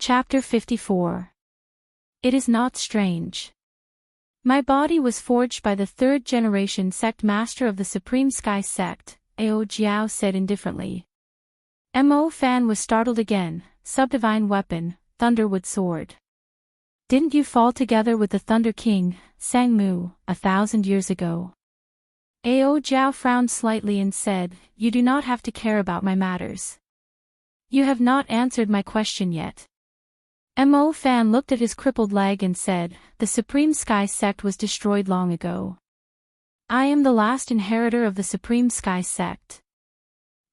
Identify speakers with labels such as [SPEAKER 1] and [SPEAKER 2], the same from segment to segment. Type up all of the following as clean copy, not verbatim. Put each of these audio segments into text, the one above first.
[SPEAKER 1] Chapter 54. It is not strange. My body was forged by the third-generation sect master of the Supreme Sky sect, Ao Jiao said indifferently. Mo Fan was startled again. Subdivine weapon, Thunderwood sword. Didn't you fall together with the Thunder King, Sang Mu, 1,000 years ago? Ao Jiao frowned slightly and said, You do not have to care about my matters. You have not answered my question yet. Mo Fan looked at his crippled leg and said, The Supreme Sky sect was destroyed long ago. I am the last inheritor of the Supreme Sky sect.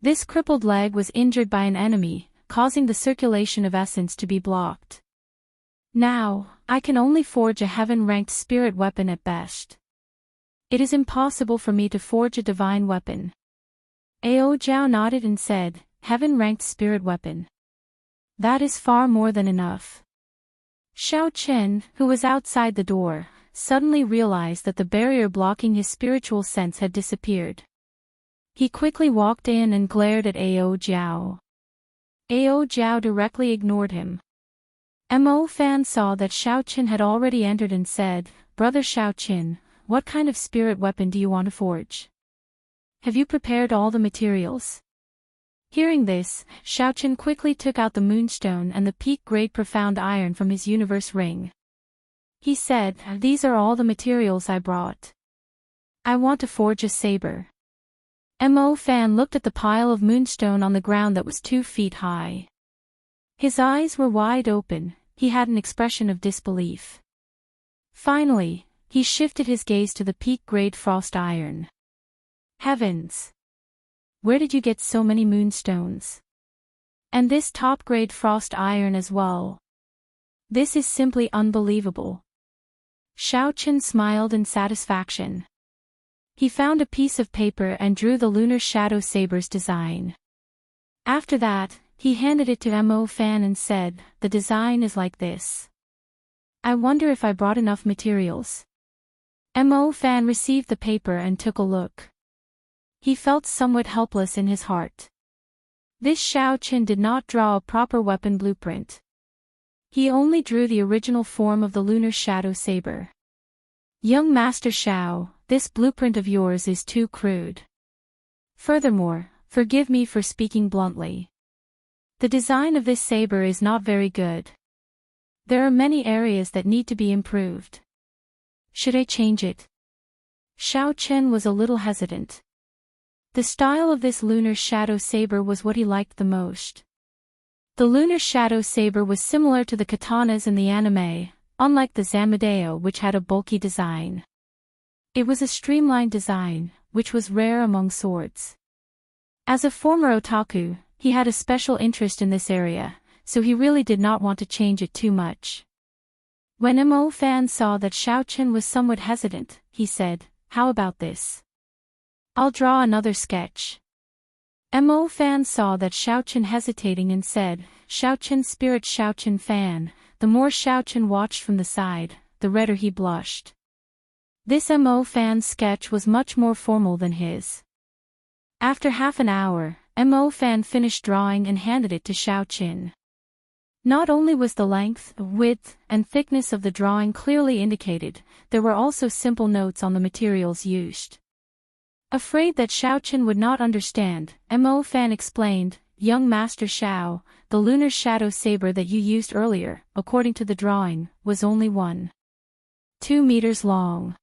[SPEAKER 1] This crippled leg was injured by an enemy, causing the circulation of essence to be blocked. Now, I can only forge a heaven-ranked spirit weapon at best. It is impossible for me to forge a divine weapon. Ao Jiao nodded and said, Heaven-ranked spirit weapon. That is far more than enough. Xiao Chen, who was outside the door, suddenly realized that the barrier blocking his spiritual sense had disappeared. He quickly walked in and glared at Ao Jiao. Ao Jiao directly ignored him. Mo Fan saw that Xiao Chen had already entered and said, Brother Xiao Chen, what kind of spirit weapon do you want to forge? Have you prepared all the materials? Hearing this, Xiao Chen quickly took out the moonstone and the peak-grade profound iron from his universe ring. He said, These are all the materials I brought. I want to forge a saber. Mo Fan looked at the pile of moonstone on the ground that was 2 feet high. His eyes were wide open, he had an expression of disbelief. Finally, he shifted his gaze to the peak-grade frost iron. Heavens! Where did you get so many moonstones? And this top-grade frost iron as well. This is simply unbelievable. Xiao Chen smiled in satisfaction. He found a piece of paper and drew the lunar shadow saber's design. After that, he handed it to Mo Fan and said, The design is like this. I wonder if I brought enough materials. Mo Fan received the paper and took a look. He felt somewhat helpless in his heart. This Xiao Chen did not draw a proper weapon blueprint. He only drew the original form of the lunar shadow saber. Young Master Xiao, this blueprint of yours is too crude. Furthermore, forgive me for speaking bluntly. The design of this saber is not very good. There are many areas that need to be improved. Should I change it? Xiao Chen was a little hesitant. The style of this lunar shadow saber was what he liked the most. The lunar shadow saber was similar to the katanas in the anime, unlike the Zamadeo which had a bulky design. It was a streamlined design, which was rare among swords. As a former otaku, he had a special interest in this area, so he really did not want to change it too much. When Mo Fan saw that Xiao Chen was somewhat hesitant, he said, How about this? I'll draw another sketch. Mo Fan saw that Xiao Chen hesitating and said, Xiao Chen spirit Xiao Chen Fan. The more Xiao Chen watched from the side, the redder he blushed. This Mo Fan's sketch was much more formal than his. After half an hour, Mo Fan finished drawing and handed it to Xiao Chen. Not only was the length, width, and thickness of the drawing clearly indicated, there were also simple notes on the materials used. Afraid that Xiao Chen would not understand, Mo Fan explained, Young Master Xiao, the lunar shadow saber that you used earlier, according to the drawing, was only 1.2 meters long.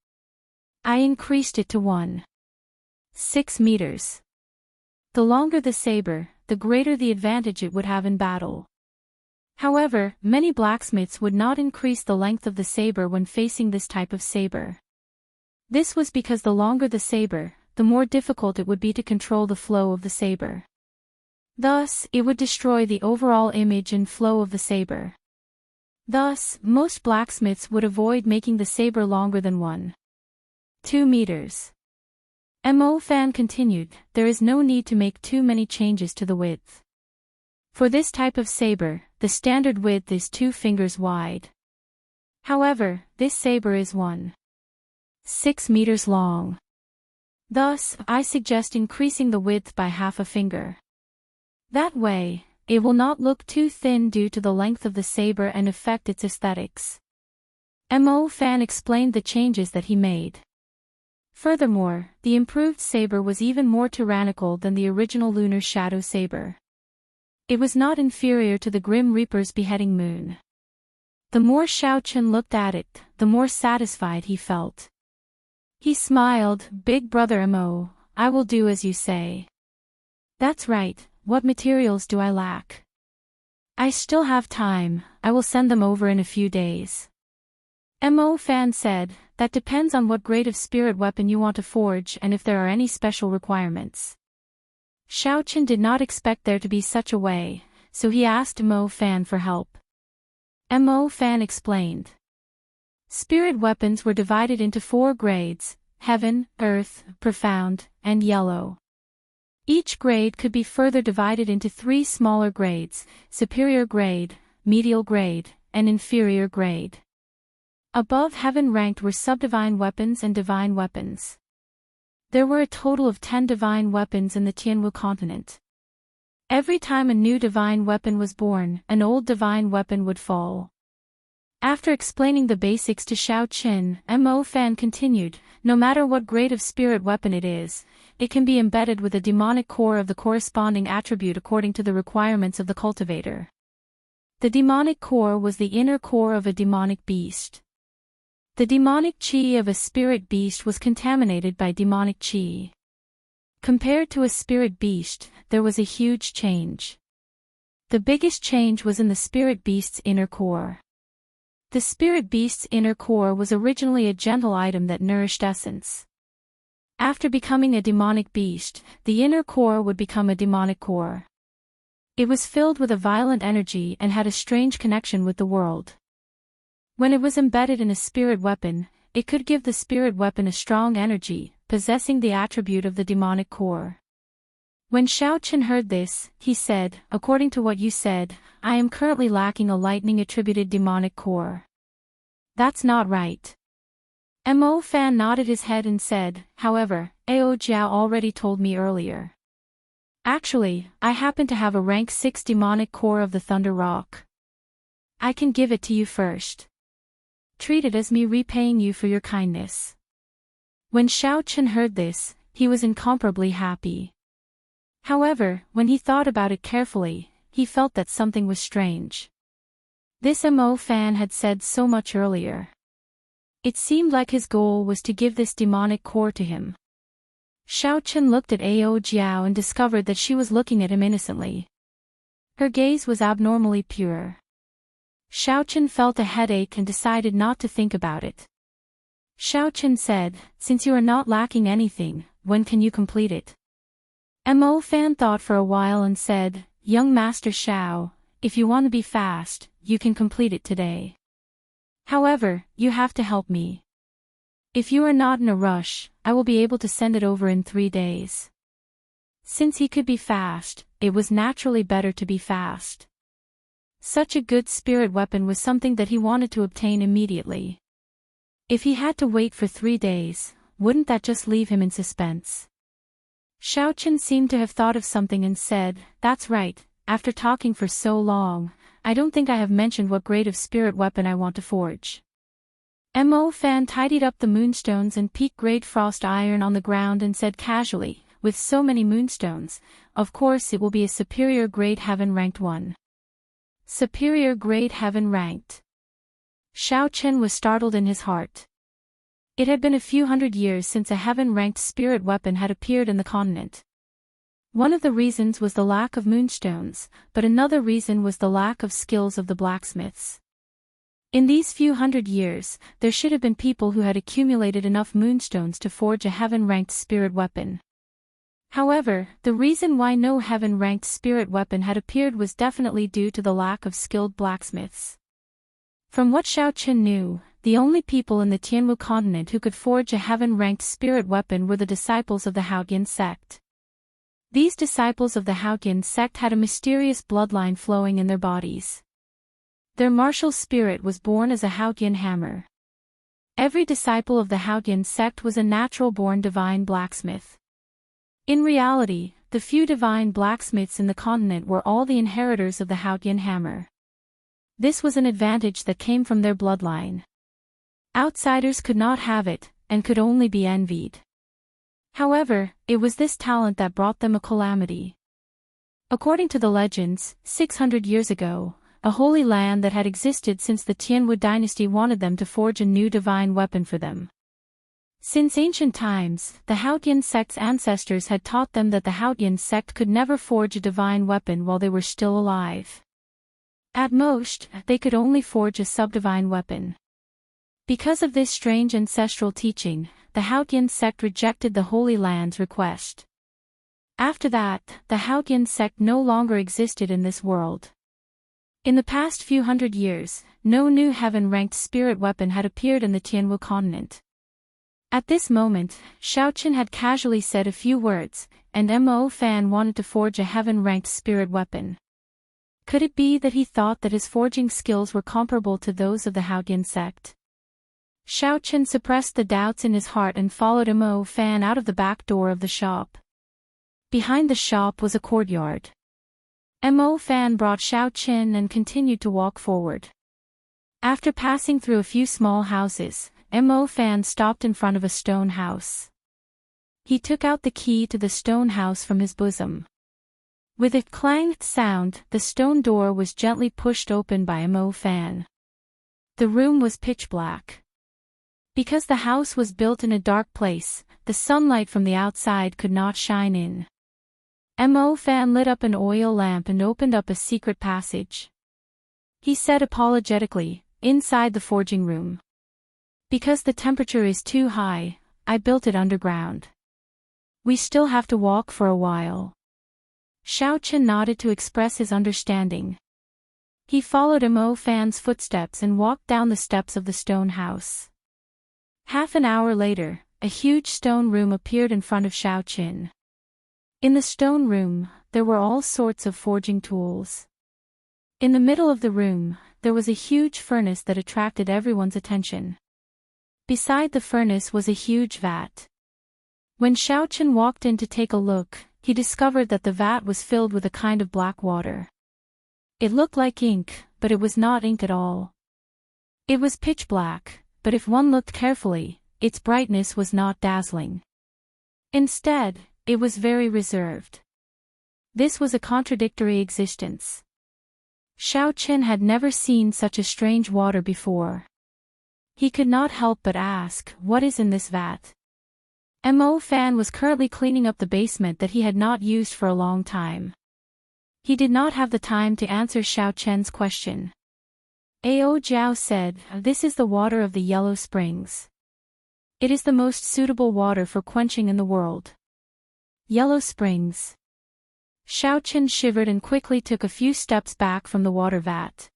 [SPEAKER 1] I increased it to 1.6 meters. The longer the saber, the greater the advantage it would have in battle. However, many blacksmiths would not increase the length of the saber when facing this type of saber. This was because the longer the saber, the more difficult it would be to control the flow of the saber. Thus, it would destroy the overall image and flow of the saber. Thus, most blacksmiths would avoid making the saber longer than 1.2 meters. Mo Fan continued, There is no need to make too many changes to the width. For this type of saber, the standard width is 2 fingers wide. However, this saber is 1.6 meters long. Thus, I suggest increasing the width by half a finger. That way, it will not look too thin due to the length of the saber and affect its aesthetics. Mo Fan explained the changes that he made. Furthermore, the improved saber was even more tyrannical than the original lunar shadow saber. It was not inferior to the Grim Reaper's beheading moon. The more Xiao Chen looked at it, the more satisfied he felt. He smiled. Big brother Mo, I will do as you say. That's right, what materials do I lack? I still have time, I will send them over in a few days. Mo Fan said, that depends on what grade of spirit weapon you want to forge and if there are any special requirements. Xiao Chen did not expect there to be such a way, so he asked Mo Fan for help. Mo Fan explained. Spirit weapons were divided into 4 grades: Heaven, Earth, Profound, and Yellow. Each grade could be further divided into 3 smaller grades: Superior Grade, Medial Grade, and Inferior Grade. Above Heaven ranked were Subdivine Weapons and Divine Weapons. There were a total of 10 divine weapons in the Tianwu continent. Every time a new divine weapon was born, an old divine weapon would fall. After explaining the basics to Xiao Chen, Mo Fan continued, no matter what grade of spirit weapon it is, it can be embedded with a demonic core of the corresponding attribute according to the requirements of the cultivator. The demonic core was the inner core of a demonic beast. The demonic chi of a spirit beast was contaminated by demonic chi. Compared to a spirit beast, there was a huge change. The biggest change was in the spirit beast's inner core. The spirit beast's inner core was originally a gentle item that nourished essence. After becoming a demonic beast, the inner core would become a demonic core. It was filled with a violent energy and had a strange connection with the world. When it was embedded in a spirit weapon, it could give the spirit weapon a strong energy, possessing the attribute of the demonic core. When Xiao Chen heard this, he said, according to what you said, I am currently lacking a lightning-attributed demonic core. That's not right. Mo Fan nodded his head and said, however, Ao Jiao already told me earlier. Actually, I happen to have a rank 6 demonic core of the Thunder Rock. I can give it to you first. Treat it as me repaying you for your kindness. When Xiao Chen heard this, he was incomparably happy. However, when he thought about it carefully, he felt that something was strange. This Mo Fan had said so much earlier. It seemed like his goal was to give this demonic core to him. Xiao Chen looked at Ao Jiao and discovered that she was looking at him innocently. Her gaze was abnormally pure. Xiao Chen felt a headache and decided not to think about it. Xiao Chen said, since you are not lacking anything, when can you complete it? Mo Fan thought for a while and said, young Master Xiao, if you want to be fast, you can complete it today. However, you have to help me. If you are not in a rush, I will be able to send it over in 3 days. Since he could be fast, it was naturally better to be fast. Such a good spirit weapon was something that he wanted to obtain immediately. If he had to wait for 3 days, wouldn't that just leave him in suspense? Xiao Chen seemed to have thought of something and said, that's right, after talking for so long, I don't think I have mentioned what grade of spirit weapon I want to forge. Mo Fan tidied up the moonstones and peak grade frost iron on the ground and said casually, with so many moonstones, of course it will be a superior grade heaven ranked one. Superior grade heaven ranked. Xiao Chen was startled in his heart. It had been a few hundred years since a heaven-ranked spirit weapon had appeared in the continent. One of the reasons was the lack of moonstones, but another reason was the lack of skills of the blacksmiths. In these few hundred years, there should have been people who had accumulated enough moonstones to forge a heaven-ranked spirit weapon. However, the reason why no heaven-ranked spirit weapon had appeared was definitely due to the lack of skilled blacksmiths. From what Xiao Chen knew, the only people in the Tianwu continent who could forge a heaven-ranked spirit weapon were the disciples of the Haotian sect. These disciples of the Haotian sect had a mysterious bloodline flowing in their bodies. Their martial spirit was born as a Haotian hammer. Every disciple of the Haotian sect was a natural-born divine blacksmith. In reality, the few divine blacksmiths in the continent were all the inheritors of the Hautian hammer. This was an advantage that came from their bloodline. Outsiders could not have it, and could only be envied. However, it was this talent that brought them a calamity. According to the legends, 600 years ago, a holy land that had existed since the Tianwu dynasty wanted them to forge a new divine weapon for them. Since ancient times, the Hautian sect's ancestors had taught them that the Hautian sect could never forge a divine weapon while they were still alive. At most, they could only forge a subdivine weapon. Because of this strange ancestral teaching, the Hautian sect rejected the Holy Land's request. After that, the Hautian sect no longer existed in this world. In the past few hundred years, no new heaven-ranked spirit weapon had appeared in the Tianwu continent. At this moment, Xiaoqin had casually said a few words, and Mo Fan wanted to forge a heaven-ranked spirit weapon. Could it be that he thought that his forging skills were comparable to those of the Hautian sect? Xiaoqin suppressed the doubts in his heart and followed Mo Fan out of the back door of the shop. Behind the shop was a courtyard. Mo Fan brought Xiaoqin and continued to walk forward. After passing through a few small houses, Mo Fan stopped in front of a stone house. He took out the key to the stone house from his bosom. With a clanged sound, the stone door was gently pushed open by Mo Fan. The room was pitch black. Because the house was built in a dark place, the sunlight from the outside could not shine in. Mo Fan lit up an oil lamp and opened up a secret passage. He said apologetically, "Inside the forging room. Because the temperature is too high, I built it underground. We still have to walk for a while." Xiaoqin nodded to express his understanding. He followed Mo Fan's footsteps and walked down the steps of the stone house. Half an hour later, a huge stone room appeared in front of Xiaoqin. In the stone room, there were all sorts of forging tools. In the middle of the room, there was a huge furnace that attracted everyone's attention. Beside the furnace was a huge vat. When Xiaoqin walked in to take a look, he discovered that the vat was filled with a kind of black water. It looked like ink, but it was not ink at all. It was pitch black, but if one looked carefully, its brightness was not dazzling. Instead, it was very reserved. This was a contradictory existence. Xiaoqin had never seen such a strange water before. He could not help but ask, "What is in this vat?" Mo Fan was currently cleaning up the basement that he had not used for a long time. He did not have the time to answer Xiaoqin's question. Ao Jiao said, "This is the water of the Yellow Springs. It is the most suitable water for quenching in the world." Yellow Springs. Xiaoqin shivered and quickly took a few steps back from the water vat.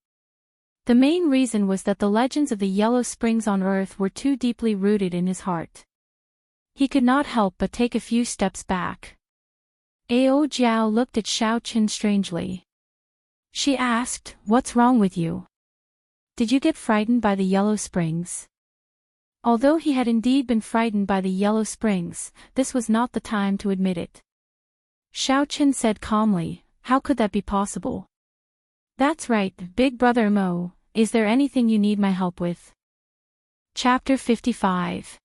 [SPEAKER 1] The main reason was that the legends of the Yellow Springs on Earth were too deeply rooted in his heart. He could not help but take a few steps back. Ao Jiao looked at Xiaoqin strangely. She asked, "What's wrong with you? Did you get frightened by the Yellow Springs?" Although he had indeed been frightened by the Yellow Springs, this was not the time to admit it. Xiaoqin said calmly, "How could that be possible?" "That's right, Big Brother Mo, is there anything you need my help with?" Chapter 55.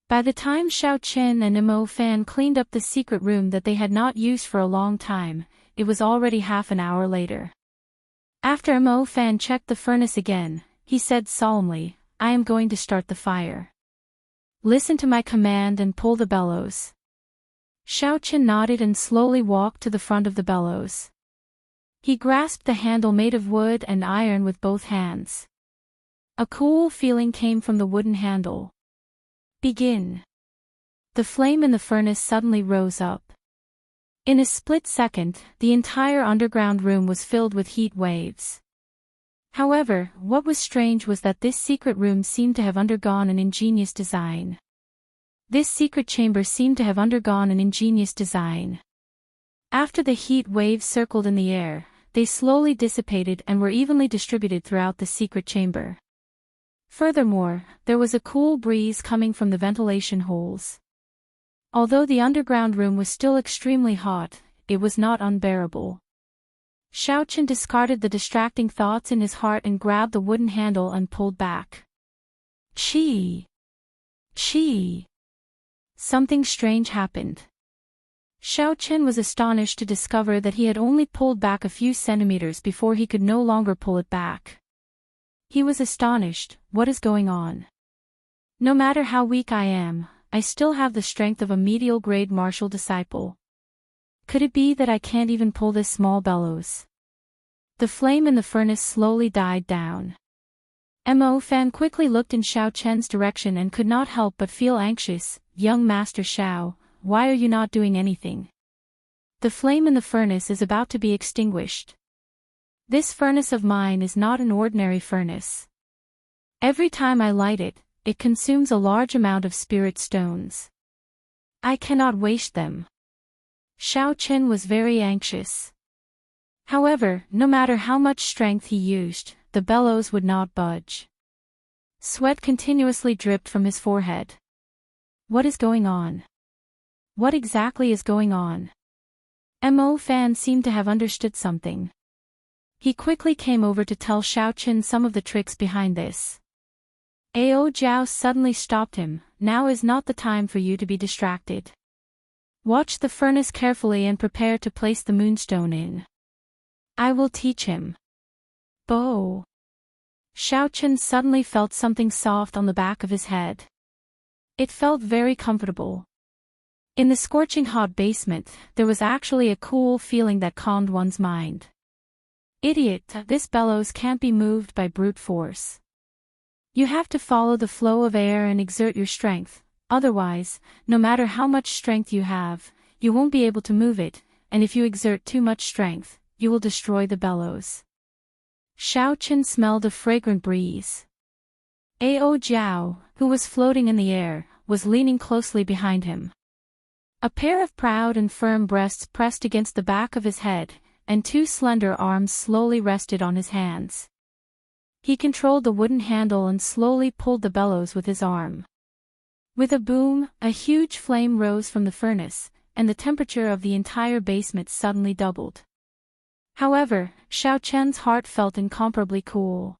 [SPEAKER 1] By the time Xiaoqin and Mo Fan cleaned up the secret room that they had not used for a long time, it was already half an hour later. After Mo Fan checked the furnace again, he said solemnly, "I am going to start the fire. Listen to my command and pull the bellows." Xiaoqin nodded and slowly walked to the front of the bellows. He grasped the handle made of wood and iron with both hands. A cool feeling came from the wooden handle. "Begin." The flame in the furnace suddenly rose up. In a split second, the entire underground room was filled with heat waves. However, what was strange was that this secret room seemed to have undergone an ingenious design. This secret chamber seemed to have undergone an ingenious design. After the heat waves circled in the air, they slowly dissipated and were evenly distributed throughout the secret chamber. Furthermore, there was a cool breeze coming from the ventilation holes. Although the underground room was still extremely hot, it was not unbearable. Xiao Chen discarded the distracting thoughts in his heart and grabbed the wooden handle and pulled back. Chi! Chi! Something strange happened. Xiao Chen was astonished to discover that he had only pulled back a few centimeters before he could no longer pull it back. He was astonished. What is going on? No matter how weak I am, I still have the strength of a medial grade martial disciple. Could it be that I can't even pull this small bellows? The flame in the furnace slowly died down. Mo Fan quickly looked in Xiao Chen's direction and could not help but feel anxious. Young Master Xiao, why are you not doing anything? The flame in the furnace is about to be extinguished. This furnace of mine is not an ordinary furnace. Every time I light it, it consumes a large amount of spirit stones. I cannot waste them. Xiao Chen was very anxious. However, no matter how much strength he used, the bellows would not budge. Sweat continuously dripped from his forehead. What is going on? What exactly is going on? Mo Fan seemed to have understood something. He quickly came over to tell Xiao Chen some of the tricks behind this. Ao Jiao suddenly stopped him. Now is not the time for you to be distracted. Watch the furnace carefully and prepare to place the moonstone in. I will teach him. Bo! Xiao Chen suddenly felt something soft on the back of his head. It felt very comfortable. In the scorching hot basement, there was actually a cool feeling that calmed one's mind. Idiot, this bellows can't be moved by brute force. You have to follow the flow of air and exert your strength, otherwise, no matter how much strength you have, you won't be able to move it, and if you exert too much strength, you will destroy the bellows. Xiao Chen smelled a fragrant breeze. Ao Jiao, who was floating in the air, was leaning closely behind him. A pair of proud and firm breasts pressed against the back of his head, and two slender arms slowly rested on his hands. He controlled the wooden handle and slowly pulled the bellows with his arm. With a boom, a huge flame rose from the furnace, and the temperature of the entire basement suddenly doubled. However, Xiao Chen's heart felt incomparably cool.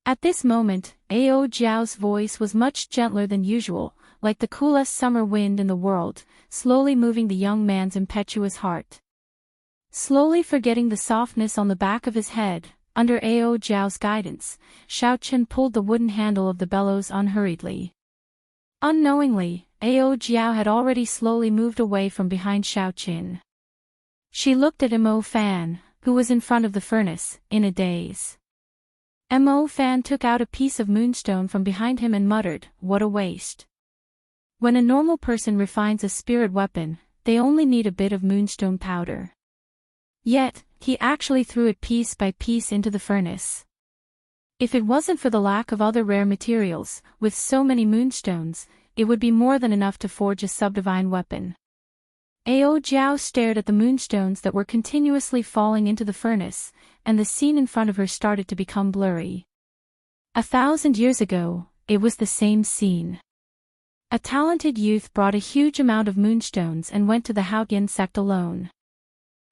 [SPEAKER 1] At this moment, Ao Jiao's voice was much gentler than usual, like the coolest summer wind in the world, slowly moving the young man's impetuous heart. Slowly forgetting the softness on the back of his head, under Ao Jiao's guidance, Xiao Chen pulled the wooden handle of the bellows unhurriedly. Unknowingly, Ao Jiao had already slowly moved away from behind Xiao Chen. She looked at Mo Fan, who was in front of the furnace, in a daze. Mo Fan took out a piece of moonstone from behind him and muttered, "What a waste." When a normal person refines a spirit weapon, they only need a bit of moonstone powder. Yet, he actually threw it piece by piece into the furnace. If it wasn't for the lack of other rare materials, with so many moonstones, it would be more than enough to forge a subdivine weapon. Ao Jiao stared at the moonstones that were continuously falling into the furnace, and the scene in front of her started to become blurry. 1,000 years ago, it was the same scene. A talented youth brought a huge amount of moonstones and went to the Haotian sect alone.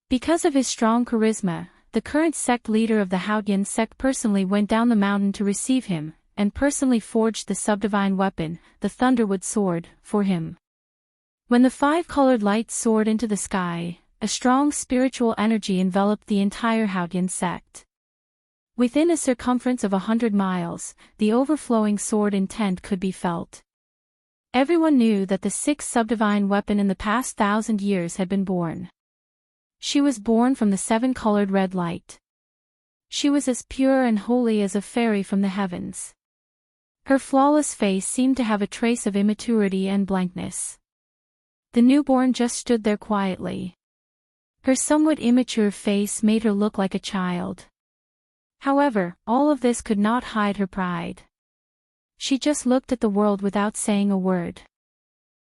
[SPEAKER 1] Because of his strong charisma, the current sect leader of the Haotian sect personally went down the mountain to receive him, and personally forged the subdivine weapon, the Thunderwood Sword, for him. When the five-colored light soared into the sky, a strong spiritual energy enveloped the entire Haotian sect. Within a circumference of 100 miles, the overflowing sword intent could be felt. Everyone knew that the sixth subdivine weapon in the past 1,000 years had been born. She was born from the seven-colored red light. She was as pure and holy as a fairy from the heavens. Her flawless face seemed to have a trace of immaturity and blankness. The newborn just stood there quietly. Her somewhat immature face made her look like a child. However, all of this could not hide her pride. She just looked at the world without saying a word.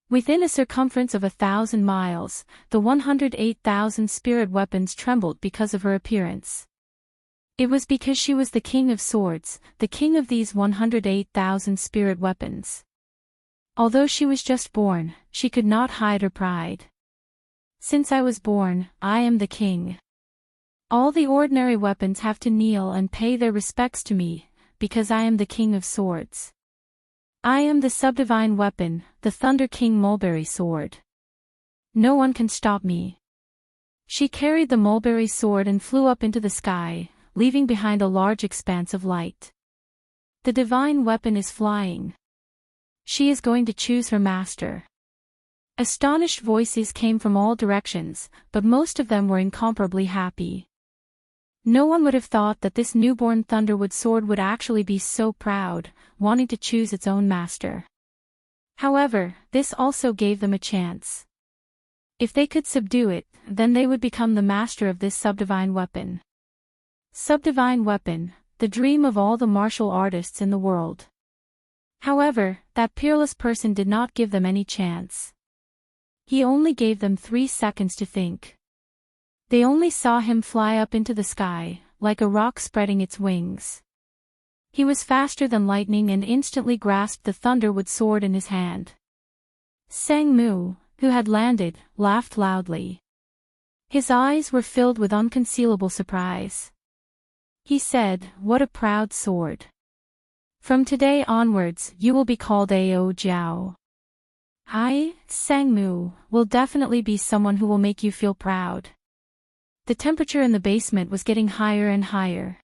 [SPEAKER 1] Within a circumference of 1,000 miles, the 108,000 spirit weapons trembled because of her appearance. It was because she was the king of swords, the king of these 108,000 spirit weapons. Although she was just born, she could not hide her pride. Since I was born, I am the king. All the ordinary weapons have to kneel and pay their respects to me, because I am the king of swords. I am the subdivine weapon, the Thunder King Mulberry Sword. No one can stop me. She carried the mulberry sword and flew up into the sky, leaving behind a large expanse of light. The divine weapon is flying. She is going to choose her master. Astonished voices came from all directions, but most of them were incomparably happy. No one would have thought that this newborn Thunderwood sword would actually be so proud, wanting to choose its own master. However, this also gave them a chance. If they could subdue it, then they would become the master of this subdivine weapon. Subdivine weapon, the dream of all the martial artists in the world. However, that peerless person did not give them any chance. He only gave them 3 seconds to think. They only saw him fly up into the sky, like a rock spreading its wings. He was faster than lightning and instantly grasped the Thunderwood sword in his hand. Sang Mu, who had landed, laughed loudly. His eyes were filled with unconcealable surprise. He said, "What a proud sword. From today onwards, you will be called Ao Jiao. I, Sang Mu, will definitely be someone who will make you feel proud." The temperature in the basement was getting higher and higher.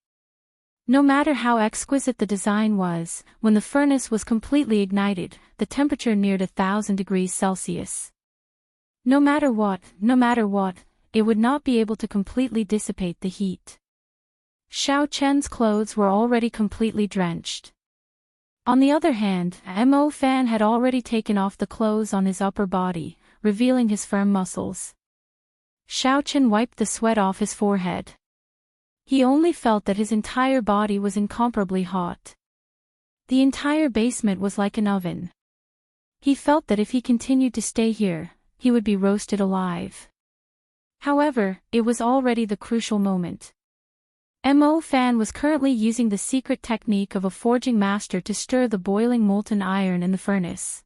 [SPEAKER 1] No matter how exquisite the design was, when the furnace was completely ignited, the temperature neared 1,000 degrees Celsius. No matter what, it would not be able to completely dissipate the heat. Xiao Chen's clothes were already completely drenched. On the other hand, Mo Fan had already taken off the clothes on his upper body, revealing his firm muscles. Xiao Chen wiped the sweat off his forehead. He only felt that his entire body was incomparably hot. The entire basement was like an oven. He felt that if he continued to stay here, he would be roasted alive. However, it was already the crucial moment. Mo Fan was currently using the secret technique of a forging master to stir the boiling molten iron in the furnace.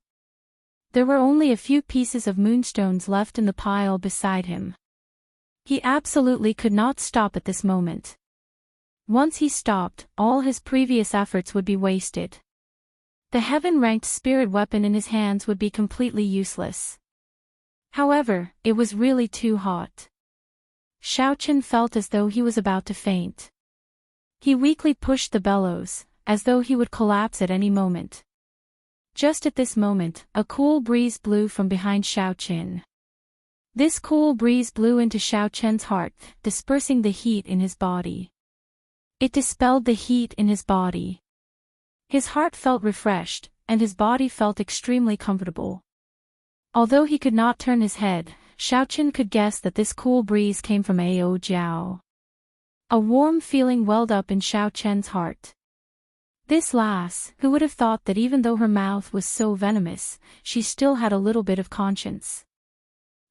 [SPEAKER 1] There were only a few pieces of moonstones left in the pile beside him. He absolutely could not stop at this moment. Once he stopped, all his previous efforts would be wasted. The heaven-ranked spirit weapon in his hands would be completely useless. However, it was really too hot. Xiao Chen felt as though he was about to faint. He weakly pushed the bellows, as though he would collapse at any moment. Just at this moment, a cool breeze blew from behind Xiao Chen. This cool breeze blew into Xiao Chen's heart, dispersing the heat in his body. It dispelled the heat in his body. His heart felt refreshed, and his body felt extremely comfortable. Although he could not turn his head, Xiao Chen could guess that this cool breeze came from Ao Jiao. A warm feeling welled up in Xiao Chen's heart. This lass, who would have thought that even though her mouth was so venomous, she still had a little bit of conscience.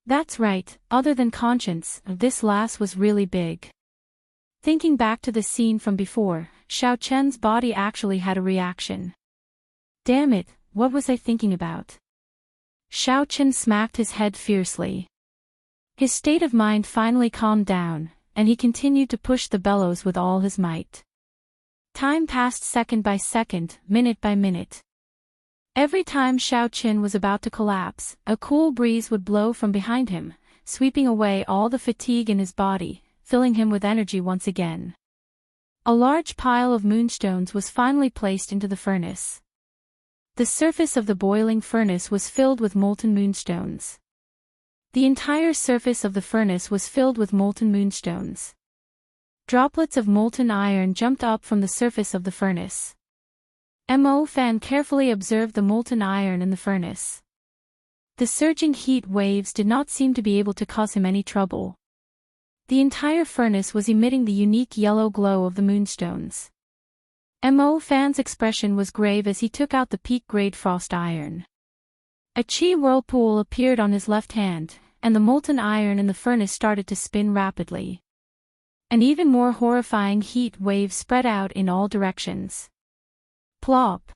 [SPEAKER 1] That's right, other than conscience, this lass was really big. Thinking back to the scene from before, Xiao Chen's body actually had a reaction. Damn it, what was I thinking about? Xiao Chen smacked his head fiercely. His state of mind finally calmed down, and he continued to push the bellows with all his might. Time passed second by second, minute by minute. Every time Xiao Chen was about to collapse, a cool breeze would blow from behind him, sweeping away all the fatigue in his body, filling him with energy once again. A large pile of moonstones was finally placed into the furnace. The surface of the boiling furnace was filled with molten moonstones. The entire surface of the furnace was filled with molten moonstones. Droplets of molten iron jumped up from the surface of the furnace. Mo Fan carefully observed the molten iron in the furnace. The surging heat waves did not seem to be able to cause him any trouble. The entire furnace was emitting the unique yellow glow of the moonstones. Mo Fan's expression was grave as he took out the peak-grade frost iron. A chi whirlpool appeared on his left hand, and the molten iron in the furnace started to spin rapidly. An even more horrifying heat wave spread out in all directions. Plop!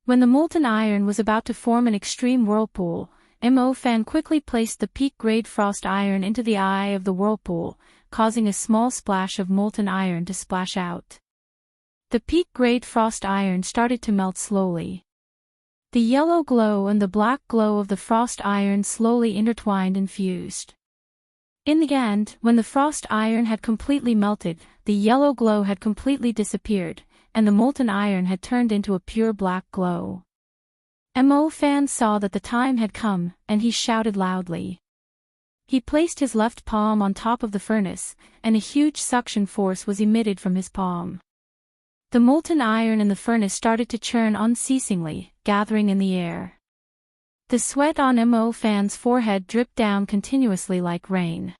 [SPEAKER 1] When the molten iron was about to form an extreme whirlpool, Mo Fan quickly placed the peak-grade frost iron into the eye of the whirlpool, causing a small splash of molten iron to splash out. The peak-grade frost iron started to melt slowly. The yellow glow and the black glow of the frost iron slowly intertwined and fused. In the end, when the frost iron had completely melted, the yellow glow had completely disappeared, and the molten iron had turned into a pure black glow. Mo Fan saw that the time had come, and he shouted loudly. He placed his left palm on top of the furnace, and a huge suction force was emitted from his palm. The molten iron in the furnace started to churn unceasingly, gathering in the air. The sweat on Mo Fan's forehead dripped down continuously like rain.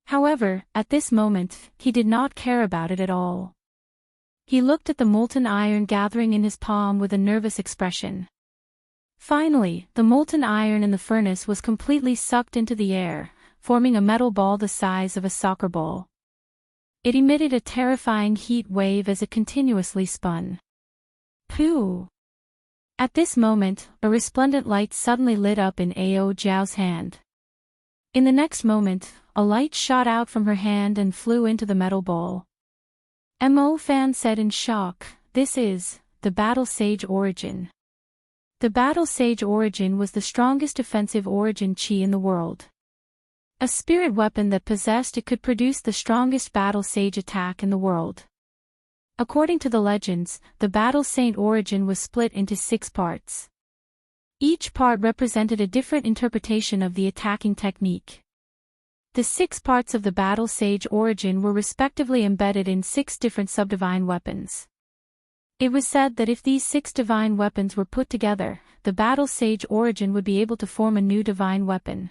[SPEAKER 1] However, at this moment, he did not care about it at all. He looked at the molten iron gathering in his palm with a nervous expression. Finally, the molten iron in the furnace was completely sucked into the air, forming a metal ball the size of a soccer ball. It emitted a terrifying heat wave as it continuously spun. Pooh! At this moment, a resplendent light suddenly lit up in Ao Jiao's hand. In the next moment, a light shot out from her hand and flew into the metal ball. Mo Fan said in shock, "This is the Battle Sage Origin." The Battle Sage Origin was the strongest offensive origin chi in the world. A spirit weapon that possessed it could produce the strongest Battle Sage attack in the world. According to the legends, the Battle Saint origin was split into 6 parts. Each part represented a different interpretation of the attacking technique. The 6 parts of the Battle Sage origin were respectively embedded in 6 different subdivine weapons. It was said that if these 6 divine weapons were put together, the Battle Sage origin would be able to form a new divine weapon.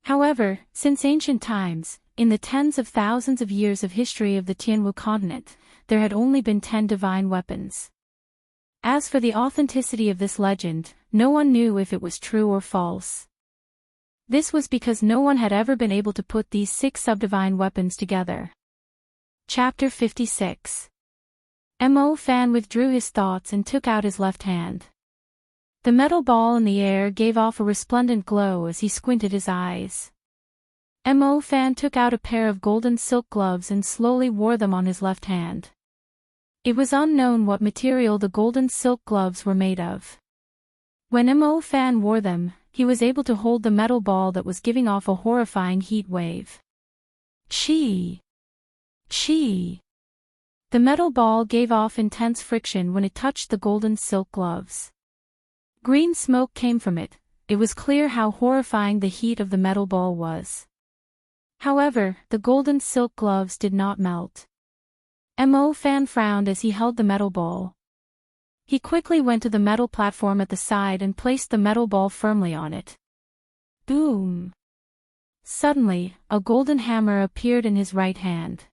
[SPEAKER 1] However, since ancient times, in the tens of thousands of years of history of the Tianwu continent, there had only been 10 divine weapons. As for the authenticity of this legend, no one knew if it was true or false. This was because no one had ever been able to put these 6 subdivine weapons together. Chapter 56. Mo Fan withdrew his thoughts and took out his left hand. The metal ball in the air gave off a resplendent glow as he squinted his eyes. Mo Fan took out a pair of golden silk gloves and slowly wore them on his left hand. It was unknown what material the golden silk gloves were made of. When Mo Fan wore them, he was able to hold the metal ball that was giving off a horrifying heat wave. Chi! Chi! The metal ball gave off intense friction when it touched the golden silk gloves. Green smoke came from it. It was clear how horrifying the heat of the metal ball was. However, the golden silk gloves did not melt. Mo Fan frowned as he held the metal ball. He quickly went to the metal platform at the side and placed the metal ball firmly on it. Boom! Suddenly, a golden hammer appeared in his right hand.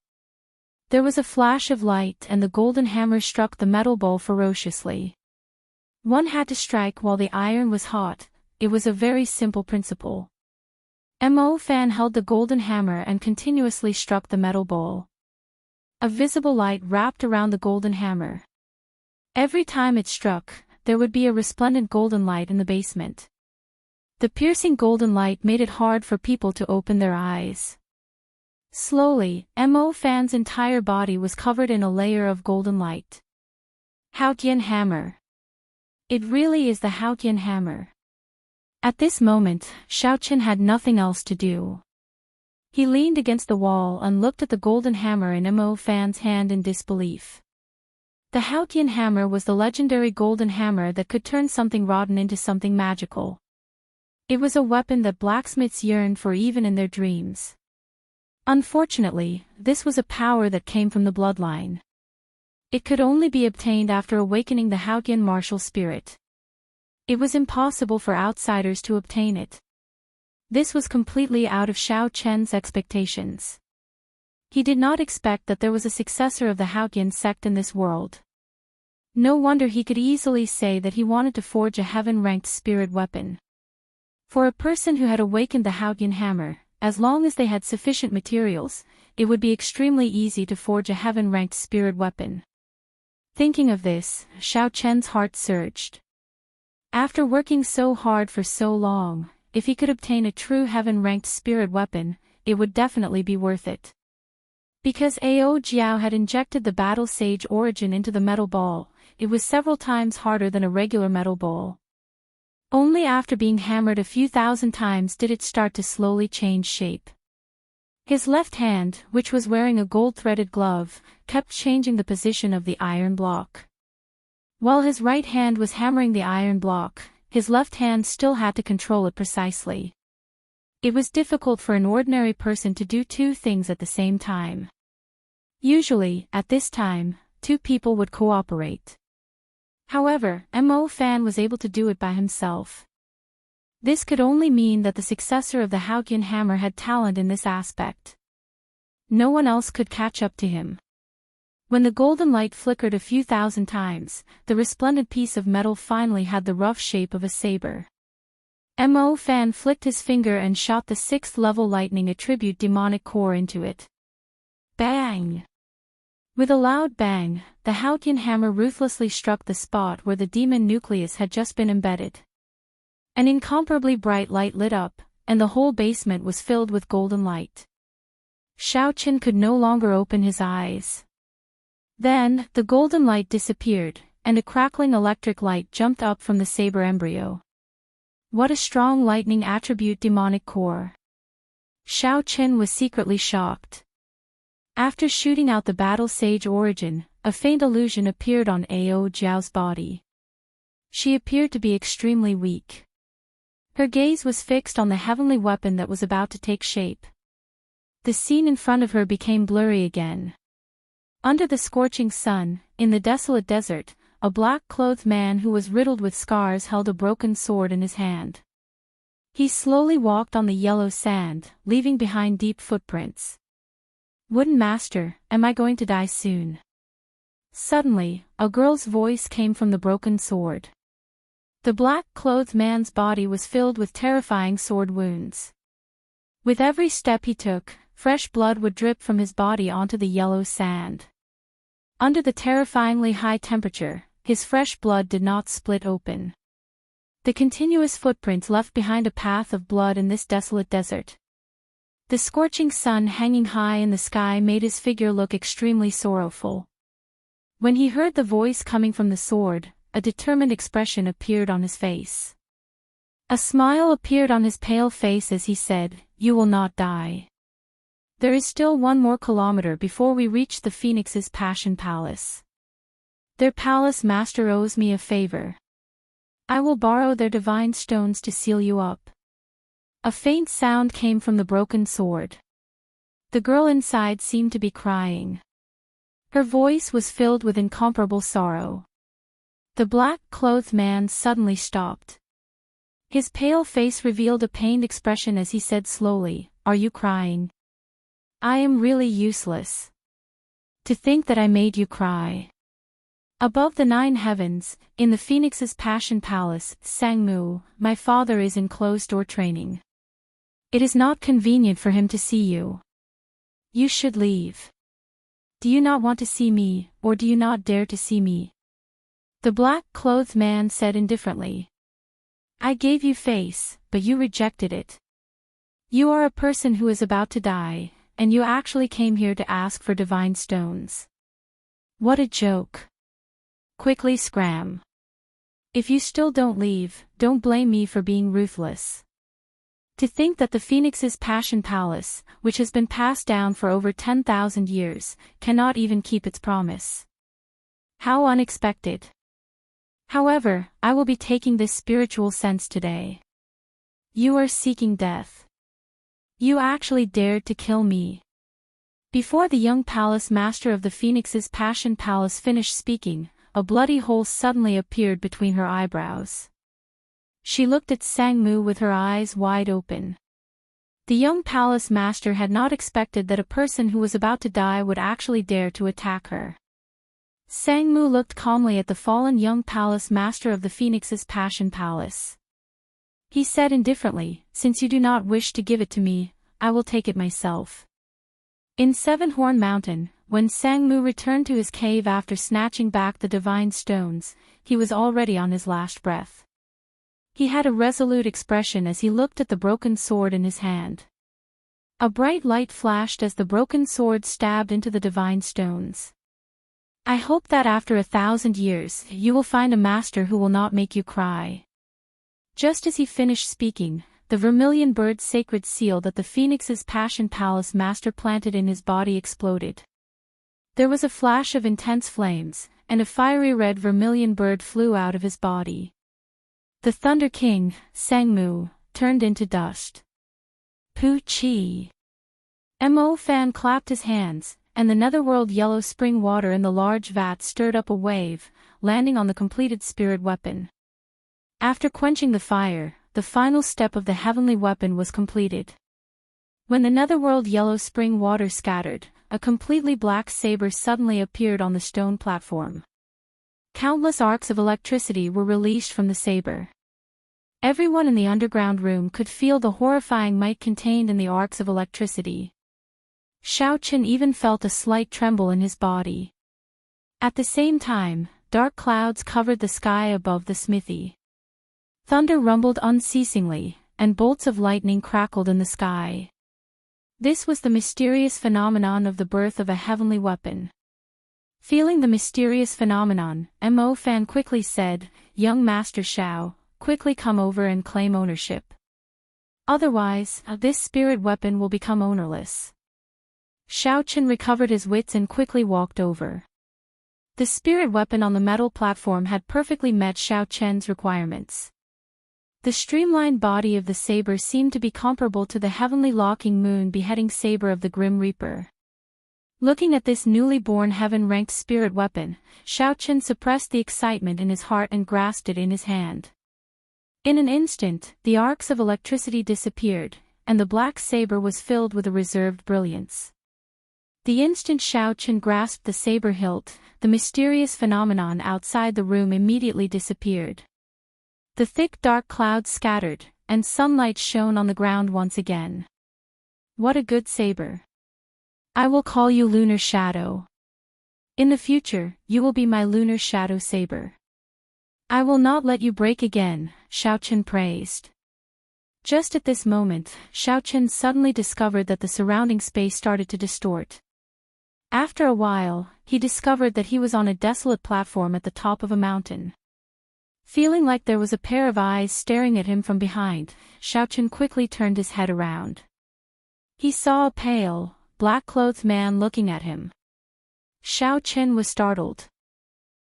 [SPEAKER 1] There was a flash of light and the golden hammer struck the metal ball ferociously. One had to strike while the iron was hot. It was a very simple principle. Mo Fan held the golden hammer and continuously struck the metal ball. A visible light wrapped around the golden hammer. Every time it struck, there would be a resplendent golden light in the basement. The piercing golden light made it hard for people to open their eyes. Slowly, Mo Fan's entire body was covered in a layer of golden light. Haotian hammer. It really is the Haotian hammer. At this moment, Xiaoqian had nothing else to do. He leaned against the wall and looked at the golden hammer in Mo Fan's hand in disbelief. The Haotian hammer was the legendary golden hammer that could turn something rotten into something magical. It was a weapon that blacksmiths yearned for even in their dreams. Unfortunately, this was a power that came from the bloodline. It could only be obtained after awakening the Haotian martial spirit. It was impossible for outsiders to obtain it. This was completely out of Xiao Chen's expectations. He did not expect that there was a successor of the Haotian sect in this world. No wonder he could easily say that he wanted to forge a heaven-ranked spirit weapon. For a person who had awakened the Haotian hammer, as long as they had sufficient materials, it would be extremely easy to forge a heaven-ranked spirit weapon. Thinking of this, Xiao Chen's heart surged. After working so hard for so long, if he could obtain a true heaven-ranked spirit weapon, it would definitely be worth it. Because Ao Jiao had injected the battle sage origin into the metal ball, it was several times harder than a regular metal ball. Only after being hammered a few thousand times did it start to slowly change shape. His left hand, which was wearing a gold-threaded glove, kept changing the position of the iron block. While his right hand was hammering the iron block, his left hand still had to control it precisely. It was difficult for an ordinary person to do two things at the same time. Usually, at this time, two people would cooperate. However, Mo Fan was able to do it by himself. This could only mean that the successor of the Haoqian hammer had talent in this aspect. No one else could catch up to him. When the golden light flickered a few thousand times, the resplendent piece of metal finally had the rough shape of a saber. Mo Fan flicked his finger and shot the 6th level lightning attribute demonic core into it. Bang! With a loud bang, the Haoqian hammer ruthlessly struck the spot where the demon nucleus had just been embedded. An incomparably bright light lit up, and the whole basement was filled with golden light. Xiao Chen could no longer open his eyes. Then, the golden light disappeared, and a crackling electric light jumped up from the saber embryo. What a strong lightning attribute demonic core! Xiao Chen was secretly shocked. After shooting out the battle sage origin, a faint illusion appeared on Ao Jiao's body. She appeared to be extremely weak. Her gaze was fixed on the heavenly weapon that was about to take shape. The scene in front of her became blurry again. Under the scorching sun, in the desolate desert, a black-clothed man who was riddled with scars held a broken sword in his hand. He slowly walked on the yellow sand, leaving behind deep footprints. "Wooden Master, am I going to die soon?" Suddenly, a girl's voice came from the broken sword. The black-clothed man's body was filled with terrifying sword wounds. With every step he took, fresh blood would drip from his body onto the yellow sand. Under the terrifyingly high temperature, his fresh blood did not split open. The continuous footprints left behind a path of blood in this desolate desert. The scorching sun hanging high in the sky made his figure look extremely sorrowful. When he heard the voice coming from the sword, a determined expression appeared on his face. A smile appeared on his pale face as he said, "You will not die. There is still 1 more kilometer before we reach the Phoenix's Passion Palace. Their palace master owes me a favor. I will borrow their divine stones to seal you up." A faint sound came from the broken sword. The girl inside seemed to be crying. Her voice was filled with incomparable sorrow. The black-clothed man suddenly stopped. His pale face revealed a pained expression as he said slowly, "Are you crying? I am really useless. To think that I made you cry." Above the 9 heavens, in the Phoenix's Passion Palace, Sangmu, my father is in closed-door training. It is not convenient for him to see you. You should leave. Do you not want to see me, or do you not dare to see me? The black-clothed man said indifferently. I gave you face, but you rejected it. You are a person who is about to die, and you actually came here to ask for divine stones. What a joke. Quickly scram. If you still don't leave, don't blame me for being ruthless. To think that the Phoenix's Passion Palace, which has been passed down for over 10,000 years, cannot even keep its promise. How unexpected. However, I will be taking this spiritual sense today. You are seeking death. You actually dared to kill me. Before the young palace master of the Phoenix's Passion Palace finished speaking, a bloody hole suddenly appeared between her eyebrows. She looked at Sangmu with her eyes wide open. The young palace master had not expected that a person who was about to die would actually dare to attack her. Sangmu looked calmly at the fallen young palace master of the Phoenix's Passion Palace. He said indifferently, "Since you do not wish to give it to me, I will take it myself." In Seven-Horn Mountain, when Sangmu returned to his cave after snatching back the divine stones, he was already on his last breath. He had a resolute expression as he looked at the broken sword in his hand. A bright light flashed as the broken sword stabbed into the divine stones. I hope that after 1,000 years, you will find a master who will not make you cry. Just as he finished speaking, the vermilion bird's sacred seal that the Phoenix's Passion Palace master planted in his body exploded. There was a flash of intense flames, and a fiery red vermilion bird flew out of his body. The Thunder King, Sangmu, turned into dust. Poochie! Mo Fan clapped his hands, and the netherworld yellow spring water in the large vat stirred up a wave, landing on the completed spirit weapon. After quenching the fire, the final step of the heavenly weapon was completed. When the netherworld yellow spring water scattered, a completely black saber suddenly appeared on the stone platform. Countless arcs of electricity were released from the saber. Everyone in the underground room could feel the horrifying might contained in the arcs of electricity. Xiao Qin even felt a slight tremble in his body. At the same time, dark clouds covered the sky above the smithy. Thunder rumbled unceasingly, and bolts of lightning crackled in the sky. This was the mysterious phenomenon of the birth of a heavenly weapon. Feeling the mysterious phenomenon, Mo Fan quickly said, "Young Master Xiao, quickly come over and claim ownership. Otherwise, this spirit weapon will become ownerless." Xiao Qin recovered his wits and quickly walked over. The spirit weapon on the metal platform had perfectly met Xiao Qin's requirements. The streamlined body of the saber seemed to be comparable to the heavenly locking moon beheading saber of the Grim Reaper. Looking at this newly born heaven-ranked spirit weapon, Xiao Qin suppressed the excitement in his heart and grasped it in his hand. In an instant, the arcs of electricity disappeared, and the black saber was filled with a reserved brilliance. The instant Xiao Qin grasped the saber hilt, the mysterious phenomenon outside the room immediately disappeared. The thick dark clouds scattered, and sunlight shone on the ground once again. What a good saber! I will call you Lunar Shadow. In the future, you will be my Lunar Shadow saber. I will not let you break again, Xiao Qin praised. Just at this moment, Xiao Qin suddenly discovered that the surrounding space started to distort. After a while, he discovered that he was on a desolate platform at the top of a mountain. Feeling like there was a pair of eyes staring at him from behind, Xiao Qin quickly turned his head around. He saw a pale, black-clothed man looking at him. Xiao Qin was startled.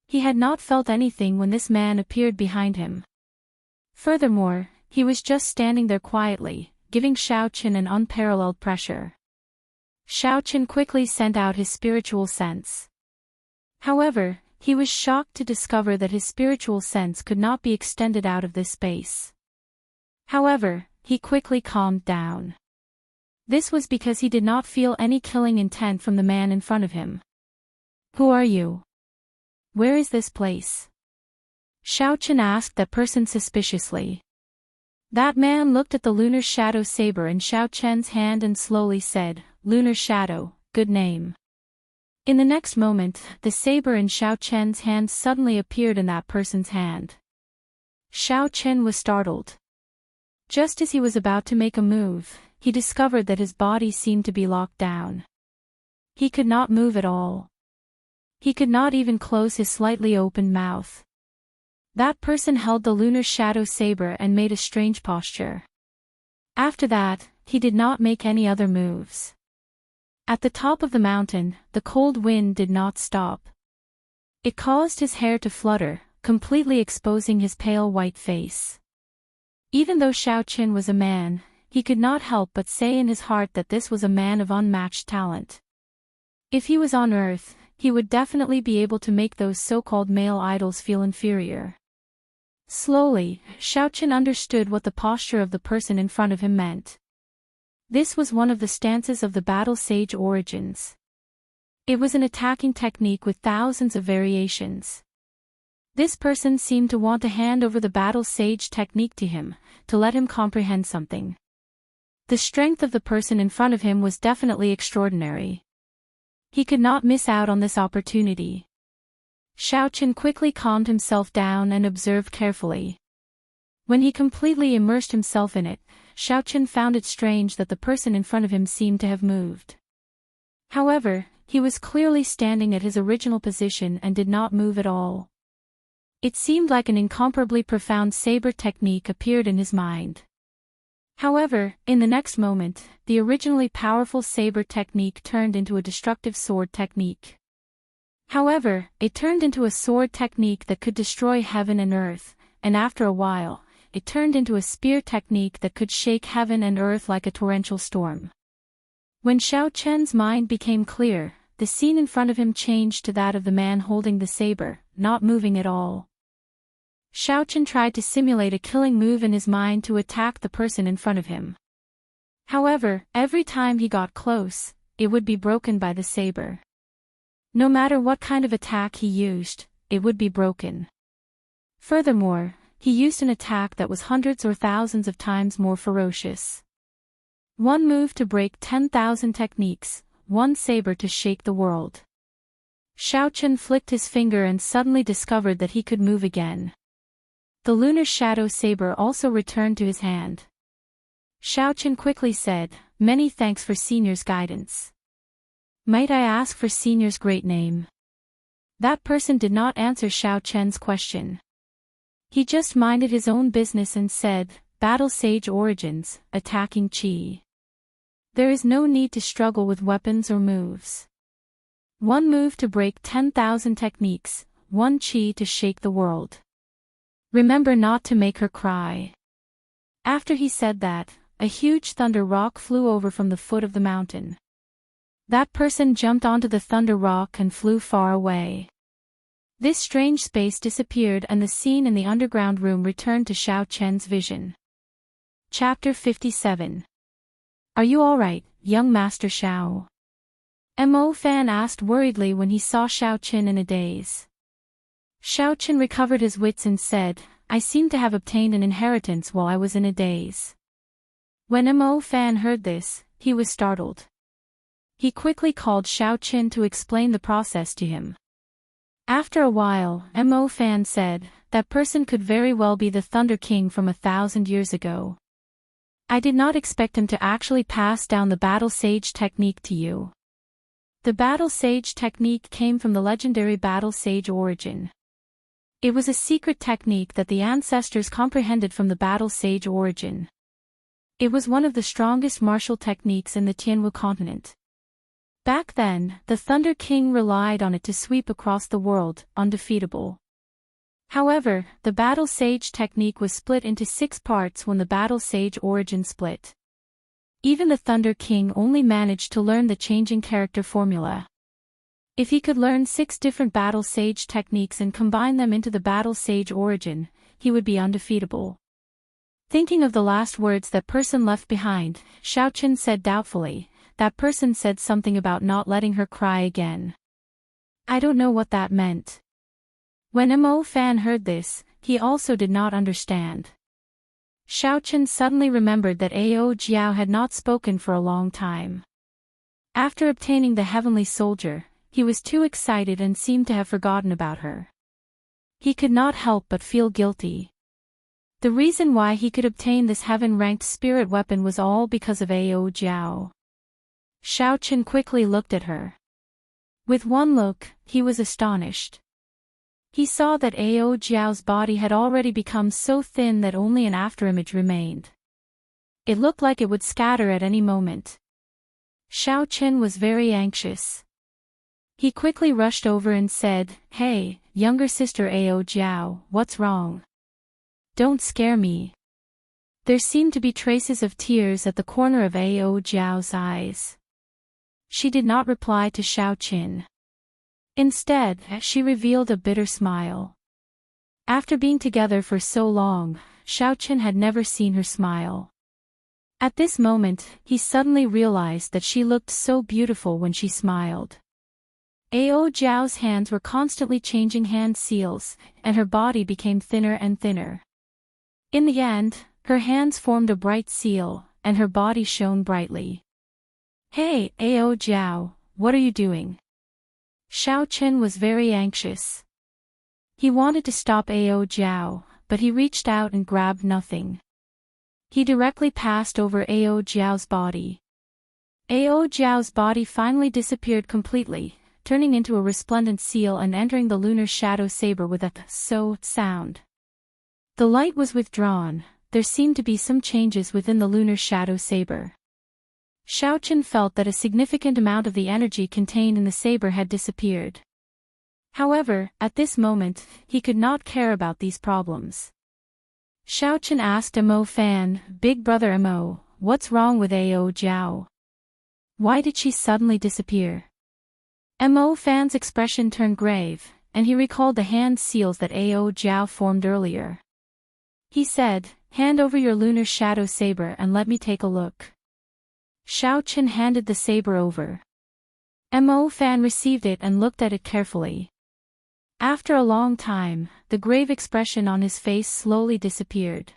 [SPEAKER 1] He had not felt anything when this man appeared behind him. Furthermore, he was just standing there quietly, giving Xiao Qin an unparalleled pressure. Xiao Qin quickly sent out his spiritual sense. However, he was shocked to discover that his spiritual sense could not be extended out of this space. However, he quickly calmed down. This was because he did not feel any killing intent from the man in front of him. "Who are you? Where is this place?" Xiao Qin asked that person suspiciously. That man looked at the Lunar Shadow saber in Xiao Qin's hand and slowly said, "Lunar Shadow, good name." In the next moment, the saber in Xiao Qin's hand suddenly appeared in that person's hand. Xiao Qin was startled. Just as he was about to make a move, he discovered that his body seemed to be locked down. He could not move at all. He could not even close his slightly opened mouth. That person held the Lunar Shadow saber and made a strange posture. After that, he did not make any other moves. At the top of the mountain, the cold wind did not stop. It caused his hair to flutter, completely exposing his pale white face. Even though Xiao Qin was a man, he could not help but say in his heart that this was a man of unmatched talent. If he was on Earth, he would definitely be able to make those so-called male idols feel inferior. Slowly, Xiao Qin understood what the posture of the person in front of him meant. This was one of the stances of the Battle Sage origins. It was an attacking technique with thousands of variations. This person seemed to want to hand over the Battle Sage technique to him, to let him comprehend something. The strength of the person in front of him was definitely extraordinary. He could not miss out on this opportunity. Xiaochen quickly calmed himself down and observed carefully. When he completely immersed himself in it, Xiaochen found it strange that the person in front of him seemed to have moved. However, he was clearly standing at his original position and did not move at all. It seemed like an incomparably profound saber technique appeared in his mind. However, in the next moment, the originally powerful saber technique turned into a destructive sword technique. However, it turned into a sword technique that could destroy heaven and earth, and after a while, it turned into a spear technique that could shake heaven and earth like a torrential storm. When Xiaochen's mind became clear, the scene in front of him changed to that of the man holding the saber, not moving at all. Xiaochen tried to simulate a killing move in his mind to attack the person in front of him. However, every time he got close, it would be broken by the saber. No matter what kind of attack he used, it would be broken. Furthermore, he used an attack that was hundreds or thousands of times more ferocious. One move to break 10,000 techniques, one saber to shake the world. Xiaochen flicked his finger and suddenly discovered that he could move again. The lunar shadow saber also returned to his hand. Xiaochen quickly said, "Many thanks for Senior's guidance. Might I ask for Senior's great name?" That person did not answer Xiaochen's question. He just minded his own business and said, "Battle Sage Origins, attacking Qi. There is no need to struggle with weapons or moves. One move to break 10,000 techniques, one Qi to shake the world. Remember not to make her cry." After he said that, a huge thunder rock flew over from the foot of the mountain. That person jumped onto the thunder rock and flew far away. This strange space disappeared and the scene in the underground room returned to Xiaochen's vision. Chapter 57. Are you alright, young Master Xiao? Mo Fan asked worriedly when he saw Xiaochen in a daze. Xiaochen recovered his wits and said, "I seem to have obtained an inheritance while I was in a daze." When Mo Fan heard this, he was startled. He quickly called Xiaochen to explain the process to him. After a while, Mo Fan said, "That person could very well be the Thunder King from 1,000 years ago. I did not expect him to actually pass down the Battle Sage technique to you." The Battle Sage technique came from the legendary Battle Sage origin. It was a secret technique that the ancestors comprehended from the Battle Sage origin. It was one of the strongest martial techniques in the Tianwu continent. Back then, the Thunder King relied on it to sweep across the world, undefeatable. However, the Battle Sage technique was split into 6 parts when the Battle Sage origin split. Even the Thunder King only managed to learn the changing character formula. If he could learn 6 different Battle Sage techniques and combine them into the Battle Sage origin, he would be undefeatable. Thinking of the last words that person left behind, Xiaochen said doubtfully, "That person said something about not letting her cry again. I don't know what that meant." When Mo Fan heard this, he also did not understand. Xiaochen suddenly remembered that Ao Jiao had not spoken for a long time. After obtaining the Heavenly Soldier, he was too excited and seemed to have forgotten about her. He could not help but feel guilty. The reason why he could obtain this heaven-ranked spirit weapon was all because of Ao Jiao. Xiaochen quickly looked at her. With one look, he was astonished. He saw that Ao Jiao's body had already become so thin that only an afterimage remained. It looked like it would scatter at any moment. Xiaochen was very anxious. He quickly rushed over and said, "Hey, younger sister Ao Jiao, what's wrong? Don't scare me." There seemed to be traces of tears at the corner of Ao Jiao's eyes. She did not reply to Xiaochen. Instead, she revealed a bitter smile. After being together for so long, Xiaochen had never seen her smile. At this moment, he suddenly realized that she looked so beautiful when she smiled. Ao Jiao's hands were constantly changing hand seals, and her body became thinner and thinner. In the end, her hands formed a bright seal, and her body shone brightly. "Hey, Ao Jiao, what are you doing?" Xiao Chen was very anxious. He wanted to stop Ao Jiao, but he reached out and grabbed nothing. He directly passed over Ao Jiao's body. Ao Jiao's body finally disappeared completely, turning into a resplendent seal and entering the lunar shadow saber with a so sound. The light was withdrawn. There seemed to be some changes within the lunar shadow saber. Xiao Chen felt that a significant amount of the energy contained in the saber had disappeared. However, at this moment, he could not care about these problems. Xiao Chen asked Mo Fan, "Big brother Mo, what's wrong with Ao Jiao? Why did she suddenly disappear?" Mo Fan's expression turned grave, and he recalled the hand seals that Ao Jiao formed earlier. He said, "Hand over your lunar shadow saber and let me take a look." Xiao Chen handed the saber over. Mo Fan received it and looked at it carefully. After a long time, the grave expression on his face slowly disappeared.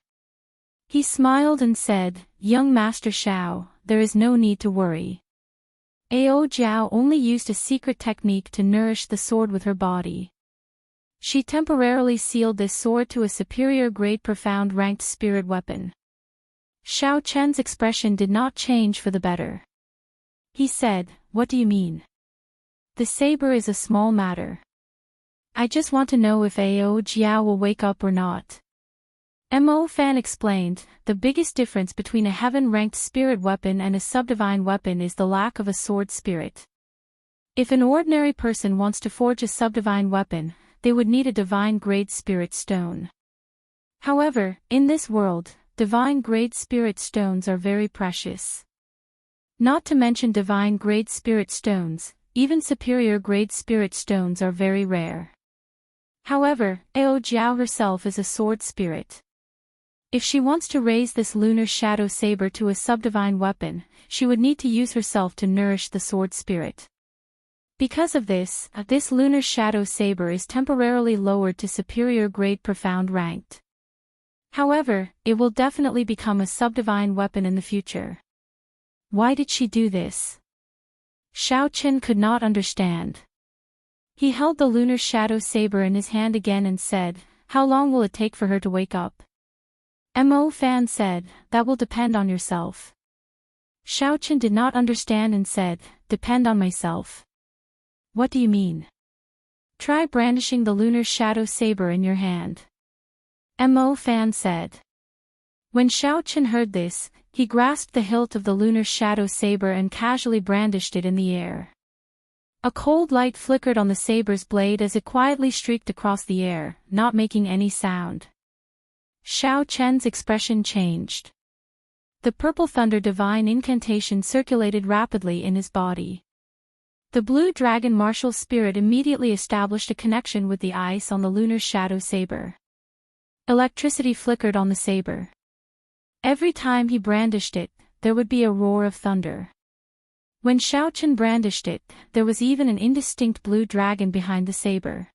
[SPEAKER 1] He smiled and said, "Young Master Xiao, there is no need to worry. Ao Jiao only used a secret technique to nourish the sword with her body. She temporarily sealed this sword to a superior grade profound ranked spirit weapon." Xiao Chen's expression did not change for the better. He said, "What do you mean? The saber is a small matter. I just want to know if Ao Jiao will wake up or not." Mo Fan explained, "The biggest difference between a heaven-ranked spirit weapon and a subdivine weapon is the lack of a sword spirit. If an ordinary person wants to forge a subdivine weapon, they would need a divine-grade spirit stone. However, in this world, divine-grade spirit stones are very precious. Not to mention divine-grade spirit stones, even superior-grade spirit stones are very rare. However, Ao Jiao herself is a sword spirit. If she wants to raise this lunar shadow saber to a subdivine weapon, she would need to use herself to nourish the sword spirit. Because of this, this lunar shadow saber is temporarily lowered to superior grade profound ranked. However, it will definitely become a subdivine weapon in the future." Why did she do this? Xiao Chen could not understand. He held the lunar shadow saber in his hand again and said, "How long will it take for her to wake up?" Mo Fan said, "That will depend on yourself." Xiao Chen did not understand and said, "Depend on myself? What do you mean? Try brandishing the lunar shadow saber in your hand." Mo Fan said. When Xiao Chen heard this, he grasped the hilt of the lunar shadow saber and casually brandished it in the air. A cold light flickered on the saber's blade as it quietly streaked across the air, not making any sound. Xiao Chen's expression changed. The purple thunder divine incantation circulated rapidly in his body. The blue dragon martial spirit immediately established a connection with the ice on the lunar shadow saber. Electricity flickered on the saber. Every time he brandished it, there would be a roar of thunder. When Xiao Chen brandished it, there was even an indistinct blue dragon behind the saber.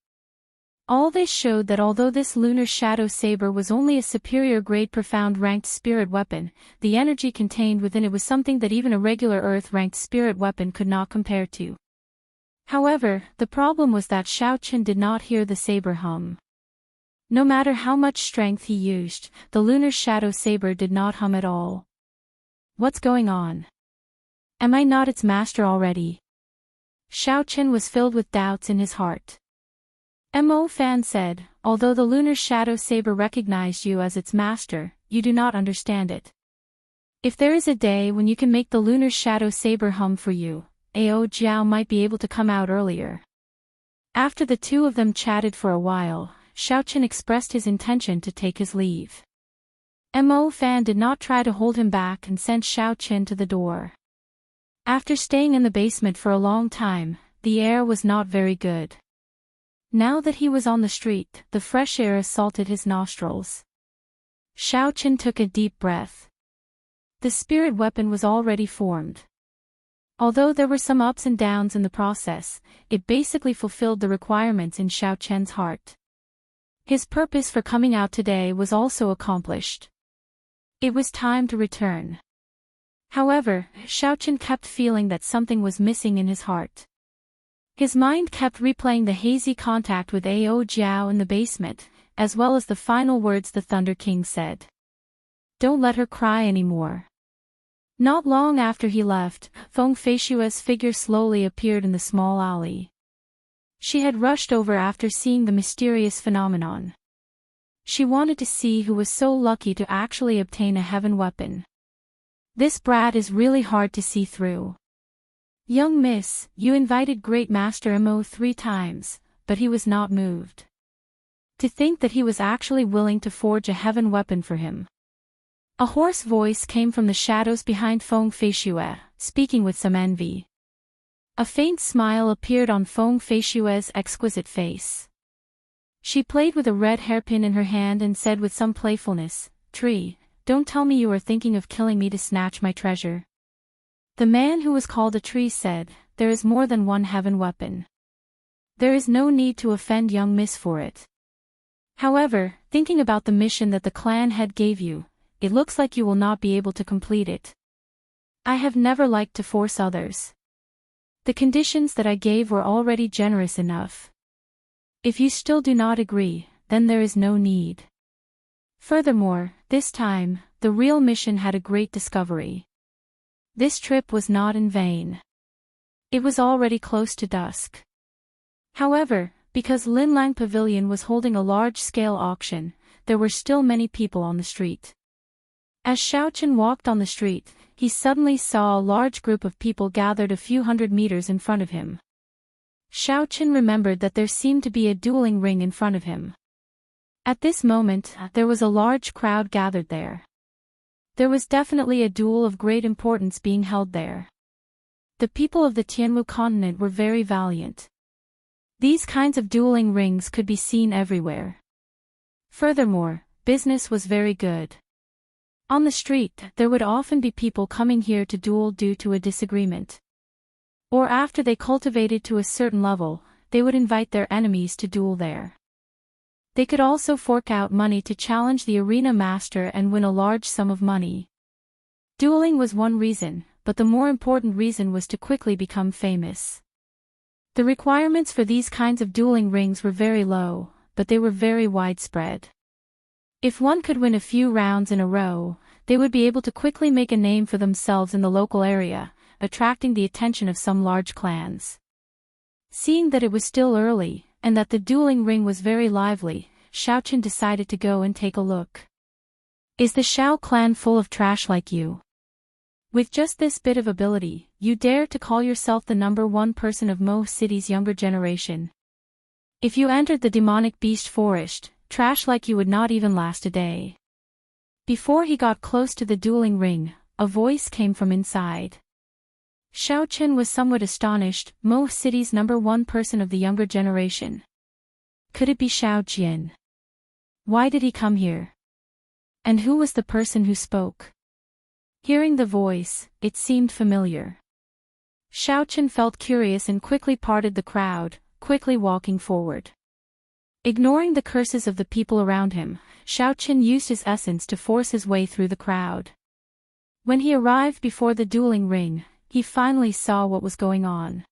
[SPEAKER 1] All this showed that although this lunar shadow saber was only a superior grade profound ranked spirit weapon, the energy contained within it was something that even a regular earth-ranked spirit weapon could not compare to. However, the problem was that Xiao Chen did not hear the saber hum. No matter how much strength he used, the lunar shadow saber did not hum at all. What's going on? Am I not its master already? Xiao Chen was filled with doubts in his heart. Mo Fan said, although the lunar shadow saber recognized you as its master, you do not understand it. If there is a day when you can make the lunar shadow saber hum for you, Ao Jiao might be able to come out earlier. After the two of them chatted for a while, Xiao Chen expressed his intention to take his leave. Mo Fan did not try to hold him back and sent Xiao Chen to the door. After staying in the basement for a long time, the air was not very good. Now that he was on the street, the fresh air assaulted his nostrils. Xiao Chen took a deep breath. The spirit weapon was already formed. Although there were some ups and downs in the process, it basically fulfilled the requirements in Xiao Chen's heart. His purpose for coming out today was also accomplished. It was time to return. However, Xiaochen kept feeling that something was missing in his heart. His mind kept replaying the hazy contact with Ao Jiao in the basement, as well as the final words the Thunder King said. Don't let her cry anymore. Not long after he left, Feng Feishua's figure slowly appeared in the small alley. She had rushed over after seeing the mysterious phenomenon. She wanted to see who was so lucky to actually obtain a heaven weapon. This brat is really hard to see through. Young miss, you invited Great Master Mo 3 times, but he was not moved. To think that he was actually willing to forge a heaven weapon for him. A hoarse voice came from the shadows behind Feng Feishue, speaking with some envy. A faint smile appeared on Feng Feishue's exquisite face. She played with a red hairpin in her hand and said with some playfulness, Tree, don't tell me you are thinking of killing me to snatch my treasure. The man who was called a tree said, there is more than one heaven weapon. There is no need to offend young miss for it. However, thinking about the mission that the clan head gave you, it looks like you will not be able to complete it. I have never liked to force others. The conditions that I gave were already generous enough. If you still do not agree, then there is no need. Furthermore, this time, the real mission had a great discovery. This trip was not in vain. It was already close to dusk. However, because Linlang Pavilion was holding a large-scale auction, there were still many people on the street. As Xiaochen walked on the street, he suddenly saw a large group of people gathered a few hundred meters in front of him. Xiaochen remembered that there seemed to be a dueling ring in front of him. At this moment, there was a large crowd gathered there. There was definitely a duel of great importance being held there. The people of the Tianwu continent were very valiant. These kinds of dueling rings could be seen everywhere. Furthermore, business was very good. On the street, there would often be people coming here to duel due to a disagreement. Or after they cultivated to a certain level, they would invite their enemies to duel there. They could also fork out money to challenge the arena master and win a large sum of money. Dueling was one reason, but the more important reason was to quickly become famous. The requirements for these kinds of dueling rings were very low, but they were very widespread. If one could win a few rounds in a row, they would be able to quickly make a name for themselves in the local area, attracting the attention of some large clans. Seeing that it was still early, and that the dueling ring was very lively, Xiaochen decided to go and take a look. Is the Xiao clan full of trash like you? With just this bit of ability, you dare to call yourself the #1 person of Mo City's younger generation. If you entered the demonic beast forest, trash like you would not even last a day. Before he got close to the dueling ring, a voice came from inside. Xiaochen was somewhat astonished. Mo City's #1 person of the younger generation. Could it be Xiao Jian? Why did he come here? And who was the person who spoke? Hearing the voice, it seemed familiar. Xiaochen felt curious and quickly parted the crowd, quickly walking forward. Ignoring the curses of the people around him, Xiaochen used his essence to force his way through the crowd. When he arrived before the dueling ring, he finally saw what was going on.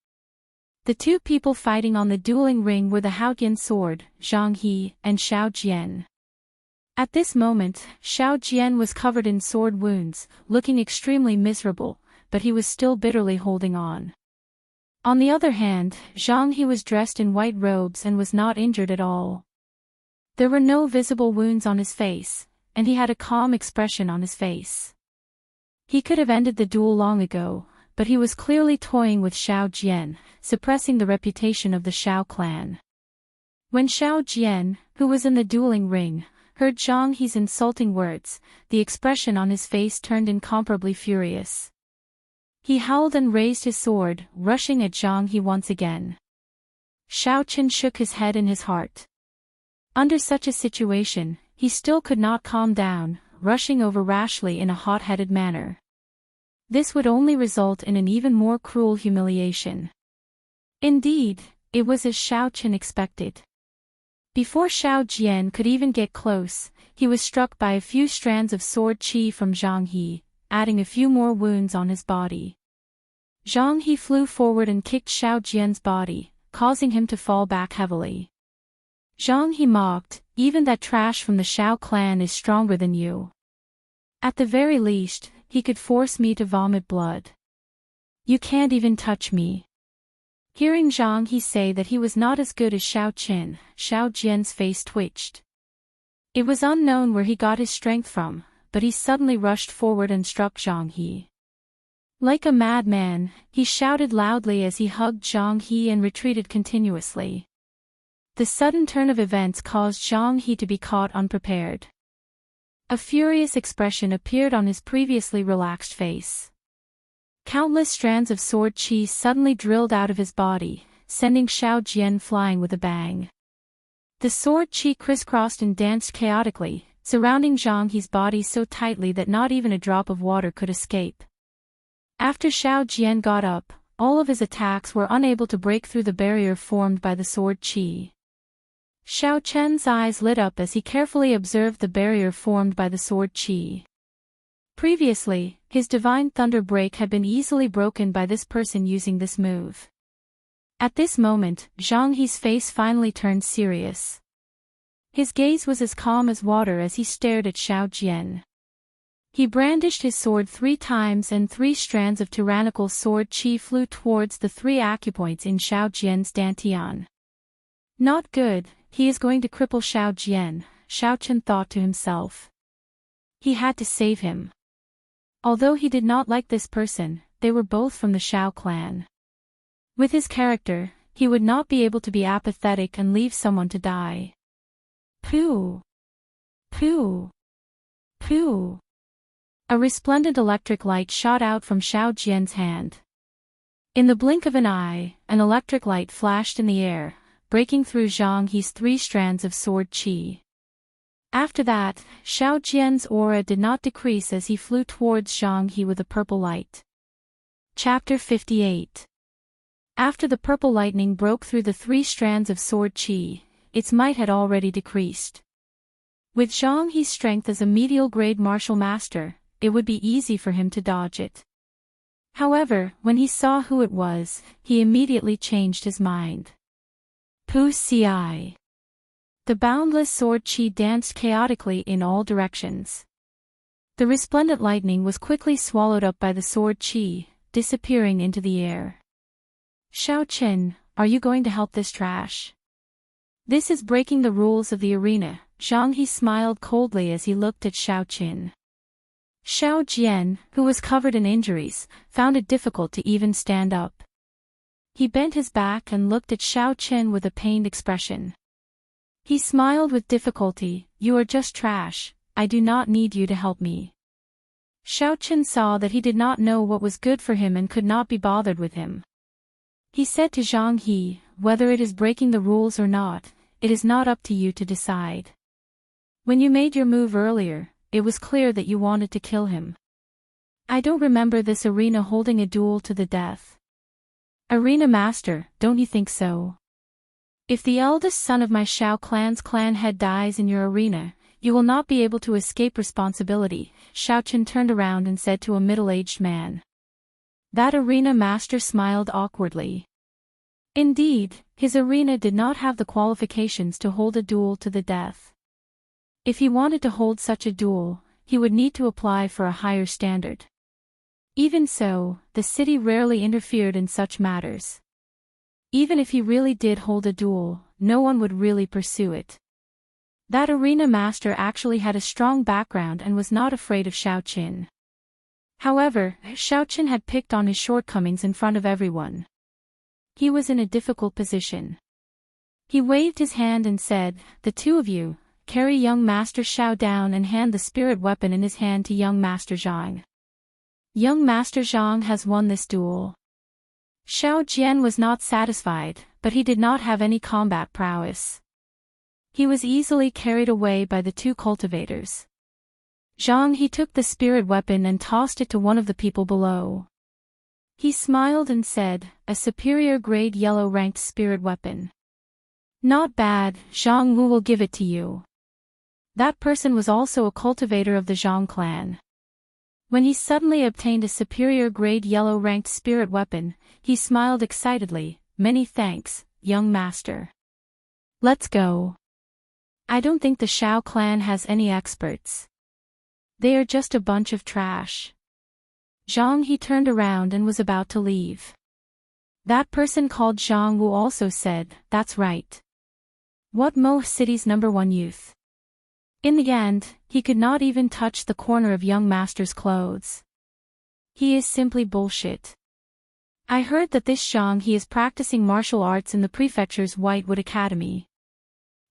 [SPEAKER 1] The two people fighting on the dueling ring were the Haotian sword, Zhang He, and Xiao Jian. At this moment, Xiao Jian was covered in sword wounds, looking extremely miserable, but he was still bitterly holding on. On the other hand, Zhang He was dressed in white robes and was not injured at all. There were no visible wounds on his face, and he had a calm expression on his face. He could have ended the duel long ago, but he was clearly toying with Xiao Jian, suppressing the reputation of the Xiao clan. When Xiao Jian, who was in the dueling ring, heard Zhang He's insulting words, the expression on his face turned incomparably furious. He howled and raised his sword, rushing at Zhang He once again. Xiaochen shook his head in his heart. Under such a situation, he still could not calm down, rushing over rashly in a hot-headed manner. This would only result in an even more cruel humiliation. Indeed, it was as Xiaochen expected. Before Xiao Jian could even get close, he was struck by a few strands of sword qi from Zhang He, adding a few more wounds on his body. Zhang He flew forward and kicked Xiao Jian's body, causing him to fall back heavily. Zhang He mocked, "Even that trash from the Xiao clan is stronger than you. At the very least, he could force me to vomit blood. You can't even touch me." Hearing Zhang He say that he was not as good as Xiao Qin, Xiao Jian's face twitched. It was unknown where he got his strength from, but he suddenly rushed forward and struck Zhang He. Like a madman, he shouted loudly as he hugged Zhang He and retreated continuously. The sudden turn of events caused Zhang He to be caught unprepared. A furious expression appeared on his previously relaxed face. Countless strands of sword qi suddenly drilled out of his body, sending Xiao Jian flying with a bang. The sword qi crisscrossed and danced chaotically, surrounding Zhang He's body so tightly that not even a drop of water could escape. After Xiao Jian got up, all of his attacks were unable to break through the barrier formed by the sword qi. Xiao Chen's eyes lit up as he carefully observed the barrier formed by the sword qi. Previously, his divine thunder break had been easily broken by this person using this move. At this moment, Zhang He's face finally turned serious. His gaze was as calm as water as he stared at Xiao Jian. He brandished his sword 3 times and 3 strands of tyrannical sword qi flew towards the 3 acupoints in Xiao Jian's dantian. Not good, he is going to cripple Xiao Jian, Xiao Chen thought to himself. He had to save him. Although he did not like this person, they were both from the Xiao clan. With his character, he would not be able to be apathetic and leave someone to die. Pooh! Pooh! Pooh! A resplendent electric light shot out from Xiao Jian's hand. In the blink of an eye, an electric light flashed in the air, breaking through Zhang He's 3 strands of sword qi. After that, Xiao Jian's aura did not decrease as he flew towards Zhang He with a purple light. Chapter 58. After the purple lightning broke through the 3 strands of sword qi, its might had already decreased. With Zhang He's strength as a medial-grade martial master, it would be easy for him to dodge it. However, when he saw who it was, he immediately changed his mind. Pu Ci. The boundless sword qi danced chaotically in all directions. The resplendent lightning was quickly swallowed up by the sword qi, disappearing into the air. Xiao Chen, are you going to help this trash? This is breaking the rules of the arena, Zhang He smiled coldly as he looked at Xiao Chen. Xiao Jian, who was covered in injuries, found it difficult to even stand up. He bent his back and looked at Xiao Chen with a pained expression. He smiled with difficulty, "You are just trash, I do not need you to help me." Xiao Chen saw that he did not know what was good for him and could not be bothered with him. He said to Zhang He, "Whether it is breaking the rules or not, it is not up to you to decide. When you made your move earlier, it was clear that you wanted to kill him. I don't remember this arena holding a duel to the death. Arena Master, don't you think so? If the eldest son of my Xiao clan's clan head dies in your arena, you will not be able to escape responsibility." Xiao Chen turned around and said to a middle-aged man. That arena master smiled awkwardly. Indeed, his arena did not have the qualifications to hold a duel to the death. If he wanted to hold such a duel, he would need to apply for a higher standard. Even so, the city rarely interfered in such matters. Even if he really did hold a duel, no one would really pursue it. That arena master actually had a strong background and was not afraid of Xiao Qin. However, Xiao Qin had picked on his shortcomings in front of everyone. He was in a difficult position. He waved his hand and said, "The 2 of you, carry young Master Xiao down and hand the spirit weapon in his hand to young Master Zhang. Young Master Zhang has won this duel." Xiao Jian was not satisfied, but he did not have any combat prowess. He was easily carried away by the 2 cultivators. Zhang He took the spirit weapon and tossed it to one of the people below. He smiled and said, "A superior grade yellow-ranked spirit weapon. Not bad, Zhang Wu will give it to you." That person was also a cultivator of the Zhang clan. When he suddenly obtained a superior-grade yellow-ranked spirit weapon, he smiled excitedly. "Many thanks, young master. Let's go. I don't think the Shao clan has any experts. They are just a bunch of trash." Zhang He turned around and was about to leave. That person called Zhang Wu also said, "That's right. What Mo City's #1 youth?" In the end, he could not even touch the corner of young master's clothes. He is simply bullshit. I heard that this Zhang He is practicing martial arts in the prefecture's Whitewood Academy.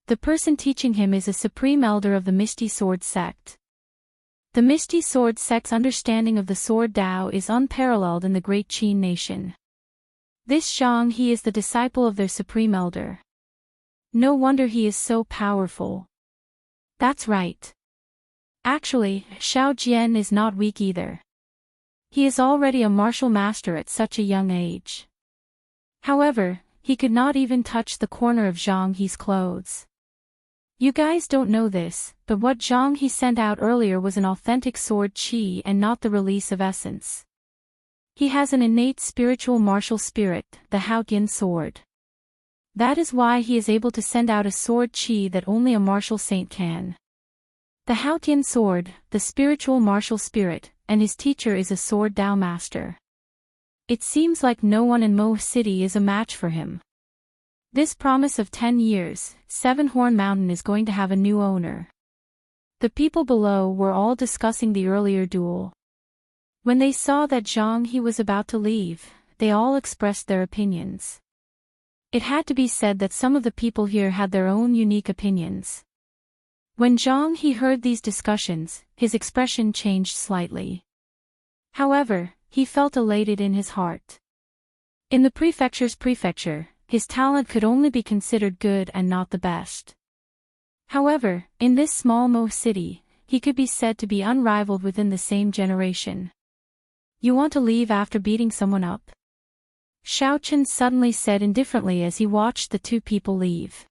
[SPEAKER 1] The person teaching him is a supreme elder of the Misty Sword sect. The Misty Sword sect's understanding of the Sword Dao is unparalleled in the Great Qin nation. This Zhang He is the disciple of their supreme elder. No wonder he is so powerful. That's right. Actually, Xiao Jian is not weak either. He is already a martial master at such a young age. However, he could not even touch the corner of Zhang He's clothes. You guys don't know this, but what Zhang He sent out earlier was an authentic sword qi and not the release of essence. He has an innate spiritual martial spirit, the Haotian sword. That is why he is able to send out a sword qi that only a martial saint can. The Haotian sword, the spiritual martial spirit, and his teacher is a sword Dao master. It seems like no one in Mo City is a match for him. This promise of 10 years, Seven Horn Mountain is going to have a new owner. The people below were all discussing the earlier duel. When they saw that Zhang He was about to leave, they all expressed their opinions. It had to be said that some of the people here had their own unique opinions. When Zhang He heard these discussions, his expression changed slightly. However, he felt elated in his heart. In the prefecture's prefecture, his talent could only be considered good and not the best. However, in this small Mo city, he could be said to be unrivaled within the same generation. "You want to leave after beating someone up?" Xiao Chen suddenly said indifferently as he watched the two people leave.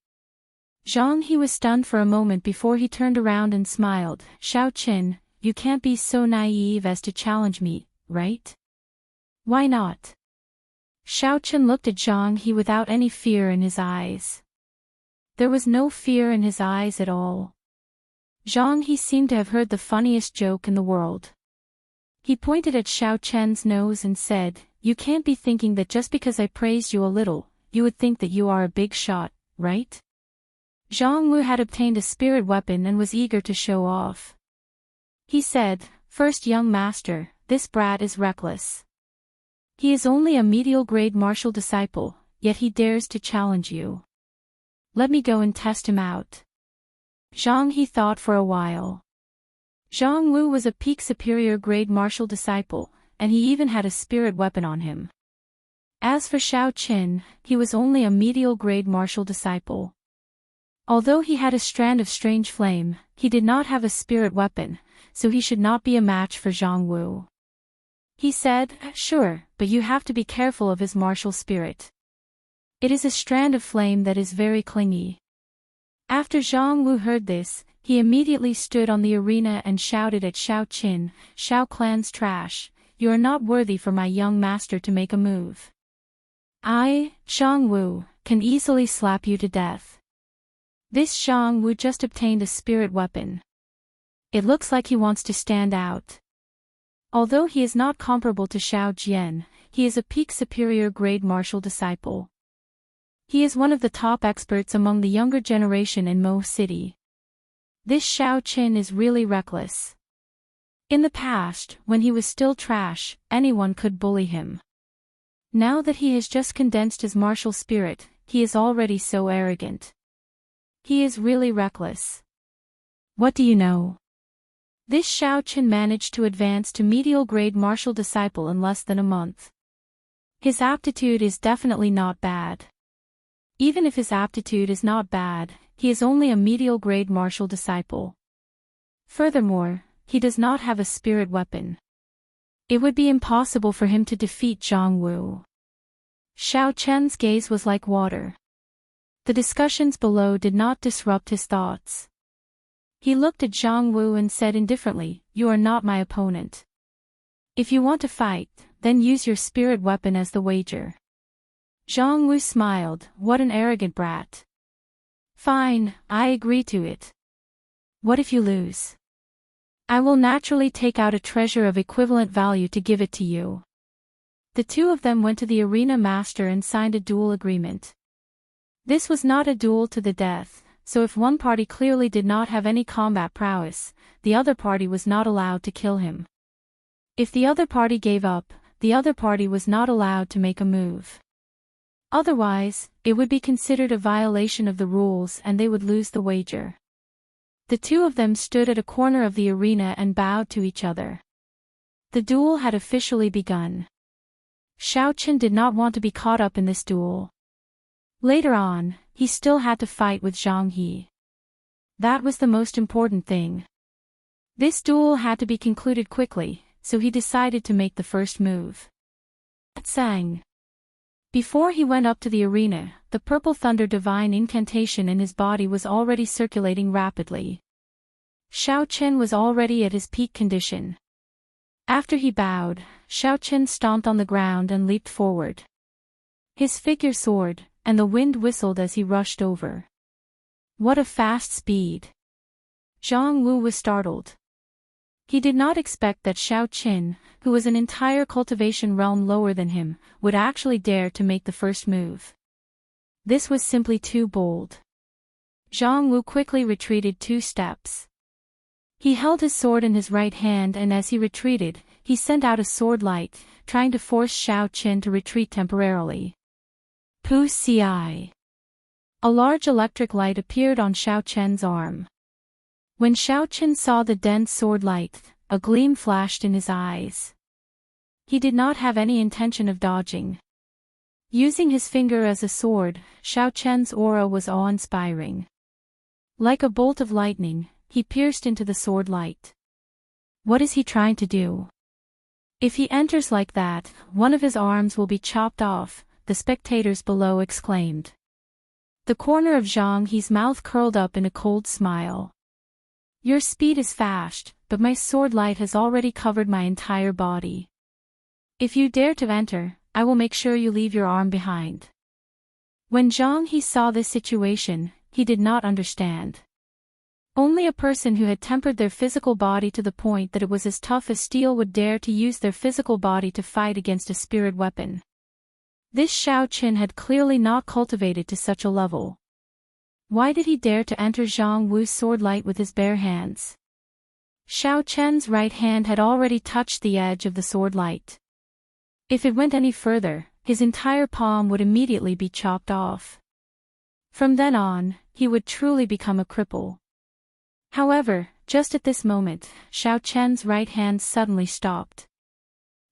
[SPEAKER 1] Zhang He was stunned for a moment before he turned around and smiled. "Xiao Chen, you can't be so naive as to challenge me, right?" "Why not?" Xiao Chen looked at Zhang He without any fear in his eyes. There was no fear in his eyes at all. Zhang He seemed to have heard the funniest joke in the world. He pointed at Xiao Chen's nose and said, "You can't be thinking that just because I praised you a little, you would think that you are a big shot, right?" Zhang Wu had obtained a spirit weapon and was eager to show off. He said, "First young master, this brat is reckless. He is only a medial-grade martial disciple, yet he dares to challenge you. Let me go and test him out." Zhang He thought for a while. Zhang Wu was a peak superior-grade martial disciple, and he even had a spirit weapon on him. As for Xiao Qin, he was only a medial-grade martial disciple. Although he had a strand of strange flame, he did not have a spirit weapon, so he should not be a match for Zhang Wu. He said, "Sure, but you have to be careful of his martial spirit. It is a strand of flame that is very clingy." After Zhang Wu heard this, he immediately stood on the arena and shouted at Xiao Qin, "Xiao clan's trash, you are not worthy for my young master to make a move. I, Zhang Wu, can easily slap you to death." This Zhang Wu just obtained a spirit weapon. It looks like he wants to stand out. Although he is not comparable to Xiao Jian, he is a peak superior grade martial disciple. He is one of the top experts among the younger generation in Mo City. This Xiao Qin is really reckless. In the past, when he was still trash, anyone could bully him. Now that he has just condensed his martial spirit, he is already so arrogant. He is really reckless. What do you know? This Xiao Qin managed to advance to medial grade martial disciple in less than a month. His aptitude is definitely not bad. Even if his aptitude is not bad, he is only a medial grade martial disciple. Furthermore, he does not have a spirit weapon. It would be impossible for him to defeat Zhang Wu. Xiao Chen's gaze was like water. The discussions below did not disrupt his thoughts. He looked at Zhang Wu and said indifferently, "You are not my opponent. If you want to fight, then use your spirit weapon as the wager. Zhang Wu smiled. What an arrogant brat. Fine, I agree to it. What if you lose? I will naturally take out a treasure of equivalent value to give it to you. The two of them went to the arena master and signed a duel agreement. This was not a duel to the death, so if one party clearly did not have any combat prowess, the other party was not allowed to kill him. If the other party gave up, the other party was not allowed to make a move. Otherwise, it would be considered a violation of the rules and they would lose the wager. The two of them stood at a corner of the arena and bowed to each other. The duel had officially begun. Xiao Qin did not want to be caught up in this duel. Later on, he still had to fight with Zhang He. That was the most important thing. This duel had to be concluded quickly, so he decided to make the first move. Sang. Before he went up to the arena, the purple thunder divine incantation in his body was already circulating rapidly. Xiao Qin was already at his peak condition. After he bowed, Xiao Qin stomped on the ground and leaped forward. His figure soared, and the wind whistled as he rushed over. What a fast speed! Zhang Wu was startled. He did not expect that Xiao Qin, who was an entire cultivation realm lower than him, would actually dare to make the first move. This was simply too bold. Zhang Wu quickly retreated 2 steps. He held his sword in his right hand and as he retreated, he sent out a sword light, trying to force Xiao Qin to retreat temporarily. Pu Ci. A large electric light appeared on Xiao Qin's arm. When Xiao Qin saw the dense sword light, a gleam flashed in his eyes. He did not have any intention of dodging. Using his finger as a sword, Xiao Qin's aura was awe-inspiring. Like a bolt of lightning, he pierced into the sword light. What is he trying to do? If he enters like that, one of his arms will be chopped off, the spectators below exclaimed. The corner of Zhang He's mouth curled up in a cold smile. Your speed is fast, but my sword light has already covered my entire body. If you dare to enter, I will make sure you leave your arm behind. When Zhang He saw this situation, he did not understand. Only a person who had tempered their physical body to the point that it was as tough as steel would dare to use their physical body to fight against a spirit weapon. This Xiao Qin had clearly not cultivated to such a level. Why did he dare to enter Zhang Wu's sword light with his bare hands? Xiao Qin's right hand had already touched the edge of the sword light. If it went any further, his entire palm would immediately be chopped off. From then on, he would truly become a cripple. However, just at this moment, Xiao Qin's right hand suddenly stopped.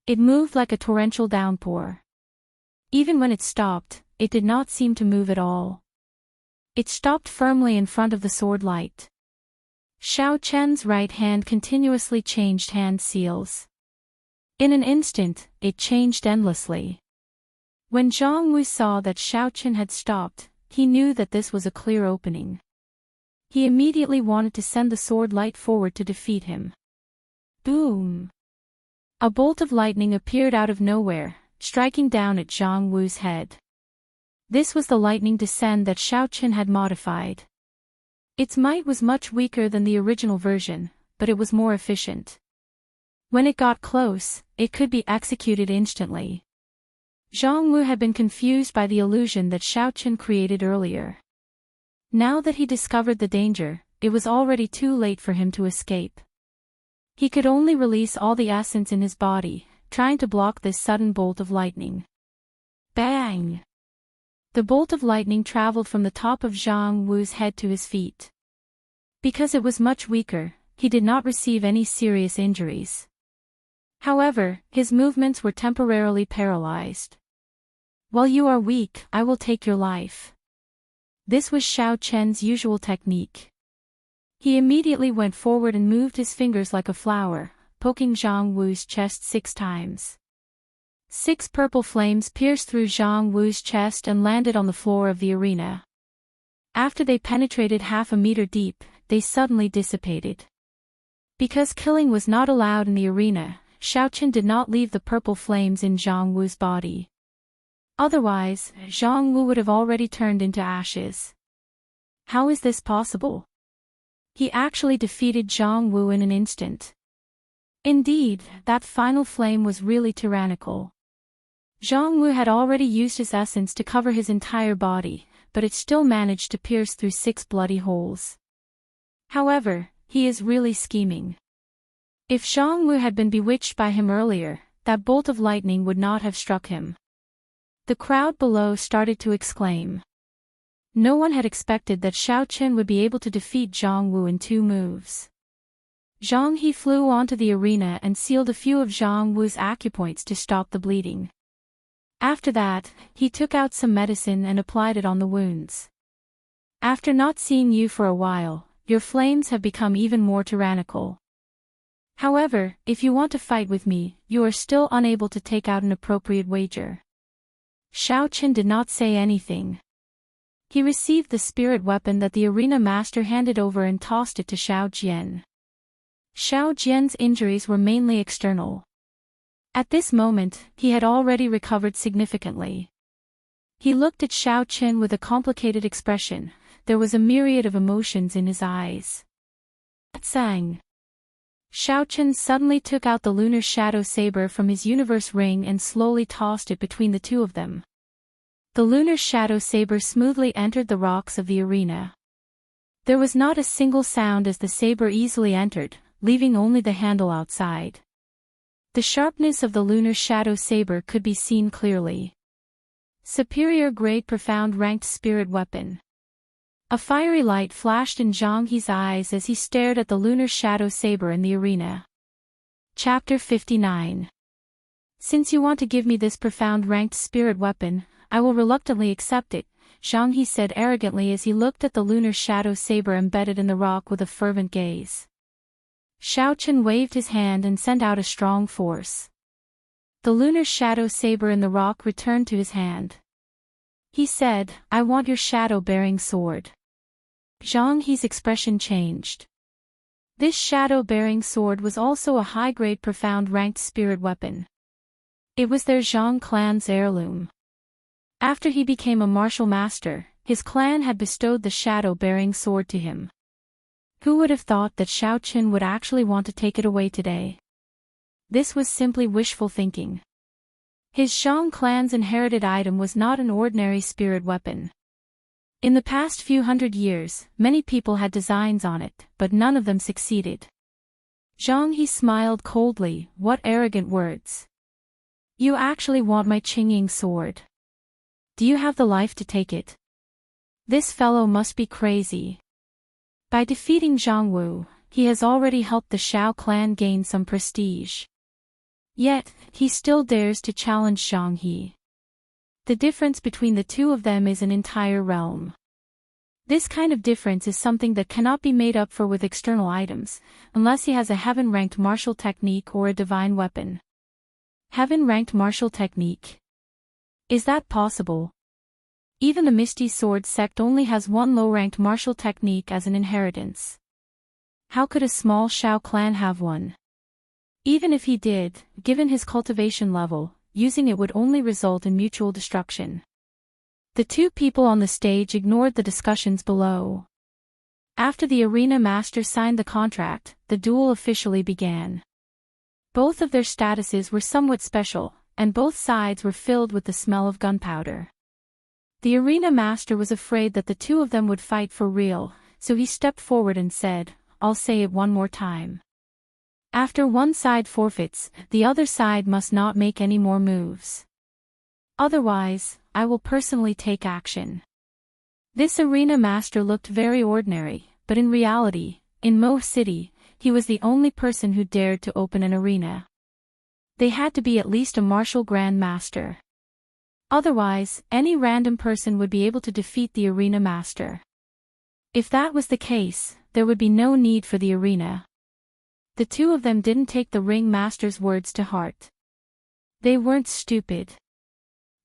[SPEAKER 1] It moved like a torrential downpour. Even when it stopped, it did not seem to move at all. It stopped firmly in front of the sword light. Xiao Qin's right hand continuously changed hand seals. In an instant, it changed endlessly. When Zhang Wu saw that Xiao Qin had stopped, he knew that this was a clear opening. He immediately wanted to send the sword light forward to defeat him. Boom! A bolt of lightning appeared out of nowhere, striking down at Zhang Wu's head. This was the lightning descent that Xiao Qin had modified. Its might was much weaker than the original version, but it was more efficient. When it got close, it could be executed instantly. Zhang Wu had been confused by the illusion that Xiao Qin created earlier. Now that he discovered the danger, it was already too late for him to escape. He could only release all the essence in his body, trying to block this sudden bolt of lightning. Bang! The bolt of lightning traveled from the top of Zhang Wu's head to his feet. Because it was much weaker, he did not receive any serious injuries. However, his movements were temporarily paralyzed. While you are weak, I will take your life. This was Xiao Qin's usual technique. He immediately went forward and moved his fingers like a flower, poking Zhang Wu's chest 6 times. 6 purple flames pierced through Zhang Wu's chest and landed on the floor of the arena. After they penetrated half a meter deep, they suddenly dissipated. Because killing was not allowed in the arena, Xiaoqin did not leave the purple flames in Zhang Wu's body. Otherwise, Zhang Wu would have already turned into ashes. How is this possible? He actually defeated Zhang Wu in an instant. Indeed, that final flame was really tyrannical. Zhang Wu had already used his essence to cover his entire body, but it still managed to pierce through 6 bloody holes. However, he is really scheming. If Zhang Wu had been bewitched by him earlier, that bolt of lightning would not have struck him. The crowd below started to exclaim. No one had expected that Xiaoqin would be able to defeat Zhang Wu in 2 moves. Zhang He flew onto the arena and sealed a few of Zhang Wu's acupoints to stop the bleeding. After that, he took out some medicine and applied it on the wounds. After not seeing you for a while, your flames have become even more tyrannical. However, if you want to fight with me, you are still unable to take out an appropriate wager. Xiaoqin did not say anything. He received the spirit weapon that the arena master handed over and tossed it to Xiao Jian. Xiao Jian's injuries were mainly external. At this moment, he had already recovered significantly. He looked at Xiaoqin with a complicated expression. There was a myriad of emotions in his eyes. Tsang. Xiaoqin suddenly took out the lunar shadow saber from his universe ring and slowly tossed it between the 2 of them. The lunar shadow saber smoothly entered the rocks of the arena. There was not a single sound as the saber easily entered, leaving only the handle outside. The sharpness of the lunar shadow saber could be seen clearly. Superior grade profound ranked spirit weapon. A fiery light flashed in Zhang He's eyes as he stared at the lunar shadow saber in the arena. Chapter 59. Since you want to give me this profound ranked spirit weapon, I will reluctantly accept it, Zhang He said arrogantly as he looked at the lunar shadow saber embedded in the rock with a fervent gaze. Xiaoqin waved his hand and sent out a strong force. The lunar shadow saber in the rock returned to his hand. He said, I want your shadow-bearing sword. Zhang He's expression changed. This shadow-bearing sword was also a high-grade profound ranked spirit weapon. It was their Zhang clan's heirloom. After he became a martial master, his clan had bestowed the shadow-bearing sword to him. Who would have thought that Xiaoqin would actually want to take it away today? This was simply wishful thinking. His Zhang clan's inherited item was not an ordinary spirit weapon. In the past few hundred years, many people had designs on it, but none of them succeeded. Zhang He smiled coldly. What arrogant words. You actually want my Qingying sword? Do you have the life to take it? This fellow must be crazy. By defeating Zhang Wu, he has already helped the Xiao clan gain some prestige. Yet, he still dares to challenge Zhang He. The difference between the 2 of them is an entire realm. This kind of difference is something that cannot be made up for with external items, unless he has a heaven-ranked martial technique or a divine weapon. Heaven-ranked martial technique. Is that possible? Even the Misty Sword sect only has 1 low-ranked martial technique as an inheritance. How could a small Xiao clan have one? Even if he did, given his cultivation level, using it would only result in mutual destruction. The 2 people on the stage ignored the discussions below. After the arena master signed the contract, the duel officially began. Both of their statuses were somewhat special, and both sides were filled with the smell of gunpowder. The arena master was afraid that the 2 of them would fight for real, so he stepped forward and said, I'll say it one more time. After one side forfeits, the other side must not make any more moves. Otherwise, I will personally take action. This arena master looked very ordinary, but in reality, in Mo City, he was the only person who dared to open an arena. They had to be at least a martial grand master. Otherwise, any random person would be able to defeat the arena master. If that was the case, there would be no need for the arena. The 2 of them didn't take the ring master's words to heart. They weren't stupid.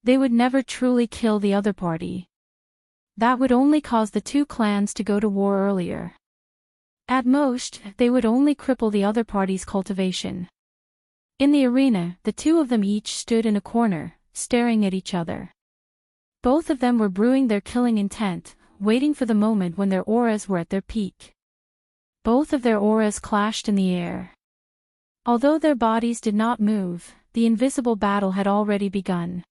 [SPEAKER 1] They would never truly kill the other party. That would only cause the 2 clans to go to war earlier. At most, they would only cripple the other party's cultivation. In the arena, the two of them each stood in a corner, staring at each other. Both of them were brewing their killing intent, waiting for the moment when their auras were at their peak. Both of their auras clashed in the air. Although their bodies did not move, the invisible battle had already begun.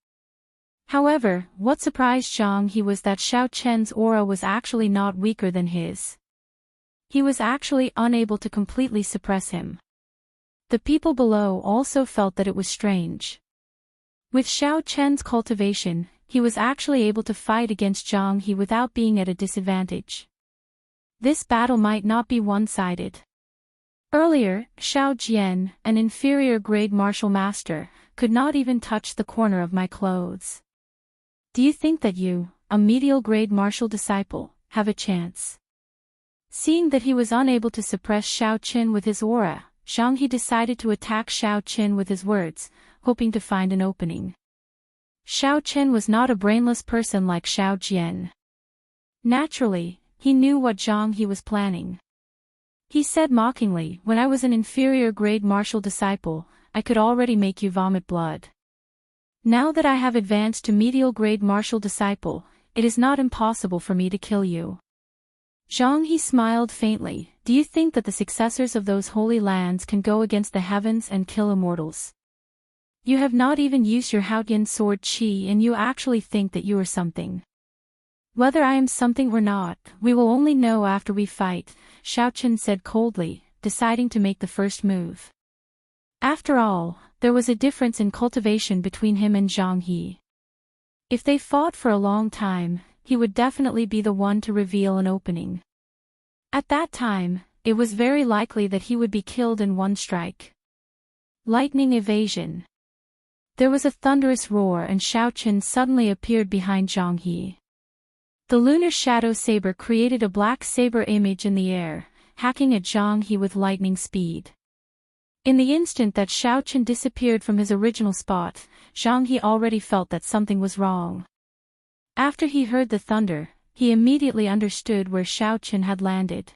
[SPEAKER 1] However, what surprised Zhang He was that Xiao Chen's aura was actually not weaker than his. He was actually unable to completely suppress him. The people below also felt that it was strange. With Xiao Chen's cultivation, he was actually able to fight against Zhang He without being at a disadvantage. This battle might not be one-sided. Earlier, Xiao Jian, an inferior-grade martial master, could not even touch the corner of my clothes. Do you think that you, a medial-grade martial disciple, have a chance? Seeing that he was unable to suppress Xiao Qin with his aura, Zhang He decided to attack Xiao Qin with his words, hoping to find an opening. Xiao Qin was not a brainless person like Xiao Jian. Naturally, he knew what Zhang He was planning. He said mockingly, "When I was an inferior-grade martial disciple, I could already make you vomit blood. Now that I have advanced to medial-grade martial disciple, it is not impossible for me to kill you." Zhang He smiled faintly. "Do you think that the successors of those holy lands can go against the heavens and kill immortals? You have not even used your Haotian sword qi and you actually think that you are something. Whether I am something or not, we will only know after we fight," Xiao Qin said coldly, deciding to make the first move. After all, there was a difference in cultivation between him and Zhang He. If they fought for a long time, he would definitely be the one to reveal an opening. At that time, it was very likely that he would be killed in one strike. Lightning evasion. There was a thunderous roar and Xiao Qin suddenly appeared behind Zhang He. The lunar shadow saber created a black saber image in the air, hacking at Zhang He with lightning speed. In the instant that Xiao Qin disappeared from his original spot, Zhang He already felt that something was wrong. After he heard the thunder, he immediately understood where Xiao Qin had landed.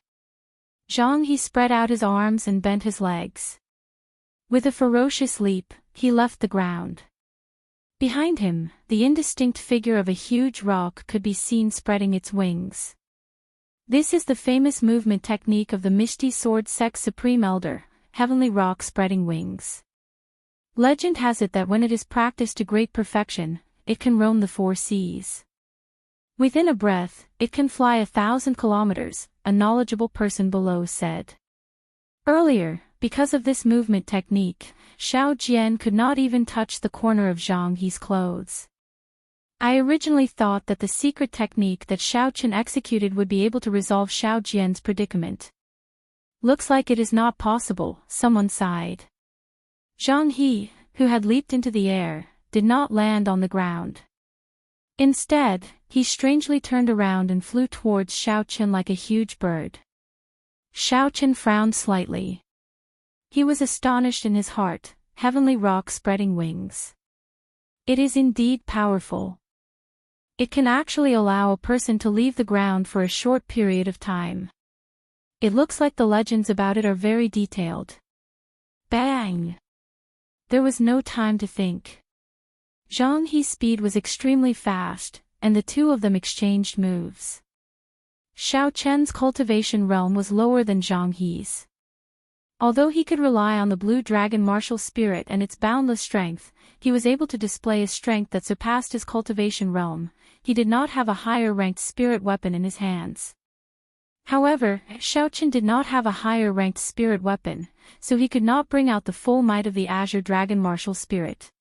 [SPEAKER 1] Zhang He spread out his arms and bent his legs. With a ferocious leap, he left the ground. Behind him, the indistinct figure of a huge rock could be seen spreading its wings. This is the famous movement technique of the Mishti Sword Sect's Supreme Elder, Heavenly Rock Spreading Wings. Legend has it that when it is practiced to great perfection, it can roam the 4 seas. Within a breath, it can fly 1,000 kilometers, a knowledgeable person below said. Earlier, because of this movement technique, Xiao Jian could not even touch the corner of Zhang He's clothes. I originally thought that the secret technique that Xiao Qin executed would be able to resolve Xiao Jian's predicament. Looks like it is not possible, someone sighed. Zhang He, who had leaped into the air, did not land on the ground. Instead, he strangely turned around and flew towards Xiao Qin like a huge bird. Xiao Qin frowned slightly. He was astonished in his heart, Heavenly Rock Spreading Wings. It is indeed powerful. It can actually allow a person to leave the ground for a short period of time. It looks like the legends about it are very detailed. Bang! There was no time to think. Zhang He's speed was extremely fast, and the two of them exchanged moves. Xiao Chen's cultivation realm was lower than Zhang He's. Although he could rely on the blue dragon martial spirit and its boundless strength, he was able to display a strength that surpassed his cultivation realm. He did not have a higher-ranked spirit weapon in his hands. However, Xiao Qin did not have a higher-ranked spirit weapon, so he could not bring out the full might of the Azure Dragon martial spirit.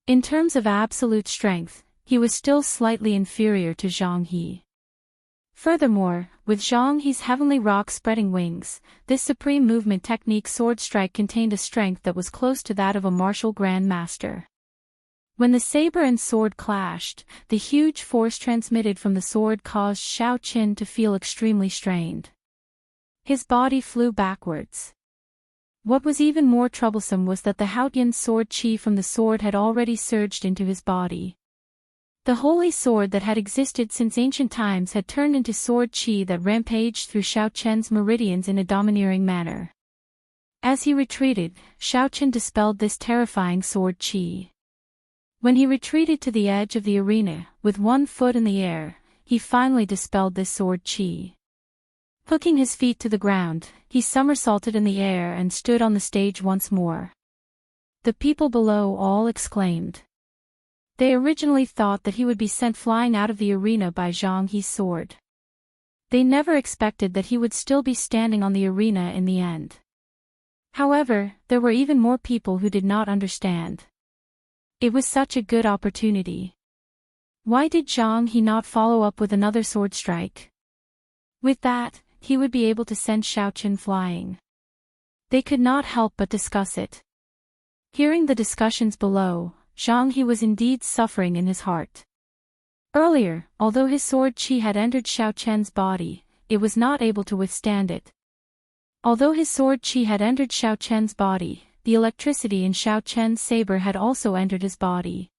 [SPEAKER 1] In terms of absolute strength, he was still slightly inferior to Zhang He. Furthermore, with Zhang He's Heavenly Rock Spreading Wings, this supreme movement technique sword strike contained a strength that was close to that of a martial grand master. When the saber and sword clashed, the huge force transmitted from the sword caused Xiao Qin to feel extremely strained. His body flew backwards. What was even more troublesome was that the Haotian sword qi from the sword had already surged into his body. The holy sword that had existed since ancient times had turned into sword qi that rampaged through Xiao Chen's meridians in a domineering manner. As he retreated, Xiaochen dispelled this terrifying sword qi. When he retreated to the edge of the arena, with one foot in the air, he finally dispelled this sword qi. Hooking his feet to the ground, he somersaulted in the air and stood on the stage once more. The people below all exclaimed. They originally thought that he would be sent flying out of the arena by Zhang He's sword. They never expected that he would still be standing on the arena in the end. However, there were even more people who did not understand. It was such a good opportunity. Why did Zhang He not follow up with another sword strike? With that, he would be able to send Xiaochen flying. They could not help but discuss it. Hearing the discussions below, Zhang He was indeed suffering in his heart. Earlier, although his sword qi had entered Xiaochen's body, it was not able to withstand it. Although his sword qi had entered Xiaochen's body, the electricity in Xiaochen's saber had also entered his body.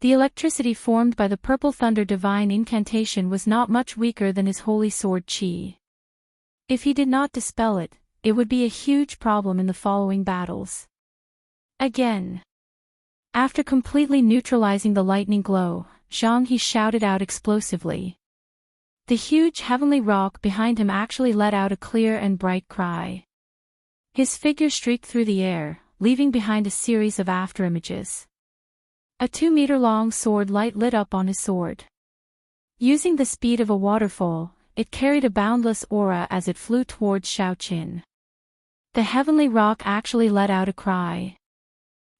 [SPEAKER 1] The electricity formed by the Purple Thunder divine incantation was not much weaker than his holy sword qi. If he did not dispel it, it would be a huge problem in the following battles. Again. After completely neutralizing the lightning glow, Zhang He shouted out explosively. The huge heavenly rock behind him actually let out a clear and bright cry. His figure streaked through the air, leaving behind a series of afterimages. A 2-meter-long sword light lit up on his sword. Using the speed of a waterfall, it carried a boundless aura as it flew towards Xiaochen. The heavenly rock actually let out a cry.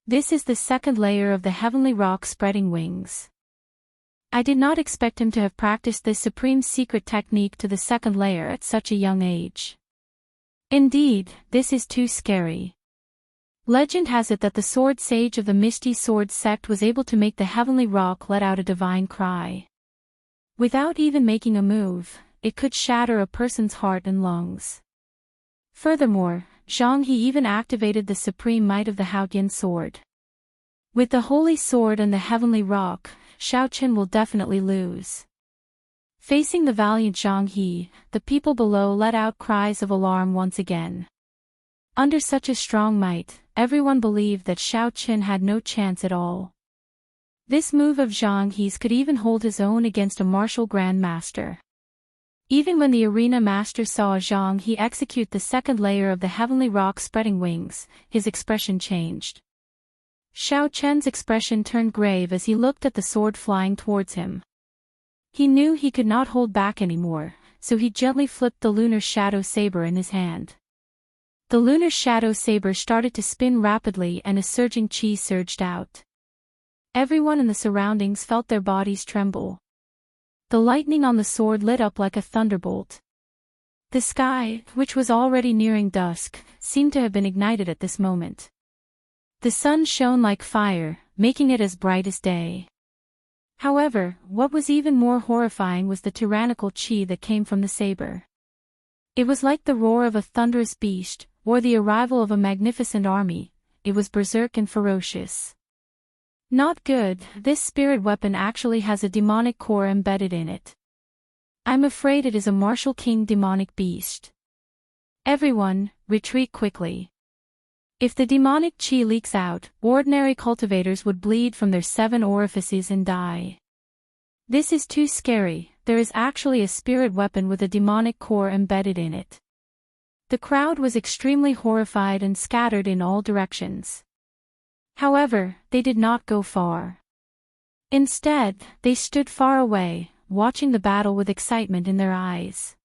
[SPEAKER 1] This is the second layer of the heavenly rock spreading wings. I did not expect him to have practiced this supreme secret technique to the second layer at such a young age. Indeed, this is too scary. Legend has it that the sword sage of the Misty Sword sect was able to make the heavenly rock let out a divine cry. Without even making a move, it could shatter a person's heart and lungs. Furthermore, Zhang He even activated the supreme might of the Haoyan sword. With the holy sword and the heavenly rock, Xiaochen will definitely lose. Facing the valiant Zhang He, the people below let out cries of alarm once again. Under such a strong might, everyone believed that Xiaochen had no chance at all. This move of Zhang He's could even hold his own against a martial Grand Master. Even when the arena master saw Zhang He execute the second layer of the heavenly rock spreading wings, his expression changed. Xiaochen's expression turned grave as he looked at the sword flying towards him. He knew he could not hold back anymore, so he gently flipped the lunar shadow saber in his hand. The lunar shadow saber started to spin rapidly and a surging qi surged out. Everyone in the surroundings felt their bodies tremble. The lightning on the sword lit up like a thunderbolt. The sky, which was already nearing dusk, seemed to have been ignited at this moment. The sun shone like fire, making it as bright as day. However, what was even more horrifying was the tyrannical qi that came from the saber. It was like the roar of a thunderous beast, or the arrival of a magnificent army. It was berserk and ferocious. Not good, this spirit weapon actually has a demonic core embedded in it. I'm afraid it is a martial king demonic beast. Everyone, retreat quickly. If the demonic qi leaks out, ordinary cultivators would bleed from their 7 orifices and die. This is too scary, there is actually a spirit weapon with a demonic core embedded in it. The crowd was extremely horrified and scattered in all directions. However, they did not go far. Instead, they stood far away, watching the battle with excitement in their eyes.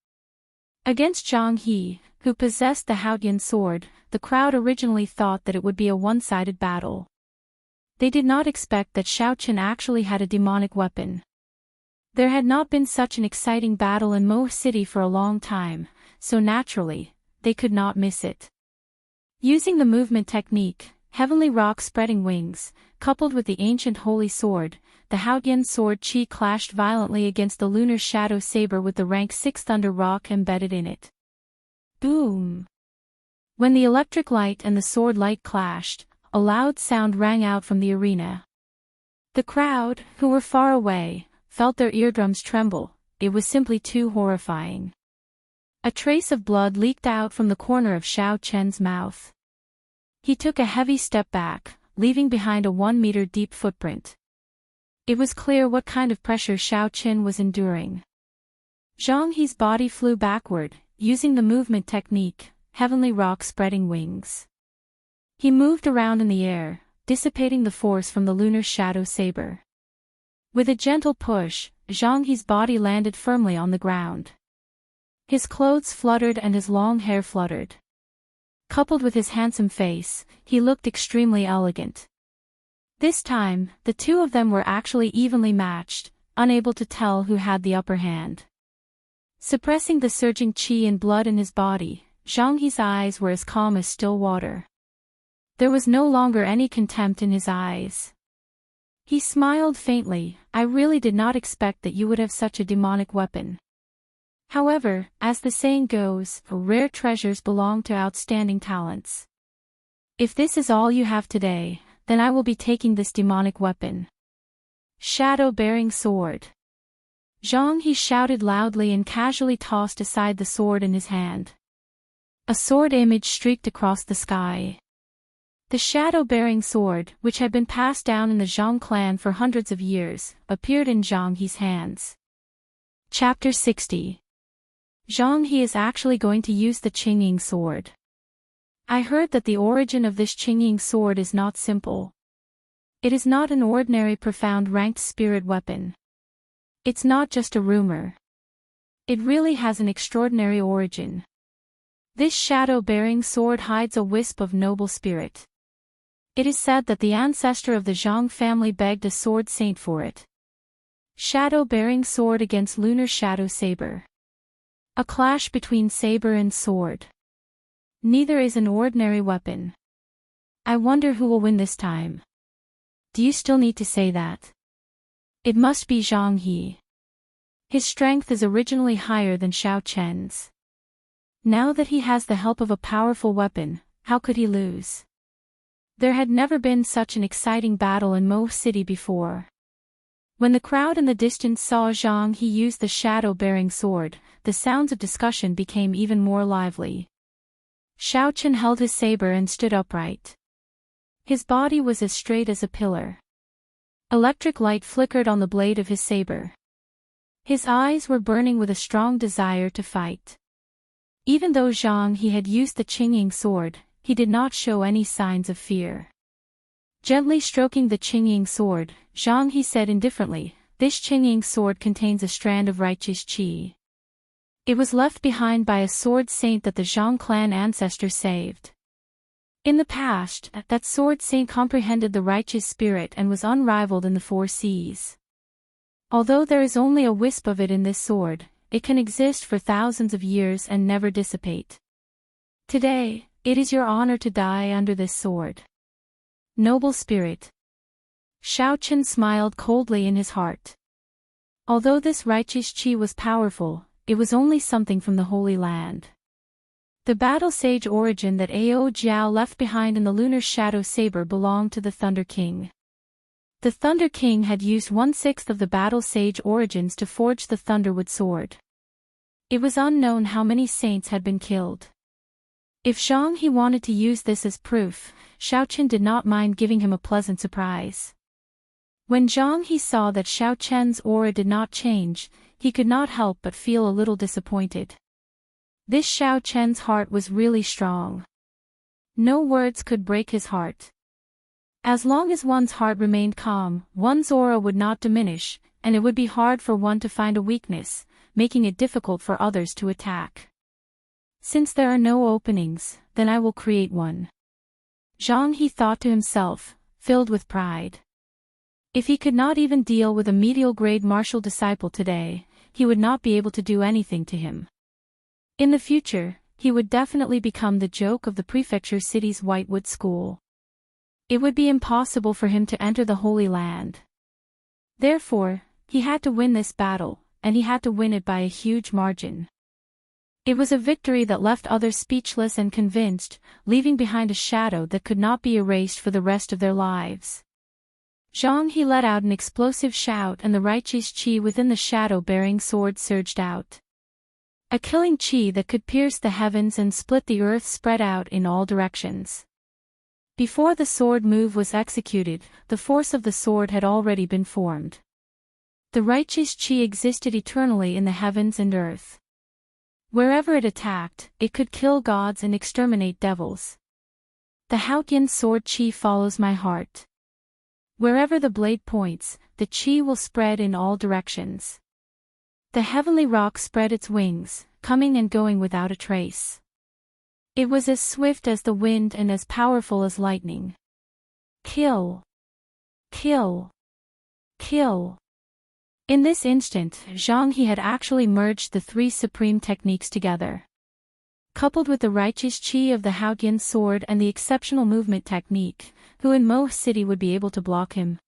[SPEAKER 1] Against Zhang He, who possessed the Haoyan sword, the crowd originally thought that it would be a one-sided battle. They did not expect that Xiaochen actually had a demonic weapon. There had not been such an exciting battle in Mo City for a long time, so naturally, they could not miss it. Using the movement technique, heavenly rock spreading wings, coupled with the ancient holy sword, the Haoyan sword qi clashed violently against the lunar shadow saber with the rank 6 thunder rock embedded in it. Boom! When the electric light and the sword light clashed, a loud sound rang out from the arena. The crowd, who were far away, felt their eardrums tremble. It was simply too horrifying. A trace of blood leaked out from the corner of Xiao Chen's mouth. He took a heavy step back, leaving behind a 1-meter deep footprint. It was clear what kind of pressure Xiao Chen was enduring. Zhang He's body flew backward, using the movement technique, heavenly rock spreading wings. He moved around in the air, dissipating the force from the lunar shadow saber. With a gentle push, Zhang He's body landed firmly on the ground. His clothes fluttered and his long hair fluttered. Coupled with his handsome face, he looked extremely elegant. This time, the two of them were actually evenly matched, unable to tell who had the upper hand. Suppressing the surging qi and blood in his body, Zhang He's eyes were as calm as still water. There was no longer any contempt in his eyes. He smiled faintly. I really did not expect that you would have such a demonic weapon. However, as the saying goes, rare treasures belong to outstanding talents. If this is all you have today, then I will be taking this demonic weapon. Shadow-bearing sword. Zhang He shouted loudly and casually tossed aside the sword in his hand. A sword image streaked across the sky. The shadow-bearing sword, which had been passed down in the Zhang clan for hundreds of years, appeared in Zhang He's hands. Chapter 60. Zhang He is actually going to use the Qingying sword. I heard that the origin of this Qingying sword is not simple. It is not an ordinary profound ranked spirit weapon. It's not just a rumor. It really has an extraordinary origin. This shadow-bearing sword hides a wisp of noble spirit. It is said that the ancestor of the Zhang family begged a sword saint for it. Shadow-bearing sword against lunar shadow saber. A clash between saber and sword. Neither is an ordinary weapon. I wonder who will win this time. Do you still need to say that? It must be Zhang He. His strength is originally higher than Xiao Chen's. Now that he has the help of a powerful weapon, how could he lose? There had never been such an exciting battle in Mo City before. When the crowd in the distance saw Zhang He use the shadow-bearing sword, the sounds of discussion became even more lively. Xiao Chen held his saber and stood upright. His body was as straight as a pillar. Electric light flickered on the blade of his saber. His eyes were burning with a strong desire to fight. Even though Zhang He had used the Qingying sword, he did not show any signs of fear. Gently stroking the Qingying sword, Zhang He said indifferently, "This Qingying sword contains a strand of righteous qi. It was left behind by a sword saint that the Zhang clan ancestor saved. In the past, that sword saint comprehended the righteous spirit and was unrivaled in the 4 seas. Although there is only a wisp of it in this sword, it can exist for thousands of years and never dissipate. Today, it is your honor to die under this sword. Noble spirit." Xiao Chen smiled coldly in his heart. Although this righteous qi was powerful, it was only something from the Holy Land. The battle sage origin that Ao Jiao left behind in the lunar shadow saber belonged to the Thunder King. The Thunder King had used 1/6 of the battle sage origins to forge the Thunderwood sword. It was unknown how many saints had been killed. If Zhang He wanted to use this as proof, Xiao Chen did not mind giving him a pleasant surprise. When Zhang He saw that Xiao Chen's aura did not change, he could not help but feel a little disappointed. This Xiao Chen's heart was really strong. No words could break his heart. As long as one's heart remained calm, one's aura would not diminish, and it would be hard for one to find a weakness, making it difficult for others to attack. Since there are no openings, then I will create one. Zhang He thought to himself, filled with pride. If he could not even deal with a medial-grade martial disciple today, he would not be able to do anything to him. In the future, he would definitely become the joke of the prefecture city's Whitewood School. It would be impossible for him to enter the Holy Land. Therefore, he had to win this battle, and he had to win it by a huge margin. It was a victory that left others speechless and convinced, leaving behind a shadow that could not be erased for the rest of their lives. Zhang He let out an explosive shout and the righteous qi within the shadow-bearing sword surged out. A killing chi that could pierce the heavens and split the earth spread out in all directions. Before the sword move was executed, the force of the sword had already been formed. The righteous chi existed eternally in the heavens and earth. Wherever it attacked, it could kill gods and exterminate devils. The Haotian sword chi follows my heart. Wherever the blade points, the chi will spread in all directions. The heavenly rock spread its wings, coming and going without a trace. It was as swift as the wind and as powerful as lightning. Kill! Kill! Kill! In this instant, Zhang He had actually merged the three supreme techniques together. Coupled with the righteous chi of the Haotian sword and the exceptional movement technique, who in Mo City would be able to block him?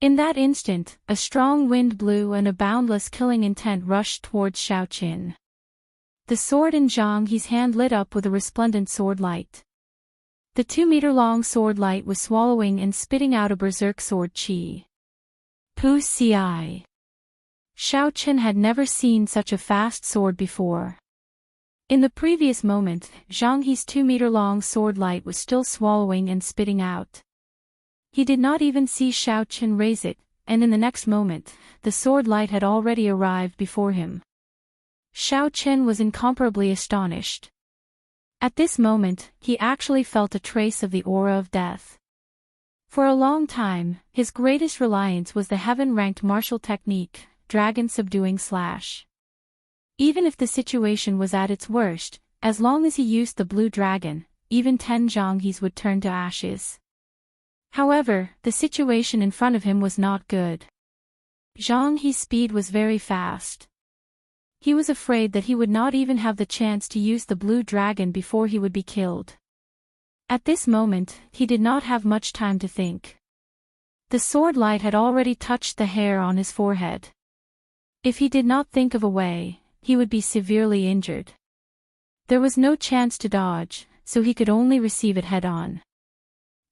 [SPEAKER 1] In that instant, a strong wind blew and a boundless killing intent rushed towards Xiao Qin. The sword in Zhang He's hand lit up with a resplendent sword light. The 2-meter-long sword light was swallowing and spitting out a berserk sword chi. Pu Ci. Xiao Qin had never seen such a fast sword before. In the previous moment, Zhang He's 2-meter-long sword light was still swallowing and spitting out. He did not even see Xiao Qin raise it, and in the next moment, the sword light had already arrived before him. Xiao Qin was incomparably astonished. At this moment, he actually felt a trace of the aura of death. For a long time, his greatest reliance was the heaven-ranked martial technique, dragon subduing slash. Even if the situation was at its worst, as long as he used the blue dragon, even 10 Zhang He's would turn to ashes. However, the situation in front of him was not good. Zhang He's speed was very fast. He was afraid that he would not even have the chance to use the blue dragon before he would be killed. At this moment, he did not have much time to think. The sword light had already touched the hair on his forehead. If he did not think of a way, he would be severely injured. There was no chance to dodge, so he could only receive it head-on.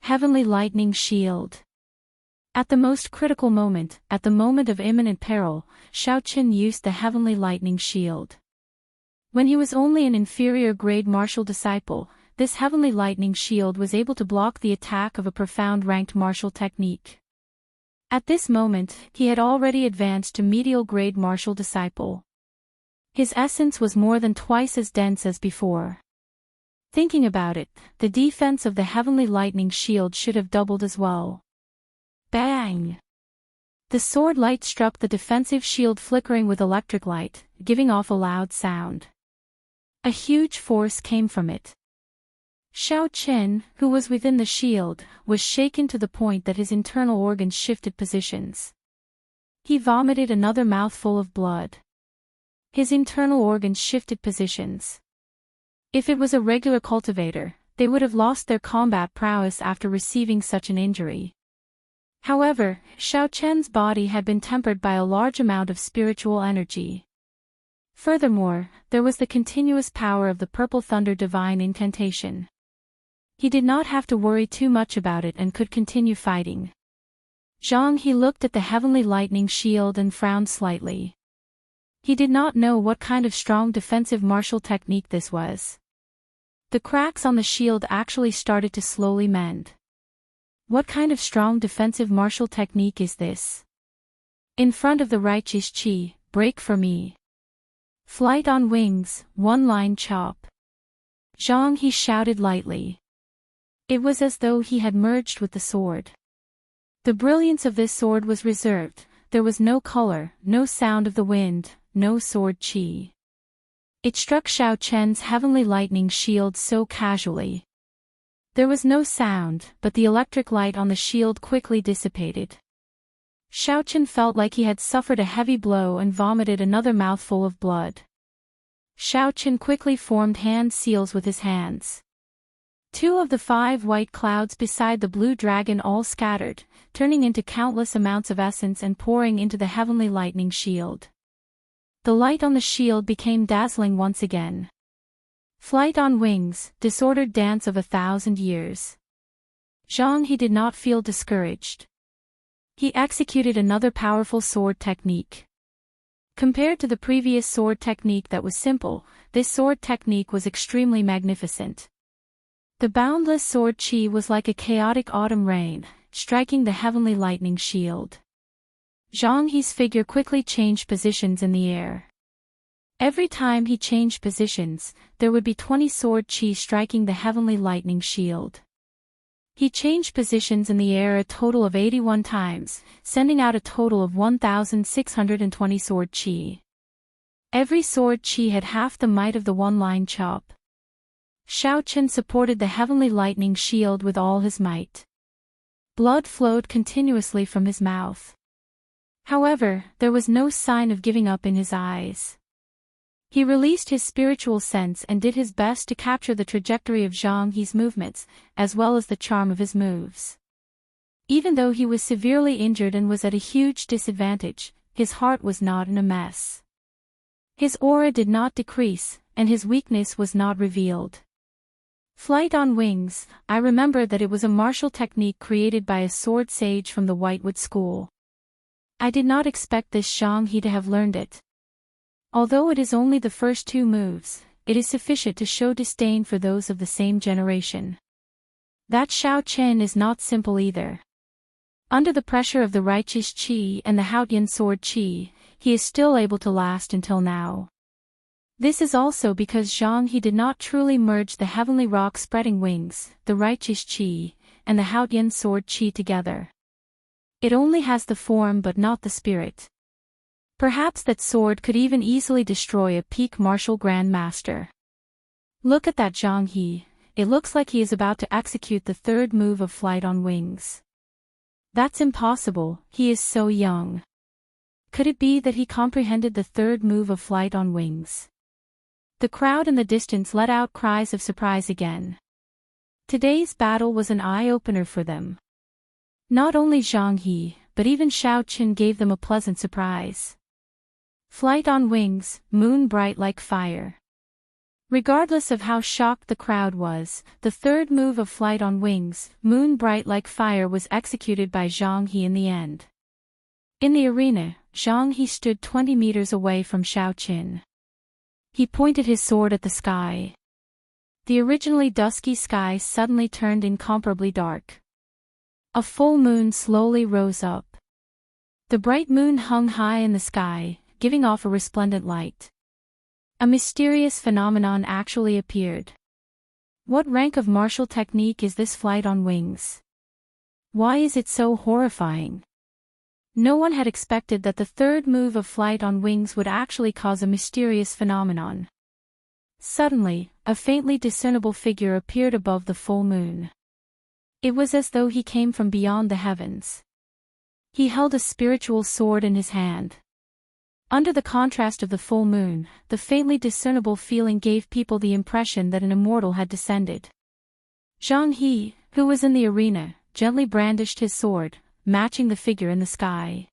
[SPEAKER 1] Heavenly Lightning Shield. At the most critical moment, at the moment of imminent peril, Xiao Qin used the Heavenly Lightning Shield. When he was only an inferior grade martial disciple, this Heavenly Lightning Shield was able to block the attack of a profound ranked martial technique. At this moment, he had already advanced to medial grade martial disciple. His essence was more than twice as dense as before. Thinking about it, the defense of the Heavenly Lightning Shield should have doubled as well. Bang! The sword light struck the defensive shield, flickering with electric light, giving off a loud sound. A huge force came from it. Xiao Qin, who was within the shield, was shaken to the point that his internal organs shifted positions. He vomited another mouthful of blood. His internal organs shifted positions. If it was a regular cultivator, they would have lost their combat prowess after receiving such an injury. However, Xiao Qin's body had been tempered by a large amount of spiritual energy. Furthermore, there was the continuous power of the Purple Thunder Divine Incantation. He did not have to worry too much about it and could continue fighting. Zhang He looked at the Heavenly Lightning Shield and frowned slightly. He did not know what kind of strong defensive martial technique this was. The cracks on the shield actually started to slowly mend. What kind of strong defensive martial technique is this? In front of the righteous chi, break for me. Flight on wings, one-line chop. Zhang He shouted lightly. It was as though he had merged with the sword. The brilliance of this sword was reserved, there was no color, no sound of the wind, no sword chi. It struck Xiao Qin's Heavenly Lightning Shield so casually. There was no sound, but the electric light on the shield quickly dissipated. Xiao Qin felt like he had suffered a heavy blow and vomited another mouthful of blood. Xiao Qin quickly formed hand seals with his hands. 2 of the 5 white clouds beside the blue dragon all scattered, turning into countless amounts of essence and pouring into the Heavenly Lightning Shield. The light on the shield became dazzling once again. Flight on wings, disordered dance of 1,000 years. Zhang He did not feel discouraged. He executed another powerful sword technique. Compared to the previous sword technique that was simple, this sword technique was extremely magnificent. The boundless sword chi was like a chaotic autumn rain, striking the heavenly lightning shield. Zhang He's figure quickly changed positions in the air. Every time he changed positions, there would be 20 sword chi striking the heavenly lightning shield. He changed positions in the air a total of 81 times, sending out a total of 1,620 sword chi. Every sword chi had half the might of the one-line chop. Xiao Chen supported the heavenly lightning shield with all his might. Blood flowed continuously from his mouth. However, there was no sign of giving up in his eyes. He released his spiritual sense and did his best to capture the trajectory of Zhang He's movements, as well as the charm of his moves. Even though he was severely injured and was at a huge disadvantage, his heart was not in a mess. His aura did not decrease, and his weakness was not revealed. Flight on wings, I remember that it was a martial technique created by a sword sage from the Whitewood School. I did not expect this Zhang He to have learned it. Although it is only the first 2 moves, it is sufficient to show disdain for those of the same generation. That Xiao Chen is not simple either. Under the pressure of the righteous chi and the Haotian sword chi, he is still able to last until now. This is also because Zhang He did not truly merge the heavenly rock spreading wings, the righteous chi, and the Haotian sword chi together. It only has the form but not the spirit. Perhaps that sword could even easily destroy a peak martial Grand Master. Look at that Zhang He, it looks like he is about to execute the 3rd move of flight on wings. That's impossible, he is so young. Could it be that he comprehended the 3rd move of flight on wings? The crowd in the distance let out cries of surprise again. Today's battle was an eye-opener for them. Not only Zhang He, but even Xiao Chen gave them a pleasant surprise. Flight on wings, moon bright like fire. Regardless of how shocked the crowd was, the 3rd move of flight on wings, moon bright like fire, was executed by Zhang He in the end. In the arena, Zhang He stood 20 meters away from Xiao Chen. He pointed his sword at the sky. The originally dusky sky suddenly turned incomparably dark. A full moon slowly rose up. The bright moon hung high in the sky, giving off a resplendent light. A mysterious phenomenon actually appeared. What rank of martial technique is this flight on wings? Why is it so horrifying? No one had expected that the 3rd move of flight on wings would actually cause a mysterious phenomenon. Suddenly, a faintly discernible figure appeared above the full moon. It was as though he came from beyond the heavens. He held a spiritual sword in his hand. Under the contrast of the full moon, the faintly discernible feeling gave people the impression that an immortal had descended. Zhang He, who was in the arena, gently brandished his sword, matching the figure in the sky.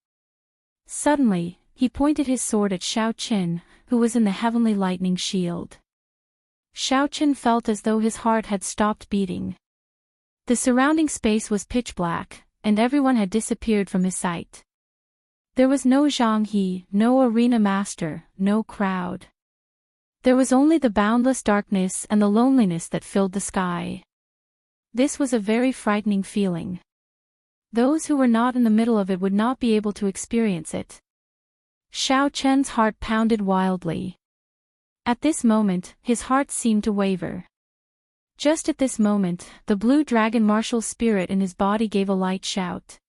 [SPEAKER 1] Suddenly, he pointed his sword at Xiao Chen, who was in the heavenly lightning shield. Xiao Chen felt as though his heart had stopped beating. The surrounding space was pitch black, and everyone had disappeared from his sight. There was no Zhang He, no arena master, no crowd. There was only the boundless darkness and the loneliness that filled the sky. This was a very frightening feeling. Those who were not in the middle of it would not be able to experience it. Xiao Chen's heart pounded wildly. At this moment, his heart seemed to waver. Just at this moment, the blue dragon martial spirit in his body gave a light shout.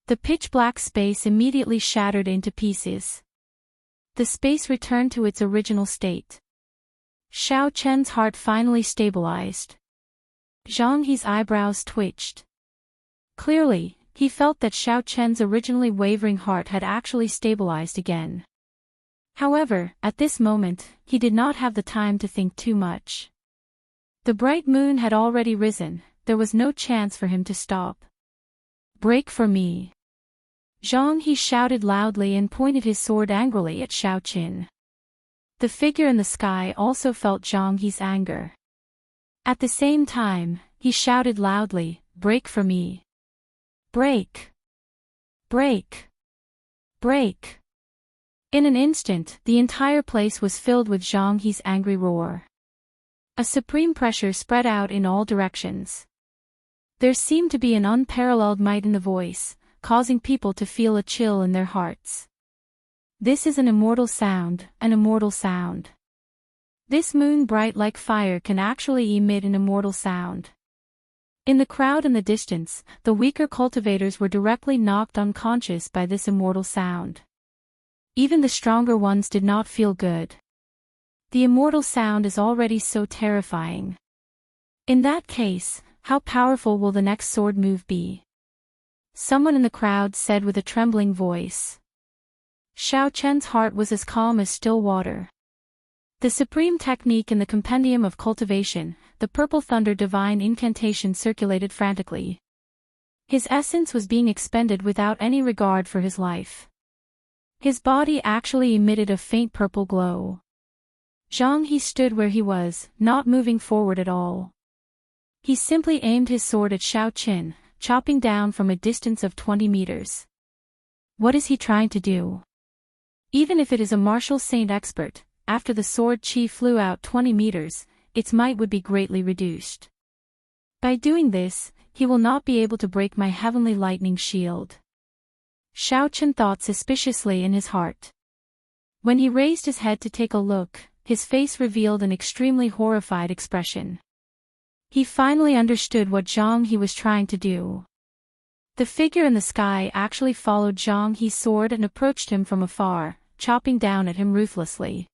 [SPEAKER 1] The pitch-black space immediately shattered into pieces. The space returned to its original state. Xiao Chen's heart finally stabilized. Zhang He's eyebrows twitched. Clearly, he felt that Xiao Chen's originally wavering heart had actually stabilized again. However, at this moment, he did not have the time to think too much. The bright moon had already risen, there was no chance for him to stop. Break for me. Zhang He shouted loudly and pointed his sword angrily at Xiao Chen. The figure in the sky also felt Zhang He's anger. At the same time, he shouted loudly, break for me. Break. Break. Break. In an instant, the entire place was filled with Zhang He's angry roar. A supreme pressure spread out in all directions. There seemed to be an unparalleled might in the voice, causing people to feel a chill in their hearts. This is an immortal sound, an immortal sound. This moon bright like fire can actually emit an immortal sound. In the crowd in the distance, the weaker cultivators were directly knocked unconscious by this immortal sound. Even the stronger ones did not feel good. The immortal sound is already so terrifying. In that case, how powerful will the next sword move be? Someone in the crowd said with a trembling voice. Xiao Chen's heart was as calm as still water. The supreme technique in the compendium of cultivation, the purple thunder divine incantation circulated frantically. His essence was being expended without any regard for his life. His body actually emitted a faint purple glow. Zhang He stood where he was, not moving forward at all. He simply aimed his sword at Xiao Chen, chopping down from a distance of 20 meters. What is he trying to do? Even if it is a martial saint expert, after the sword chi flew out 20 meters, its might would be greatly reduced. By doing this, he will not be able to break my heavenly lightning shield. Xiao Chen thought suspiciously in his heart. When he raised his head to take a look, his face revealed an extremely horrified expression. He finally understood what Zhang He was trying to do. The figure in the sky actually followed Zhang He's sword and approached him from afar, chopping down at him ruthlessly.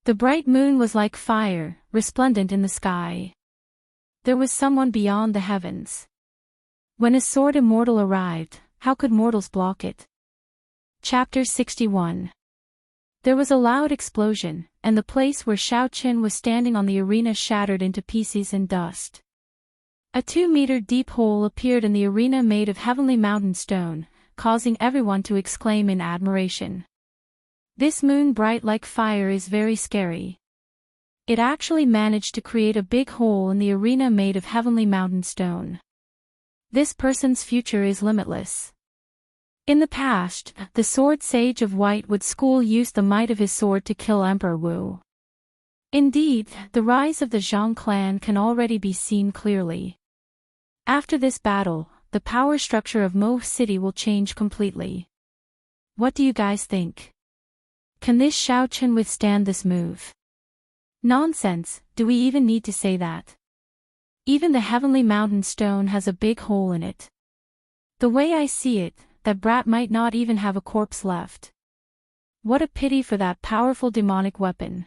[SPEAKER 1] The bright moon was like fire, resplendent in the sky. There was someone beyond the heavens. When a sword immortal arrived, how could mortals block it? Chapter 61. There was a loud explosion, and the place where Xiao Chen was standing on the arena shattered into pieces and dust. A 2-meter deep hole appeared in the arena made of heavenly mountain stone, causing everyone to exclaim in admiration. This moon bright like fire is very scary. It actually managed to create a big hole in the arena made of heavenly mountain stone. This person's future is limitless. In the past, the sword sage of White Wood School used the might of his sword to kill Emperor Wu. Indeed, the rise of the Zhang clan can already be seen clearly. After this battle, the power structure of Mo City will change completely. What do you guys think? Can this Xiao Chen withstand this move? Nonsense, do we even need to say that? Even the heavenly mountain stone has a big hole in it. The way I see it, that brat might not even have a corpse left. What a pity for that powerful demonic weapon.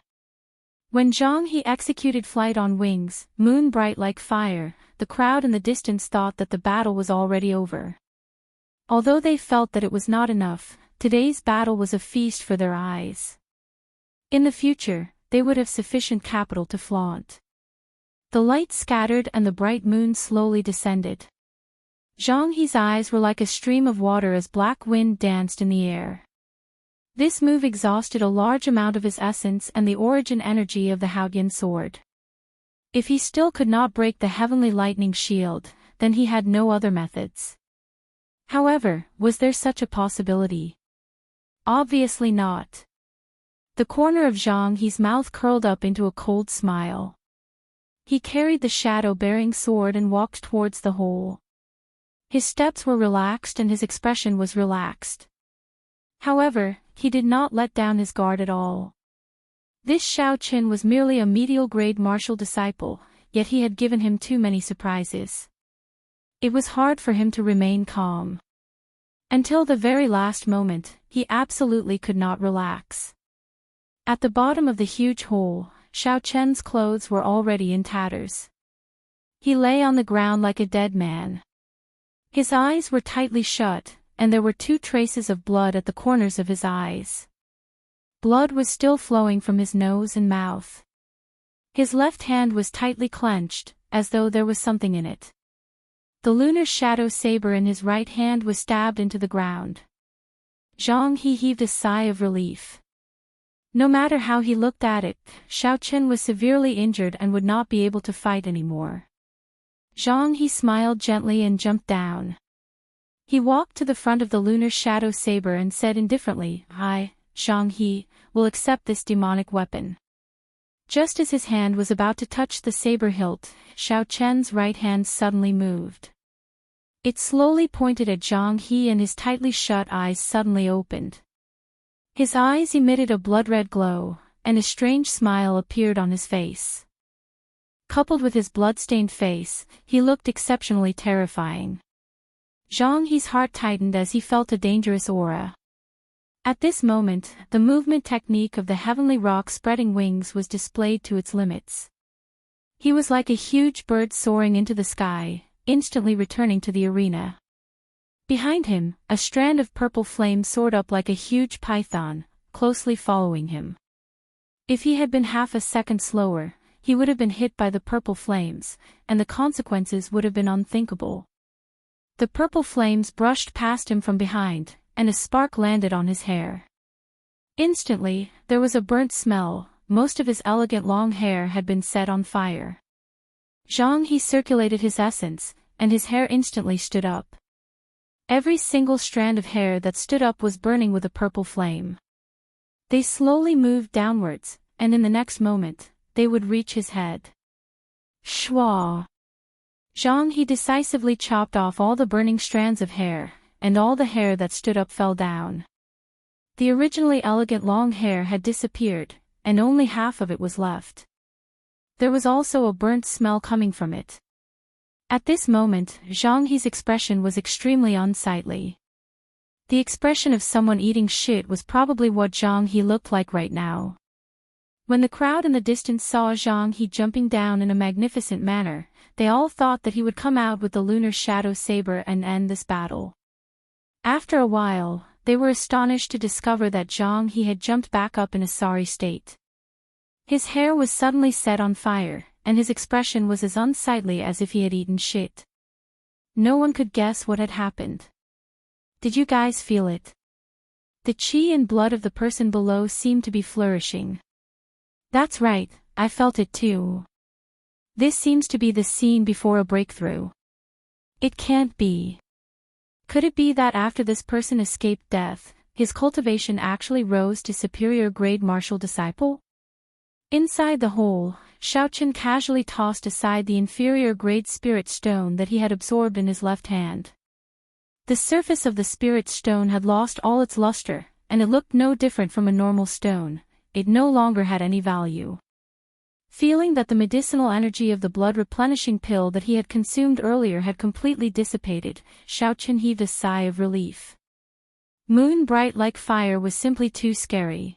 [SPEAKER 1] When Zhang He executed flight on wings, moon bright like fire, the crowd in the distance thought that the battle was already over. Although they felt that it was not enough, today's battle was a feast for their eyes. In the future, they would have sufficient capital to flaunt. The light scattered and the bright moon slowly descended. Zhang He's eyes were like a stream of water as black wind danced in the air. This move exhausted a large amount of his essence and the origin energy of the Haoyan sword. If he still could not break the heavenly lightning shield, then he had no other methods. However, was there such a possibility? Obviously not. The corner of Zhang He's mouth curled up into a cold smile. He carried the shadow-bearing sword and walked towards the hole. His steps were relaxed and his expression was relaxed. However, he did not let down his guard at all. This Xiao Chen was merely a medial-grade martial disciple, yet he had given him too many surprises. It was hard for him to remain calm. Until the very last moment, he absolutely could not relax. At the bottom of the huge hole, Xiao Chen's clothes were already in tatters. He lay on the ground like a dead man. His eyes were tightly shut, and there were 2 traces of blood at the corners of his eyes. Blood was still flowing from his nose and mouth. His left hand was tightly clenched, as though there was something in it. The lunar shadow saber in his right hand was stabbed into the ground. Zhang He heaved a sigh of relief. No matter how he looked at it, Xiao Chen was severely injured and would not be able to fight anymore. Zhang He smiled gently and jumped down. He walked to the front of the lunar shadow saber and said indifferently, Zhang He, will accept this demonic weapon. Just as his hand was about to touch the saber hilt, Xiao Chen's right hand suddenly moved. It slowly pointed at Zhang He and his tightly shut eyes suddenly opened. His eyes emitted a blood-red glow, and a strange smile appeared on his face. Coupled with his blood-stained face, he looked exceptionally terrifying. Zhang He's heart tightened as he felt a dangerous aura. At this moment, the movement technique of the heavenly rock spreading wings was displayed to its limits. He was like a huge bird soaring into the sky, instantly returning to the arena. Behind him, a strand of purple flame soared up like a huge python, closely following him. If he had been half a second slower, he would have been hit by the purple flames, and the consequences would have been unthinkable. The purple flames brushed past him from behind, and a spark landed on his hair. Instantly, there was a burnt smell. Most of his elegant long hair had been set on fire. Zhang He circulated his essence, and his hair instantly stood up. Every single strand of hair that stood up was burning with a purple flame. They slowly moved downwards, and in the next moment, they would reach his head. Shwa! Zhang He decisively chopped off all the burning strands of hair, and all the hair that stood up fell down. The originally elegant long hair had disappeared, and only half of it was left. There was also a burnt smell coming from it. At this moment, Zhang He's expression was extremely unsightly. The expression of someone eating shit was probably what Zhang He looked like right now. When the crowd in the distance saw Zhang He jumping down in a magnificent manner, they all thought that he would come out with the lunar shadow saber and end this battle. After a while, they were astonished to discover that Zhang He had jumped back up in a sorry state. His hair was suddenly set on fire, and his expression was as unsightly as if he had eaten shit. No one could guess what had happened. Did you guys feel it? The chi and blood of the person below seemed to be flourishing. That's right, I felt it too. This seems to be the scene before a breakthrough. It can't be. Could it be that after this person escaped death, his cultivation actually rose to superior grade martial disciple? Inside the hole, Xiaochen casually tossed aside the inferior grade spirit stone that he had absorbed in his left hand. The surface of the spirit stone had lost all its luster, and it looked no different from a normal stone. It no longer had any value. Feeling that the medicinal energy of the blood-replenishing pill that he had consumed earlier had completely dissipated, Xiaochen heaved a sigh of relief. Moon bright like fire was simply too scary.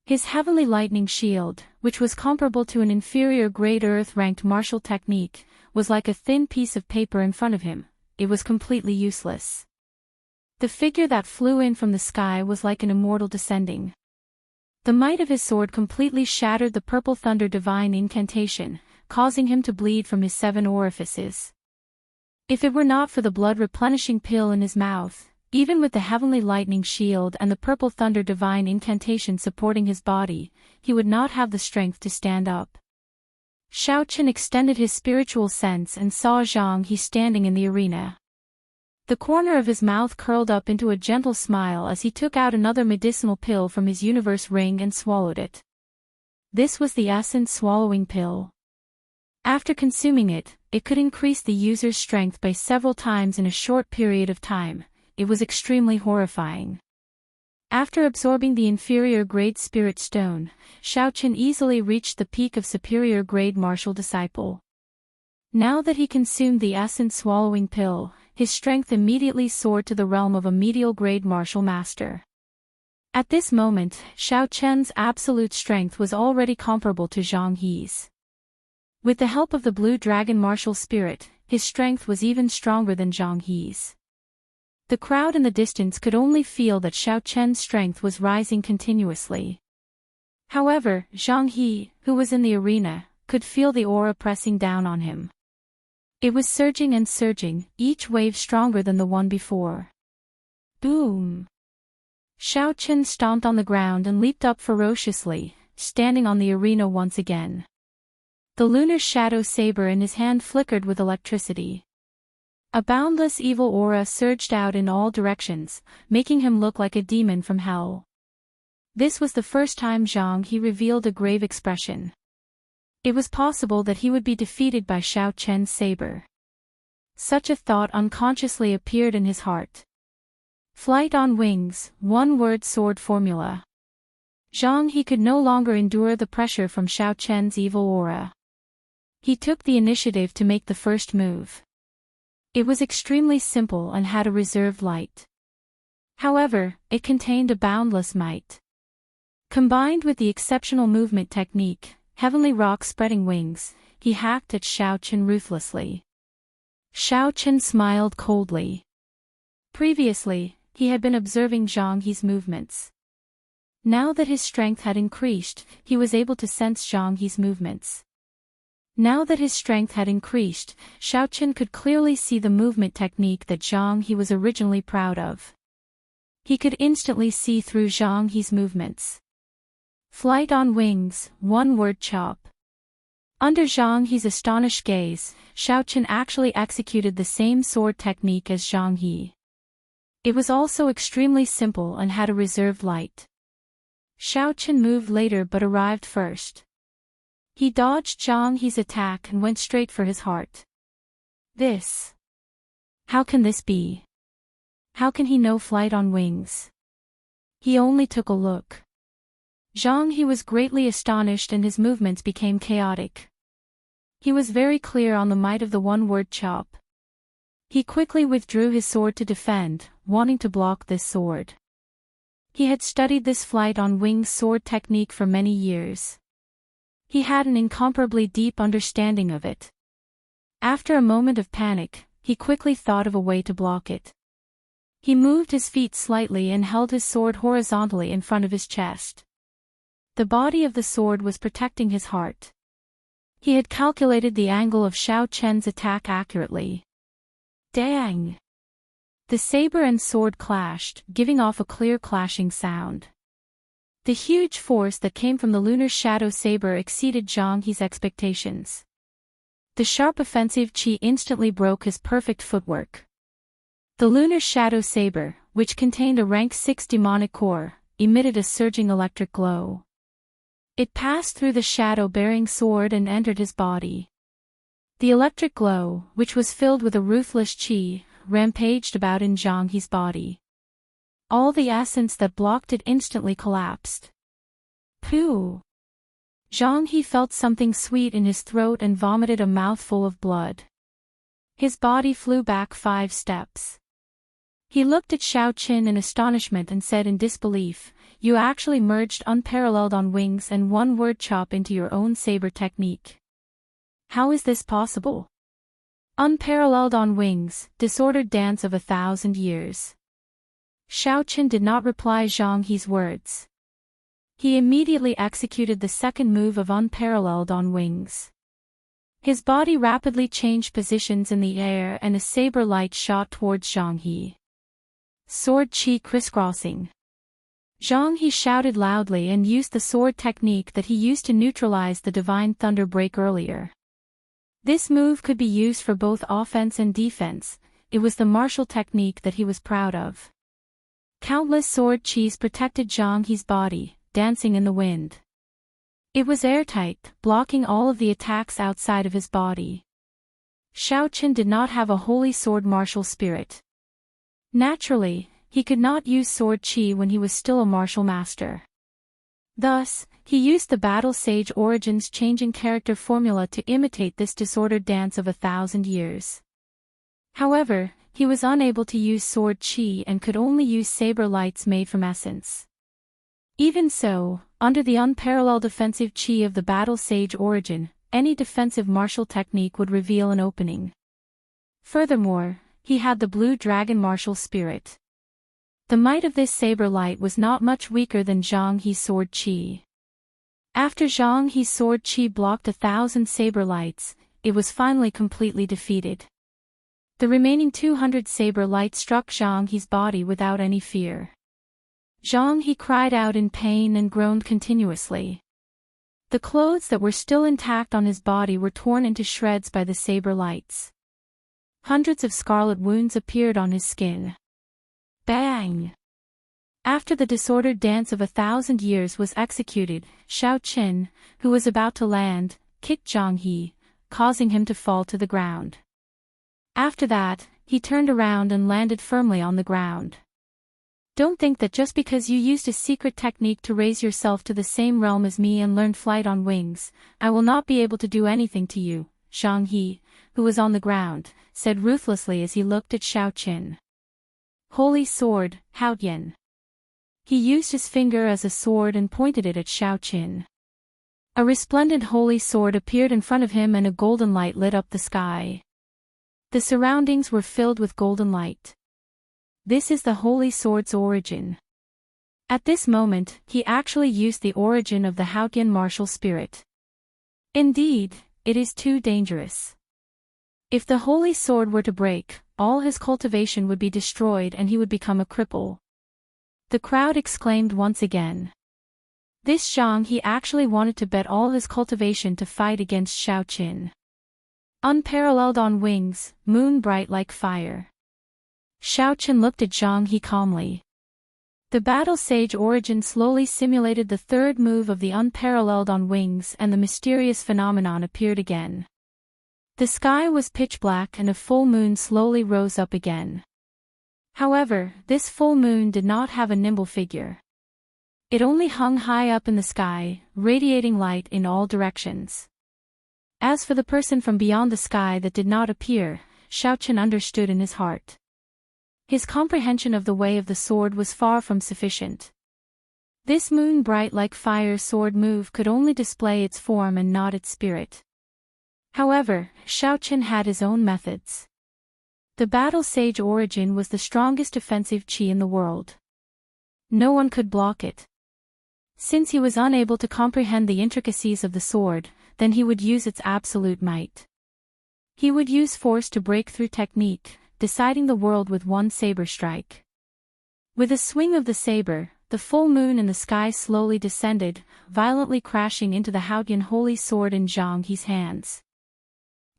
[SPEAKER 1] His heavenly lightning shield, which was comparable to an inferior grade earth-ranked martial technique, was like a thin piece of paper in front of him. It was completely useless. The figure that flew in from the sky was like an immortal descending. The might of his sword completely shattered the purple thunder divine incantation, causing him to bleed from his 7 orifices. If it were not for the blood-replenishing pill in his mouth, even with the heavenly lightning shield and the purple thunder divine incantation supporting his body, he would not have the strength to stand up. Xiaochen extended his spiritual sense and saw Zhang He standing in the arena. The corner of his mouth curled up into a gentle smile as he took out another medicinal pill from his universe ring and swallowed it. This was the essence swallowing pill. After consuming it, it could increase the user's strength by several times in a short period of time. It was extremely horrifying. After absorbing the inferior grade spirit stone, Xiaochen easily reached the peak of superior grade martial disciple. Now that he consumed the essence swallowing pill, his strength immediately soared to the realm of a medial grade martial master. At this moment, Xiaochen's absolute strength was already comparable to Zhang He's. With the help of the blue dragon martial spirit, his strength was even stronger than Zhang He's. The crowd in the distance could only feel that Xiaochen's strength was rising continuously. However, Zhang He, who was in the arena, could feel the aura pressing down on him. It was surging and surging, each wave stronger than the one before. Boom! Xiaochen stomped on the ground and leaped up ferociously, standing on the arena once again. The lunar shadow saber in his hand flickered with electricity. A boundless evil aura surged out in all directions, making him look like a demon from hell. This was the first time Zhang He revealed a grave expression. It was possible that he would be defeated by Xiao Chen's saber. Such a thought unconsciously appeared in his heart. Flight on wings, one-word sword formula. Zhang He could no longer endure the pressure from Xiao Chen's evil aura. He took the initiative to make the first move. It was extremely simple and had a reserved light. However, it contained a boundless might. Combined with the exceptional movement technique, heavenly rock spreading wings, he hacked at Xiao Chen ruthlessly. Xiao Chen smiled coldly. Previously, he had been observing Zhang He's movements. Now that his strength had increased, he was able to sense Zhang He's movements. Now that his strength had increased, Xiao Chen could clearly see the movement technique that Zhang He was originally proud of. He could instantly see through Zhang He's movements. Flight on wings, one-word chop. Under Zhang He's astonished gaze, Xiao Chen actually executed the same sword technique as Zhang He. It was also extremely simple and had a reserved light. Xiao Chen moved later but arrived first. He dodged Zhang He's attack and went straight for his heart. This. How can this be? How can he know flight on wings? He only took a look. Zhang He was greatly astonished and his movements became chaotic. He was very clear on the might of the one-word chop. He quickly withdrew his sword to defend, wanting to block this sword. He had studied this flight on wings sword technique for many years. He had an incomparably deep understanding of it. After a moment of panic, he quickly thought of a way to block it. He moved his feet slightly and held his sword horizontally in front of his chest. The body of the sword was protecting his heart. He had calculated the angle of Xiao Chen's attack accurately. Dang! The saber and sword clashed, giving off a clear clashing sound. The huge force that came from the lunar shadow saber exceeded Zhang He's expectations. The sharp offensive chi instantly broke his perfect footwork. The lunar shadow saber, which contained a rank 6 demonic core, emitted a surging electric glow. It passed through the shadow-bearing sword and entered his body. The electric glow, which was filled with a ruthless chi, rampaged about in Zhang He's body. All the essence that blocked it instantly collapsed. Pooh! Zhang He felt something sweet in his throat and vomited a mouthful of blood. His body flew back 5 steps. He looked at Xiao Chen in astonishment and said in disbelief, "You actually merged unparalleled on wings and one-word chop into your own saber technique. How is this possible? Unparalleled on wings, disordered dance of 1,000 years." Xiao Chen did not reply Zhang He's words. He immediately executed the second move of unparalleled on wings. His body rapidly changed positions in the air and a saber light shot towards Zhang He. Sword chi crisscrossing. Zhang He shouted loudly and used the sword technique that he used to neutralize the divine thunder break earlier. This move could be used for both offense and defense. It was the martial technique that he was proud of. Countless sword chis protected Zhang He's body, dancing in the wind. It was airtight, blocking all of the attacks outside of his body. Xiao Chen did not have a holy sword martial spirit. Naturally, he could not use sword chi when he was still a martial master. Thus, he used the Battle Sage Origins changing character formula to imitate this disordered dance of 1,000 years. However, he was unable to use sword chi and could only use saber lights made from essence. Even so, under the unparalleled offensive chi of the Battle Sage Origin, any defensive martial technique would reveal an opening. Furthermore, he had the Blue Dragon martial spirit. The might of this saber light was not much weaker than Zhang He's sword chi. After Zhang He's sword chi blocked 1,000 saber lights, it was finally completely defeated. The remaining 200 saber lights struck Zhang He's body without any fear. Zhang He cried out in pain and groaned continuously. The clothes that were still intact on his body were torn into shreds by the saber lights. Hundreds of scarlet wounds appeared on his skin. Bang! After the disordered dance of 1,000 years was executed, Xiao Qin, who was about to land, kicked Zhang He, causing him to fall to the ground. After that, he turned around and landed firmly on the ground. Don't think that just because you used a secret technique to raise yourself to the same realm as me and learned flight on wings, I will not be able to do anything to you, Zhang He, who was on the ground, said ruthlessly as he looked at Xiao Qin. Holy sword, Haotian. He used his finger as a sword and pointed it at Xiao Qin. A resplendent holy sword appeared in front of him and a golden light lit up the sky. The surroundings were filled with golden light. This is the holy sword's origin. At this moment, he actually used the origin of the Haotian martial spirit. Indeed, it is too dangerous. If the holy sword were to break, all his cultivation would be destroyed and he would become a cripple. The crowd exclaimed once again. This Zhang He actually wanted to bet all his cultivation to fight against Xiao Qin. Unparalleled on wings, moon bright like fire. Xiao Qin looked at Zhang He calmly. The battle sage origin slowly simulated the third move of the unparalleled on wings and the mysterious phenomenon appeared again. The sky was pitch black and a full moon slowly rose up again. However, this full moon did not have a nimble figure. It only hung high up in the sky, radiating light in all directions. As for the person from beyond the sky that did not appear, Xiao Qin understood in his heart. His comprehension of the way of the sword was far from sufficient. This moon bright like fire sword move could only display its form and not its spirit. However, Xiao Qin had his own methods. The battle sage origin was the strongest offensive chi in the world. No one could block it. Since he was unable to comprehend the intricacies of the sword, then he would use its absolute might. He would use force to break through technique, deciding the world with one saber strike. With a swing of the saber, the full moon in the sky slowly descended, violently crashing into the Haotian holy sword in Zhang He's hands.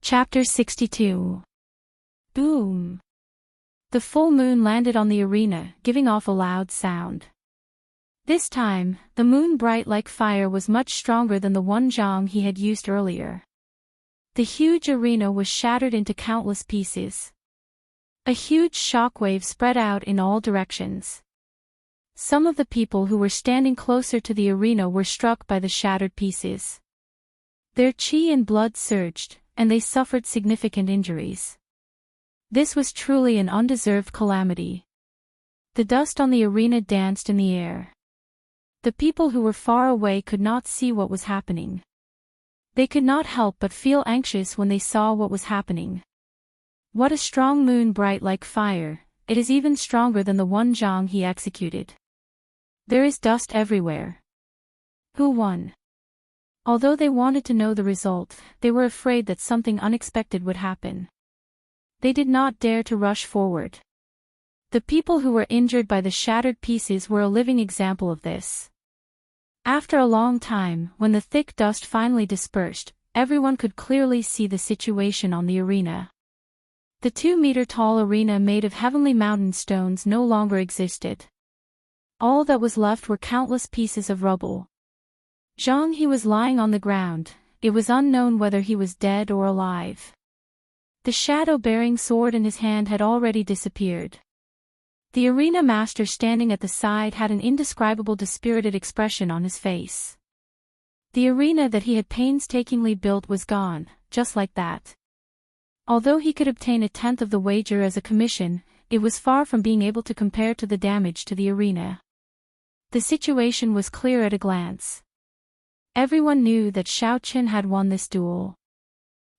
[SPEAKER 1] Chapter 62. Boom! The full moon landed on the arena, giving off a loud sound. This time, the moon bright like fire was much stronger than the one Zhang He had used earlier. The huge arena was shattered into countless pieces. A huge shockwave spread out in all directions. Some of the people who were standing closer to the arena were struck by the shattered pieces. Their chi and blood surged, and they suffered significant injuries. This was truly an undeserved calamity. The dust on the arena danced in the air. The people who were far away could not see what was happening. They could not help but feel anxious when they saw what was happening. What a strong moon bright like fire, it is even stronger than the one Zhang He executed. There is dust everywhere. Who won? Although they wanted to know the result, they were afraid that something unexpected would happen. They did not dare to rush forward. The people who were injured by the shattered pieces were a living example of this. After a long time, when the thick dust finally dispersed, everyone could clearly see the situation on the arena. The 2-meter-tall arena made of heavenly mountain stones no longer existed. All that was left were countless pieces of rubble. Zhang He was lying on the ground, it was unknown whether he was dead or alive. The shadow-bearing sword in his hand had already disappeared. The arena master standing at the side had an indescribable dispirited expression on his face. The arena that he had painstakingly built was gone, just like that. Although he could obtain 1/10 of the wager as a commission, it was far from being able to compare to the damage to the arena. The situation was clear at a glance. Everyone knew that Xiao Qin had won this duel.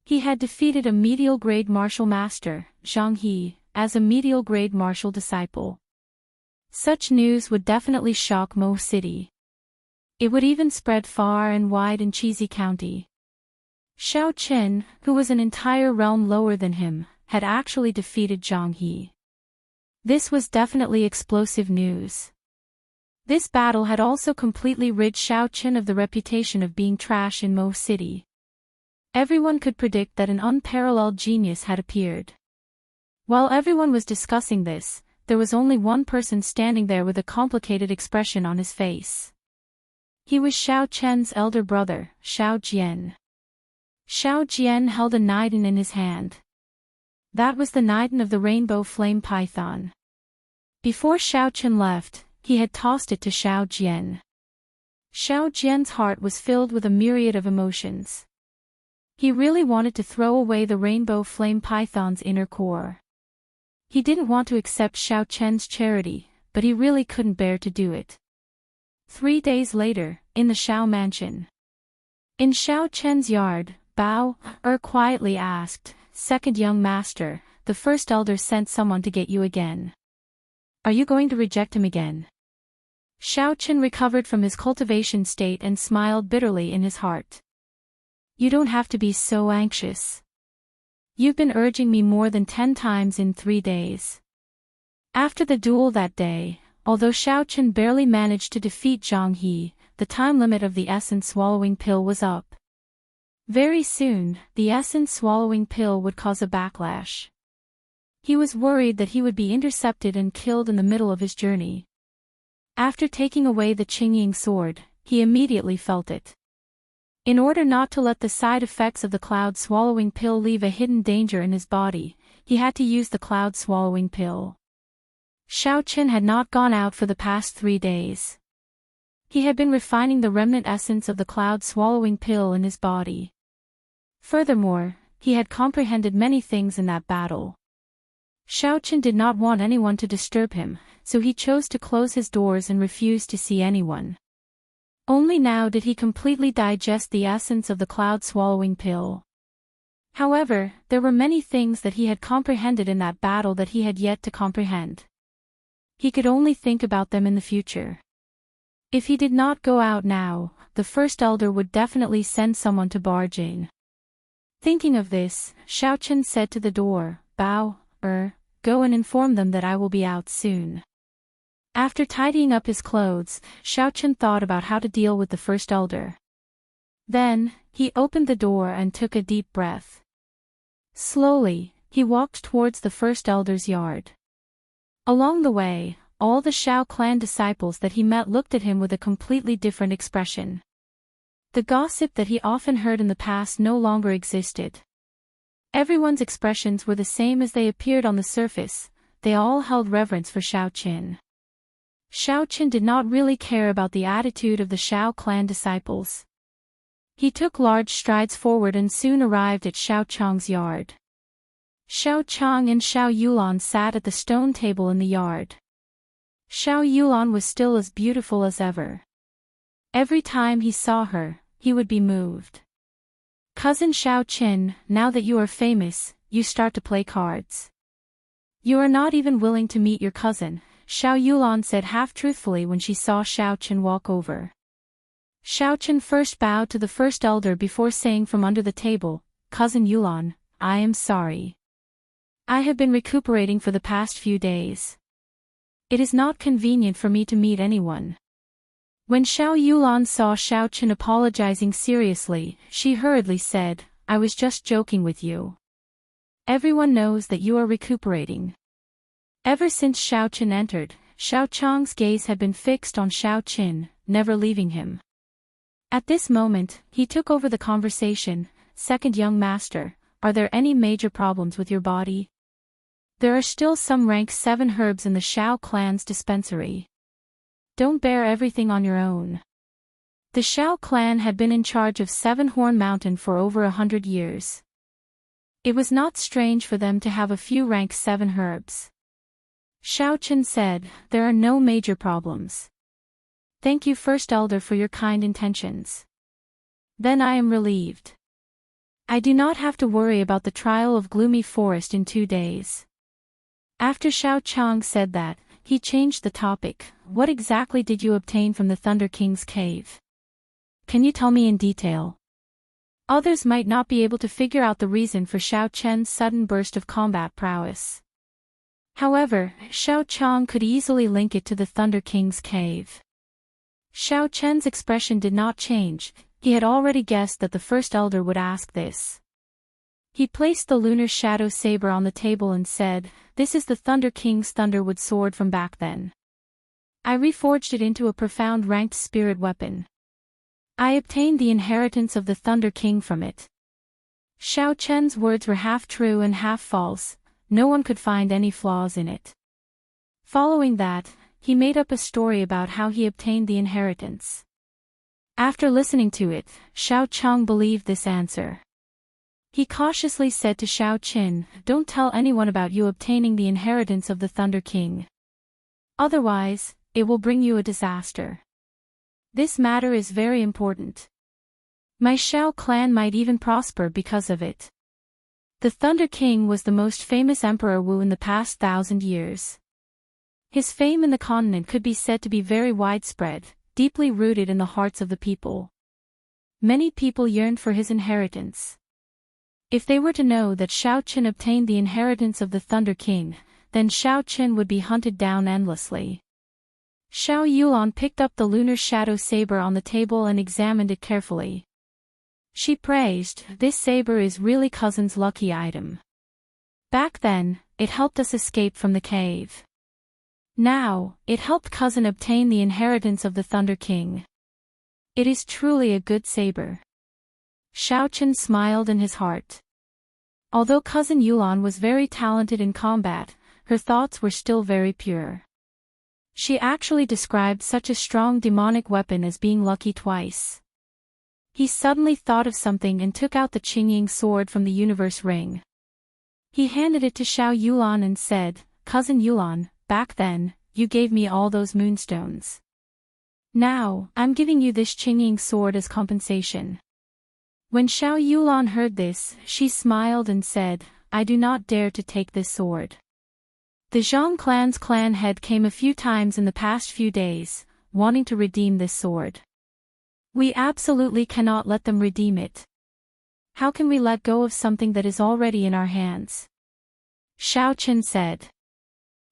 [SPEAKER 1] He had defeated a medial-grade martial master, Zhang He, as a medial-grade martial disciple. Such news would definitely shock Mo City. It would even spread far and wide in Cheesy County. Xiao Qin, who was an entire realm lower than him, had actually defeated Zhang He. This was definitely explosive news. This battle had also completely rid Xiao Qin of the reputation of being trash in Mo City. Everyone could predict that an unparalleled genius had appeared. While everyone was discussing this, there was only one person standing there with a complicated expression on his face. He was Xiao Chen's elder brother, Xiao Jian. Xiao Jian held a nidin in his hand. That was the nidin of the rainbow flame python. Before Xiao Chen left, he had tossed it to Xiao Jian. Xiao Jian's heart was filled with a myriad of emotions. He really wanted to throw away the rainbow flame python's inner core. He didn't want to accept Xiao Chen's charity, but he really couldn't bear to do it. 3 days later, in the Xiao mansion. In Xiao Chen's yard, Bao quietly asked, "Second young master, the first elder sent someone to get you again. Are you going to reject him again?" Xiao Chen recovered from his cultivation state and smiled bitterly in his heart. "You don't have to be so anxious. You've been urging me more than 10 times in 3 days." After the duel that day, although Xiao Chen barely managed to defeat Zhang He, the time limit of the essence swallowing pill was up. Very soon, the essence swallowing pill would cause a backlash. He was worried that he would be intercepted and killed in the middle of his journey. After taking away the Qingying sword, he immediately felt it. In order not to let the side effects of the cloud swallowing pill leave a hidden danger in his body, he had to use the cloud swallowing pill. Xiao Chen had not gone out for the past 3 days. He had been refining the remnant essence of the cloud swallowing pill in his body. Furthermore, he had comprehended many things in that battle. Xiao Chen did not want anyone to disturb him, so he chose to close his doors and refuse to see anyone. Only now did he completely digest the essence of the cloud swallowing pill. However, there were many things that he had comprehended in that battle that he had yet to comprehend. He could only think about them in the future. If he did not go out now, the first elder would definitely send someone to Barjane. Thinking of this, Xiao Chen said to the door, "Bao, go and inform them that I will be out soon." After tidying up his clothes, Xiao Chen thought about how to deal with the first elder. Then, he opened the door and took a deep breath. Slowly, he walked towards the first elder's yard. Along the way, all the Xiao clan disciples that he met looked at him with a completely different expression. The gossip that he often heard in the past no longer existed. Everyone's expressions were the same as they appeared on the surface. They all held reverence for Xiao Chen. Xiao Chen did not really care about the attitude of the Xiao clan disciples. He took large strides forward and soon arrived at Xiao Chang's yard. Xiao Chang and Xiao Yulan sat at the stone table in the yard. Xiao Yulan was still as beautiful as ever. Every time he saw her, he would be moved. "Cousin Xiao Chen, now that you are famous, you start to play cards. You are not even willing to meet your cousin," Xiao Yulan said half-truthfully when she saw Xiao Chen walk over. Xiao Chen first bowed to the first elder before saying from under the table, "Cousin Yulan, I am sorry. I have been recuperating for the past few days. It is not convenient for me to meet anyone." When Xiao Yulan saw Xiao Chen apologizing seriously, she hurriedly said, "I was just joking with you. Everyone knows that you are recuperating." Ever since Xiao Chen entered, Xiao Chang's gaze had been fixed on Xiao Chen, never leaving him. At this moment, he took over the conversation. "Second young master, are there any major problems with your body? There are still some rank 7 herbs in the Xiao clan's dispensary. Don't bear everything on your own." The Xiao clan had been in charge of 7-Horn Mountain for over 100 years. It was not strange for them to have a few rank 7 herbs. Xiao Chen said, "There are no major problems. Thank you First Elder for your kind intentions. Then I am relieved. I do not have to worry about the trial of Gloomy Forest in 2 days." After Xiao Chang said that, he changed the topic. "What exactly did you obtain from the Thunder King's cave? Can you tell me in detail?" Others might not be able to figure out the reason for Xiao Chen's sudden burst of combat prowess. However, Xiao Chang could easily link it to the Thunder King's cave. Xiao Chen's expression did not change. He had already guessed that the First Elder would ask this. He placed the lunar shadow saber on the table and said, "This is the Thunder King's Thunderwood sword from back then. I reforged it into a profound ranked spirit weapon. I obtained the inheritance of the Thunder King from it." Xiao Chen's words were half true and half false, no one could find any flaws in it. Following that, he made up a story about how he obtained the inheritance. After listening to it, Xiao Cheng believed this answer. He cautiously said to Xiao Qin, "Don't tell anyone about you obtaining the inheritance of the Thunder King. Otherwise, it will bring you a disaster. This matter is very important. My Xiao clan might even prosper because of it." The Thunder King was the most famous Emperor Wu in the past 1,000 years. His fame in the continent could be said to be very widespread, deeply rooted in the hearts of the people. Many people yearned for his inheritance. If they were to know that Xiao Qin obtained the inheritance of the Thunder King, then Xiao Qin would be hunted down endlessly. Xiao Yulan picked up the lunar shadow saber on the table and examined it carefully. She praised, "This saber is really cousin's lucky item. Back then, it helped us escape from the cave. Now, it helped cousin obtain the inheritance of the Thunder King. It is truly a good saber." Xiao Qin smiled in his heart. Although cousin Yulan was very talented in combat, her thoughts were still very pure. She actually described such a strong demonic weapon as being lucky twice. He suddenly thought of something and took out the Qingying sword from the universe ring. He handed it to Xiao Yulan and said, "Cousin Yulan, back then, you gave me all those moonstones. Now, I'm giving you this Qingying sword as compensation." When Xiao Yulan heard this, she smiled and said, "I do not dare to take this sword. The Zhang clan's clan head came a few times in the past few days, wanting to redeem this sword. We absolutely cannot let them redeem it. How can we let go of something that is already in our hands?" Xiao Qin said.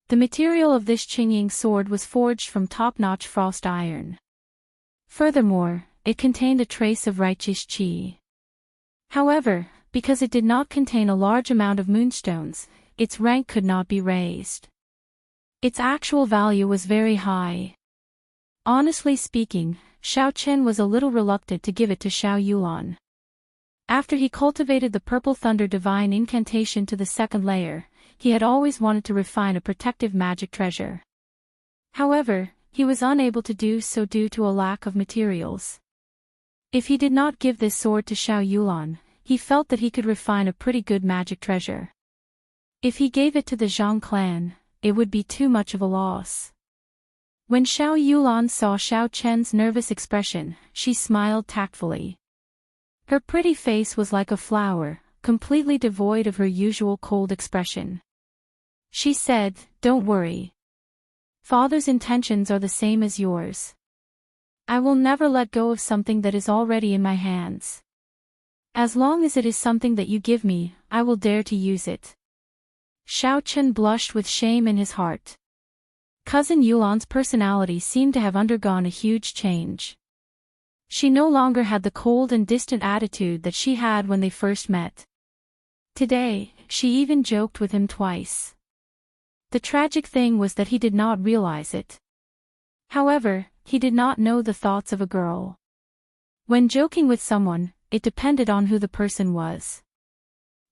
[SPEAKER 1] The material of this Qingying sword was forged from top-notch frost iron. Furthermore, it contained a trace of righteous qi. However, because it did not contain a large amount of moonstones, its rank could not be raised. Its actual value was very high. Honestly speaking, Xiao Chen was a little reluctant to give it to Xiao Yulan. After he cultivated the Purple Thunder Divine Incantation to the second layer, he had always wanted to refine a protective magic treasure. However, he was unable to do so due to a lack of materials. If he did not give this sword to Xiao Yulan, he felt that he could refine a pretty good magic treasure. If he gave it to the Zhang clan, it would be too much of a loss. When Xiao Yulan saw Xiao Chen's nervous expression, she smiled tactfully. Her pretty face was like a flower, completely devoid of her usual cold expression. She said, "Don't worry. Father's intentions are the same as yours. I will never let go of something that is already in my hands. As long as it is something that you give me, I will dare to use it." Xiao Chen blushed with shame in his heart. Cousin Yulan's personality seemed to have undergone a huge change. She no longer had the cold and distant attitude that she had when they first met. Today, she even joked with him twice. The tragic thing was that he did not realize it. However, he did not know the thoughts of a girl. When joking with someone, it depended on who the person was.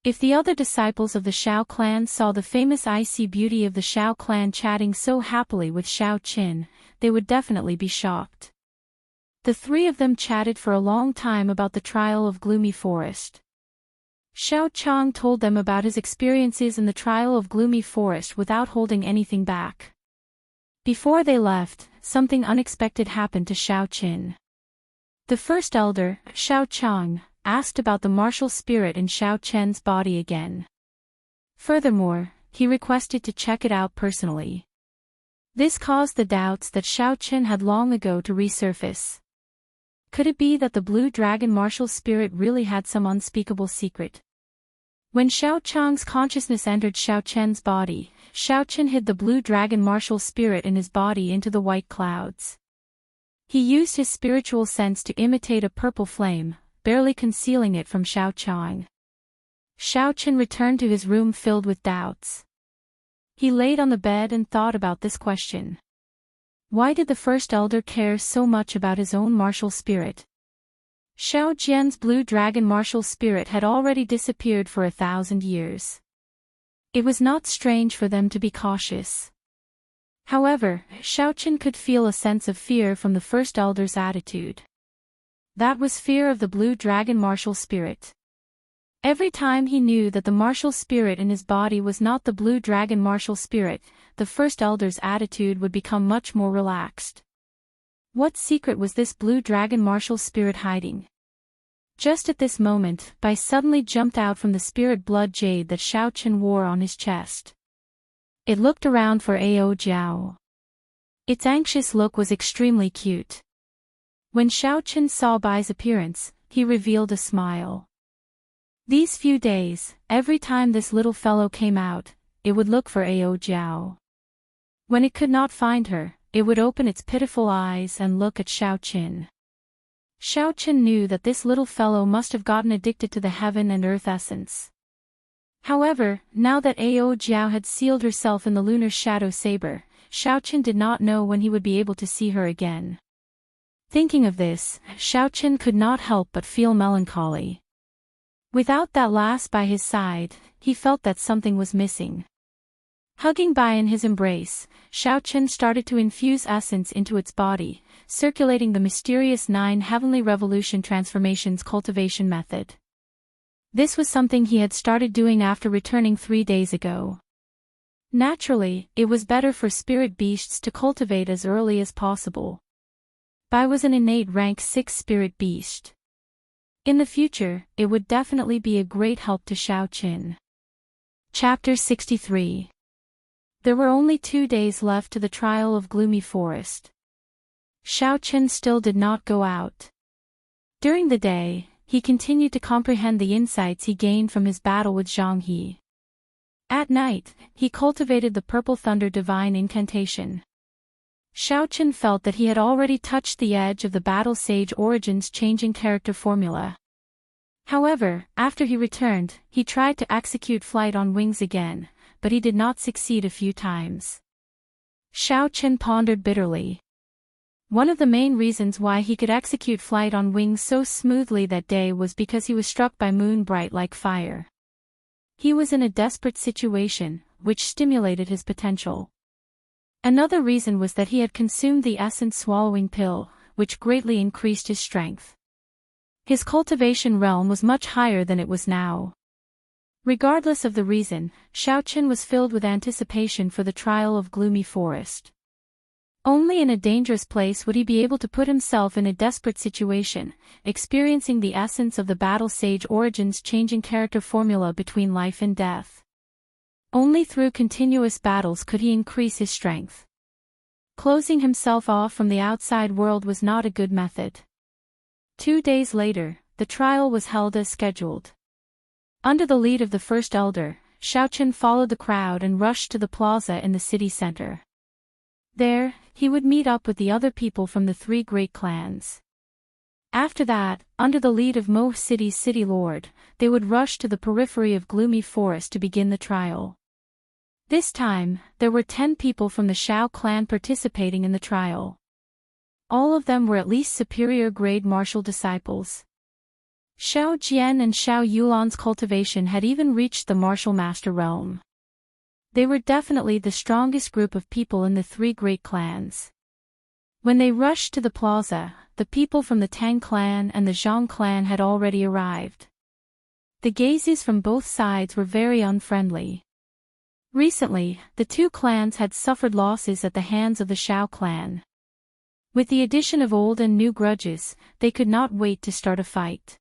[SPEAKER 1] If the other disciples of the Xiao clan saw the famous icy beauty of the Xiao clan chatting so happily with Xiao Qin, they would definitely be shocked. The three of them chatted for a long time about the trial of Gloomy Forest. Xiao Chang told them about his experiences in the trial of Gloomy Forest without holding anything back. Before they left, something unexpected happened to Xiao Qin. The first elder, Xiao Chang, asked about the martial spirit in Xiao Chen's body again. Furthermore, he requested to check it out personally. This caused the doubts that Xiao Chen had long ago to resurface. Could it be that the blue dragon martial spirit really had some unspeakable secret? When Xiao Chang's consciousness entered Xiao Chen's body, Xiao Chen hid the blue dragon martial spirit in his body into the white clouds. He used his spiritual sense to imitate a purple flame, barely concealing it from Xiao Chang. Xiao Chen returned to his room filled with doubts. He laid on the bed and thought about this question. Why did the first elder care so much about his own martial spirit? Xiao Jian's blue dragon martial spirit had already disappeared for 1,000 years. It was not strange for them to be cautious. However, Xiao Chen could feel a sense of fear from the first elder's attitude. That was fear of the blue dragon martial spirit. Every time he knew that the martial spirit in his body was not the blue dragon martial spirit, the first elder's attitude would become much more relaxed. What secret was this blue dragon martial spirit hiding? Just at this moment, Bai suddenly jumped out from the spirit blood jade that Xiao Chen wore on his chest. It looked around for Ao Jiao. Its anxious look was extremely cute. When Xiao Chen saw Bai's appearance, he revealed a smile. These few days, every time this little fellow came out, it would look for Ao Jiao. When it could not find her, it would open its pitiful eyes and look at Xiao Chen. Xiao Chen knew that this little fellow must have gotten addicted to the heaven and earth essence. However, now that Ao Jiao had sealed herself in the lunar shadow saber, Xiao Chen did not know when he would be able to see her again. Thinking of this, Xiao Chen could not help but feel melancholy. Without that lass by his side, he felt that something was missing. Hugging Bai in his embrace, Xiao Chen started to infuse essence into its body, circulating the mysterious 9 heavenly revolution transformations cultivation method. This was something he had started doing after returning 3 days ago. Naturally, it was better for spirit beasts to cultivate as early as possible. Bai was an innate rank 6 spirit beast. In the future, it would definitely be a great help to Xiao Chen. Chapter 63. There were only 2 days left to the trial of Gloomy Forest. Xiao Chen still did not go out. During the day, he continued to comprehend the insights he gained from his battle with Zhang He. At night, he cultivated the Purple Thunder Divine Incantation. Xiao Chen felt that he had already touched the edge of the Battle Sage Origins changing character formula. However, after he returned, he tried to execute Flight on Wings again, but he did not succeed a few times. Xiao Chen pondered bitterly. One of the main reasons why he could execute Flight on Wings so smoothly that day was because he was struck by moon bright like fire. He was in a desperate situation, which stimulated his potential. Another reason was that he had consumed the essence swallowing pill, which greatly increased his strength. His cultivation realm was much higher than it was now. Regardless of the reason, Xiao Chen was filled with anticipation for the trial of Gloomy Forest. Only in a dangerous place would he be able to put himself in a desperate situation, experiencing the essence of the Battle Sage Origins changing character formula between life and death. Only through continuous battles could he increase his strength. Closing himself off from the outside world was not a good method. 2 days later, the trial was held as scheduled. Under the lead of the first elder, Xiao Chen followed the crowd and rushed to the plaza in the city center. There, he would meet up with the other people from the 3 great clans. After that, under the lead of Mo City's city lord, they would rush to the periphery of Gloomy Forest to begin the trial. This time, there were 10 people from the Xiao clan participating in the trial. All of them were at least superior grade martial disciples. Xiao Jian and Xiao Yulan's cultivation had even reached the martial master realm. They were definitely the strongest group of people in the 3 great clans. When they rushed to the plaza, the people from the Tang clan and the Zhang clan had already arrived. The gazes from both sides were very unfriendly. Recently, the 2 clans had suffered losses at the hands of the Xiao clan. With the addition of old and new grudges, they could not wait to start a fight.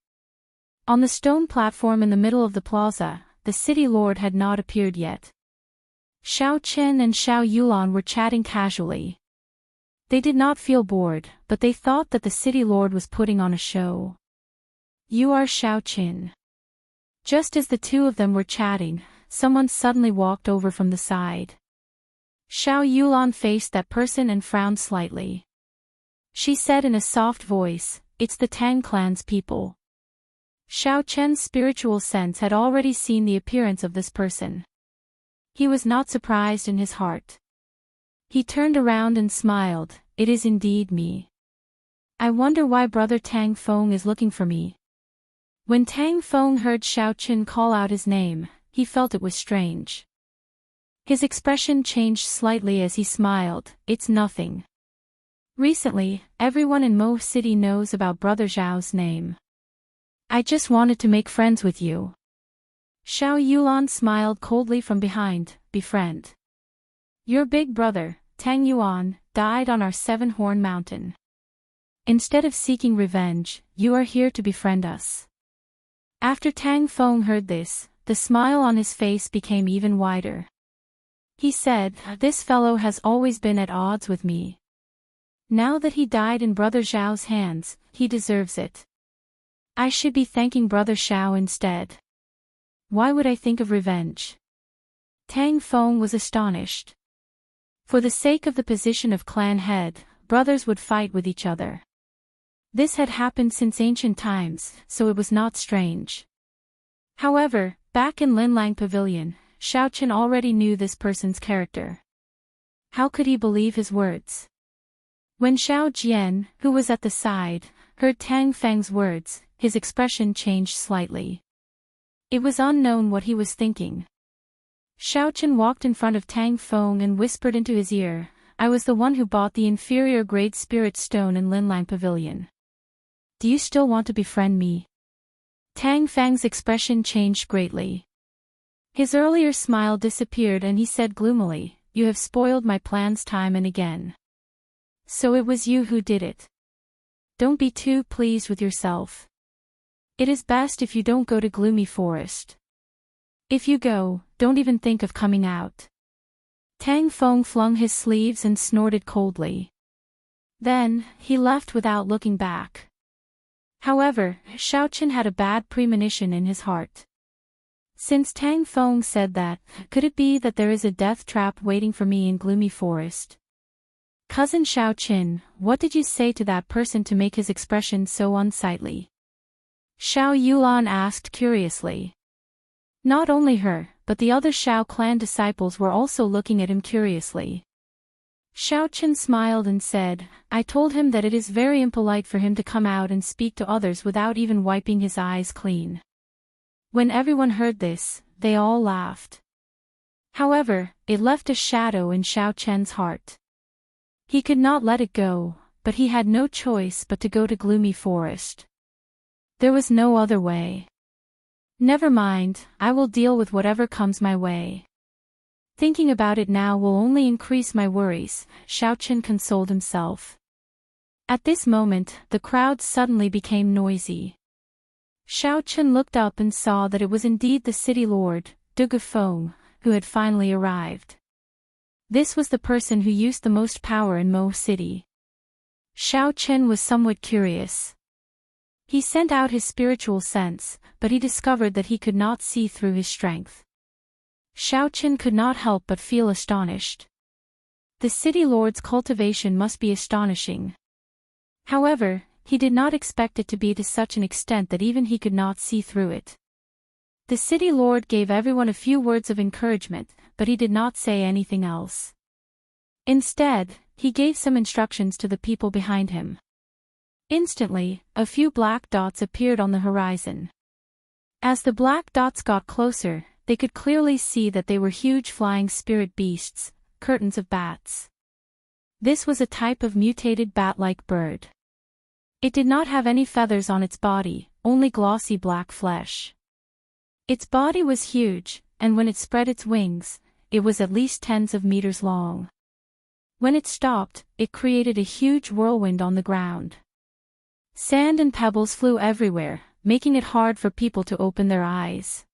[SPEAKER 1] On the stone platform in the middle of the plaza, the city lord had not appeared yet. Xiao Chen and Xiao Yulan were chatting casually. They did not feel bored, but they thought that the city lord was putting on a show. "You are Xiao Chen." Just as the 2 of them were chatting, someone suddenly walked over from the side. Xiao Yulan faced that person and frowned slightly. She said in a soft voice, "It's the Tang clan's people." Xiao Chen's spiritual sense had already seen the appearance of this person. He was not surprised in his heart. He turned around and smiled. It is indeed me. I wonder why Brother Tang Feng is looking for me. When Tang Feng heard Xiao Chen call out his name, he felt it was strange. His expression changed slightly as he smiled. It's nothing. Recently, everyone in Mo City knows about Brother Zhao's name. I just wanted to make friends with you. Xiao Yulan smiled coldly from behind. Befriend. Your big brother, Tang Yuan, died on our seven-horn mountain. Instead of seeking revenge, you are here to befriend us. After Tang Feng heard this, the smile on his face became even wider. He said, this fellow has always been at odds with me. Now that he died in Brother Zhao's hands, he deserves it. I should be thanking Brother Xiao instead. Why would I think of revenge? Tang Feng was astonished. For the sake of the position of clan head, brothers would fight with each other. This had happened since ancient times, so it was not strange. However, back in Linlang Pavilion, Xiao Chen already knew this person's character. How could he believe his words? When Xiao Jian, who was at the side, heard Tang Feng's words, his expression changed slightly. It was unknown what he was thinking. Xiao Chen walked in front of Tang Feng and whispered into his ear, I was the one who bought the inferior grade spirit stone in Linlang Pavilion. Do you still want to befriend me? Tang Feng's expression changed greatly. His earlier smile disappeared and he said gloomily, you have spoiled my plans time and again. So it was you who did it. Don't be too pleased with yourself. It is best if you don't go to Gloomy Forest. If you go, don't even think of coming out. Tang Feng flung his sleeves and snorted coldly. Then, he left without looking back. However, Xiao Chen had a bad premonition in his heart. Since Tang Feng said that, could it be that there is a death trap waiting for me in Gloomy Forest? Cousin Xiao Chen, what did you say to that person to make his expression so unsightly? Xiao Yulan asked curiously. Not only her, but the other Xiao clan disciples were also looking at him curiously. Xiao Chen smiled and said, I told him that it is very impolite for him to come out and speak to others without even wiping his eyes clean. When everyone heard this, they all laughed. However, it left a shadow in Xiao Chen's heart. He could not let it go, but he had no choice but to go to Gloomy Forest. There was no other way. Never mind, I will deal with whatever comes my way. Thinking about it now will only increase my worries, Xiao Chen consoled himself. At this moment, the crowd suddenly became noisy. Xiao Chen looked up and saw that it was indeed the city lord, Duge Feng, who had finally arrived. This was the person who used the most power in Mo City. Xiao Chen was somewhat curious. He sent out his spiritual sense, but he discovered that he could not see through his strength. Xiao Chen could not help but feel astonished. The city lord's cultivation must be astonishing. However, he did not expect it to be to such an extent that even he could not see through it. The city lord gave everyone a few words of encouragement, but he did not say anything else. Instead, he gave some instructions to the people behind him. Instantly, a few black dots appeared on the horizon. As the black dots got closer, they could clearly see that they were huge flying spirit beasts, curtains of bats. This was a type of mutated bat-like bird. It did not have any feathers on its body, only glossy black flesh. Its body was huge, and when it spread its wings, it was at least tens of meters long. When it stopped, it created a huge whirlwind on the ground. Sand and pebbles flew everywhere, making it hard for people to open their eyes.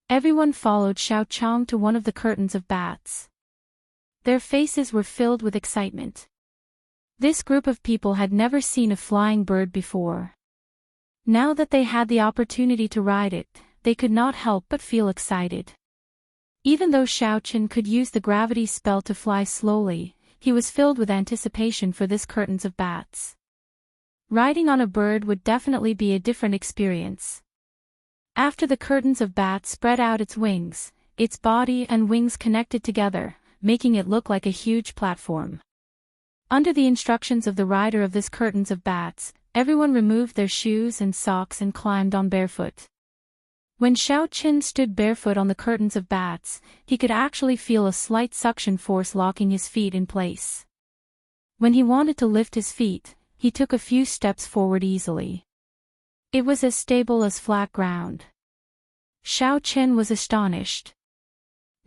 [SPEAKER 1] Everyone followed Xiao Chang to one of the curtains of bats. Their faces were filled with excitement. This group of people had never seen a flying bird before. Now that they had the opportunity to ride it, they could not help but feel excited. Even though Xiao Chen could use the gravity spell to fly slowly, he was filled with anticipation for this curtains of bats. Riding on a bird would definitely be a different experience. After the curtains of bats spread out its body and wings connected together, making it look like a huge platform. Under the instructions of the rider of this curtains of bats, everyone removed their shoes and socks and climbed on barefoot. When Xiao Qin stood barefoot on the curtains of bats, he could actually feel a slight suction force locking his feet in place. When he wanted to lift his feet, he took a few steps forward easily. It was as stable as flat ground. Xiao Qin was astonished.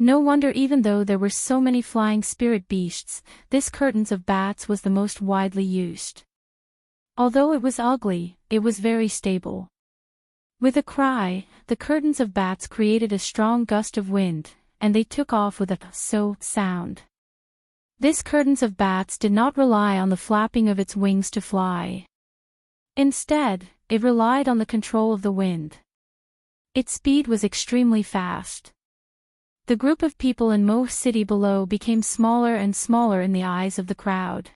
[SPEAKER 1] No wonder, even though there were so many flying spirit beasts, this curtains of bats was the most widely used. Although it was ugly, it was very stable. With a cry, the curtains of bats created a strong gust of wind, and they took off with a so sound. This curtains of bats did not rely on the flapping of its wings to fly. Instead, it relied on the control of the wind. Its speed was extremely fast. The group of people in Mo City below became smaller and smaller in the eyes of the crowd.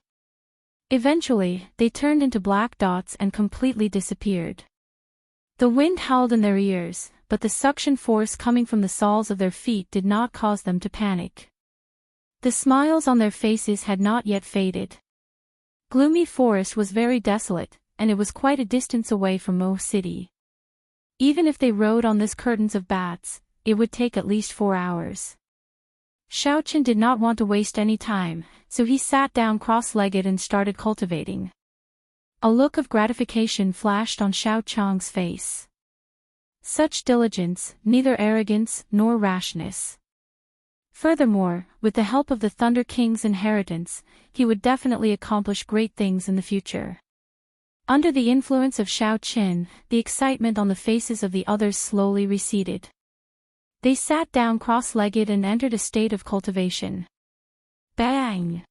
[SPEAKER 1] Eventually, they turned into black dots and completely disappeared. The wind howled in their ears, but the suction force coming from the soles of their feet did not cause them to panic. The smiles on their faces had not yet faded. Gloomy Forest was very desolate, and it was quite a distance away from Mo City. Even if they rode on this curtains of bats, it would take at least 4 hours. Xiao Qin did not want to waste any time, so he sat down cross-legged and started cultivating. A look of gratification flashed on Xiao Chang's face. Such diligence, neither arrogance nor rashness. Furthermore, with the help of the Thunder King's inheritance, he would definitely accomplish great things in the future. Under the influence of Xiao Qin, the excitement on the faces of the others slowly receded. They sat down cross-legged and entered a state of cultivation. Bang!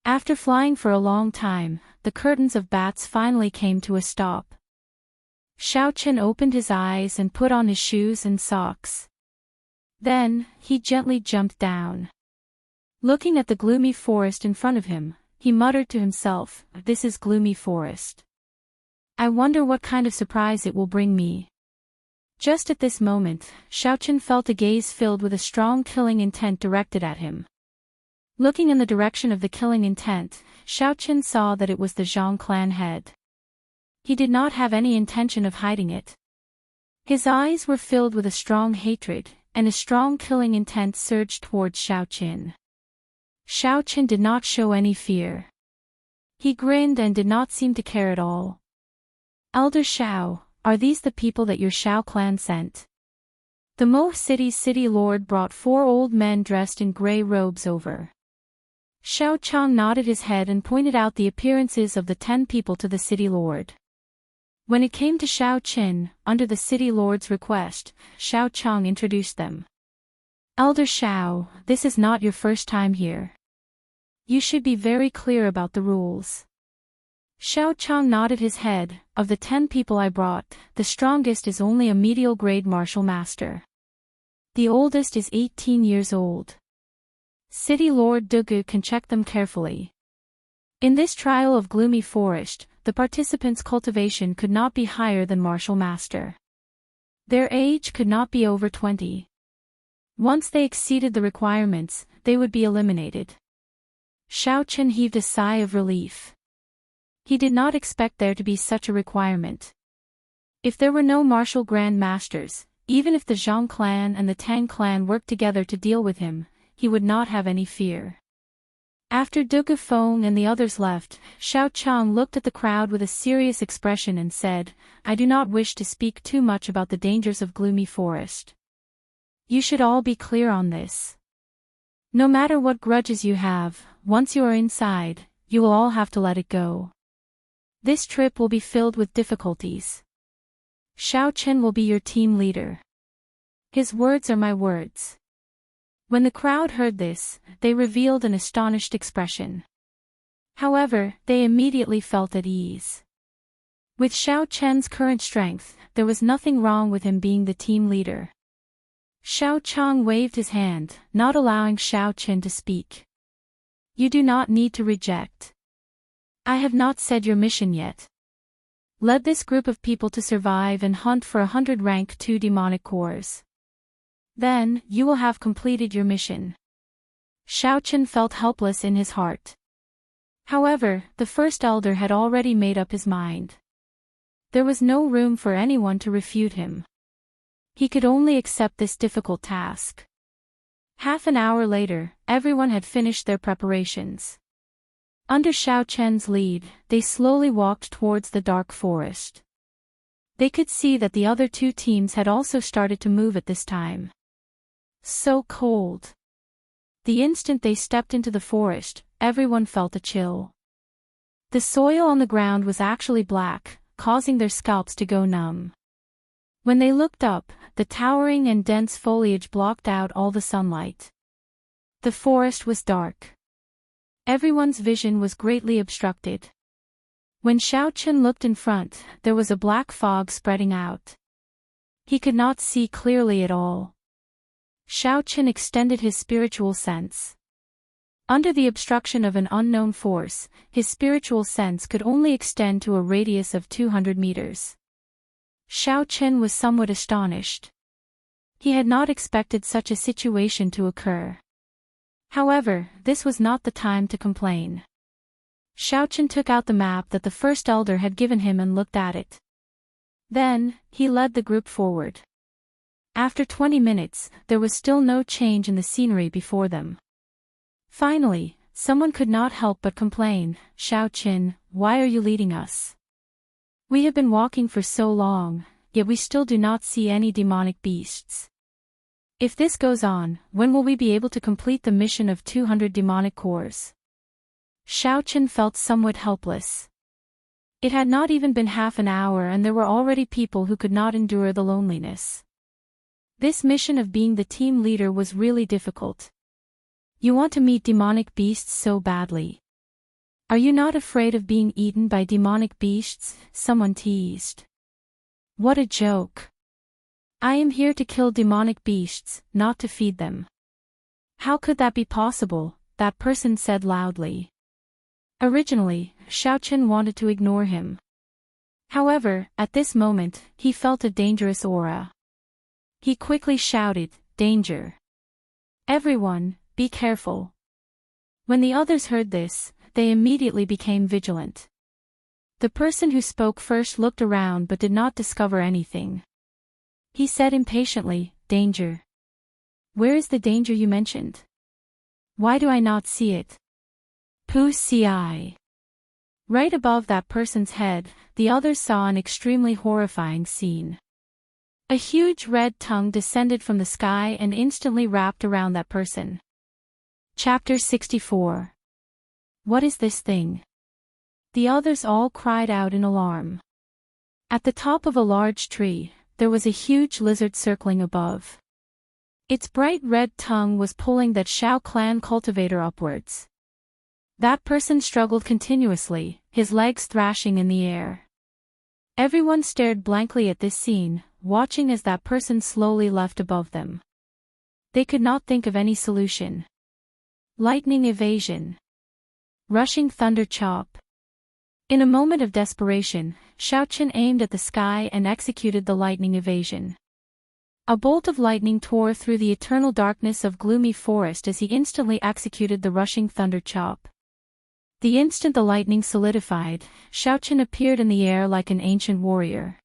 [SPEAKER 1] After flying for a long time, the curtains of bats finally came to a stop. Xiao Qin opened his eyes and put on his shoes and socks. Then, he gently jumped down. Looking at the gloomy forest in front of him, he muttered to himself, "This is gloomy forest. I wonder what kind of surprise it will bring me." Just at this moment, Xiao Qin felt a gaze filled with a strong killing intent directed at him. Looking in the direction of the killing intent, Xiao Qin saw that it was the Zhang clan head. He did not have any intention of hiding it. His eyes were filled with a strong hatred, and a strong killing intent surged towards Xiao Qin. Xiao Qin did not show any fear. He grinned and did not seem to care at all. "Elder Xiao, are these the people that your Xiao clan sent?" The Mo City's city lord brought 4 old men dressed in gray robes over. Xiao Chang nodded his head and pointed out the appearances of the 10 people to the city lord. When it came to Xiao Qin, under the city lord's request, Xiao Chang introduced them. "Elder Xiao, this is not your first time here. You should be very clear about the rules." Xiao Chang nodded his head. "Of the 10 people I brought, the strongest is only a medial grade martial master. The oldest is 18 years old. City Lord Dugu can check them carefully." In this trial of Gloomy Forest, the participants' cultivation could not be higher than martial master. Their age could not be over 20. Once they exceeded the requirements, they would be eliminated. Xiao Qin heaved a sigh of relief. He did not expect there to be such a requirement. If there were no martial grand masters, even if the Zhang clan and the Tang clan worked together to deal with him, he would not have any fear. After Dugu Feng and the others left, Xiao Chang looked at the crowd with a serious expression and said, "I do not wish to speak too much about the dangers of Gloomy Forest. You should all be clear on this. No matter what grudges you have, once you are inside, you will all have to let it go. This trip will be filled with difficulties. Xiao Qin will be your team leader. His words are my words." When the crowd heard this, they revealed an astonished expression. However, they immediately felt at ease. With Xiao Chen's current strength, there was nothing wrong with him being the team leader. Xiao Chang waved his hand, not allowing Xiao Chen to speak. "You do not need to reject. I have not said your mission yet. led this group of people to survive and hunt for 100 rank 2 demonic cores. Then, you will have completed your mission. Xiaochen felt helpless in his heart. However, the first elder had already made up his mind. There was no room for anyone to refute him. He could only accept this difficult task. Half an hour later, everyone had finished their preparations. Under Xiaochen's lead, they slowly walked towards the dark forest. They could see that the other 2 teams had also started to move at this time. So cold. The instant they stepped into the forest, everyone felt a chill. The soil on the ground was actually black, causing their scalps to go numb. When they looked up, the towering and dense foliage blocked out all the sunlight. The forest was dark. Everyone's vision was greatly obstructed. When Xiaochen looked in front, there was a black fog spreading out. He could not see clearly at all. Xiaochen extended his spiritual sense. Under the obstruction of an unknown force, his spiritual sense could only extend to a radius of 200 meters. Xiaochen was somewhat astonished. He had not expected such a situation to occur. However, this was not the time to complain. Xiaochen took out the map that the first elder had given him and looked at it. Then, he led the group forward. After 20 minutes, there was still no change in the scenery before them. Finally, someone could not help but complain, "Xiaochen, why are you leading us? We have been walking for so long, yet we still do not see any demonic beasts. If this goes on, when will we be able to complete the mission of 200 demonic cores?" Xiaochen felt somewhat helpless. It had not even been half an hour and there were already people who could not endure the loneliness. This mission of being the team leader was really difficult. You want to meet demonic beasts so badly. Are you not afraid of being eaten by demonic beasts? Someone teased. What a joke. I am here to kill demonic beasts, not to feed them. How could that be possible? That person said loudly. Originally, Xiaochen wanted to ignore him. However, at this moment, he felt a dangerous aura. He quickly shouted, "Danger! Everyone, be careful." When the others heard this, they immediately became vigilant. The person who spoke first looked around but did not discover anything. He said impatiently, "Danger. Where is the danger you mentioned? Why do I not see it?" Pussy. Right above that person's head, the others saw an extremely horrifying scene. A huge red tongue descended from the sky and instantly wrapped around that person. Chapter 64. What is this thing? The others all cried out in alarm. At the top of a large tree, there was a huge lizard circling above. Its bright red tongue was pulling that Shao clan cultivator upwards. That person struggled continuously, his legs thrashing in the air. Everyone stared blankly at this scene, watching as that person slowly left above them. They could not think of any solution. Lightning evasion. Rushing thunder chop. In a moment of desperation, Xiaochen aimed at the sky and executed the lightning evasion. A bolt of lightning tore through the eternal darkness of gloomy forest as he instantly executed the rushing thunder chop. The instant the lightning solidified, Xiaochen appeared in the air like an ancient warrior.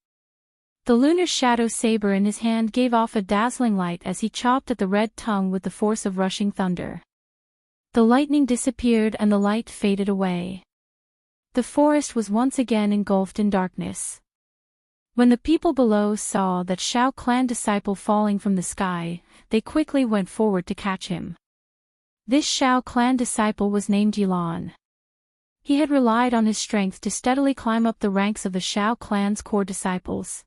[SPEAKER 1] The lunar shadow saber in his hand gave off a dazzling light as he chopped at the red tongue with the force of rushing thunder. The lightning disappeared and the light faded away. The forest was once again engulfed in darkness. When the people below saw that Shao clan disciple falling from the sky, they quickly went forward to catch him. This Shao clan disciple was named Yilan. He had relied on his strength to steadily climb up the ranks of the Shao clan's core disciples.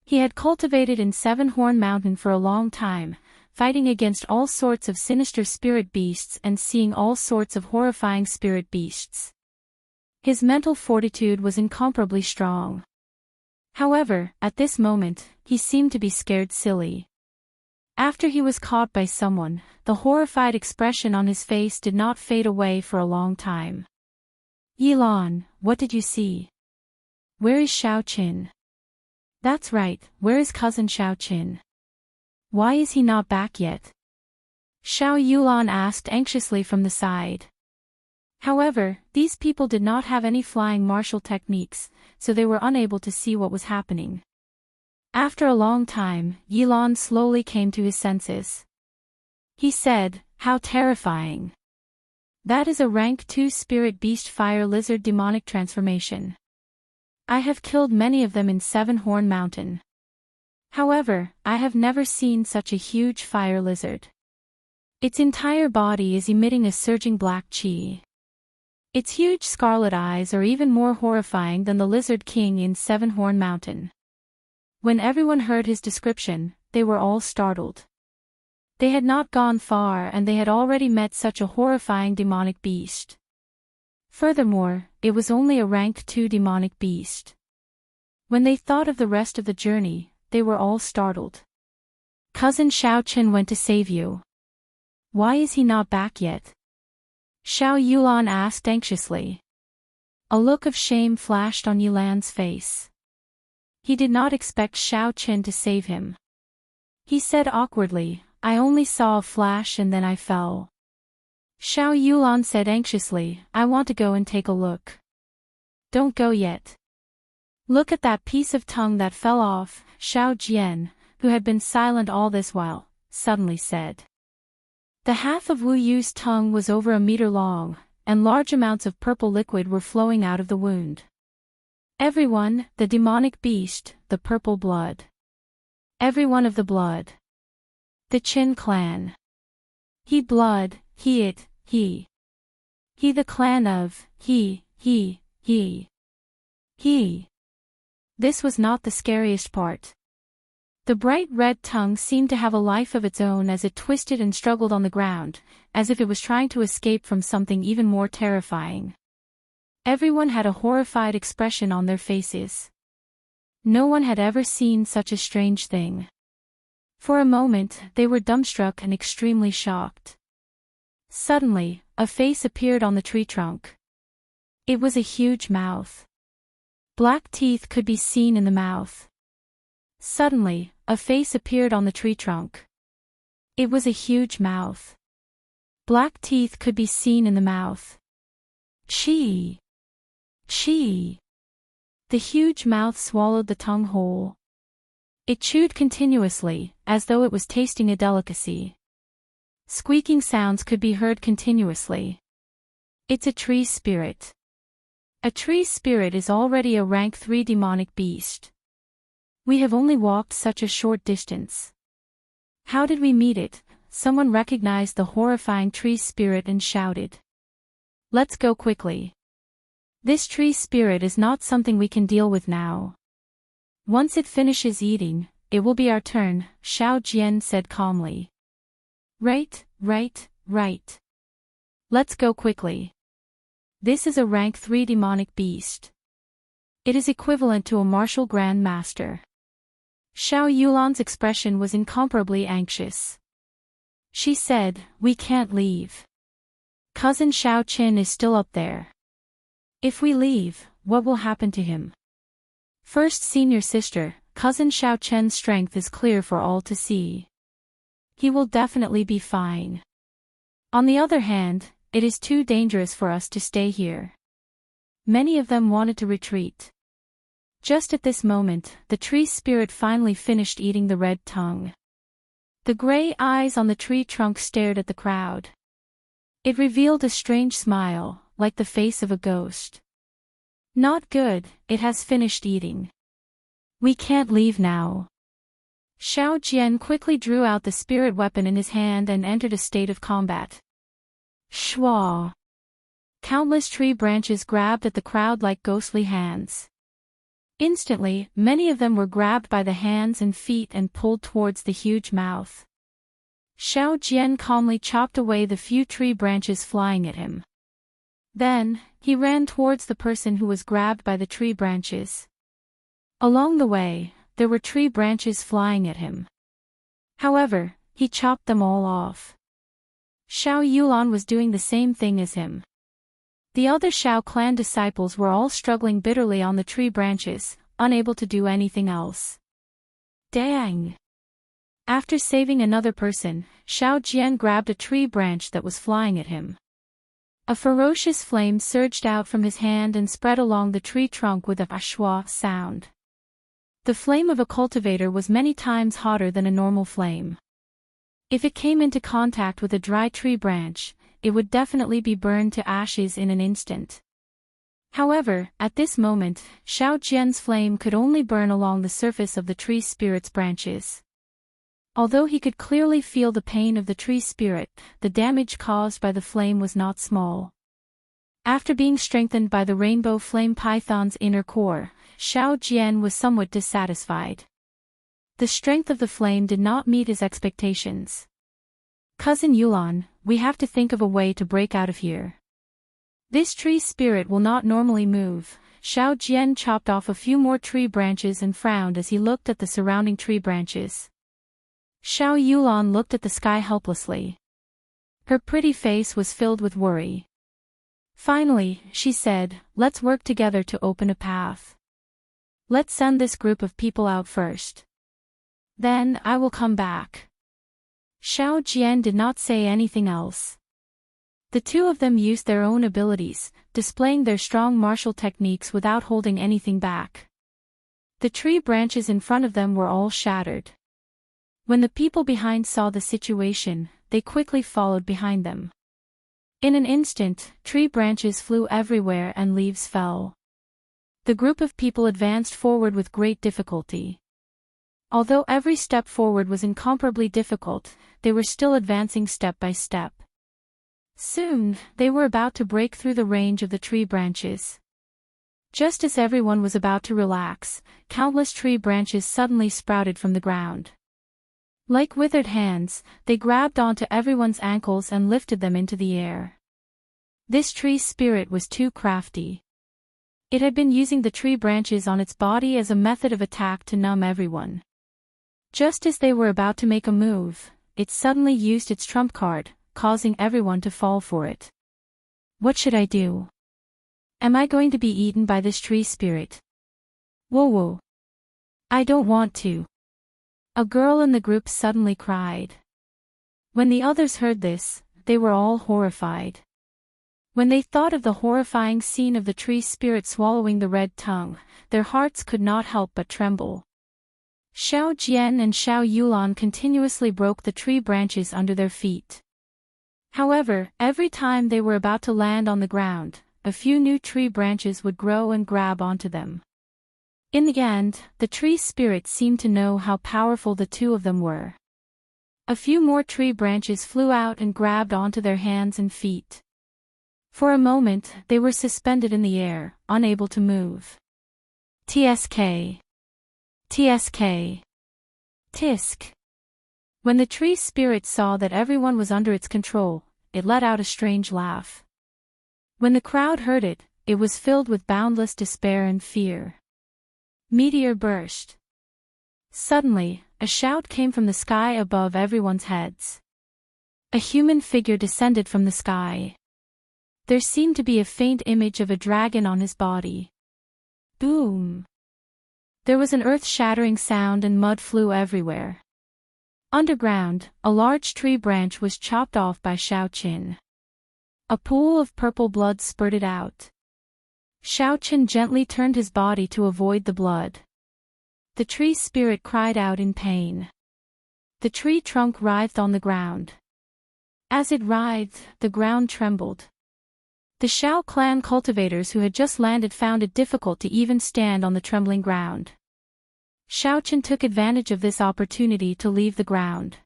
[SPEAKER 1] He had cultivated in Seven Horn Mountain for a long time, fighting against all sorts of sinister spirit beasts and seeing all sorts of horrifying spirit beasts. His mental fortitude was incomparably strong. However, at this moment, he seemed to be scared silly. After he was caught by someone, the horrified expression on his face did not fade away for a long time. "Yilan, what did you see? Where is Xiao Qin? That's right, where is cousin Xiao Qin? Why is he not back yet? Xiao Yulan asked anxiously from the side. However, these people did not have any flying martial techniques, so they were unable to see what was happening. After a long time, Yilan slowly came to his senses. He said, "How terrifying. That is a rank 2 spirit beast fire lizard demonic transformation. I have killed many of them in Seven Horn Mountain. However, I have never seen such a huge fire lizard. Its entire body is emitting a surging black chi. Its huge scarlet eyes are even more horrifying than the Lizard King in Seven Horn Mountain." When everyone heard his description, they were all startled. They had not gone far and they had already met such a horrifying demonic beast. Furthermore, it was only a rank 2 demonic beast. When they thought of the rest of the journey, they were all startled. "Cousin Xiao Qin went to save you. Why is he not back yet?" Xiao Yulan asked anxiously. A look of shame flashed on Yulan's face. He did not expect Xiao Qin to save him. He said awkwardly, "I only saw a flash and then I fell." Xiao Yulan said anxiously, "I want to go and take a look." "Don't go yet. Look at that piece of tongue that fell off," Xiao Jian, who had been silent all this while, suddenly said. The half of Wu Yu's tongue was over a meter long, and large amounts of purple liquid were flowing out of the wound. Everyone, the demonic beast, the purple blood. Everyone of the blood. The Qin clan. He blood, he it, he. He the clan of, he. This was not the scariest part. The bright red tongue seemed to have a life of its own as it twisted and struggled on the ground, as if it was trying to escape from something even more terrifying. Everyone had a horrified expression on their faces. No one had ever seen such a strange thing. For a moment, they were dumbstruck and extremely shocked. Suddenly, a face appeared on the tree trunk. It was a huge mouth. Black teeth could be seen in the mouth. Suddenly, a face appeared on the tree trunk. It was a huge mouth. Black teeth could be seen in the mouth. Chi! The huge mouth swallowed the tongue whole. It chewed continuously, as though it was tasting a delicacy. Squeaking sounds could be heard continuously. It's a tree spirit. A tree spirit is already a rank 3 demonic beast. We have only walked such a short distance. How did we meet it? Someone recognized the horrifying tree spirit and shouted. "Let's go quickly. This tree spirit is not something we can deal with now. Once it finishes eating, it will be our turn," Xiao Jian said calmly. Right. Let's go quickly. This is a rank 3 demonic beast. It is equivalent to a martial grand master. Xiao Yulan's expression was incomparably anxious. She said, "We can't leave. Cousin Xiao Qin is still up there. If we leave, what will happen to him?" First senior sister, cousin Xiao Qin's strength is clear for all to see. He will definitely be fine. On the other hand, it is too dangerous for us to stay here. Many of them wanted to retreat. Just at this moment, the tree spirit finally finished eating the red tongue. The gray eyes on the tree trunk stared at the crowd. It revealed a strange smile, like the face of a ghost. "Not good, it has finished eating. We can't leave now." Xiao Jian quickly drew out the spirit weapon in his hand and entered a state of combat. Shwa! Countless tree branches grabbed at the crowd like ghostly hands. Instantly, many of them were grabbed by the hands and feet and pulled towards the huge mouth. Xiao Jian calmly chopped away the few tree branches flying at him. Then, he ran towards the person who was grabbed by the tree branches. Along the way, there were tree branches flying at him. However, he chopped them all off. Xiao Yulan was doing the same thing as him. The other Shao clan disciples were all struggling bitterly on the tree branches, unable to do anything else. Dang! After saving another person, Shao Jian grabbed a tree branch that was flying at him. A ferocious flame surged out from his hand and spread along the tree trunk with a shwa sound. The flame of a cultivator was many times hotter than a normal flame. If it came into contact with a dry tree branch, it would definitely be burned to ashes in an instant. However, at this moment, Shao Jian's flame could only burn along the surface of the tree spirit's branches. Although he could clearly feel the pain of the tree spirit, the damage caused by the flame was not small. After being strengthened by the rainbow flame python's inner core, Shao Jian was somewhat dissatisfied. The strength of the flame did not meet his expectations. Cousin Yulan, we have to think of a way to break out of here. This tree spirit will not normally move. Shao Jian chopped off a few more tree branches and frowned as he looked at the surrounding tree branches. Shao Yulan looked at the sky helplessly. Her pretty face was filled with worry. Finally, she said, "Let's work together to open a path. Let's send this group of people out first. Then, I will come back." Shao Jian did not say anything else. The two of them used their own abilities, displaying their strong martial techniques without holding anything back. The tree branches in front of them were all shattered. When the people behind saw the situation, they quickly followed behind them. In an instant, tree branches flew everywhere and leaves fell. The group of people advanced forward with great difficulty. Although every step forward was incomparably difficult, they were still advancing step by step. Soon, they were about to break through the range of the tree branches. Just as everyone was about to relax, countless tree branches suddenly sprouted from the ground. Like withered hands, they grabbed onto everyone's ankles and lifted them into the air. This tree spirit was too crafty. It had been using the tree branches on its body as a method of attack to numb everyone. Just as they were about to make a move, it suddenly used its trump card, causing everyone to fall for it. What should I do? Am I going to be eaten by this tree spirit? Whoa! I don't want to. A girl in the group suddenly cried. When the others heard this, they were all horrified. When they thought of the horrifying scene of the tree spirit swallowing the red tongue, their hearts could not help but tremble. Shao Jian and Shao Yulan continuously broke the tree branches under their feet. However, every time they were about to land on the ground, a few new tree branches would grow and grab onto them. In the end, the tree spirit seemed to know how powerful the two of them were. A few more tree branches flew out and grabbed onto their hands and feet. For a moment, they were suspended in the air, unable to move. TSK. TSK. Tisk. When the tree spirit saw that everyone was under its control, it let out a strange laugh. When the crowd heard it, it was filled with boundless despair and fear. Meteor burst. Suddenly, a shout came from the sky above everyone's heads. A human figure descended from the sky. There seemed to be a faint image of a dragon on his body. Boom! There was an earth-shattering sound and mud flew everywhere. Underground, a large tree branch was chopped off by Shao Qin. A pool of purple blood spurted out. Shao Qin gently turned his body to avoid the blood. The tree spirit cried out in pain. The tree trunk writhed on the ground. As it writhed, the ground trembled. The Shao clan cultivators who had just landed found it difficult to even stand on the trembling ground. Shao Qin took advantage of this opportunity to leave the ground.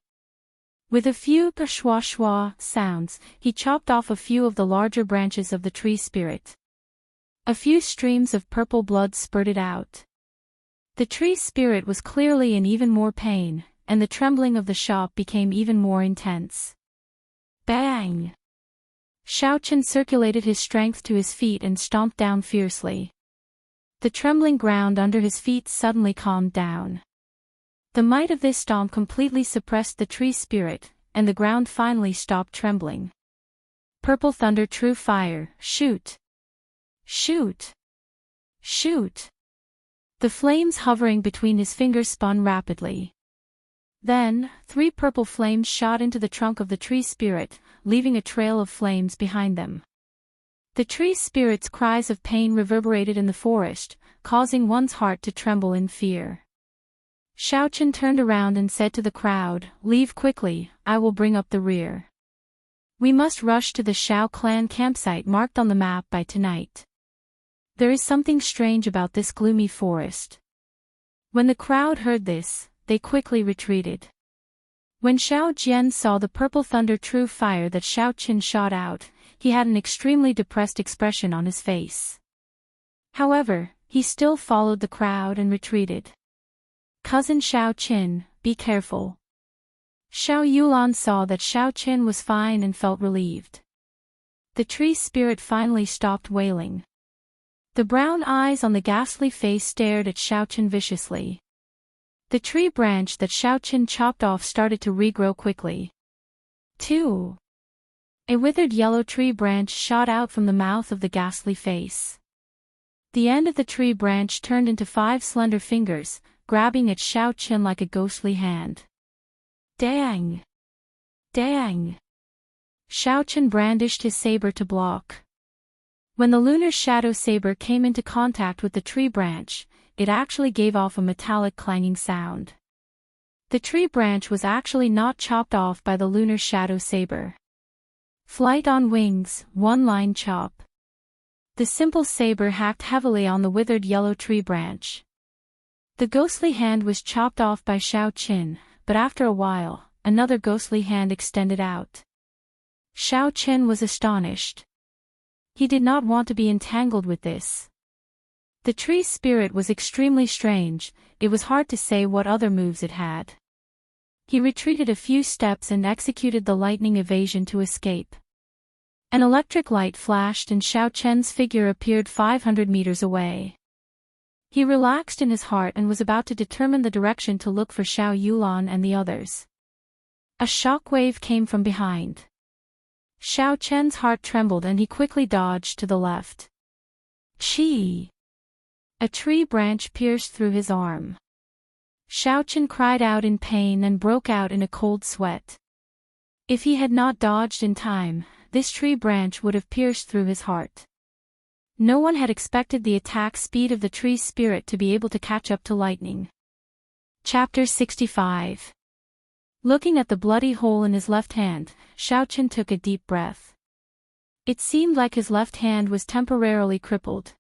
[SPEAKER 1] With a few shwa-shwa sounds, he chopped off a few of the larger branches of the tree spirit. A few streams of purple blood spurted out. The tree spirit was clearly in even more pain, and the trembling of the shop became even more intense. Bang! Shao Qin circulated his strength to his feet and stomped down fiercely. The trembling ground under his feet suddenly calmed down. The might of this stomp completely suppressed the tree spirit, and the ground finally stopped trembling. Purple thunder, true fire, shoot! Shoot! Shoot! The flames hovering between his fingers spun rapidly. Then, 3 purple flames shot into the trunk of the tree spirit, leaving a trail of flames behind them. The tree spirit's cries of pain reverberated in the forest, causing one's heart to tremble in fear. Xiaochen turned around and said to the crowd, "Leave quickly, I will bring up the rear. We must rush to the Xiao clan campsite marked on the map by tonight. There is something strange about this gloomy forest." When the crowd heard this, they quickly retreated. When Xiao Jian saw the purple thunder true fire that Xiaochen shot out, he had an extremely depressed expression on his face. However, he still followed the crowd and retreated. "Cousin Xiaochen, be careful." Xiao Yulan saw that Xiaochen was fine and felt relieved. The tree spirit finally stopped wailing. The brown eyes on the ghastly face stared at Xiaochen viciously. The tree branch that Xiaochen chopped off started to regrow quickly. 2. A withered yellow tree branch shot out from the mouth of the ghastly face. The end of the tree branch turned into 5 slender fingers, grabbing at Xiaochen like a ghostly hand. Dang! Dang! Xiaochen brandished his saber to block. When the lunar shadow saber came into contact with the tree branch, it actually gave off a metallic clanging sound. The tree branch was actually not chopped off by the lunar shadow saber. Flight on wings, one-line chop. The simple saber hacked heavily on the withered yellow tree branch. The ghostly hand was chopped off by Xiaochen, but after a while, another ghostly hand extended out. Xiaochen was astonished. He did not want to be entangled with this. The tree spirit was extremely strange, it was hard to say what other moves it had. He retreated a few steps and executed the lightning evasion to escape. An electric light flashed and Xiaochen's figure appeared 500 meters away. He relaxed in his heart and was about to determine the direction to look for Xiao Yulan and the others. A shockwave came from behind. Xiaochen's heart trembled and he quickly dodged to the left. Chi! A tree branch pierced through his arm. Xiaochen cried out in pain and broke out in a cold sweat. If he had not dodged in time, this tree branch would have pierced through his heart. No one had expected the attack speed of the tree spirit to be able to catch up to lightning. Chapter 65. Looking at the bloody hole in his left hand, Xiaochen took a deep breath. It seemed like his left hand was temporarily crippled.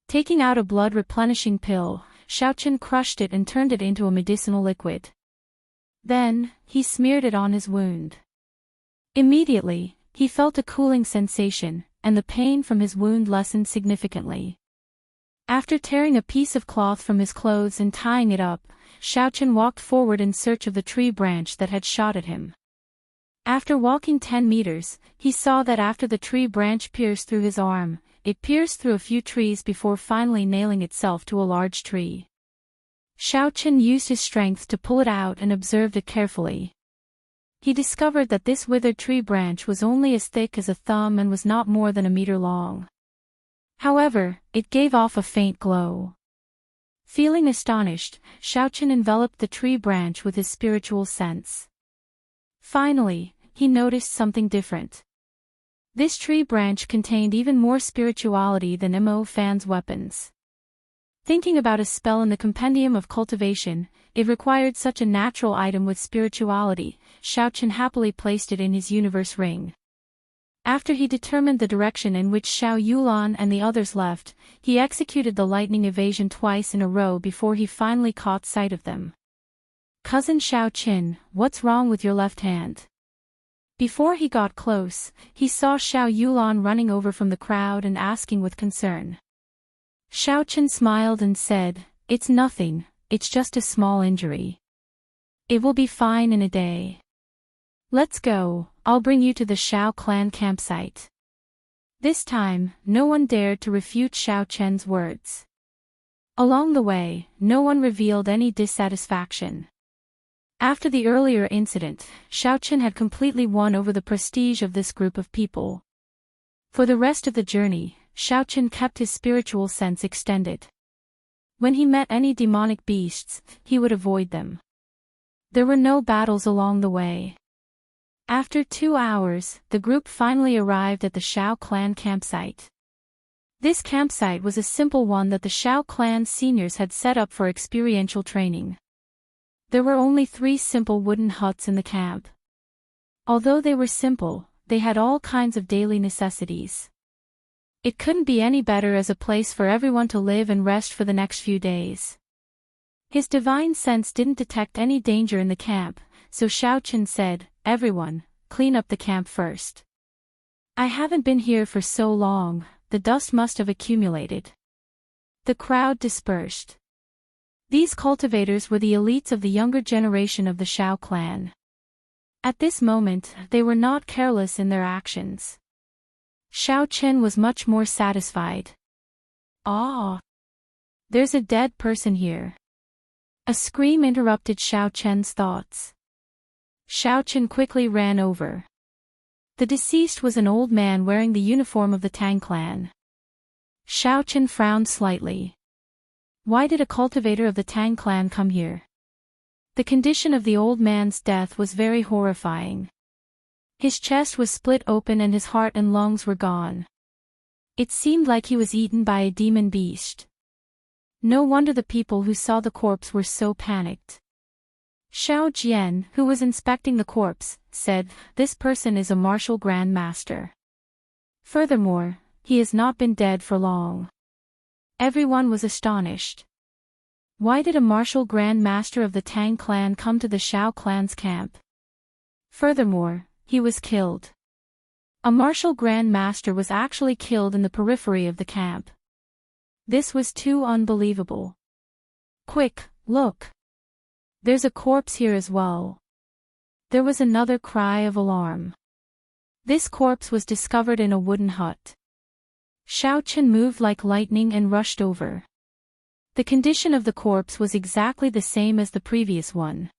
[SPEAKER 1] Taking out a blood-replenishing pill, Xiaochen crushed it and turned it into a medicinal liquid. Then, he smeared it on his wound. Immediately, he felt a cooling sensation, and the pain from his wound lessened significantly. After tearing a piece of cloth from his clothes and tying it up, Xiaochen walked forward in search of the tree branch that had shot at him. After walking 10 meters, he saw that after the tree branch pierced through his arm, it pierced through a few trees before finally nailing itself to a large tree. Xiaochen used his strength to pull it out and observed it carefully. He discovered that this withered tree branch was only as thick as a thumb and was not more than a meter long. However, it gave off a faint glow. Feeling astonished, Xiaochen enveloped the tree branch with his spiritual sense. Finally, he noticed something different. This tree branch contained even more spirituality than Mo Fan's weapons. Thinking about a spell in the Compendium of Cultivation, it required such a natural item with spirituality, Xiaochen happily placed it in his universe ring. After he determined the direction in which Xiao Yulan and the others left, he executed the lightning evasion twice in a row before he finally caught sight of them. "Cousin Xiaochen, what's wrong with your left hand?" Before he got close, he saw Xiao Yulan running over from the crowd and asking with concern. Xiaochen smiled and said, "It's nothing, it's just a small injury. It will be fine in a day. Let's go, I'll bring you to the Xiao clan campsite." This time, no one dared to refute Xiaochen's words. Along the way, no one revealed any dissatisfaction. After the earlier incident, Xiao Chen had completely won over the prestige of this group of people. For the rest of the journey, Xiao Chen kept his spiritual sense extended. When he met any demonic beasts, he would avoid them. There were no battles along the way. After 2 hours, the group finally arrived at the Shao clan campsite. This campsite was a simple one that the Shao clan seniors had set up for experiential training. There were only 3 simple wooden huts in the camp. Although they were simple, they had all kinds of daily necessities. It couldn't be any better as a place for everyone to live and rest for the next few days. His divine sense didn't detect any danger in the camp, so Xiao Chen said, "Everyone, clean up the camp first. I haven't been here for so long, the dust must have accumulated." The crowd dispersed. These cultivators were the elites of the younger generation of the Shao clan. At this moment, they were not careless in their actions. Xiao Chen was much more satisfied. "Ah! There's a dead person here." A scream interrupted Xiao Chen's thoughts. Xiao Chen quickly ran over. The deceased was an old man wearing the uniform of the Tang clan. Xiao Chen frowned slightly. Why did a cultivator of the Tang clan come here? The condition of the old man's death was very horrifying. His chest was split open and his heart and lungs were gone. It seemed like he was eaten by a demon beast. No wonder the people who saw the corpse were so panicked. Xiao Jian, who was inspecting the corpse, said, "This person is a martial grand master. Furthermore, he has not been dead for long." Everyone was astonished. Why did a martial grand master of the Tang clan come to the Shao clan's camp? Furthermore, he was killed. A martial grand master was actually killed in the periphery of the camp. This was too unbelievable. "Quick, look! There's a corpse here as well." There was another cry of alarm. This corpse was discovered in a wooden hut. Xiao Chen moved like lightning and rushed over. The condition of the corpse was exactly the same as the previous one.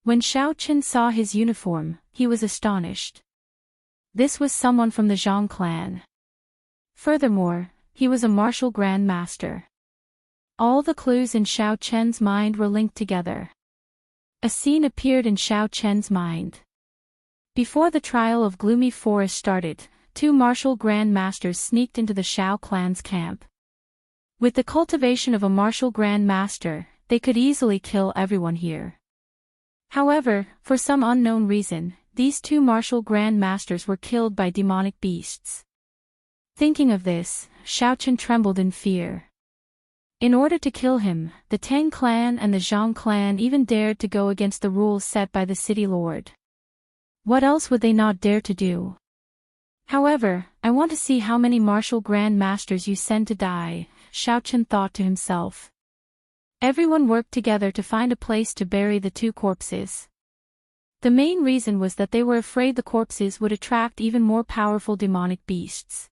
[SPEAKER 1] When Xiao Chen saw his uniform, he was astonished. This was someone from the Zhang clan. Furthermore, he was a martial grand master. All the clues in Xiao Chen's mind were linked together. A scene appeared in Xiao Chen's mind. Before the trial of Gloomy Forest started, 2 martial grand masters sneaked into the Shao clan's camp. With the cultivation of a martial grand master, they could easily kill everyone here. However, for some unknown reason, these 2 martial grand masters were killed by demonic beasts. Thinking of this, Xiao Chen trembled in fear. In order to kill him, the Tang clan and the Zhang clan even dared to go against the rules set by the city lord. What else would they not dare to do? "However, I want to see how many martial grand masters you send to die," Xiao Chen thought to himself. Everyone worked together to find a place to bury the 2 corpses. The main reason was that they were afraid the corpses would attract even more powerful demonic beasts.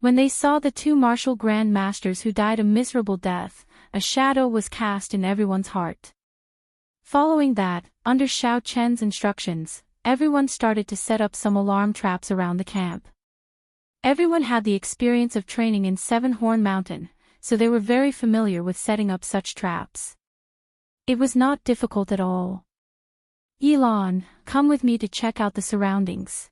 [SPEAKER 1] When they saw the 2 martial grand masters who died a miserable death, a shadow was cast in everyone's heart. Following that, under Xiao Chen's instructions, everyone started to set up some alarm traps around the camp. Everyone had the experience of training in Seven Horn Mountain, so they were very familiar with setting up such traps. It was not difficult at all. "Yilan, come with me to check out the surroundings.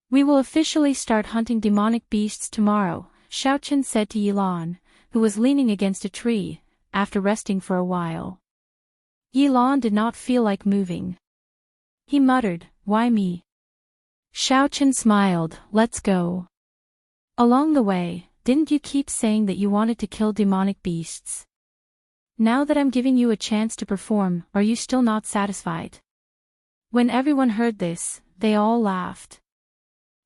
[SPEAKER 1] We will officially start hunting demonic beasts tomorrow," Xiao Chen said to Yilan, who was leaning against a tree, after resting for a while. Yilan did not feel like moving. He muttered, "Why me?" Xiao Chen smiled, "Let's go." "Along the way, didn't you keep saying that you wanted to kill demonic beasts? Now that I'm giving you a chance to perform, are you still not satisfied?" When everyone heard this, they all laughed.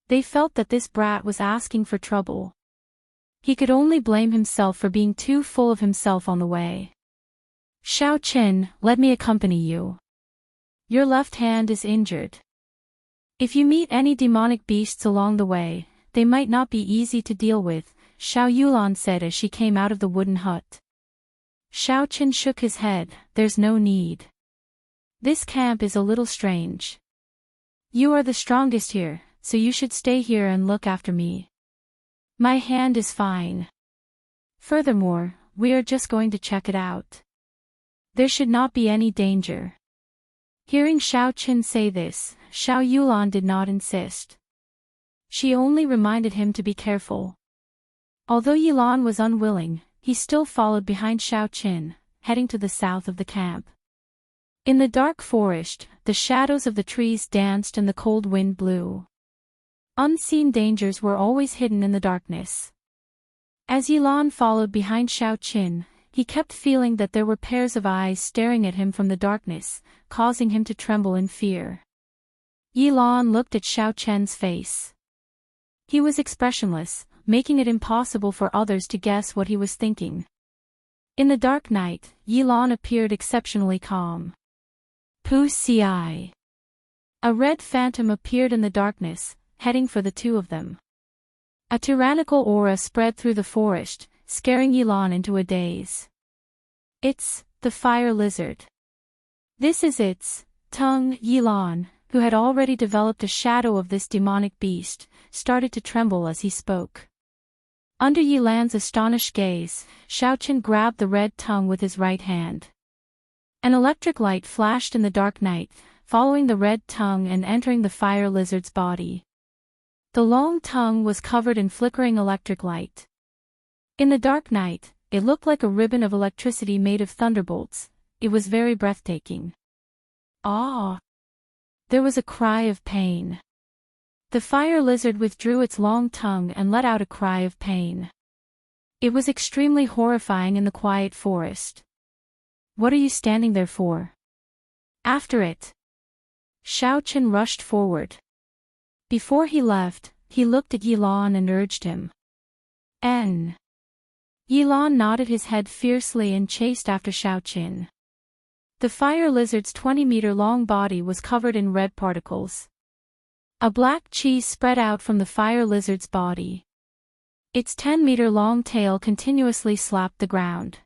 [SPEAKER 1] They felt that this brat was asking for trouble. He could only blame himself for being too full of himself on the way. "Xiao Chen, let me accompany you. Your left hand is injured. If you meet any demonic beasts along the way, they might not be easy to deal with," Xiao Yulan said as she came out of the wooden hut. Xiao Chen shook his head, "There's no need. This camp is a little strange. You are the strongest here, so you should stay here and look after me. My hand is fine. Furthermore, we are just going to check it out. There should not be any danger. Hearing Xiao Qin say this, Xiao Yulan did not insist. She only reminded him to be careful. Although Yilan was unwilling, he still followed behind Xiao Qin, heading to the south of the camp. In the dark forest, the shadows of the trees danced and the cold wind blew. Unseen dangers were always hidden in the darkness. As Yilan followed behind Xiao Qin, he kept feeling that there were pairs of eyes staring at him from the darkness, causing him to tremble in fear. Yilan looked at Xiao Qin's face. He was expressionless, making it impossible for others to guess what he was thinking. In the dark night, Yilan appeared exceptionally calm. Pu Si. A red phantom appeared in the darkness, heading for the two of them. A tyrannical aura spread through the forest, scaring Yilan into a daze. It's the fire lizard. This is its tongue. Yilan, who had already developed a shadow of this demonic beast, started to tremble as he spoke. Under Yilan's astonished gaze, Xiao Qin grabbed the red tongue with his right hand. An electric light flashed in the dark night, following the red tongue and entering the fire lizard's body. The long tongue was covered in flickering electric light. In the dark night, it looked like a ribbon of electricity made of thunderbolts. It was very breathtaking. Ah! There was a cry of pain. The fire lizard withdrew its long tongue and let out a cry of pain. It was extremely horrifying in the quiet forest. What are you standing there for? After it. Xiao Qin rushed forward. Before he left, he looked at Yilan and urged him. N. Yilan nodded his head fiercely and chased after Xiao Qin. The fire lizard's 20-meter-long body was covered in red particles. A black cheese spread out from the fire lizard's body. Its 10-meter-long tail continuously slapped the ground.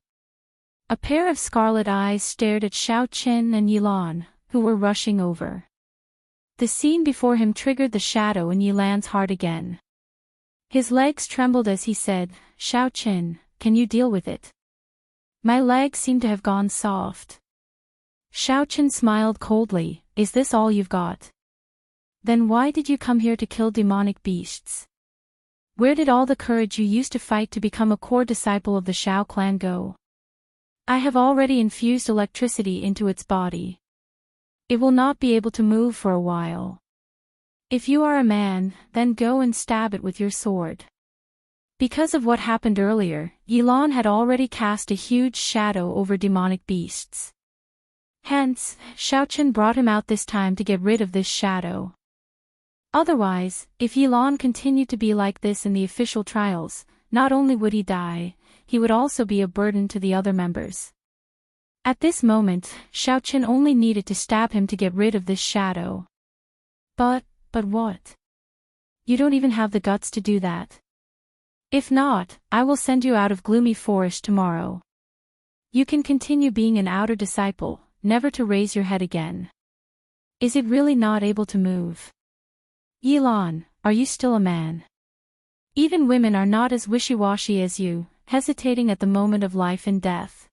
[SPEAKER 1] A pair of scarlet eyes stared at Xiao Qin and Yilan, who were rushing over. The scene before him triggered the shadow in Yilan's heart again. His legs trembled as he said, Xiao Qin, can you deal with it? My legs seem to have gone soft. Xiao Qin smiled coldly, is this all you've got? Then why did you come here to kill demonic beasts? Where did all the courage you used to fight to become a core disciple of the Shao clan go? I have already infused electricity into its body. It will not be able to move for a while. If you are a man, then go and stab it with your sword. Because of what happened earlier, Yilan had already cast a huge shadow over demonic beasts. Hence, Xiao Qin brought him out this time to get rid of this shadow. Otherwise, if Yilan continued to be like this in the official trials, not only would he die, he would also be a burden to the other members. At this moment, Xiao Qin only needed to stab him to get rid of this shadow. But what? You don't even have the guts to do that. If not, I will send you out of Gloomy Forest tomorrow. You can continue being an outer disciple, never to raise your head again. Is it really not able to move? Yilan, are you still a man? Even women are not as wishy-washy as you, hesitating at the moment of life and death.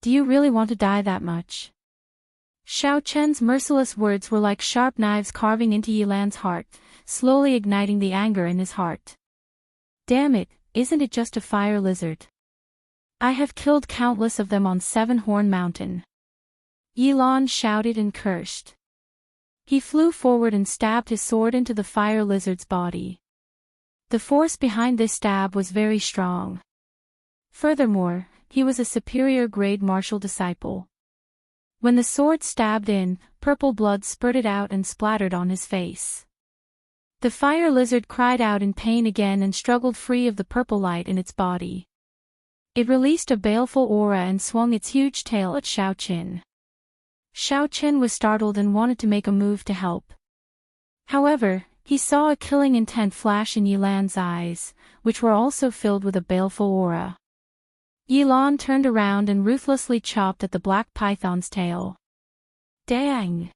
[SPEAKER 1] Do you really want to die that much? Xiao Chen's merciless words were like sharp knives carving into Yilan's heart, slowly igniting the anger in his heart. Damn it, isn't it just a fire lizard? I have killed countless of them on Seven Horn Mountain. Yilan shouted and cursed. He flew forward and stabbed his sword into the fire lizard's body. The force behind this stab was very strong. Furthermore, he was a superior grade martial disciple. When the sword stabbed in, purple blood spurted out and splattered on his face. The fire lizard cried out in pain again and struggled free of the purple light in its body. It released a baleful aura and swung its huge tail at Xiao Qin. Xiao Qin was startled and wanted to make a move to help. However, he saw a killing intent flash in Yilan's eyes, which were also filled with a baleful aura. Yilan turned around and ruthlessly chopped at the black python's tail. Dang!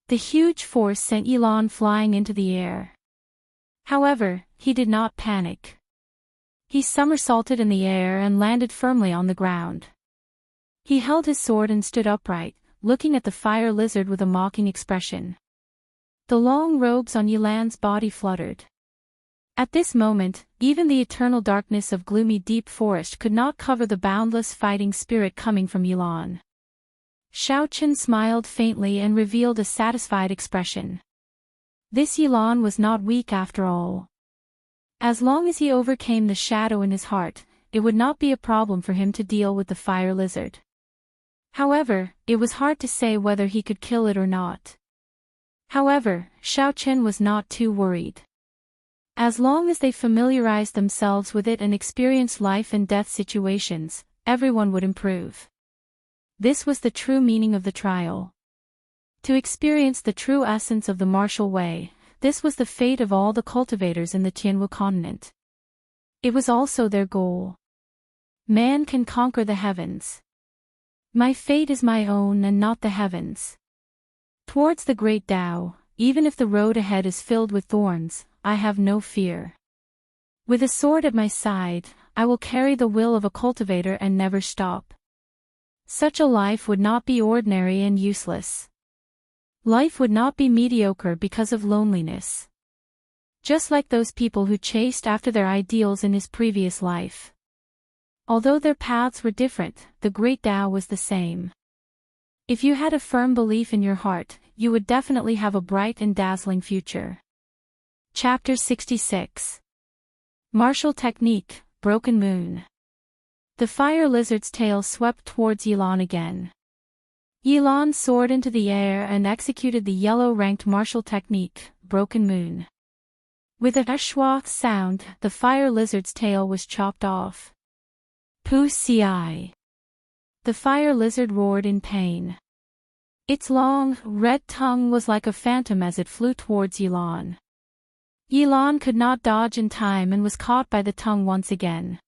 [SPEAKER 1] The huge force sent Yilan flying into the air. However, he did not panic. He somersaulted in the air and landed firmly on the ground. He held his sword and stood upright, looking at the fire lizard with a mocking expression. The long robes on Yilan's body fluttered. At this moment, even the eternal darkness of gloomy deep forest could not cover the boundless fighting spirit coming from Yilan. Xiaochen smiled faintly and revealed a satisfied expression. This Yilan was not weak after all. As long as he overcame the shadow in his heart, it would not be a problem for him to deal with the fire lizard. However, it was hard to say whether he could kill it or not. However, Xiaochen was not too worried. As long as they familiarized themselves with it and experienced life and death situations, everyone would improve. This was the true meaning of the trial. To experience the true essence of the martial way, this was the fate of all the cultivators in the Tianwu continent. It was also their goal. Man can conquer the heavens. My fate is my own and not the heavens. Towards the great Tao, even if the road ahead is filled with thorns, I have no fear. With a sword at my side, I will carry the will of a cultivator and never stop. Such a life would not be ordinary and useless. Life would not be mediocre because of loneliness. Just like those people who chased after their ideals in his previous life. Although their paths were different, the great Tao was the same. If you had a firm belief in your heart, you would definitely have a bright and dazzling future. Chapter 66. Martial Technique, Broken Moon. The fire lizard's tail swept towards Yilan again. Yilan soared into the air and executed the yellow-ranked martial technique, Broken Moon. With a schwa sound, the fire lizard's tail was chopped off. Pu ci. The fire lizard roared in pain. Its long, red tongue was like a phantom as it flew towards Yilan. Yilan could not dodge in time and was caught by the tongue once again.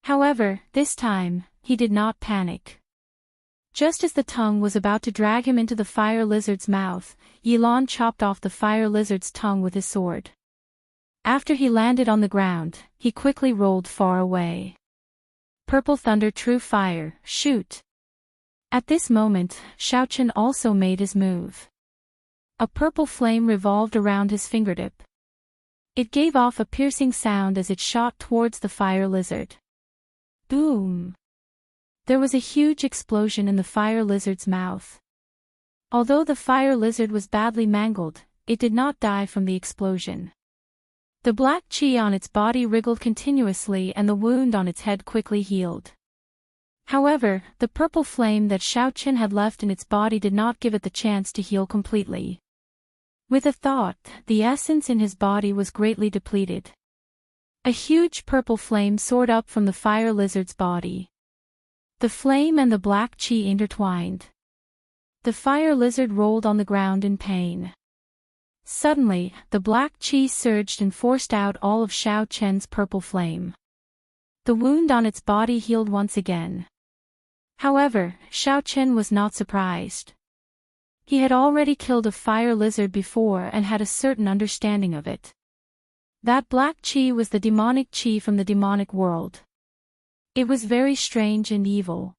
[SPEAKER 1] However, this time, he did not panic. Just as the tongue was about to drag him into the fire lizard's mouth, Yilan chopped off the fire lizard's tongue with his sword. After he landed on the ground, he quickly rolled far away. Purple thunder, true fire, shoot! At this moment, Xiaochen also made his move. A purple flame revolved around his fingertip. It gave off a piercing sound as it shot towards the fire lizard. Boom! There was a huge explosion in the fire lizard's mouth. Although the fire lizard was badly mangled, it did not die from the explosion. The black qi on its body wriggled continuously and the wound on its head quickly healed. However, the purple flame that Xiaochen had left in its body did not give it the chance to heal completely. With a thought, the essence in his body was greatly depleted. A huge purple flame soared up from the fire lizard's body. The flame and the black qi intertwined. The fire lizard rolled on the ground in pain. Suddenly, the black qi surged and forced out all of Xiaochen's purple flame. The wound on its body healed once again. However, Xiaochen was not surprised. He had already killed a fire lizard before and had a certain understanding of it. That black qi was the demonic qi from the demonic world. It was very strange and evil.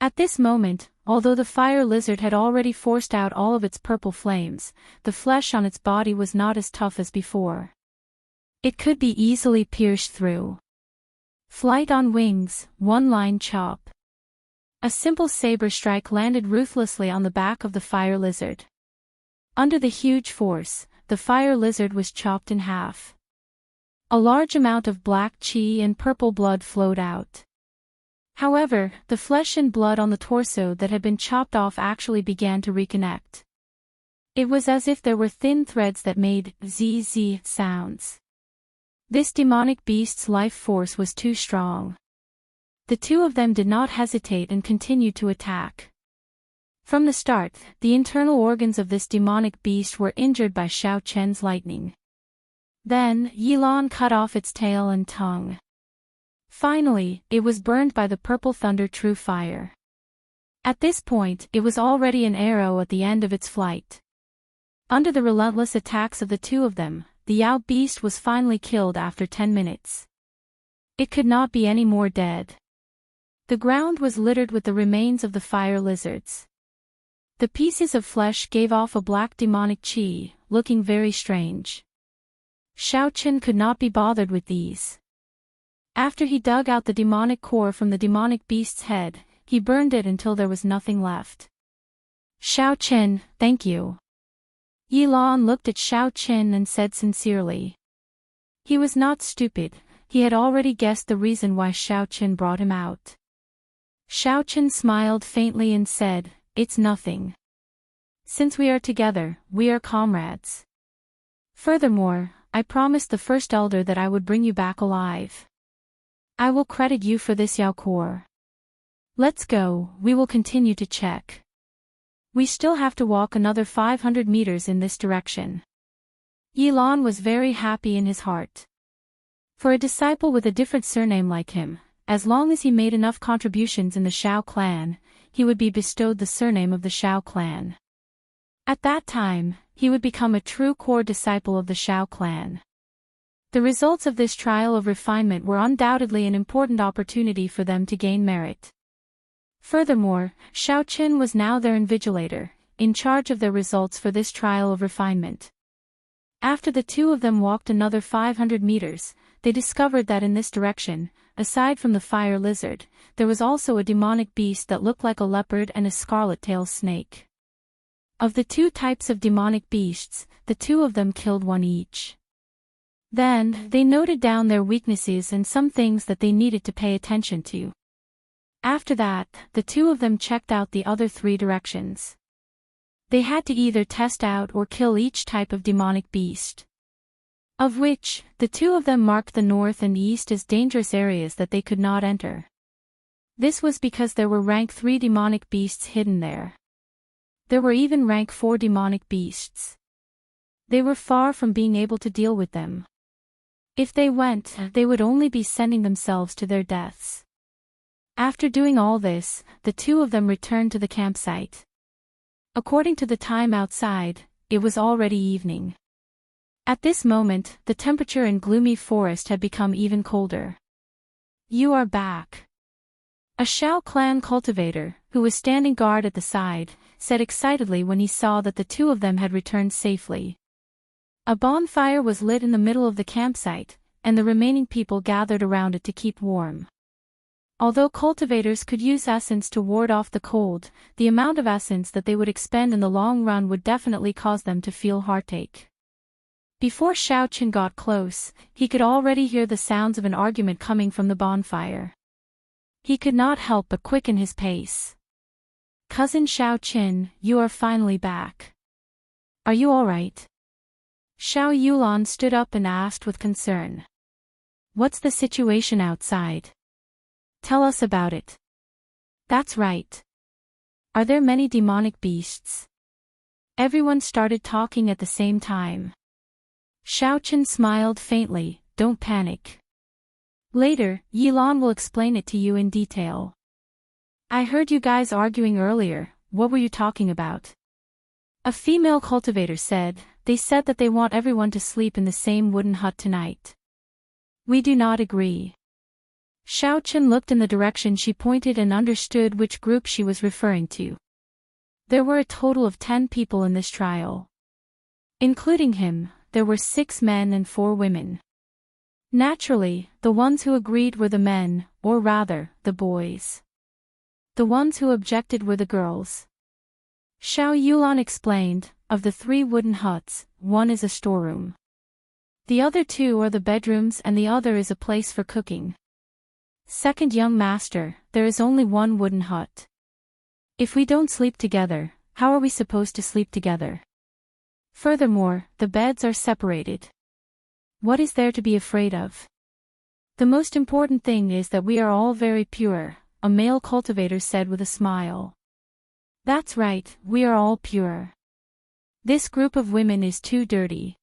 [SPEAKER 1] At this moment, although the fire lizard had already forced out all of its purple flames, the flesh on its body was not as tough as before. It could be easily pierced through. Flight on wings, one-line chop. A simple saber strike landed ruthlessly on the back of the fire lizard. Under the huge force, the fire lizard was chopped in half. A large amount of black qi and purple blood flowed out. However, the flesh and blood on the torso that had been chopped off actually began to reconnect. It was as if there were thin threads that made zzz sounds. This demonic beast's life force was too strong. The two of them did not hesitate and continued to attack. From the start, the internal organs of this demonic beast were injured by Xiaochen's lightning. Then, Yilan cut off its tail and tongue. Finally, it was burned by the purple thunder true fire. At this point, it was already an arrow at the end of its flight. Under the relentless attacks of the two of them, the Yao beast was finally killed after 10 minutes. It could not be any more dead. The ground was littered with the remains of the fire lizards. The pieces of flesh gave off a black demonic chi, looking very strange. Xiaoqin could not be bothered with these. After he dug out the demonic core from the demonic beast's head, he burned it until there was nothing left. Xiaoqin, thank you. Yilan looked at Xiaoqin and said sincerely. He was not stupid, he had already guessed the reason why Xiaoqin brought him out. Xiaoqin smiled faintly and said, "It's nothing. Since we are together, we are comrades. Furthermore, I promised the first elder that I would bring you back alive. I will credit you for this, Yao Core. Let's go, we will continue to check. We still have to walk another 500 meters in this direction." Yilan was very happy in his heart. For a disciple with a different surname like him, as long as he made enough contributions in the Shao clan, he would be bestowed the surname of the Shao clan. At that time, he would become a true core disciple of the Shao clan. The results of this trial of refinement were undoubtedly an important opportunity for them to gain merit. Furthermore, Xiaoqin was now their invigilator, in charge of their results for this trial of refinement. After the two of them walked another 500 meters, they discovered that in this direction, aside from the fire lizard, there was also a demonic beast that looked like a leopard and a scarlet-tailed snake. Of the two types of demonic beasts, the two of them killed one each. Then, they noted down their weaknesses and some things that they needed to pay attention to. After that, the two of them checked out the other 3 directions. They had to either test out or kill each type of demonic beast. Of which, the two of them marked the north and east as dangerous areas that they could not enter. This was because there were rank 3 demonic beasts hidden there. There were even rank 4 demonic beasts. They were far from being able to deal with them. If they went, they would only be sending themselves to their deaths. After doing all this, the two of them returned to the campsite. According to the time outside, it was already evening. At this moment, the temperature in gloomy forest had become even colder. "You are back." A Shao clan cultivator, who was standing guard at the side, said excitedly when he saw that the two of them had returned safely. A bonfire was lit in the middle of the campsite, and the remaining people gathered around it to keep warm. Although cultivators could use essence to ward off the cold, the amount of essence that they would expend in the long run would definitely cause them to feel heartache. Before Xiaoqin got close, he could already hear the sounds of an argument coming from the bonfire. He could not help but quicken his pace. "Cousin Xiaoqin, you are finally back. Are you all right?" Xiao Yulan stood up and asked with concern. "What's the situation outside? Tell us about it." "That's right. Are there many demonic beasts?" Everyone started talking at the same time. Xiaoqin smiled faintly, "Don't panic. Later, Yilan will explain it to you in detail." "I heard you guys arguing earlier, what were you talking about?" A female cultivator said, "They said that they want everyone to sleep in the same wooden hut tonight. We do not agree." Xiaoqin looked in the direction she pointed and understood which group she was referring to. There were a total of 10 people in this trial. Including him, there were 6 men and 4 women. Naturally, the ones who agreed were the men, or rather, the boys. The ones who objected were the girls. Xiao Yulan explained, "Of the 3 wooden huts, one is a storeroom. The other 2 are the bedrooms and the other is a place for cooking. Second young master, there is only one wooden hut. If we don't sleep together, how are we supposed to sleep together? Furthermore, the beds are separated. What is there to be afraid of? The most important thing is that we are all very pure," a male cultivator said with a smile. "That's right, we are all pure. This group of women is too dirty.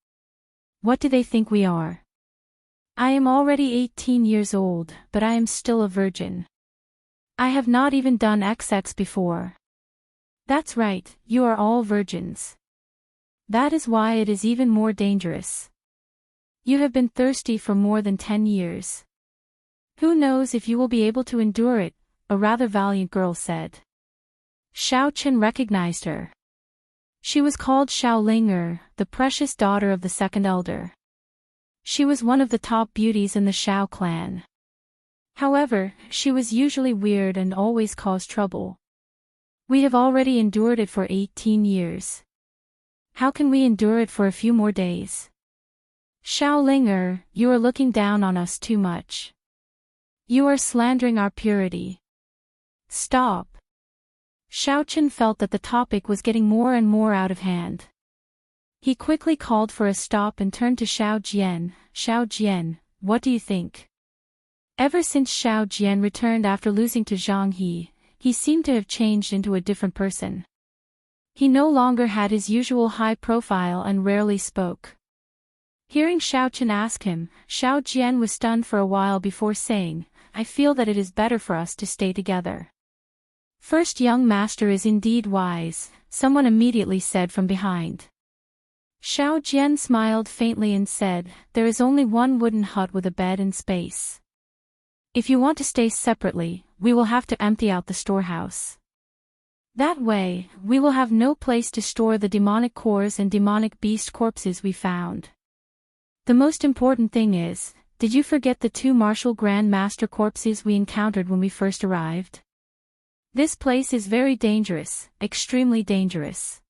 [SPEAKER 1] What do they think we are? I am already 18 years old, but I am still a virgin. I have not even done XX before. That's right, you are all virgins. That is why it is even more dangerous. You have been thirsty for more than 10 years. Who knows if you will be able to endure it, a rather valiant girl said. Xiao Chen recognized her. She was called Xiao Ling'er, the precious daughter of the second elder. She was one of the top beauties in the Xiao clan. However, she was usually weird and always caused trouble. We have already endured it for 18 years. How can we endure it for a few more days? Xiao Ling'er, you are looking down on us too much. You are slandering our purity. Stop. Xiao Chen felt that the topic was getting more and more out of hand. He quickly called for a stop and turned to Xiao Jian. Xiao Jian, what do you think? Ever since Xiao Jian returned after losing to Zhang he seemed to have changed into a different person. He no longer had his usual high profile and rarely spoke. Hearing Xiao Chen ask him, Xiao Jian was stunned for a while before saying, I feel that it is better for us to stay together. First young master is indeed wise, someone immediately said from behind. Xiao Jian smiled faintly and said, there is only one wooden hut with a bed and space. If you want to stay separately, we will have to empty out the storehouse. That way, we will have no place to store the demonic cores and demonic beast corpses we found. The most important thing is, did you forget the 2 martial Grand Master corpses we encountered when we first arrived? This place is very dangerous, extremely dangerous.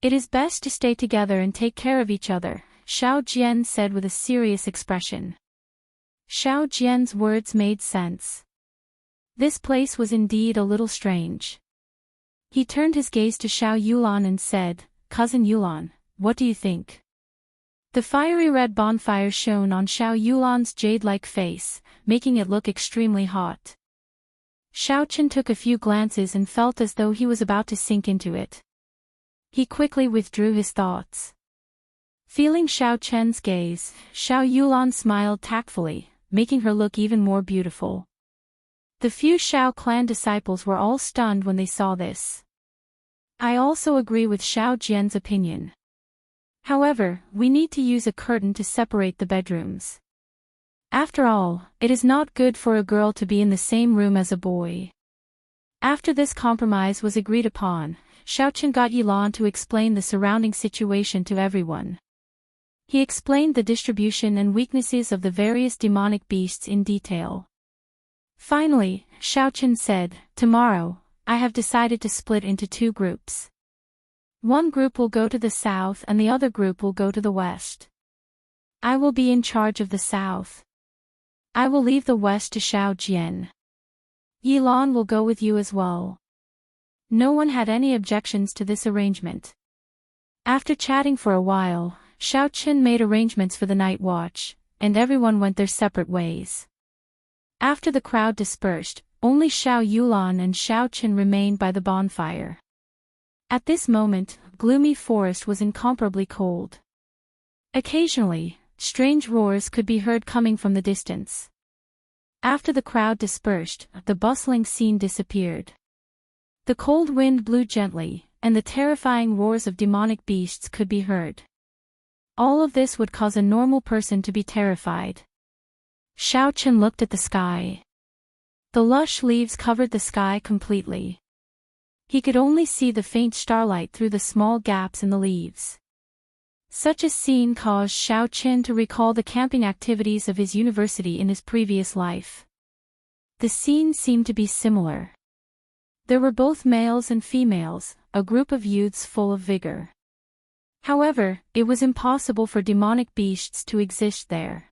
[SPEAKER 1] It is best to stay together and take care of each other, Xiao Jian said with a serious expression. Xiao Jian's words made sense. This place was indeed a little strange. He turned his gaze to Xiao Yulan and said, Cousin Yulan, what do you think? The fiery red bonfire shone on Xiao Yulan's jade-like face, making it look extremely hot. Xiao Chen took a few glances and felt as though he was about to sink into it. He quickly withdrew his thoughts. Feeling Xiao Chen's gaze, Xiao Yulan smiled tactfully, making her look even more beautiful. The few Xiao clan disciples were all stunned when they saw this. I also agree with Xiao Jian's opinion. However, we need to use a curtain to separate the bedrooms. After all, it is not good for a girl to be in the same room as a boy. After this compromise was agreed upon, Xiao Chen got Yilan to explain the surrounding situation to everyone. He explained the distribution and weaknesses of the various demonic beasts in detail. Finally, Xiao Chen said, tomorrow, I have decided to split into 2 groups. One group will go to the south and the other group will go to the west. I will be in charge of the south. I will leave the west to Xiao Jian. Yilan will go with you as well. No one had any objections to this arrangement. After chatting for a while, Xiao Chen made arrangements for the night watch, and everyone went their separate ways. After the crowd dispersed, only Xiao Yulan and Xiao Chen remained by the bonfire. At this moment, gloomy forest was incomparably cold. Occasionally, strange roars could be heard coming from the distance. After the crowd dispersed, the bustling scene disappeared. The cold wind blew gently, and the terrifying roars of demonic beasts could be heard. All of this would cause a normal person to be terrified. Xiao Chen looked at the sky. The lush leaves covered the sky completely. He could only see the faint starlight through the small gaps in the leaves. Such a scene caused Xiao Chen to recall the camping activities of his university in his previous life. The scene seemed to be similar. There were both males and females, a group of youths full of vigor. However, it was impossible for demonic beasts to exist there.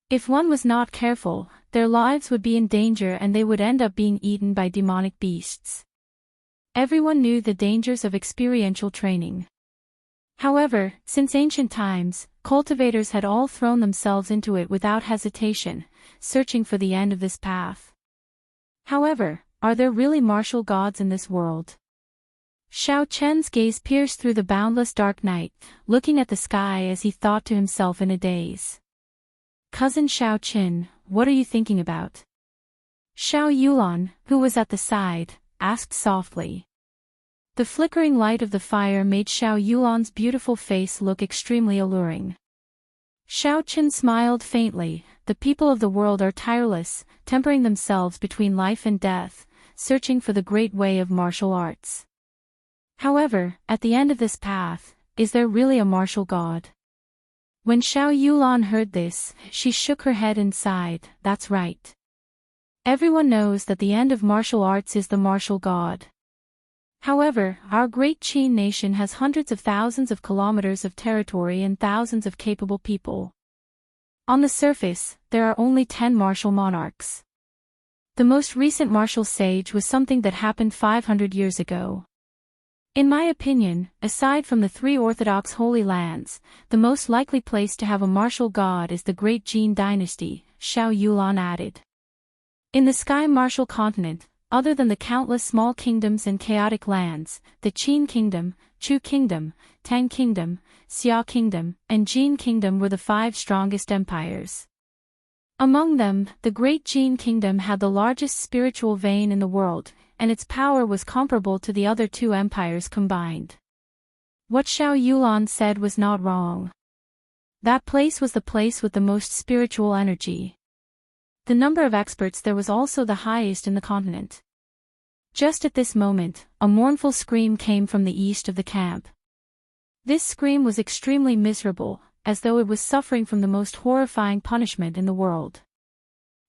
[SPEAKER 1] If one was not careful, their lives would be in danger and they would end up being eaten by demonic beasts. Everyone knew the dangers of experiential training. However, since ancient times, cultivators had all thrown themselves into it without hesitation, searching for the end of this path. However, are there really martial gods in this world? Xiao Chen's gaze pierced through the boundless dark night, looking at the sky as he thought to himself in a daze. Cousin Xiao Chen, what are you thinking about? Xiao Yulan, who was at the side, asked softly. The flickering light of the fire made Xiao Yulan's beautiful face look extremely alluring. Xiao Chen smiled faintly. The people of the world are tireless, tempering themselves between life and death, searching for the great way of martial arts. However, at the end of this path, is there really a martial god? When Xiao Yulan heard this, she shook her head and sighed. That's right. Everyone knows that the end of martial arts is the martial god. However, our great Qin nation has hundreds of thousands of kilometers of territory and thousands of capable people. On the surface, there are only 10 martial monarchs. The most recent martial sage was something that happened 500 years ago. In my opinion, aside from the 3 Orthodox Holy Lands, the most likely place to have a martial god is the Great Jin Dynasty, Xiao Yulan added. In the Sky Martial Continent, other than the countless small kingdoms and chaotic lands, the Qin Kingdom, Chu Kingdom, Tang Kingdom, Xia Kingdom, and Jin Kingdom were the 5 strongest empires. Among them, the Great Jin Kingdom had the largest spiritual vein in the world, and its power was comparable to the other 2 empires combined. What Xiao Yulan said was not wrong. That place was the place with the most spiritual energy. The number of experts there was also the highest in the continent. Just at this moment, a mournful scream came from the east of the camp. This scream was extremely miserable, as though it was suffering from the most horrifying punishment in the world.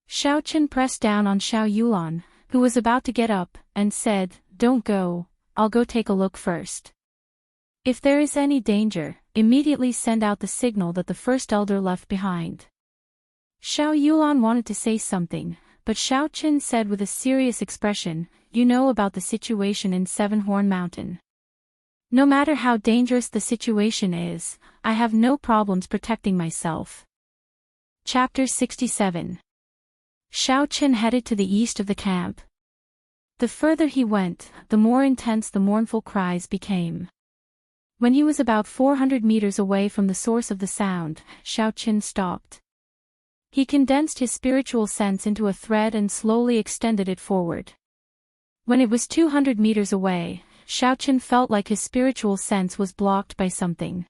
[SPEAKER 1] Xiao Chen pressed down on Xiao Yulan, who was about to get up, and said, "Don't go, I'll go take a look first. If there is any danger, immediately send out the signal that the first elder left behind." Xiao Yulan wanted to say something, but Xiao Chen said with a serious expression, "You know about the situation in Seven Horn Mountain. No matter how dangerous the situation is, I have no problems protecting myself." Chapter 67. Xiao Chen headed to the east of the camp. The further he went, the more intense the mournful cries became. When he was about 400 meters away from the source of the sound, Xiao Chen stopped. He condensed his spiritual sense into a thread and slowly extended it forward. When it was 200 meters away, Xiao Chen felt like his spiritual sense was blocked by something.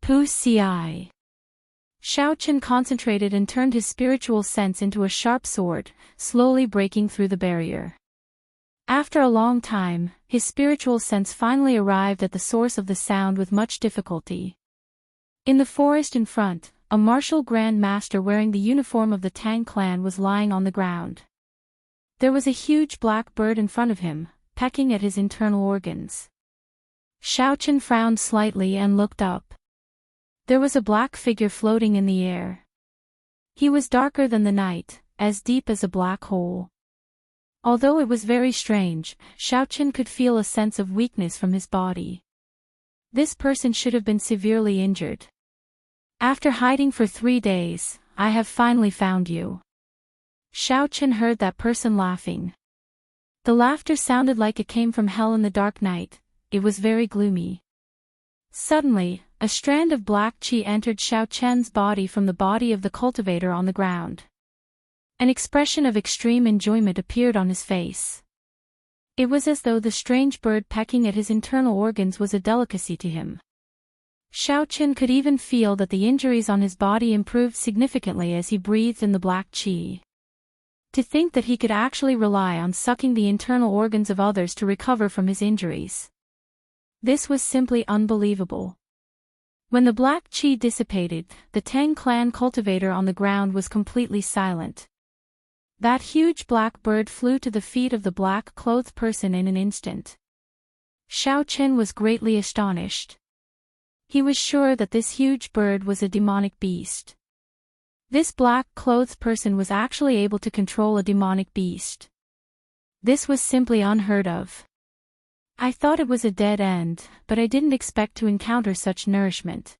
[SPEAKER 1] Pu Ci. Xiao Chen concentrated and turned his spiritual sense into a sharp sword, slowly breaking through the barrier. After a long time, his spiritual sense finally arrived at the source of the sound with much difficulty. In the forest in front, a martial Grand Master wearing the uniform of the Tang clan was lying on the ground. There was a huge black bird in front of him, pecking at his internal organs. Xiao Chen frowned slightly and looked up. There was a black figure floating in the air. He was darker than the night, as deep as a black hole. Although it was very strange, Xiao Chen could feel a sense of weakness from his body. This person should have been severely injured. "After hiding for 3 days, I have finally found you." Xiao Chen heard that person laughing. The laughter sounded like it came from hell in the dark night. It was very gloomy. Suddenly, a strand of black qi entered Xiao Chen's body from the body of the cultivator on the ground. An expression of extreme enjoyment appeared on his face. It was as though the strange bird pecking at his internal organs was a delicacy to him. Xiao Chen could even feel that the injuries on his body improved significantly as he breathed in the black qi. To think that he could actually rely on sucking the internal organs of others to recover from his injuries. This was simply unbelievable. When the black qi dissipated, the Tang clan cultivator on the ground was completely silent. That huge black bird flew to the feet of the black-clothed person in an instant. Xiao Chen was greatly astonished. He was sure that this huge bird was a demonic beast. This black-clothed person was actually able to control a demonic beast. This was simply unheard of. I thought it was a dead end, but I didn't expect to encounter such nourishment.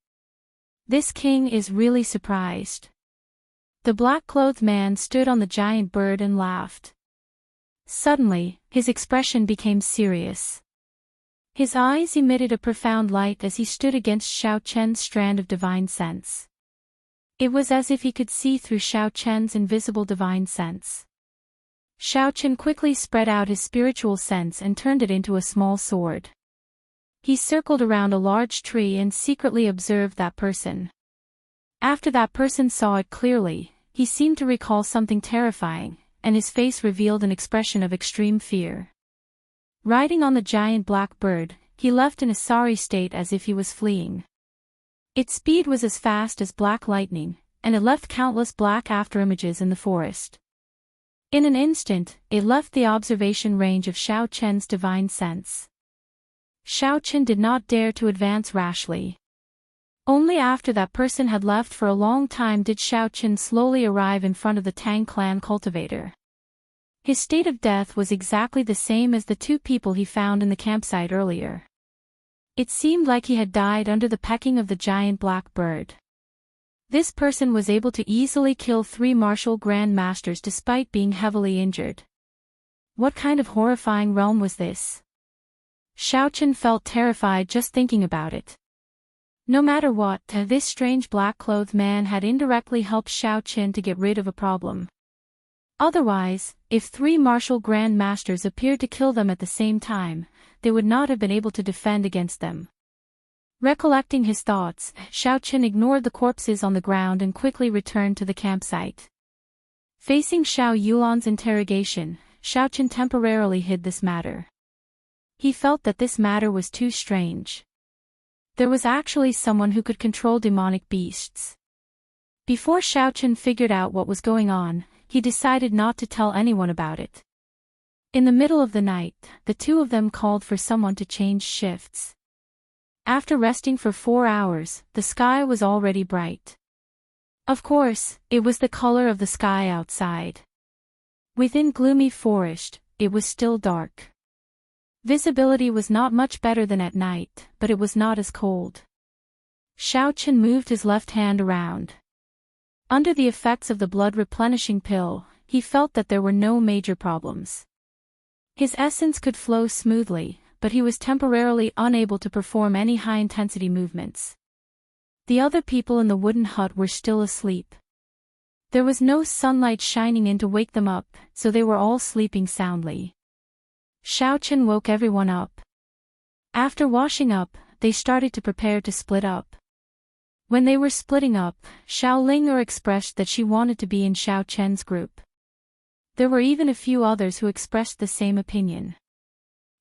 [SPEAKER 1] This king is really surprised. The black-clothed man stood on the giant bird and laughed. Suddenly, his expression became serious. His eyes emitted a profound light as he stood against Xiao Chen's strand of divine sense. It was as if he could see through Xiao Chen's invisible divine sense. Xiaochen quickly spread out his spiritual sense and turned it into a small sword. He circled around a large tree and secretly observed that person. After that person saw it clearly, he seemed to recall something terrifying, and his face revealed an expression of extreme fear. Riding on the giant black bird, he left in a sorry state as if he was fleeing. Its speed was as fast as black lightning, and it left countless black afterimages in the forest. In an instant, it left the observation range of Xiaochen's divine sense. Xiaochen did not dare to advance rashly. Only after that person had left for a long time did Xiaochen slowly arrive in front of the Tang clan cultivator. His state of death was exactly the same as the two people he found in the campsite earlier. It seemed like he had died under the pecking of the giant black bird. This person was able to easily kill 3 martial grand masters despite being heavily injured. What kind of horrifying realm was this? Xiaochen felt terrified just thinking about it. No matter what, this strange black-clothed man had indirectly helped Xiaochen to get rid of a problem. Otherwise, if 3 martial grand masters appeared to kill them at the same time, they would not have been able to defend against them. Recollecting his thoughts, Xiaochen ignored the corpses on the ground and quickly returned to the campsite. Facing Xiao Yulan's interrogation, Xiaochen temporarily hid this matter. He felt that this matter was too strange. There was actually someone who could control demonic beasts. Before Xiaochen figured out what was going on, he decided not to tell anyone about it. In the middle of the night, the two of them called for someone to change shifts. After resting for 4 hours, the sky was already bright. Of course, it was the color of the sky outside. Within gloomy forest, it was still dark. Visibility was not much better than at night, but it was not as cold. Xiaochen moved his left hand around. Under the effects of the blood-replenishing pill, he felt that there were no major problems. His essence could flow smoothly, but he was temporarily unable to perform any high-intensity movements. The other people in the wooden hut were still asleep. There was no sunlight shining in to wake them up, so they were all sleeping soundly. Xiaochen woke everyone up. After washing up, they started to prepare to split up. When they were splitting up, Xiao Ling expressed that she wanted to be in Xiaochen's group. There were even a few others who expressed the same opinion.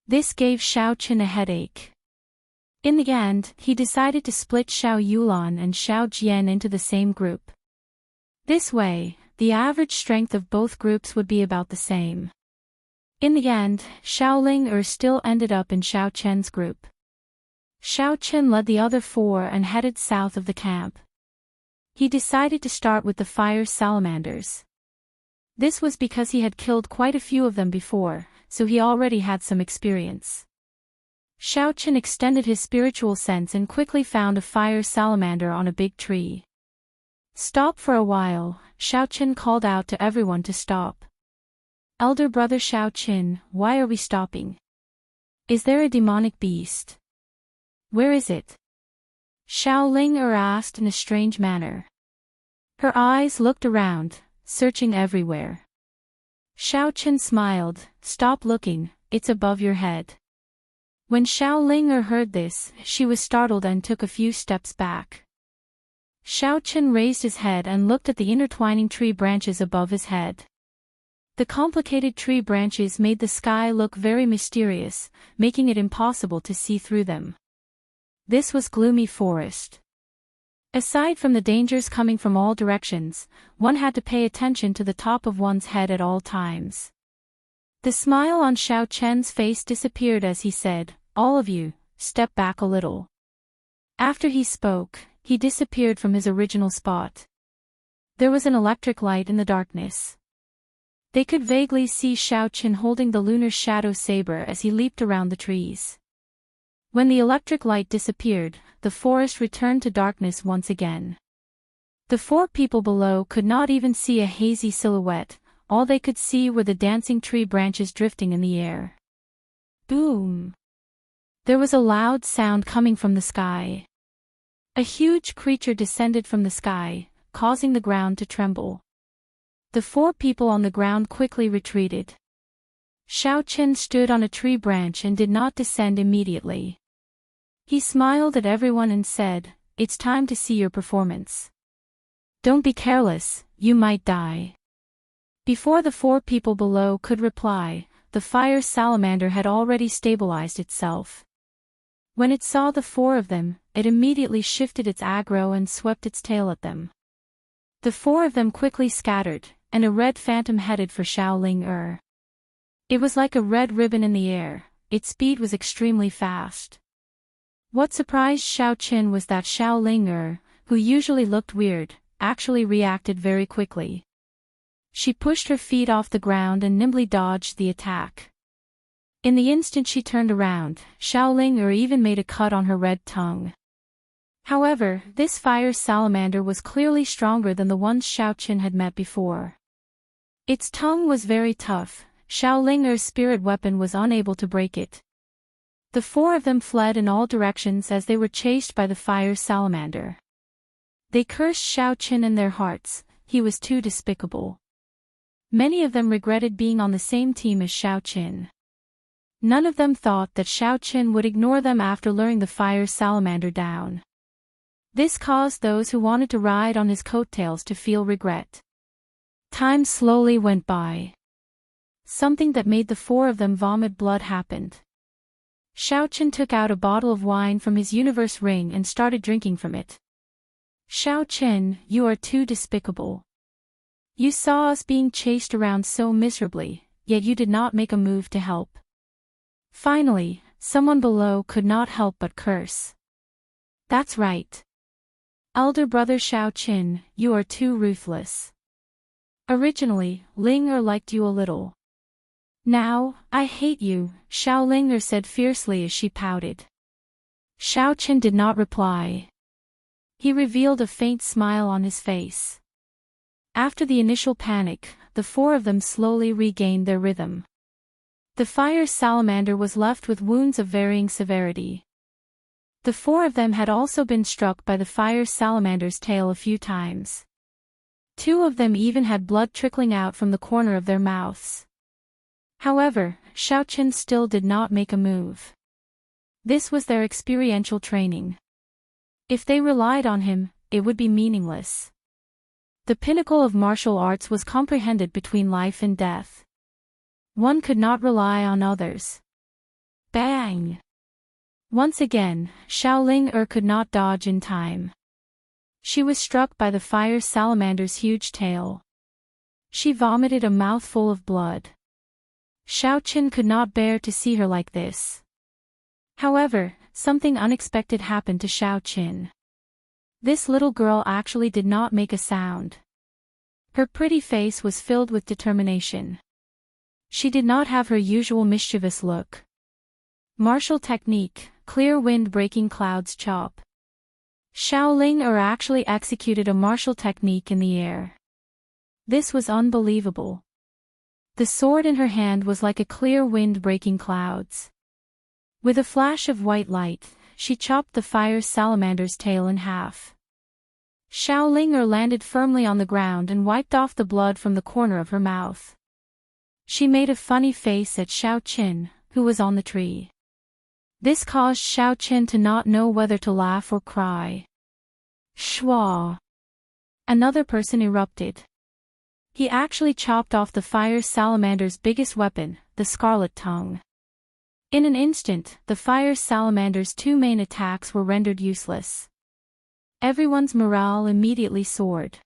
[SPEAKER 1] This gave Xiaochen a headache. In the end, he decided to split Xiao Yulan and Xiao Jian into the same group. This way, the average strength of both groups would be about the same. In the end, Xiao Ling still ended up in Xiaochen's group. Xiaochen led the other 4 and headed south of the camp. He decided to start with the fire salamanders. This was because he had killed quite a few of them before, so he already had some experience. Xiaochen extended his spiritual sense and quickly found a fire salamander on a big tree. Stop for a while, Xiaochen called out to everyone to stop. Elder brother Xiaochen, why are we stopping? Is there a demonic beast? Where is it? Xiao Ling asked in a strange manner. Her eyes looked around, searching everywhere. Xiaochen smiled, stop looking, it's above your head. When Xiao Ling heard this, she was startled and took a few steps back. Xiaochen raised his head and looked at the intertwining tree branches above his head. The complicated tree branches made the sky look very mysterious, making it impossible to see through them. This was gloomy forest. Aside from the dangers coming from all directions, one had to pay attention to the top of one's head at all times. The smile on Xiaochen's face disappeared as he said, all of you, step back a little. After he spoke, he disappeared from his original spot. There was an electric light in the darkness. They could vaguely see Xiaochen holding the lunar shadow saber as he leaped around the trees. When the electric light disappeared, the forest returned to darkness once again. The 4 people below could not even see a hazy silhouette, all they could see were the dancing tree branches drifting in the air. Boom! There was a loud sound coming from the sky. A huge creature descended from the sky, causing the ground to tremble. The 4 people on the ground quickly retreated. Xiao Chen stood on a tree branch and did not descend immediately. He smiled at everyone and said, "It's time to see your performance. Don't be careless, you might die." Before the 4 people below could reply, the fire salamander had already stabilized itself. When it saw the 4 of them, it immediately shifted its aggro and swept its tail at them. The 4 of them quickly scattered, and a red phantom headed for Xiaoling. It was like a red ribbon in the air, its speed was extremely fast. What surprised Xiao Qin was that Xiaoling, who usually looked weird, actually reacted very quickly. She pushed her feet off the ground and nimbly dodged the attack. In the instant she turned around, Xiaoling even made a cut on her red tongue. However, this fire salamander was clearly stronger than the ones Xiao Qin had met before. Its tongue was very tough, Xiaoling's spirit weapon was unable to break it. The 4 of them fled in all directions as they were chased by the fire salamander. They cursed Xiao Qin in their hearts, he was too despicable. Many of them regretted being on the same team as Xiao Qin. None of them thought that Xiao Qin would ignore them after luring the fire salamander down. This caused those who wanted to ride on his coattails to feel regret. Time slowly went by. Something that made the 4 of them vomit blood happened. Xiao Qin took out a bottle of wine from his universe ring and started drinking from it. "Xiao Qin, you are too despicable. You saw us being chased around so miserably, yet you did not make a move to help." Finally, someone below could not help but curse. "That's right. Elder brother Xiao Qin, you are too ruthless. Originally, Ling liked you a little. Now, I hate you," Xiaoling said fiercely as she pouted. Xiao Qin did not reply. He revealed a faint smile on his face. After the initial panic, the 4 of them slowly regained their rhythm. The fire salamander was left with wounds of varying severity. The 4 of them had also been struck by the fire salamander's tail a few times. 2 of them even had blood trickling out from the corner of their mouths. However, Xiao Qin still did not make a move. This was their experiential training. If they relied on him, it would be meaningless. The pinnacle of martial arts was comprehended between life and death. One could not rely on others. Bang! Once again, Xiaoling could not dodge in time. She was struck by the fire salamander's huge tail. She vomited a mouthful of blood. Xiao Qin could not bear to see her like this. However, something unexpected happened to Xiao Qin. This little girl actually did not make a sound. Her pretty face was filled with determination. She did not have her usual mischievous look. Martial technique, clear wind breaking clouds chop. Xiaoling actually executed a martial technique in the air. This was unbelievable. The sword in her hand was like a clear wind breaking clouds. With a flash of white light, she chopped the fire salamander's tail in half. Xiaoling landed firmly on the ground and wiped off the blood from the corner of her mouth. She made a funny face at Xiao Qin, who was on the tree. This caused Xiao Qin to not know whether to laugh or cry. Shwa! Another person erupted. He actually chopped off the fire salamander's biggest weapon, the scarlet tongue. In an instant, the fire salamander's 2 main attacks were rendered useless. Everyone's morale immediately soared.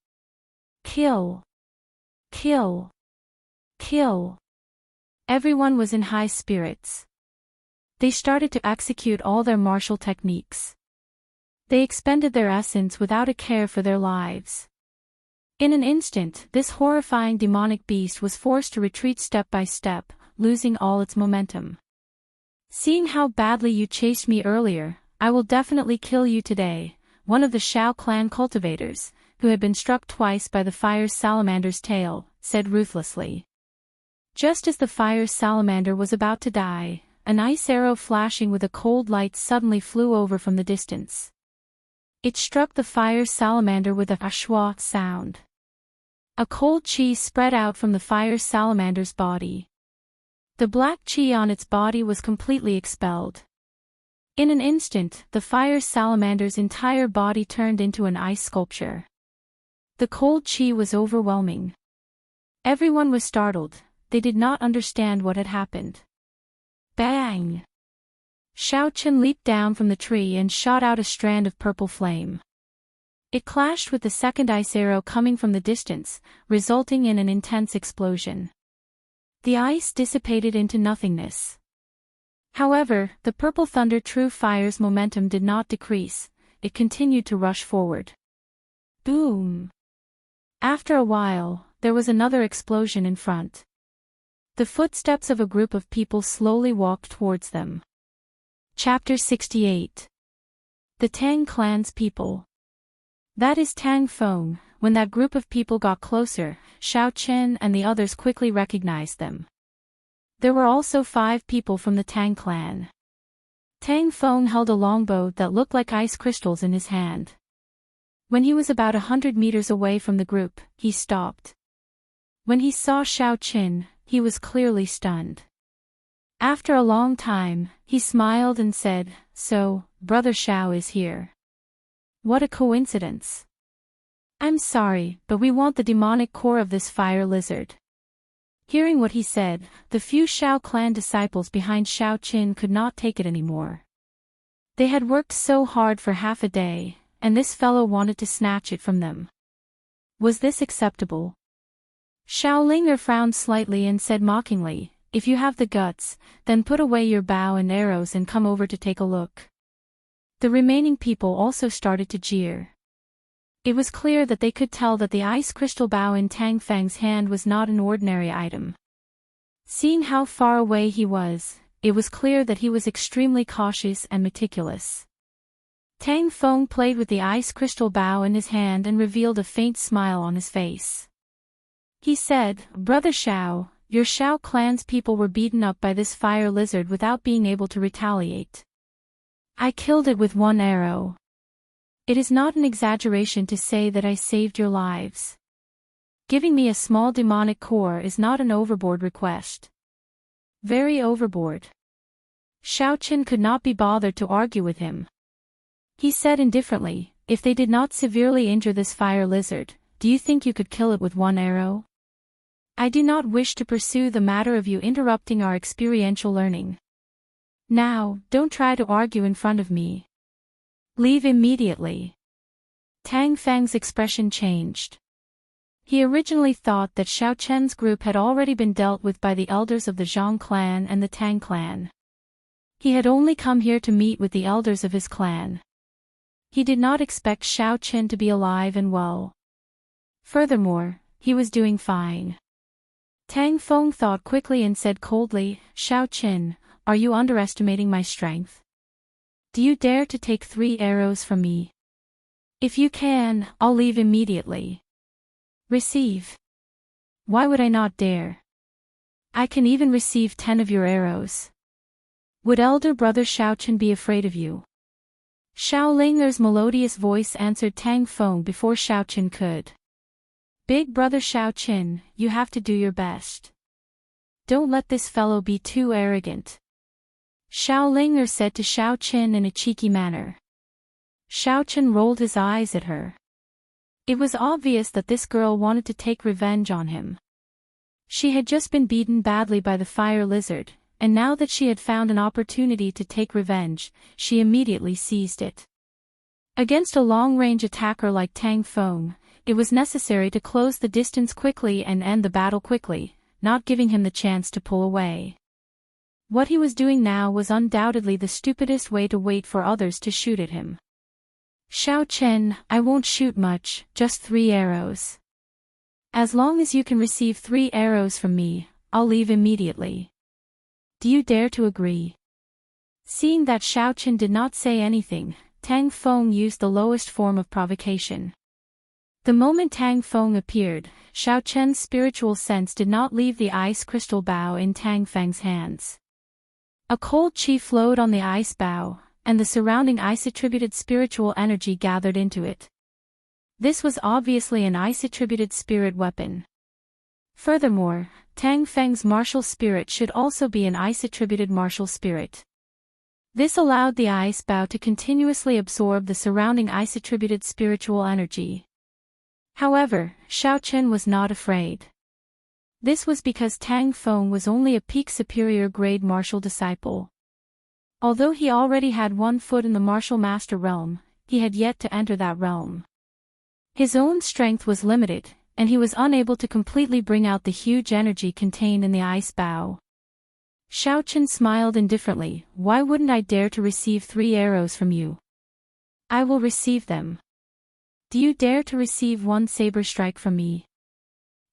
[SPEAKER 1] Kill! Kill! Kill! Everyone was in high spirits. They started to execute all their martial techniques. They expended their essence without a care for their lives. In an instant, this horrifying demonic beast was forced to retreat step by step, losing all its momentum. "Seeing how badly you chased me earlier, I will definitely kill you today," one of the Shao clan cultivators, who had been struck twice by the fire salamander's tail, said ruthlessly. Just as the fire salamander was about to die, an ice arrow flashing with a cold light suddenly flew over from the distance. It struck the fire salamander with a shwa sound. A cold chi spread out from the fire salamander's body. The black chi on its body was completely expelled. In an instant, the fire salamander's entire body turned into an ice sculpture. The cold chi was overwhelming. Everyone was startled, they did not understand what had happened. Bang! Xiao Chen leaped down from the tree and shot out a strand of purple flame. It clashed with the second ice arrow coming from the distance, resulting in an intense explosion. The ice dissipated into nothingness. However, the purple thunder true fire's momentum did not decrease, it continued to rush forward. Boom! After a while, there was another explosion in front. The footsteps of a group of people slowly walked towards them. Chapter 68. The Tang Clan's People. That is Tang Feng. When that group of people got closer, Xiao Chen and the others quickly recognized them. There were also 5 people from the Tang clan. Tang Feng held a longbow that looked like ice crystals in his hand. When he was about 100 meters away from the group, he stopped. When he saw Xiao Chen, he was clearly stunned. After a long time, he smiled and said, "So, Brother Xiao is here. What a coincidence. I'm sorry, but we want the demonic core of this fire lizard." Hearing what he said, the few Xiao clan disciples behind Xiao Chen could not take it anymore. They had worked so hard for half a day, and this fellow wanted to snatch it from them. Was this acceptable? Xiao Linger frowned slightly and said mockingly, "If you have the guts, then put away your bow and arrows and come over to take a look." The remaining people also started to jeer. It was clear that they could tell that the ice crystal bow in Tang Feng's hand was not an ordinary item. Seeing how far away he was, it was clear that he was extremely cautious and meticulous. Tang Feng played with the ice crystal bow in his hand and revealed a faint smile on his face. He said, "Brother Xiao, your Xiao clan's people were beaten up by this fire lizard without being able to retaliate. I killed it with 1 arrow. It is not an exaggeration to say that I saved your lives. Giving me a small demonic core is not an overboard request." Very overboard. Xiao Chen could not be bothered to argue with him. He said indifferently, "If they did not severely injure this fire lizard, do you think you could kill it with 1 arrow? I do not wish to pursue the matter of you interrupting our experiential learning. Now, don't try to argue in front of me. Leave immediately." Tang Feng's expression changed. He originally thought that Xiao Chen's group had already been dealt with by the elders of the Zhang clan and the Tang clan. He had only come here to meet with the elders of his clan. He did not expect Xiao Chen to be alive and well. Furthermore, he was doing fine. Tang Feng thought quickly and said coldly, "Xiao Chen, are you underestimating my strength? Do you dare to take 3 arrows from me? If you can, I'll leave immediately. Receive." "Why would I not dare? I can even receive 10 of your arrows. Would elder brother Xiao Chen be afraid of you?" Xiao Linger's melodious voice answered Tang Feng before Xiao Chen could. "Big brother Xiao Chen, you have to do your best. Don't let this fellow be too arrogant," Xiao Linger said to Xiao Chen in a cheeky manner. Xiao Chen rolled his eyes at her. It was obvious that this girl wanted to take revenge on him. She had just been beaten badly by the fire lizard, and now that she had found an opportunity to take revenge, she immediately seized it. Against a long-range attacker like Tang Feng, it was necessary to close the distance quickly and end the battle quickly, not giving him the chance to pull away. What he was doing now was undoubtedly the stupidest way to wait for others to shoot at him. "Xiao Chen, I won't shoot much, just 3 arrows. As long as you can receive 3 arrows from me, I'll leave immediately. Do you dare to agree?" Seeing that Xiao Chen did not say anything, Tang Feng used the lowest form of provocation. The moment Tang Feng appeared, Xiao Chen's spiritual sense did not leave the ice crystal bow in Tang Feng's hands. A cold chi flowed on the ice bow, and the surrounding ice-attributed spiritual energy gathered into it. This was obviously an ice-attributed spirit weapon. Furthermore, Tang Feng's martial spirit should also be an ice-attributed martial spirit. This allowed the ice bow to continuously absorb the surrounding ice-attributed spiritual energy. However, Xiao Chen was not afraid. This was because Tang Feng was only a peak superior grade martial disciple. Although he already had one foot in the martial master realm, he had yet to enter that realm. His own strength was limited, and he was unable to completely bring out the huge energy contained in the ice bow. Xiao Chen smiled indifferently. Why wouldn't I dare to receive 3 arrows from you? I will receive them. Do you dare to receive 1 saber strike from me?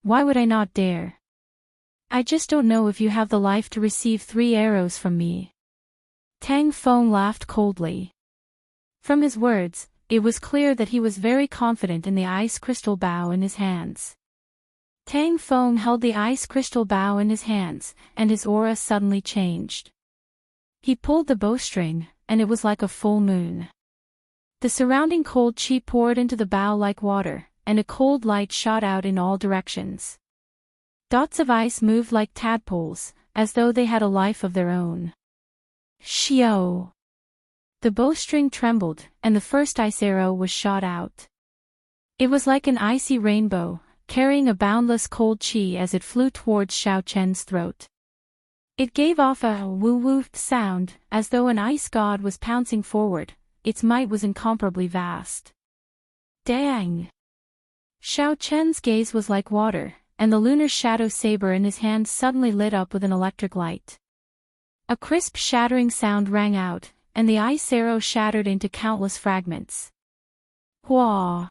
[SPEAKER 1] Why would I not dare? I just don't know if you have the life to receive 3 arrows from me. Tang Feng laughed coldly. From his words, it was clear that he was very confident in the ice crystal bow in his hands. Tang Feng held the ice crystal bow in his hands, and his aura suddenly changed. He pulled the bowstring, and it was like a full moon. The surrounding cold chi poured into the bow like water, and a cold light shot out in all directions. Dots of ice moved like tadpoles, as though they had a life of their own. Xiao! The bowstring trembled, and the first ice arrow was shot out. It was like an icy rainbow, carrying a boundless cold chi as it flew towards Xiao Chen's throat. It gave off a woo-woo sound, as though an ice god was pouncing forward. Its might was incomparably vast. Dang! Xiao Chen's gaze was like water, and the lunar shadow saber in his hand suddenly lit up with an electric light. A crisp shattering sound rang out, and the ice arrow shattered into countless fragments. Hua!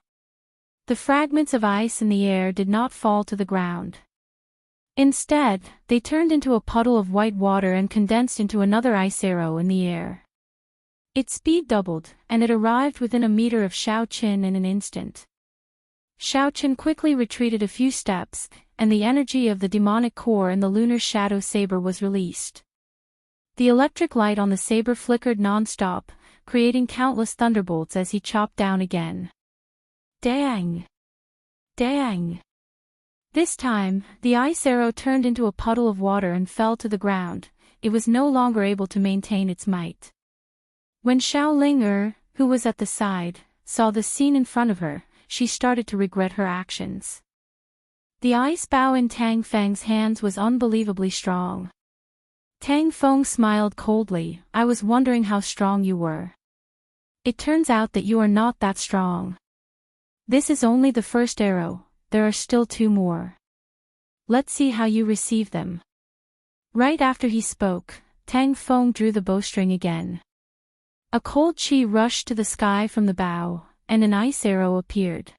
[SPEAKER 1] The fragments of ice in the air did not fall to the ground. Instead, they turned into a puddle of white water and condensed into another ice arrow in the air. Its speed doubled, and it arrived within a meter of Xiao Chen in an instant. Xiao Chen quickly retreated a few steps, and the energy of the demonic core in the lunar shadow saber was released. The electric light on the saber flickered non-stop, creating countless thunderbolts as he chopped down again. Dang! Dang! This time, the ice arrow turned into a puddle of water and fell to the ground. It was no longer able to maintain its might. When Xiao Ling, who was at the side, saw the scene in front of her, she started to regret her actions. The ice bow in Tang Feng's hands was unbelievably strong. Tang Feng smiled coldly. I was wondering how strong you were. It turns out that you are not that strong. This is only the first arrow, there are still 2 more. Let's see how you receive them. Right after he spoke, Tang Feng drew the bowstring again. A cold chi rushed to the sky from the bow, and an ice arrow appeared.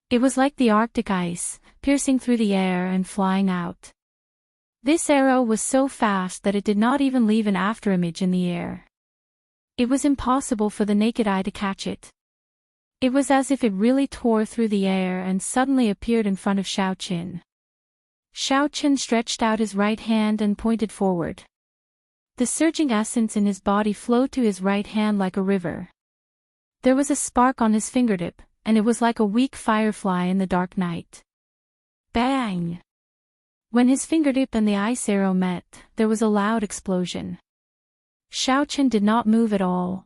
[SPEAKER 1] It was like the Arctic ice, piercing through the air and flying out. This arrow was so fast that it did not even leave an afterimage in the air. It was impossible for the naked eye to catch it. It was as if it really tore through the air and suddenly appeared in front of Xiao Chen. Xiao Chen stretched out his right hand and pointed forward. The surging essence in his body flowed to his right hand like a river. There was a spark on his fingertip, and it was like a weak firefly in the dark night. Bang! When his fingertip and the ice arrow met, there was a loud explosion. Xiao Chen did not move at all.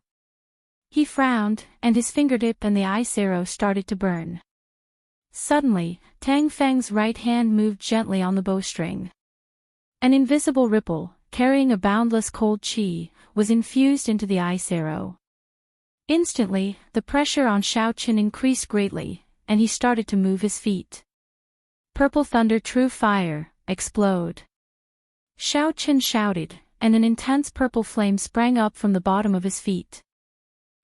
[SPEAKER 1] He frowned, and his fingertip and the ice arrow started to burn. Suddenly, Tang Feng's right hand moved gently on the bowstring. An invisible ripple, carrying a boundless cold chi, was infused into the ice arrow. Instantly, the pressure on Xiao Chen increased greatly, and he started to move his feet. Purple thunder, true fire, explode! Xiao Chen shouted, and an intense purple flame sprang up from the bottom of his feet.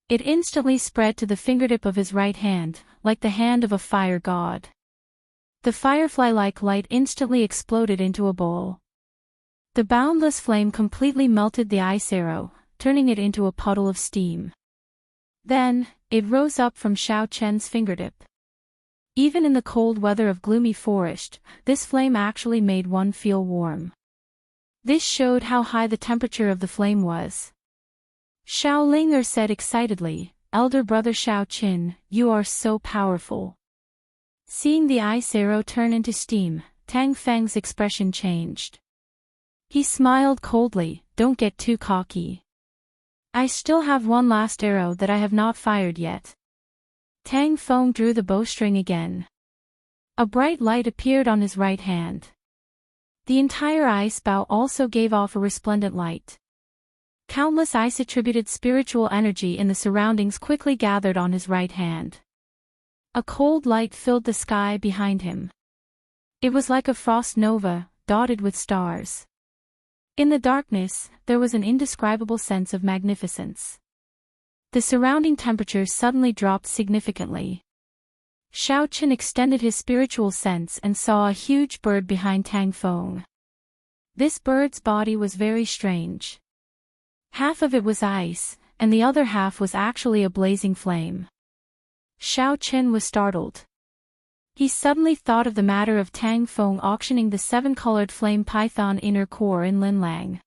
[SPEAKER 1] It instantly spread to the fingertip of his right hand, like the hand of a fire god. The firefly-like light instantly exploded into a bowl. The boundless flame completely melted the ice arrow, turning it into a puddle of steam. Then, it rose up from Xiao Chen's fingertip. Even in the cold weather of gloomy forest, this flame actually made one feel warm. This showed how high the temperature of the flame was. Xiao Ling said excitedly, elder brother Xiao Qin, you are so powerful." Seeing the ice arrow turn into steam, Tang Feng's expression changed. He smiled coldly, "Don't get too cocky. I still have one last arrow that I have not fired yet." Tang Feng drew the bowstring again. A bright light appeared on his right hand. The entire ice bow also gave off a resplendent light. Countless ice-attributed spiritual energy in the surroundings quickly gathered on his right hand. A cold light filled the sky behind him. It was like a frost nova, dotted with stars. In the darkness, there was an indescribable sense of magnificence. The surrounding temperature suddenly dropped significantly. Xiao Qin extended his spiritual sense and saw a huge bird behind Tang Feng. This bird's body was very strange. Half of it was ice, and the other half was actually a blazing flame. Xiao Qin was startled. He suddenly thought of the matter of Tang Feng auctioning the 7-colored flame python inner core in Linlang.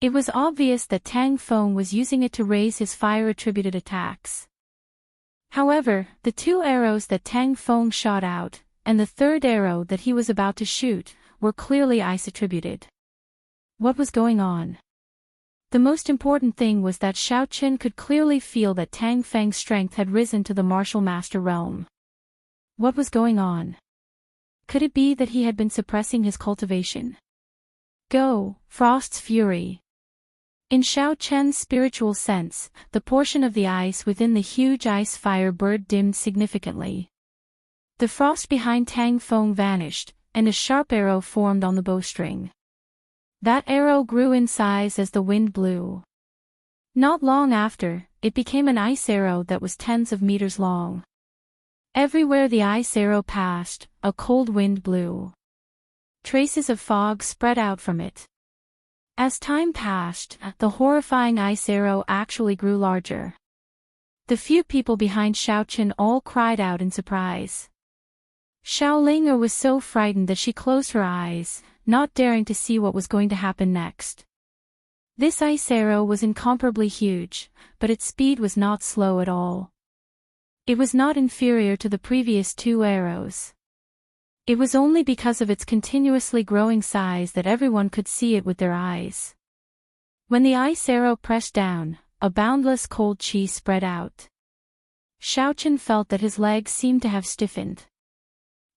[SPEAKER 1] It was obvious that Tang Feng was using it to raise his fire-attributed attacks. However, the 2 arrows that Tang Feng shot out, and the 3rd arrow that he was about to shoot, were clearly ice-attributed. What was going on? The most important thing was that Xiao Qin could clearly feel that Tang Feng's strength had risen to the martial master realm. What was going on? Could it be that he had been suppressing his cultivation? Go, Frost's Fury! In Xiao Chen's spiritual sense, the portion of the ice within the huge ice fire bird dimmed significantly. The frost behind Tang Feng vanished, and a sharp arrow formed on the bowstring. That arrow grew in size as the wind blew. Not long after, it became an ice arrow that was tens of meters long. Everywhere the ice arrow passed, a cold wind blew. Traces of fog spread out from it. As time passed, the horrifying ice arrow actually grew larger. The few people behind Xiao Qin all cried out in surprise. Xiaolinger was so frightened that she closed her eyes, not daring to see what was going to happen next. This ice arrow was incomparably huge, but its speed was not slow at all. It was not inferior to the previous 2 arrows. It was only because of its continuously growing size that everyone could see it with their eyes. When the ice arrow pressed down, a boundless cold chi spread out. Xiao Qin felt that his legs seemed to have stiffened.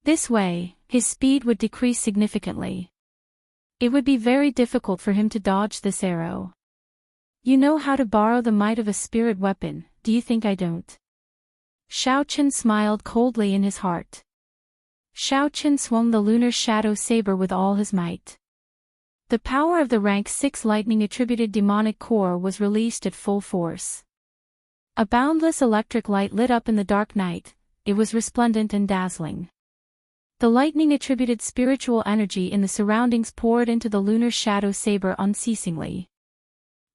[SPEAKER 1] This way, his speed would decrease significantly. It would be very difficult for him to dodge this arrow. You know how to borrow the might of a spirit weapon, do you think I don't? Xiao Qin smiled coldly in his heart. Xiao Qin swung the lunar shadow saber with all his might. The power of the rank 6 lightning-attributed demonic core was released at full force. A boundless electric light lit up in the dark night. It was resplendent and dazzling. The lightning-attributed spiritual energy in the surroundings poured into the lunar shadow saber unceasingly.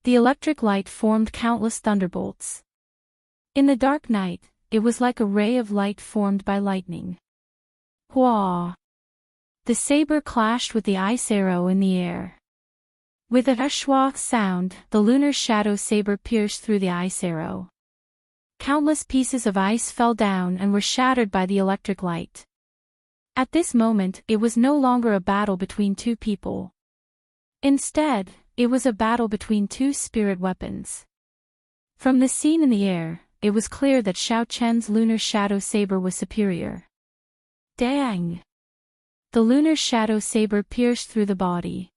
[SPEAKER 1] The electric light formed countless thunderbolts. In the dark night, it was like a ray of light formed by lightning. Hua! The saber clashed with the ice arrow in the air. With a shwa sound, the lunar shadow saber pierced through the ice arrow. Countless pieces of ice fell down and were shattered by the electric light. At this moment, it was no longer a battle between 2 people. Instead, it was a battle between 2 spirit weapons. From the scene in the air, it was clear that Xiao Chen's lunar shadow saber was superior. Dang! The lunar shadow saber pierced through the body.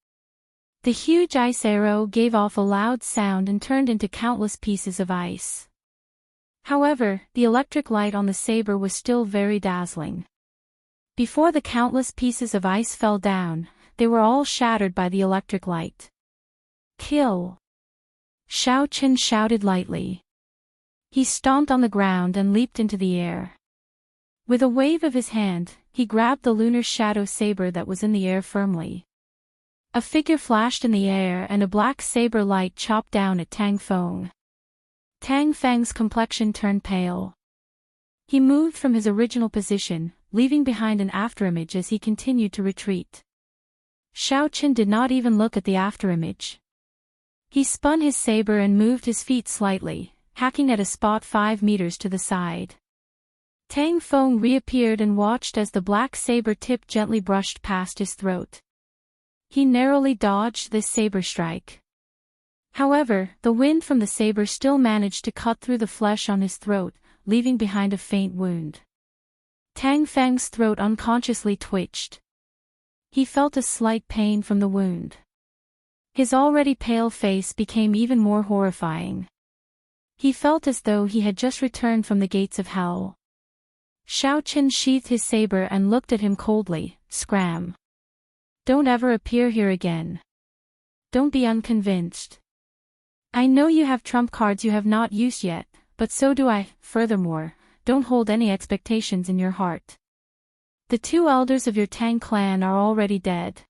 [SPEAKER 1] The huge ice arrow gave off a loud sound and turned into countless pieces of ice. However, the electric light on the saber was still very dazzling. Before the countless pieces of ice fell down, they were all shattered by the electric light. Kill! Xiao Qin shouted lightly. He stomped on the ground and leaped into the air. With a wave of his hand, he grabbed the lunar shadow saber that was in the air firmly. A figure flashed in the air and a black saber light chopped down at Tang Feng. Tang Feng's complexion turned pale. He moved from his original position, leaving behind an afterimage as he continued to retreat. Xiao Qin did not even look at the afterimage. He spun his saber and moved his feet slightly, hacking at a spot 5 meters to the side. Tang Feng reappeared and watched as the black saber tip gently brushed past his throat. He narrowly dodged this saber strike. However, the wind from the saber still managed to cut through the flesh on his throat, leaving behind a faint wound. Tang Feng's throat unconsciously twitched. He felt a slight pain from the wound. His already pale face became even more horrifying. He felt as though he had just returned from the gates of hell. Xiao Qin sheathed his saber and looked at him coldly. Scram. Don't ever appear here again. Don't be unconvinced. I know you have trump cards you have not used yet, but so do I. Furthermore, don't hold any expectations in your heart. The 2 elders of your Tang clan are already dead.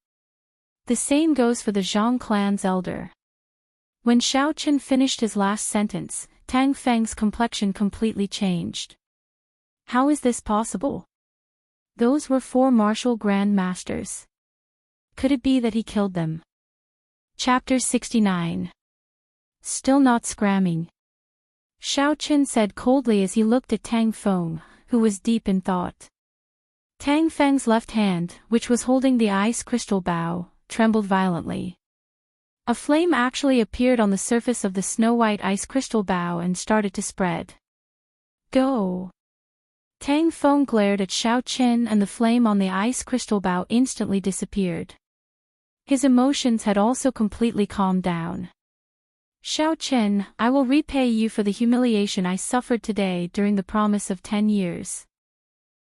[SPEAKER 1] The same goes for the Zhang clan's elder. When Xiao Qin finished his last sentence, Tang Feng's complexion completely changed. How is this possible? Those were 4 martial grand masters. Could it be that he killed them? Chapter 69. Still not scramming. Xiao Qin said coldly as he looked at Tang Feng, who was deep in thought. Tang Feng's left hand, which was holding the ice crystal bow, trembled violently. A flame actually appeared on the surface of the snow-white ice crystal bow and started to spread. Go! Tang Feng glared at Xiao Qin and the flame on the ice crystal bow instantly disappeared. His emotions had also completely calmed down. Xiao Qin, I will repay you for the humiliation I suffered today during the promise of 10 years.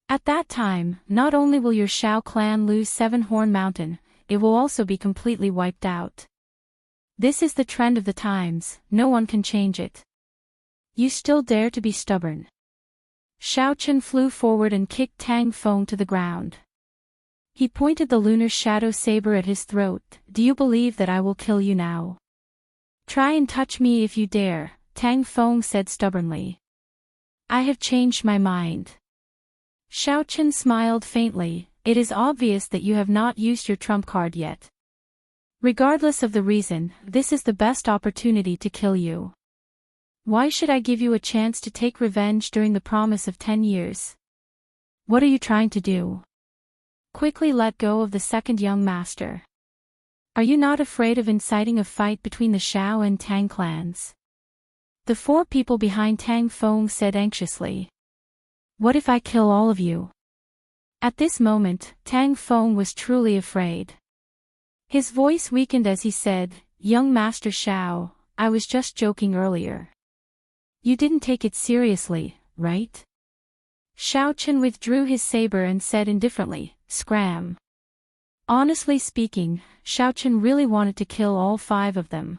[SPEAKER 1] At that time, not only will your Xiao clan lose 7 Horn Mountain, it will also be completely wiped out. This is the trend of the times, no one can change it. You still dare to be stubborn. Xiao Qin flew forward and kicked Tang Feng to the ground. He pointed the lunar shadow saber at his throat. Do you believe that I will kill you now? Try and touch me if you dare, Tang Feng said stubbornly. I have changed my mind. Xiao Qin smiled faintly. It is obvious that you have not used your trump card yet. Regardless of the reason, this is the best opportunity to kill you. Why should I give you a chance to take revenge during the promise of 10 years? What are you trying to do? Quickly let go of the second young master. Are you not afraid of inciting a fight between the Xiao and Tang clans? The 4 people behind Tang Feng said anxiously. What if I kill all of you? At this moment, Tang Feng was truly afraid. His voice weakened as he said, Young Master Xiao, I was just joking earlier. You didn't take it seriously, right? Xiao Qin withdrew his saber and said indifferently, Scram. Honestly speaking, Xiao Qin really wanted to kill all 5 of them.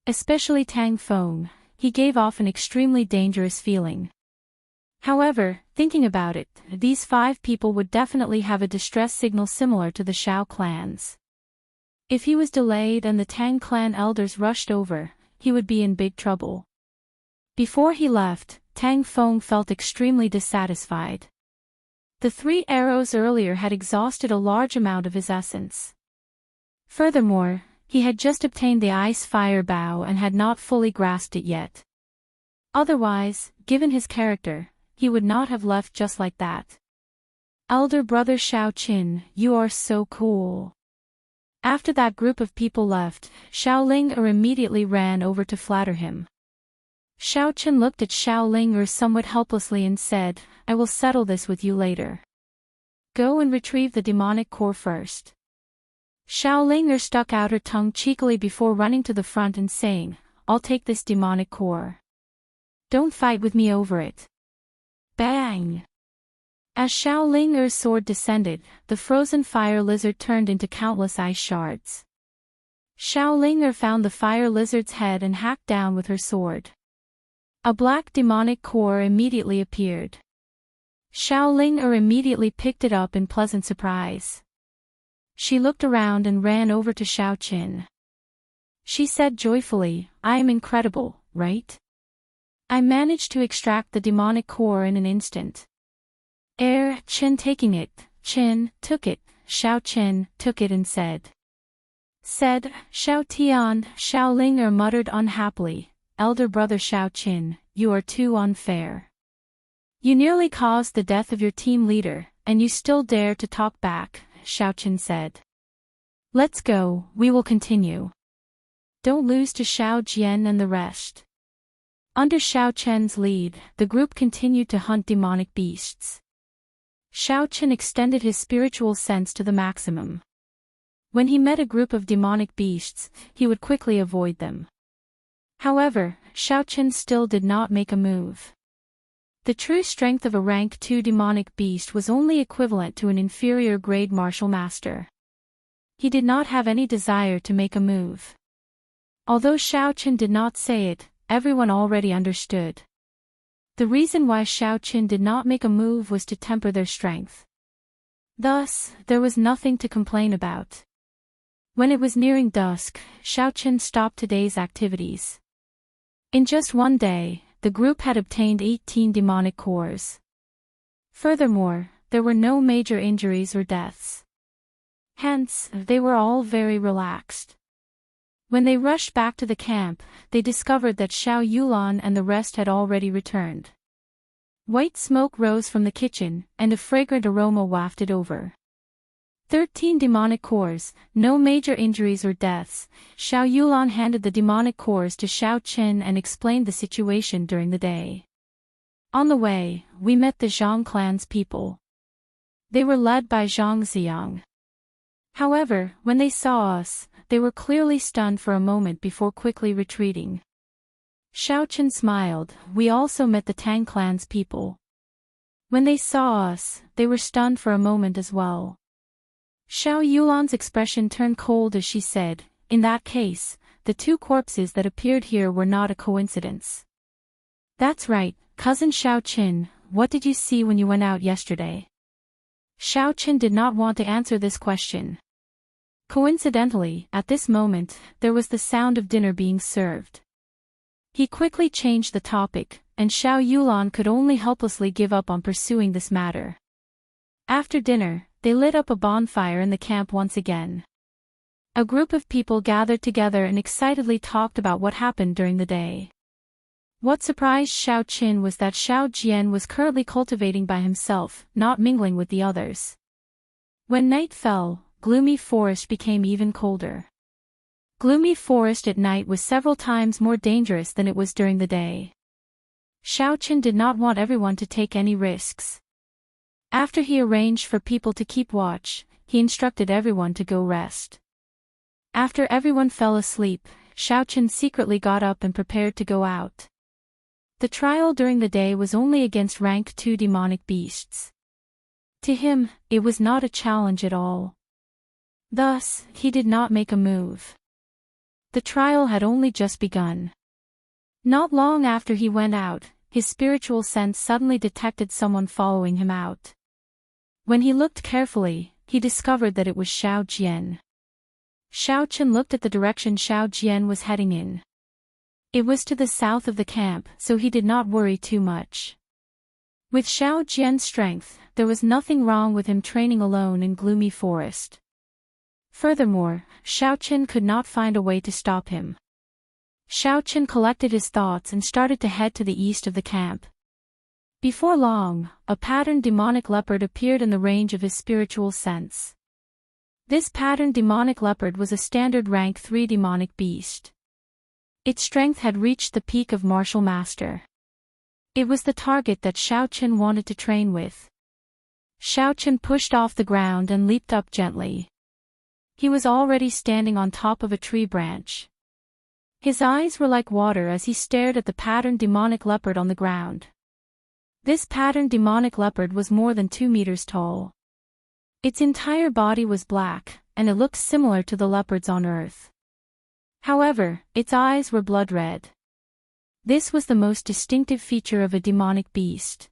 [SPEAKER 1] Especially Tang Feng, he gave off an extremely dangerous feeling. However, thinking about it, these 5 people would definitely have a distress signal similar to the Xiao clans. If he was delayed and the Tang clan elders rushed over, he would be in big trouble. Before he left, Tang Feng felt extremely dissatisfied. The 3 arrows earlier had exhausted a large amount of his essence. Furthermore, he had just obtained the ice fire bow and had not fully grasped it yet. Otherwise, given his character, he would not have left just like that. Elder brother Xiao Qin, you are so cool. After that group of people left, Xiaoling immediately ran over to flatter him. Xiao Qin looked at Xiaoling somewhat helplessly and said, I will settle this with you later. Go and retrieve the demonic core first. Xiaoling stuck out her tongue cheekily before running to the front and saying, I'll take this demonic core. Don't fight with me over it. Bang! As Xiaoling's sword descended, the frozen fire lizard turned into countless ice shards. Xiaoling found the fire lizard's head and hacked down with her sword. A black demonic core immediately appeared. Xiaoling immediately picked it up in pleasant surprise. She looked around and ran over to Xiao Qin. She said joyfully, I am incredible, right? I managed to extract the demonic core in an instant. Qin taking it, Qin took it, Xiao Qin took it and said, Xiao Tian, Xiaoling muttered unhappily, elder brother Xiao Qin, you are too unfair. You nearly caused the death of your team leader, and you still dare to talk back, Xiao Qin said. Let's go, we will continue. Don't lose to Xiao Jian and the rest. Under Xiao Chen's lead, the group continued to hunt demonic beasts. Xiao Chen extended his spiritual sense to the maximum. When he met a group of demonic beasts, he would quickly avoid them. However, Xiao Chen still did not make a move. The true strength of a rank 2 demonic beast was only equivalent to an inferior grade martial master. He did not have any desire to make a move. Although Xiao Chen did not say it, everyone already understood. The reason why Xiao Chen did not make a move was to temper their strength. Thus, there was nothing to complain about. When it was nearing dusk, Xiao Chen stopped today's activities. In just one day, the group had obtained 18 demonic cores. Furthermore, there were no major injuries or deaths. Hence, they were all very relaxed. When they rushed back to the camp, they discovered that Xiao Yulan and the rest had already returned. White smoke rose from the kitchen, and a fragrant aroma wafted over. 13 demonic cores, no major injuries or deaths. Xiao Yulan handed the demonic cores to Xiao Chen and explained the situation during the day. On the way, we met the Zhang clan's people. They were led by Zhang Xiang. However, when they saw us, they were clearly stunned for a moment before quickly retreating. Xiao Chen smiled. We also met the Tang clan's people. When they saw us, they were stunned for a moment as well. Xiao Yulan's expression turned cold as she said, in that case, the 2 corpses that appeared here were not a coincidence. That's right, cousin Xiao Qin, what did you see when you went out yesterday? Xiao Qin did not want to answer this question. Coincidentally, at this moment, there was the sound of dinner being served. He quickly changed the topic, and Xiao Yulan could only helplessly give up on pursuing this matter. After dinner, they lit up a bonfire in the camp once again. A group of people gathered together and excitedly talked about what happened during the day. What surprised Xiao Qin was that Xiao Jian was currently cultivating by himself, not mingling with the others. When night fell, gloomy forest became even colder. Gloomy forest at night was several times more dangerous than it was during the day. Xiao Qin did not want everyone to take any risks. After he arranged for people to keep watch, he instructed everyone to go rest. After everyone fell asleep, Xiao Qin secretly got up and prepared to go out. The trial during the day was only against rank 2 demonic beasts. To him, it was not a challenge at all. Thus, he did not make a move. The trial had only just begun. Not long after he went out, his spiritual sense suddenly detected someone following him out. When he looked carefully, he discovered that it was Xiao Jian. Xiao Chen looked at the direction Xiao Jian was heading in. It was to the south of the camp, so he did not worry too much. With Xiao Jian's strength, there was nothing wrong with him training alone in gloomy forest. Furthermore, Xiao Chen could not find a way to stop him. Xiao Chen collected his thoughts and started to head to the east of the camp. Before long, a patterned demonic leopard appeared in the range of his spiritual sense. This patterned demonic leopard was a standard rank 3 demonic beast. Its strength had reached the peak of martial master. It was the target that Xiao Chen wanted to train with. Xiao Chen pushed off the ground and leaped up gently. He was already standing on top of a tree branch. His eyes were like water as he stared at the patterned demonic leopard on the ground. This patterned demonic leopard was more than 2 meters tall. Its entire body was black, and it looked similar to the leopards on Earth. However, its eyes were blood red. This was the most distinctive feature of a demonic beast.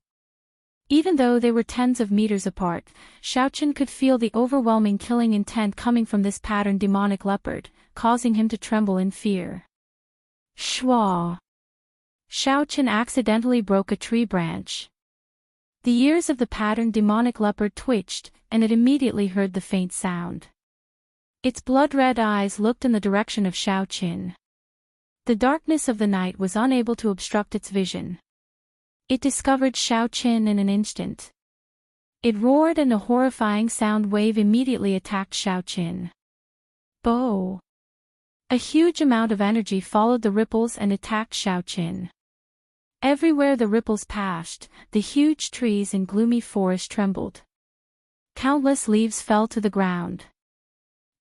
[SPEAKER 1] Even though they were tens of meters apart, Xiao Chen could feel the overwhelming killing intent coming from this patterned demonic leopard, causing him to tremble in fear. Shwa! Xiao Chen accidentally broke a tree branch. The ears of the patterned demonic leopard twitched, and it immediately heard the faint sound. Its blood-red eyes looked in the direction of Xiao Chen. The darkness of the night was unable to obstruct its vision. It discovered Xiao Qin in an instant. It roared and a horrifying sound wave immediately attacked Xiao Qin. Bo! A huge amount of energy followed the ripples and attacked Xiao Qin. Everywhere the ripples passed, the huge trees in gloomy forest trembled. Countless leaves fell to the ground.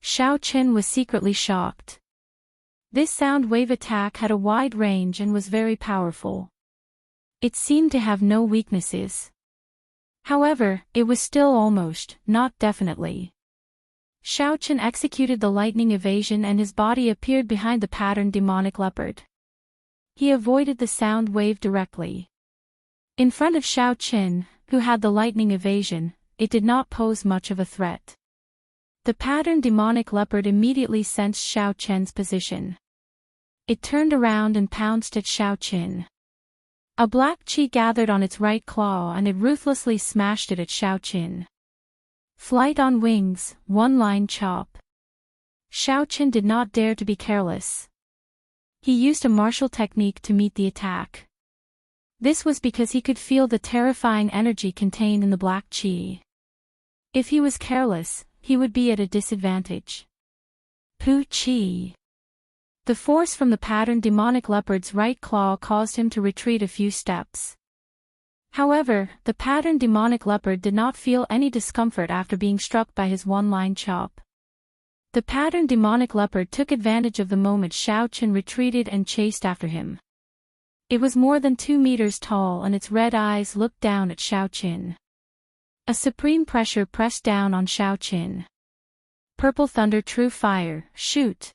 [SPEAKER 1] Xiao Qin was secretly shocked. This sound wave attack had a wide range and was very powerful. It seemed to have no weaknesses. However, it was still almost, not definitely. Xiao Qin executed the lightning evasion and his body appeared behind the patterned demonic leopard. He avoided the sound wave directly. In front of Xiao Qin, who had the lightning evasion, it did not pose much of a threat. The patterned demonic leopard immediately sensed Xiao Qin's position. It turned around and pounced at Xiao Qin. A black chi gathered on its right claw and it ruthlessly smashed it at Xiao Qin. Flight on wings, one-line chop. Xiao Qin did not dare to be careless. He used a martial technique to meet the attack. This was because he could feel the terrifying energy contained in the black chi. If he was careless, he would be at a disadvantage. Pu Chi. The force from the patterned demonic leopard's right claw caused him to retreat a few steps. However, the patterned demonic leopard did not feel any discomfort after being struck by his one-line chop. The patterned demonic leopard took advantage of the moment Xiao Qin retreated and chased after him. It was more than 2 meters tall and its red eyes looked down at Xiao Qin. A supreme pressure pressed down on Xiao Qin. Purple thunder, true fire, shoot!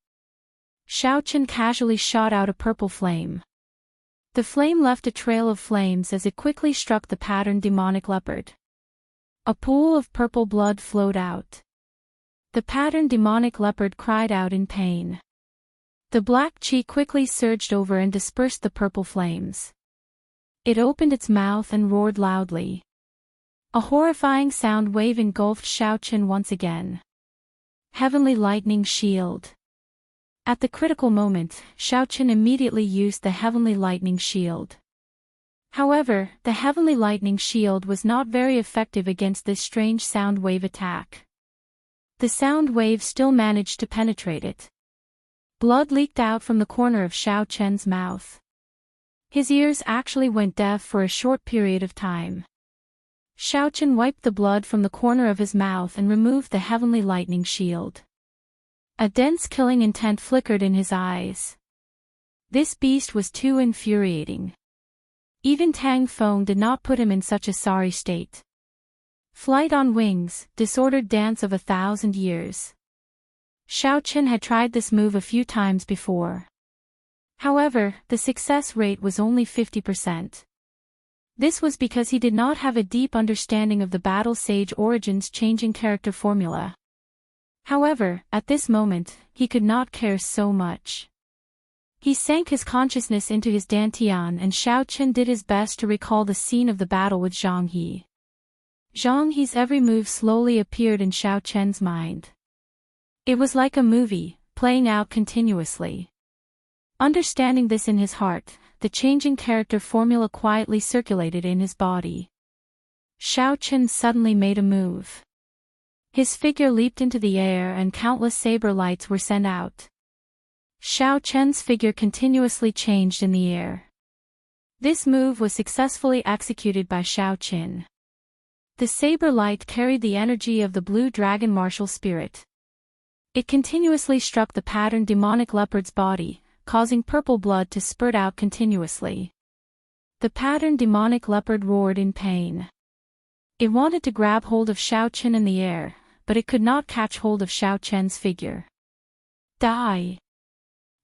[SPEAKER 1] Xiao Qin casually shot out a purple flame. The flame left a trail of flames as it quickly struck the patterned demonic leopard. A pool of purple blood flowed out. The patterned demonic leopard cried out in pain. The black chi quickly surged over and dispersed the purple flames. It opened its mouth and roared loudly. A horrifying sound wave engulfed Xiao Qin once again. Heavenly lightning shield. At the critical moment, Xiao Qin immediately used the heavenly lightning shield. However, the heavenly lightning shield was not very effective against this strange sound wave attack. The sound wave still managed to penetrate it. Blood leaked out from the corner of Xiao Qin's mouth. His ears actually went deaf for a short period of time. Xiao Qin wiped the blood from the corner of his mouth and removed the heavenly lightning shield. A dense killing intent flickered in his eyes. This beast was too infuriating. Even Tang Feng did not put him in such a sorry state. Flight on wings, disordered dance of 1,000 years. Xiao Qin had tried this move a few times before. However, the success rate was only 50%. This was because he did not have a deep understanding of the Battle Sage Origins changing character formula. However, at this moment, he could not care so much. He sank his consciousness into his dantian and Xiao Qin did his best to recall the scene of the battle with Zhang He. Zhang He's every move slowly appeared in Xiao Qin's mind. It was like a movie, playing out continuously. Understanding this in his heart, the changing character formula quietly circulated in his body. Xiao Qin suddenly made a move. His figure leaped into the air and countless saber lights were sent out. Xiao Qin's figure continuously changed in the air. This move was successfully executed by Xiao Qin. The saber light carried the energy of the blue dragon martial spirit. It continuously struck the patterned demonic leopard's body, causing purple blood to spurt out continuously. The patterned demonic leopard roared in pain. It wanted to grab hold of Xiao Qin in the air, but it could not catch hold of Xiao Qin's figure. Die!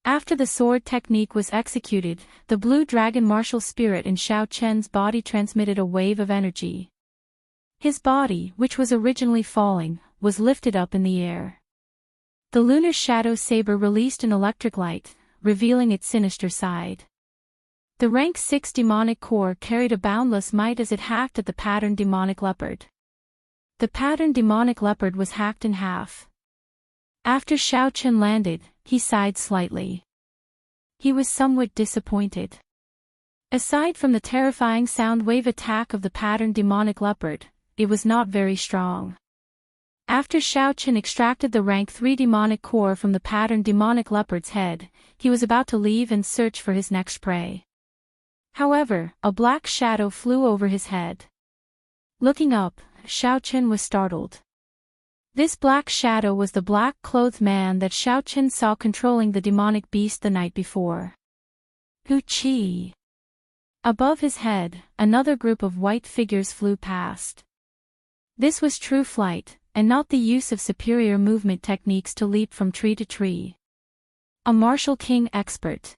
[SPEAKER 1] After the sword technique was executed, the blue dragon martial spirit in Xiao Qin's body transmitted a wave of energy. His body, which was originally falling, was lifted up in the air. The lunar shadow saber released an electric light, revealing its sinister side. The rank 6 demonic core carried a boundless might as it hacked at the patterned demonic leopard. The patterned demonic leopard was hacked in half. After Xiao Qin landed, he sighed slightly. he was somewhat disappointed. Aside from the terrifying sound wave attack of the patterned demonic leopard, it was not very strong. After Xiao Chen extracted the rank 3 demonic core from the patterned demonic leopard's head, he was about to leave and search for his next prey. However, a black shadow flew over his head. Looking up, Xiao Chen was startled. This black shadow was the black-clothed man that Xiao Chen saw controlling the demonic beast the night before. Hu Qi. Above his head, another group of white figures flew past. This was true flight, and not the use of superior movement techniques to leap from tree to tree. A martial king expert.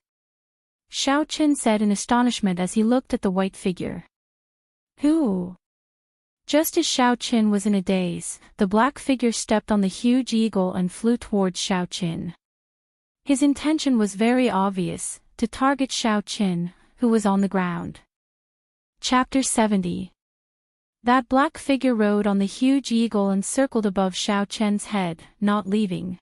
[SPEAKER 1] Xiao Chen said in astonishment as he looked at the white figure. Who? Just as Xiao Chen was in a daze, the black figure stepped on the huge eagle and flew towards Xiao Chen. His intention was very obvious, to target Xiao Chen, who was on the ground. Chapter 70. That black figure rode on the huge eagle and circled above Xiao Chen's head, not leaving.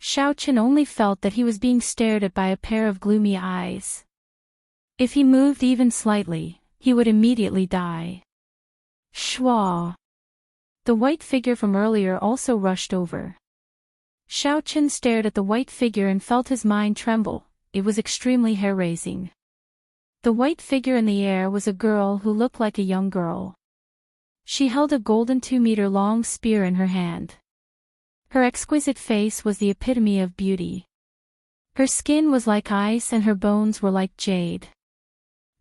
[SPEAKER 1] Xiao Chen only felt that he was being stared at by a pair of gloomy eyes. If he moved even slightly, he would immediately die. Shua. The white figure from earlier also rushed over. Xiao Chen stared at the white figure and felt his mind tremble. It was extremely hair-raising. The white figure in the air was a girl who looked like a young girl. She held a golden 2-meter-long spear in her hand. Her exquisite face was the epitome of beauty. Her skin was like ice and her bones were like jade.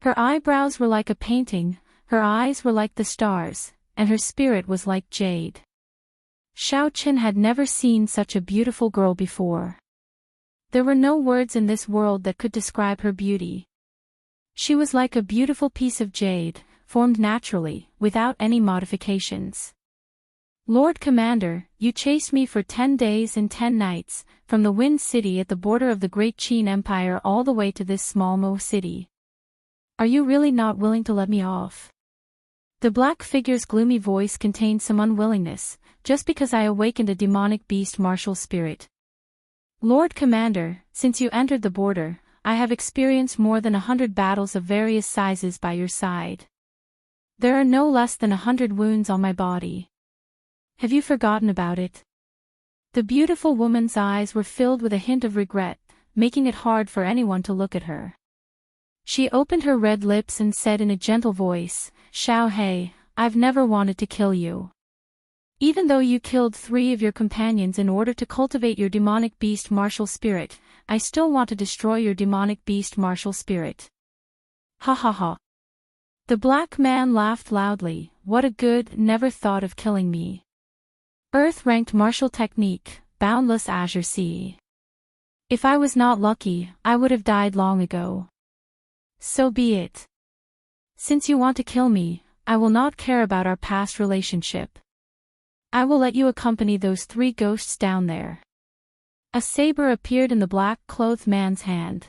[SPEAKER 1] Her eyebrows were like a painting, her eyes were like the stars, and her spirit was like jade. Xiao Chen had never seen such a beautiful girl before. There were no words in this world that could describe her beauty. She was like a beautiful piece of jade, formed naturally, without any modifications. Lord Commander, you chased me for 10 days and 10 nights, from the Wind City at the border of the Great Qin Empire all the way to this small Mo city. Are you really not willing to let me off? The black figure's gloomy voice contained some unwillingness, just because I awakened a demonic beast martial spirit. Lord Commander, since you entered the border, I have experienced more than 100 battles of various sizes by your side. There are no less than 100 wounds on my body. Have you forgotten about it? The beautiful woman's eyes were filled with a hint of regret, making it hard for anyone to look at her. She opened her red lips and said in a gentle voice, Xiao He, I've never wanted to kill you. Even though you killed 3 of your companions in order to cultivate your demonic beast martial spirit, I still want to destroy your demonic beast martial spirit. Ha ha ha. The black man laughed loudly. What a good, never thought of killing me. Earth-ranked martial technique, boundless azure sea. If I was not lucky, I would have died long ago. So be it. Since you want to kill me, I will not care about our past relationship. I will let you accompany those 3 ghosts down there. A saber appeared in the black-clothed man's hand.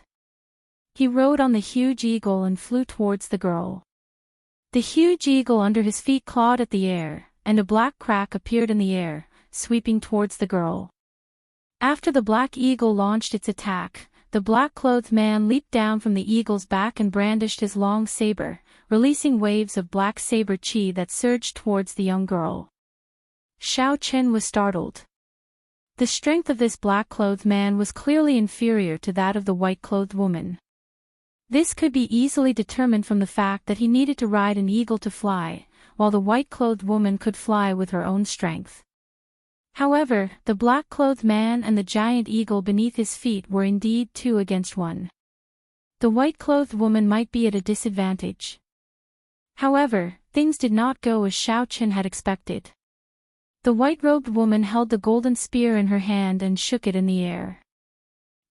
[SPEAKER 1] He rode on the huge eagle and flew towards the girl. The huge eagle under his feet clawed at the air, and a black crack appeared in the air, sweeping towards the girl. After the black eagle launched its attack, the black-clothed man leaped down from the eagle's back and brandished his long saber, releasing waves of black saber chi that surged towards the young girl. Xiao Chen was startled. The strength of this black-clothed man was clearly inferior to that of the white-clothed woman. This could be easily determined from the fact that he needed to ride an eagle to fly, while the white-clothed woman could fly with her own strength. However, the black-clothed man and the giant eagle beneath his feet were indeed 2 against 1. The white-clothed woman might be at a disadvantage. However, things did not go as Xiao Chen had expected. The white-robed woman held the golden spear in her hand and shook it in the air.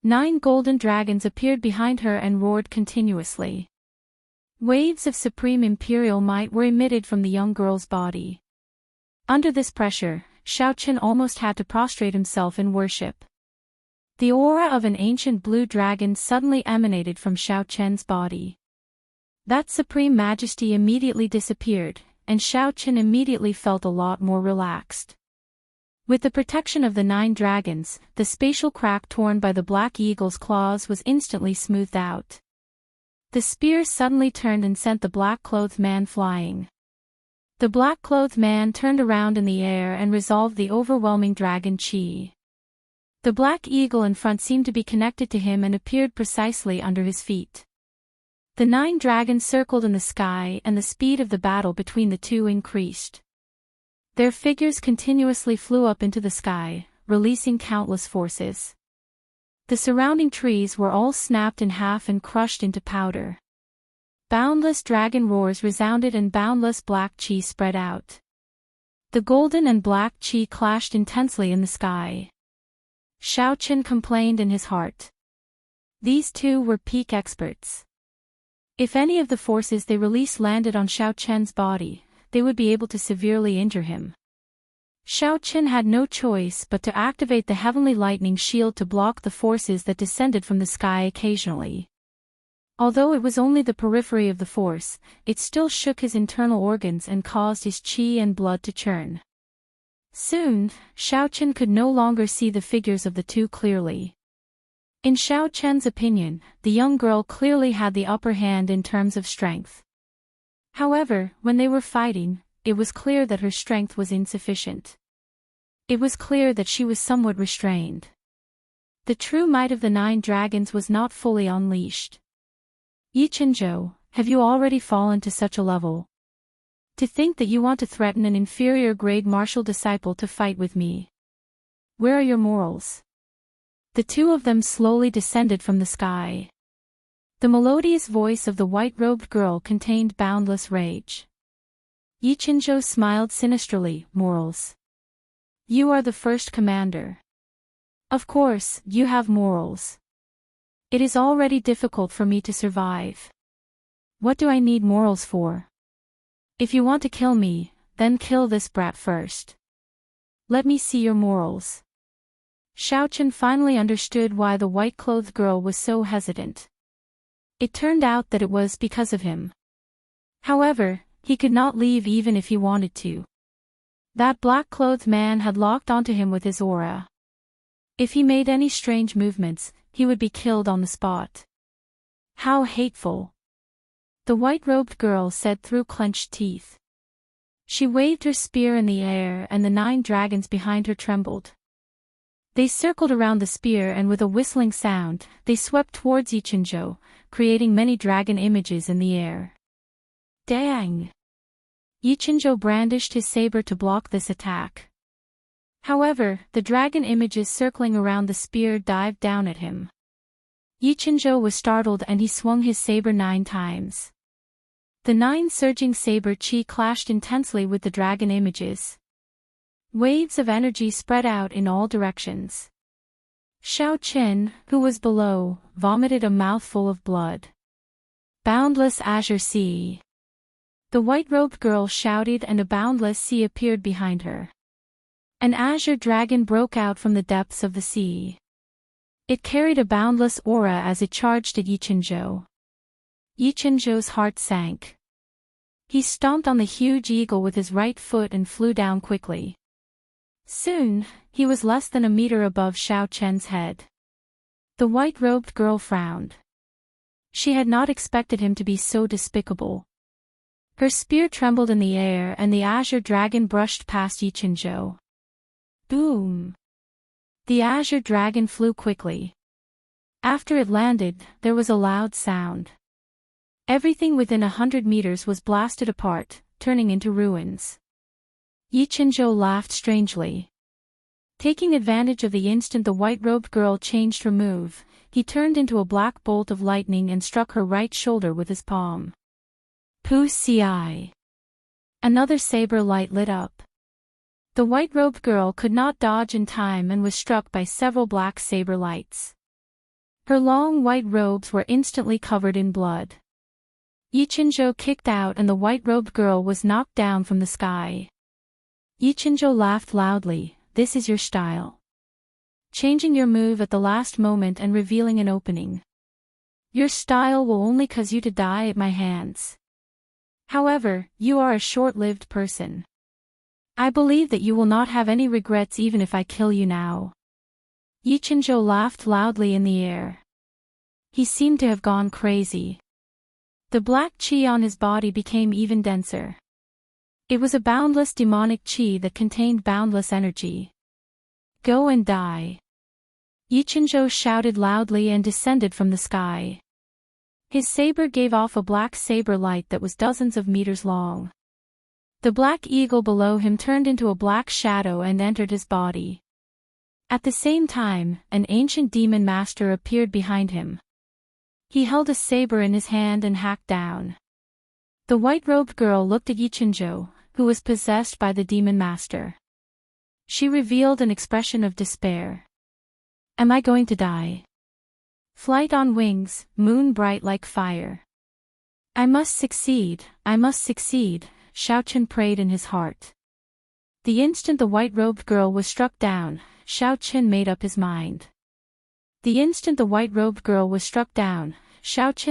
[SPEAKER 1] 9 golden dragons appeared behind her and roared continuously. Waves of supreme imperial might were emitted from the young girl's body. Under this pressure, Xiao Chen almost had to prostrate himself in worship. The aura of an ancient blue dragon suddenly emanated from Xiao Chen's body. That supreme majesty immediately disappeared, and Xiao Chen immediately felt a lot more relaxed. With the protection of the 9 dragons, the spatial crack torn by the black eagle's claws was instantly smoothed out. The spear suddenly turned and sent the black-clothed man flying. The black-clothed man turned around in the air and resolved the overwhelming dragon chi. The black eagle in front seemed to be connected to him and appeared precisely under his feet. The 9 dragons circled in the sky and the speed of the battle between the two increased. Their figures continuously flew up into the sky, releasing countless forces. The surrounding trees were all snapped in half and crushed into powder. Boundless dragon roars resounded and boundless black chi spread out. The golden and black chi clashed intensely in the sky. Xiao Qin complained in his heart. These two were peak experts. If any of the forces they released landed on Xiao Qian's body, they would be able to severely injure him. Xiao Qin had no choice but to activate the heavenly lightning shield to block the forces that descended from the sky occasionally. Although it was only the periphery of the force, it still shook his internal organs and caused his qi and blood to churn. Soon, Xiao Qin could no longer see the figures of the two clearly. In Xiao Qian's opinion, the young girl clearly had the upper hand in terms of strength. However, when they were fighting, it was clear that her strength was insufficient. It was clear that she was somewhat restrained. The true might of the 9 dragons was not fully unleashed. Yichenzhou, have you already fallen to such a level? To think that you want to threaten an inferior grade martial disciple to fight with me. Where are your morals? The two of them slowly descended from the sky. The melodious voice of the white-robed girl contained boundless rage. Yichenzhou smiled sinisterly. Morals. You are the first commander. Of course, you have morals. It is already difficult for me to survive. What do I need morals for? If you want to kill me, then kill this brat first. Let me see your morals. Xiao Qin finally understood why the white-clothed girl was so hesitant. It turned out that it was because of him. However, he could not leave even if he wanted to. That black-clothed man had locked onto him with his aura. If he made any strange movements, he would be killed on the spot. How hateful! The white-robed girl said through clenched teeth. She waved her spear in the air and the 9 dragons behind her trembled. They circled around the spear and with a whistling sound, they swept towards Yichenzhou, creating many dragon images in the air. Dang! Yichenzhou brandished his saber to block this attack. However, the dragon images circling around the spear dived down at him. Yichenzhou was startled and he swung his saber 9 times. The 9 surging saber chi clashed intensely with the dragon images. Waves of energy spread out in all directions. Xiao Qin, who was below, vomited a mouthful of blood. Boundless azure sea. The white-robed girl shouted and a boundless sea appeared behind her. An azure dragon broke out from the depths of the sea. It carried a boundless aura as it charged at Yichenzhou. Yichenzhou's heart sank. He stomped on the huge eagle with his right foot and flew down quickly. Soon, he was less than a meter above Xiao Qian's head. The white-robed girl frowned. She had not expected him to be so despicable. Her spear trembled in the air and the azure dragon brushed past Yichenzhou. Boom! The azure dragon flew quickly. After it landed, there was a loud sound. Everything within 100 meters was blasted apart, turning into ruins. Yichenzhou laughed strangely. Taking advantage of the instant the white-robed girl changed her move, he turned into a black bolt of lightning and struck her right shoulder with his palm. Pu ci. Another saber light lit up. The white-robed girl could not dodge in time and was struck by several black saber lights. Her long white robes were instantly covered in blood. Yichenzhou kicked out and the white-robed girl was knocked down from the sky. Yichenzhou laughed loudly. This is your style. Changing your move at the last moment and revealing an opening. Your style will only cause you to die at my hands. However, you are a short-lived person. I believe that you will not have any regrets even if I kill you now. Yichinjo laughed loudly in the air. He seemed to have gone crazy. The black chi on his body became even denser. It was a boundless demonic chi that contained boundless energy. Go and die. Yichinjo shouted loudly and descended from the sky. His saber gave off a black saber light that was dozens of meters long. The black eagle below him turned into a black shadow and entered his body. At the same time, an ancient demon master appeared behind him. He held a saber in his hand and hacked down. The white-robed girl looked at Yichinjo, who was possessed by the demon master. She revealed an expression of despair. Am I going to die? Flight on wings, moon bright like fire. I must succeed, Xiaochen prayed in his heart. The instant the white-robed girl was struck down, Xiaochen made up his mind. Xiaochen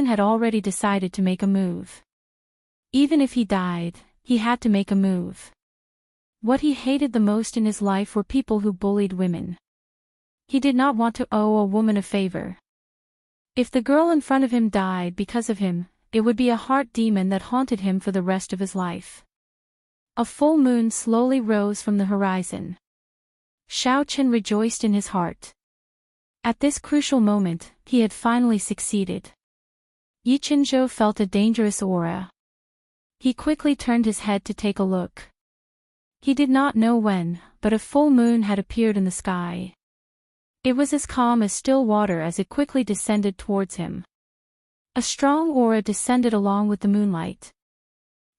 [SPEAKER 1] had already decided to make a move. Even if he died, he had to make a move. What he hated the most in his life were people who bullied women. He did not want to owe a woman a favor. If the girl in front of him died because of him, it would be a heart demon that haunted him for the rest of his life. A full moon slowly rose from the horizon. Xiaochen rejoiced in his heart. At this crucial moment, he had finally succeeded. Yichinjo felt a dangerous aura. He quickly turned his head to take a look. He did not know when, but a full moon had appeared in the sky. It was as calm as still water as it quickly descended towards him. A strong aura descended along with the moonlight.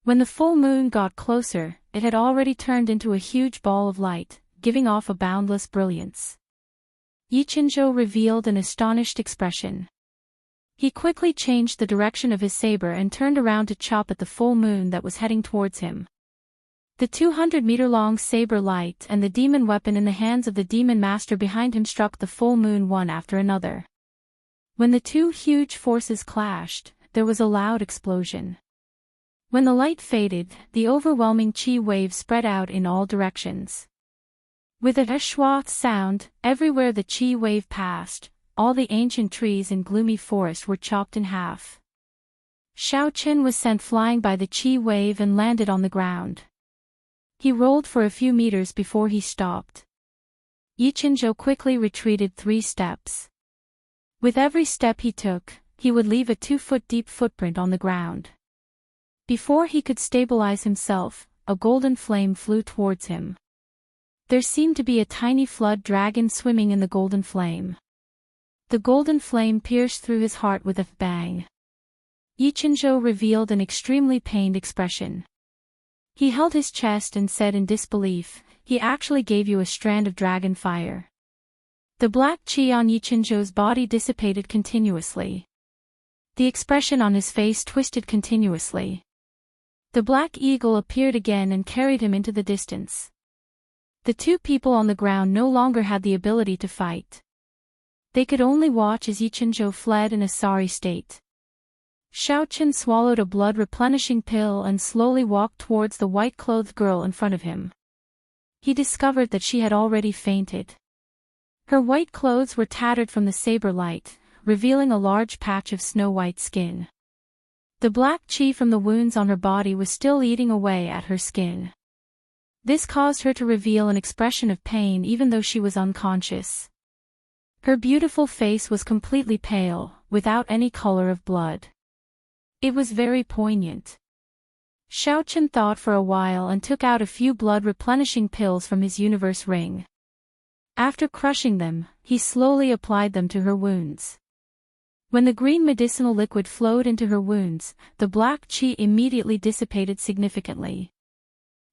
[SPEAKER 1] When the full moon got closer, it had already turned into a huge ball of light, giving off a boundless brilliance. Yichinjo revealed an astonished expression. He quickly changed the direction of his saber and turned around to chop at the full moon that was heading towards him. The 200-meter-long saber light and the demon weapon in the hands of the demon master behind him struck the full moon one after another. When the two huge forces clashed, there was a loud explosion. When the light faded, the overwhelming chi wave spread out in all directions. With a schwa sound, everywhere the chi wave passed, all the ancient trees in gloomy forest were chopped in half. Xiaochen was sent flying by the chi wave and landed on the ground. He rolled for a few meters before he stopped. Yichinjo quickly retreated 3 steps. With every step he took, he would leave a 2-foot-deep footprint on the ground. Before he could stabilize himself, a golden flame flew towards him. There seemed to be a tiny flood dragon swimming in the golden flame. The golden flame pierced through his heart with a bang. Yichinjo revealed an extremely pained expression. He held his chest and said in disbelief, "He actually gave you a strand of dragon fire." The black chi on Yichinjo's body dissipated continuously. The expression on his face twisted continuously. The black eagle appeared again and carried him into the distance. The two people on the ground no longer had the ability to fight. They could only watch as Yichinjo fled in a sorry state. Xiaochen swallowed a blood-replenishing pill and slowly walked towards the white-clothed girl in front of him. He discovered that she had already fainted. Her white clothes were tattered from the saber light, revealing a large patch of snow-white skin. The black chi from the wounds on her body was still eating away at her skin. This caused her to reveal an expression of pain even though she was unconscious. Her beautiful face was completely pale, without any color of blood. It was very poignant. Xiaochen thought for a while and took out a few blood-replenishing pills from his universe ring. After crushing them, he slowly applied them to her wounds. When the green medicinal liquid flowed into her wounds, the black chi immediately dissipated significantly.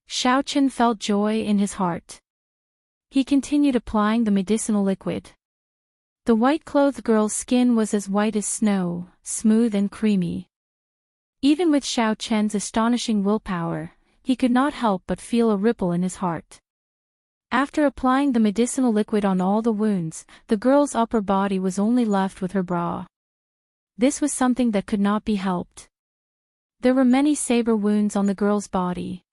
[SPEAKER 1] Xiaochen felt joy in his heart. He continued applying the medicinal liquid. The white-clothed girl's skin was as white as snow, smooth and creamy. Even with Xiaochen's astonishing willpower, he could not help but feel a ripple in his heart. After applying the medicinal liquid on all the wounds, the girl's upper body was only left with her bra. This was something that could not be helped. There were many saber wounds on the girl's body.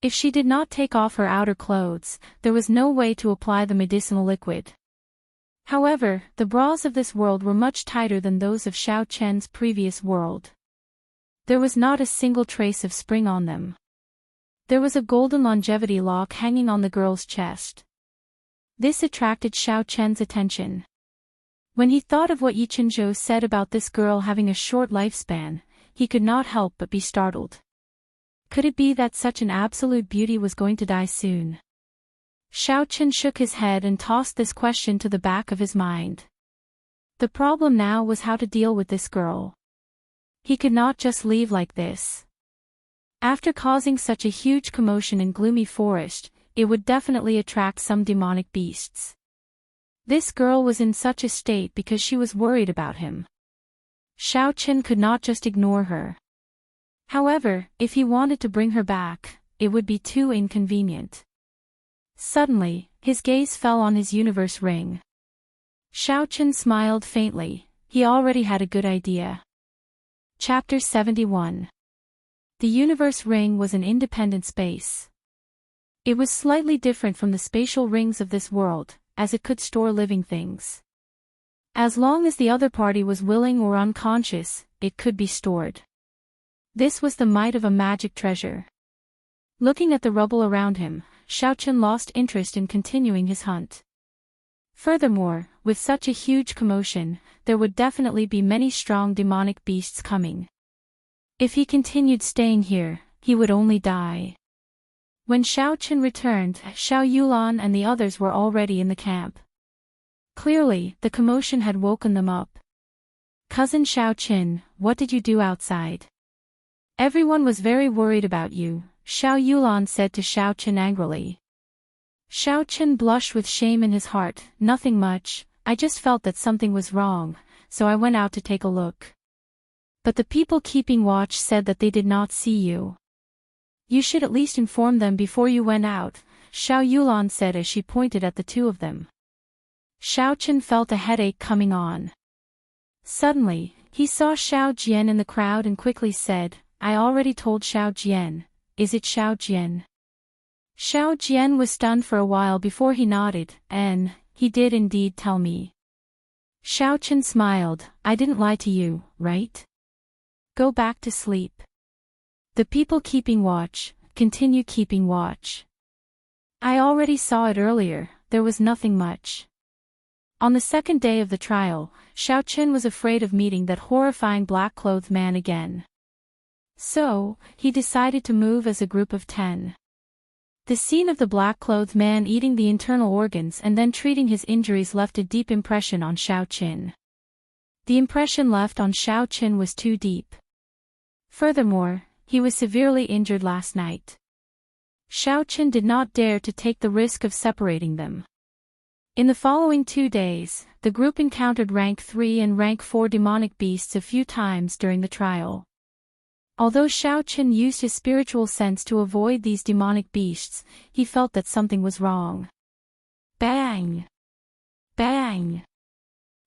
[SPEAKER 1] If she did not take off her outer clothes, there was no way to apply the medicinal liquid. However, the bras of this world were much tighter than those of Xiao Chen's previous world. There was not a single trace of spring on them. There was a golden longevity lock hanging on the girl's chest. This attracted Xiao Chen's attention. When he thought of what Yi Chenzhou said about this girl having a short lifespan, he could not help but be startled. Could it be that such an absolute beauty was going to die soon? Xiao Chen shook his head and tossed this question to the back of his mind. The problem now was how to deal with this girl. He could not just leave like this. After causing such a huge commotion in gloomy forest, it would definitely attract some demonic beasts. This girl was in such a state because she was worried about him. Xiao Chen could not just ignore her. However, if he wanted to bring her back, it would be too inconvenient. Suddenly, his gaze fell on his universe ring. Xiao Chen smiled faintly. He already had a good idea. Chapter 71. The universe ring was an independent space. It was slightly different from the spatial rings of this world, as it could store living things. As long as the other party was willing or unconscious, it could be stored. This was the might of a magic treasure. Looking at the rubble around him, Xiao Chen lost interest in continuing his hunt. Furthermore, with such a huge commotion, there would definitely be many strong demonic beasts coming. If he continued staying here, he would only die. When Xiao Chen returned, Xiao Yulan and the others were already in the camp. Clearly, the commotion had woken them up. "Cousin Xiao Chen, what did you do outside? Everyone was very worried about you," Xiao Yulan said to Xiao Chen angrily. Xiao Chen blushed with shame in his heart. "Nothing much, I just felt that something was wrong, so I went out to take a look. But the people keeping watch said that they did not see you. You should at least inform them before you went out," Xiao Yulan said as she pointed at the two of them. Xiao Chen felt a headache coming on. Suddenly, he saw Xiao Jian in the crowd and quickly said, "I already told Xiao Jian. Is it Xiao Jian?" Xiao Jian was stunned for a while before he nodded, "And he did indeed tell me." Xiao Chen smiled, "I didn't lie to you, right? Go back to sleep. The people keeping watch, continue keeping watch. I already saw it earlier, there was nothing much." On the second day of the trial, Xiao Chen was afraid of meeting that horrifying black-clothed man again. So, he decided to move as a group of 10. The scene of the black-clothed man eating the internal organs and then treating his injuries left a deep impression on Xiao Chen. The impression left on Xiao Chen was too deep. Furthermore, he was severely injured last night. Xiao Chen did not dare to take the risk of separating them. In the following 2 days, the group encountered rank 3 and rank 4 demonic beasts a few times during the trial. Although Xiao Chen used his spiritual sense to avoid these demonic beasts, he felt that something was wrong. Bang! Bang!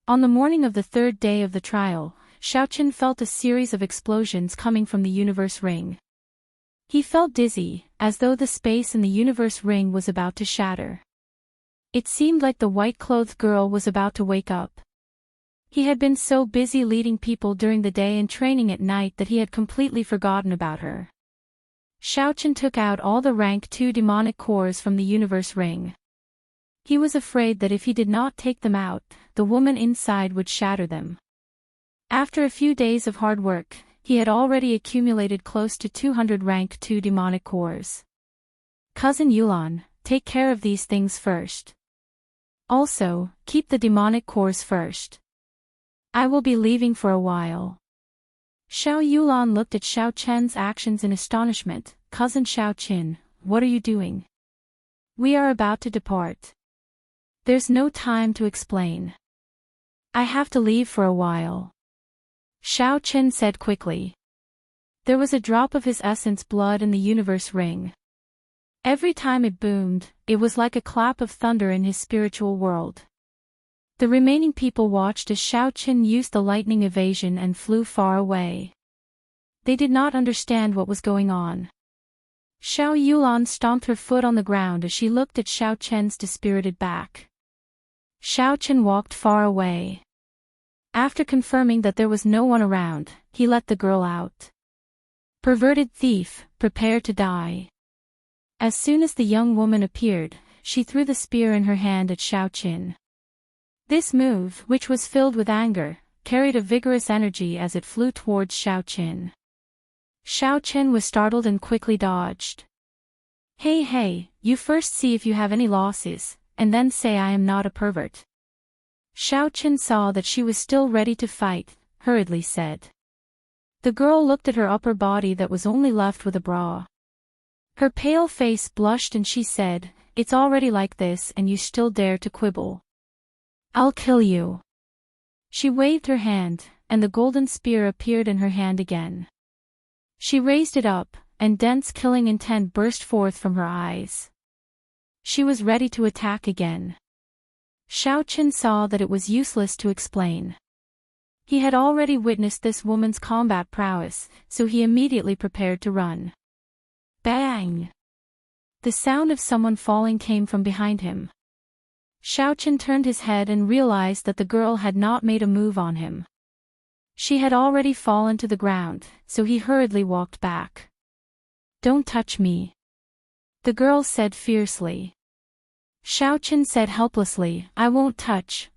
[SPEAKER 1] On the morning of the 3rd day of the trial, Xiao Chen felt a series of explosions coming from the universe ring. He felt dizzy, as though the space in the universe ring was about to shatter. It seemed like the white-clothed girl was about to wake up. He had been so busy leading people during the day and training at night that he had completely forgotten about her. Xiao Chen took out all the rank 2 demonic cores from the universe ring. He was afraid that if he did not take them out, the woman inside would shatter them. After a few days of hard work, he had already accumulated close to 200 rank 2 demonic cores. "Cousin Yulan, take care of these things first. Also, keep the demonic cores first. I will be leaving for a while." Xiao Yulan looked at Xiao Chen's actions in astonishment. "Cousin Xiao Chen, what are you doing? We are about to depart. There's no time to explain. I have to leave for a while," Xiao Chen said quickly. There was a drop of his essence blood in the universe ring. Every time it boomed, it was like a clap of thunder in his spiritual world. The remaining people watched as Xiao Chen used the lightning evasion and flew far away. They did not understand what was going on. Xiao Yulan stomped her foot on the ground as she looked at Xiao Chen's dispirited back. Xiao Chen walked far away. After confirming that there was no one around, he let the girl out. Perverted thief, prepare to die. As soon as the young woman appeared, she threw the spear in her hand at Xiao Chen. This move, which was filled with anger, carried a vigorous energy as it flew towards Xiao Chen. Xiao Chen was startled and quickly dodged. Hey, you first see if you have any losses, and then say I am not a pervert. Xiao Chen saw that she was still ready to fight, hurriedly said. The girl looked at her upper body that was only left with a bra. Her pale face blushed and she said, "It's already like this and you still dare to quibble. I'll kill you." She waved her hand, and the golden spear appeared in her hand again. She raised it up, and dense killing intent burst forth from her eyes. She was ready to attack again. Xiao Chen saw that it was useless to explain. He had already witnessed this woman's combat prowess, so he immediately prepared to run. Bang! The sound of someone falling came from behind him. Xiao Chen turned his head and realized that the girl had not made a move on him. She had already fallen to the ground, so he hurriedly walked back. "Don't touch me," the girl said fiercely. Xiao Chen said helplessly, I won't touch.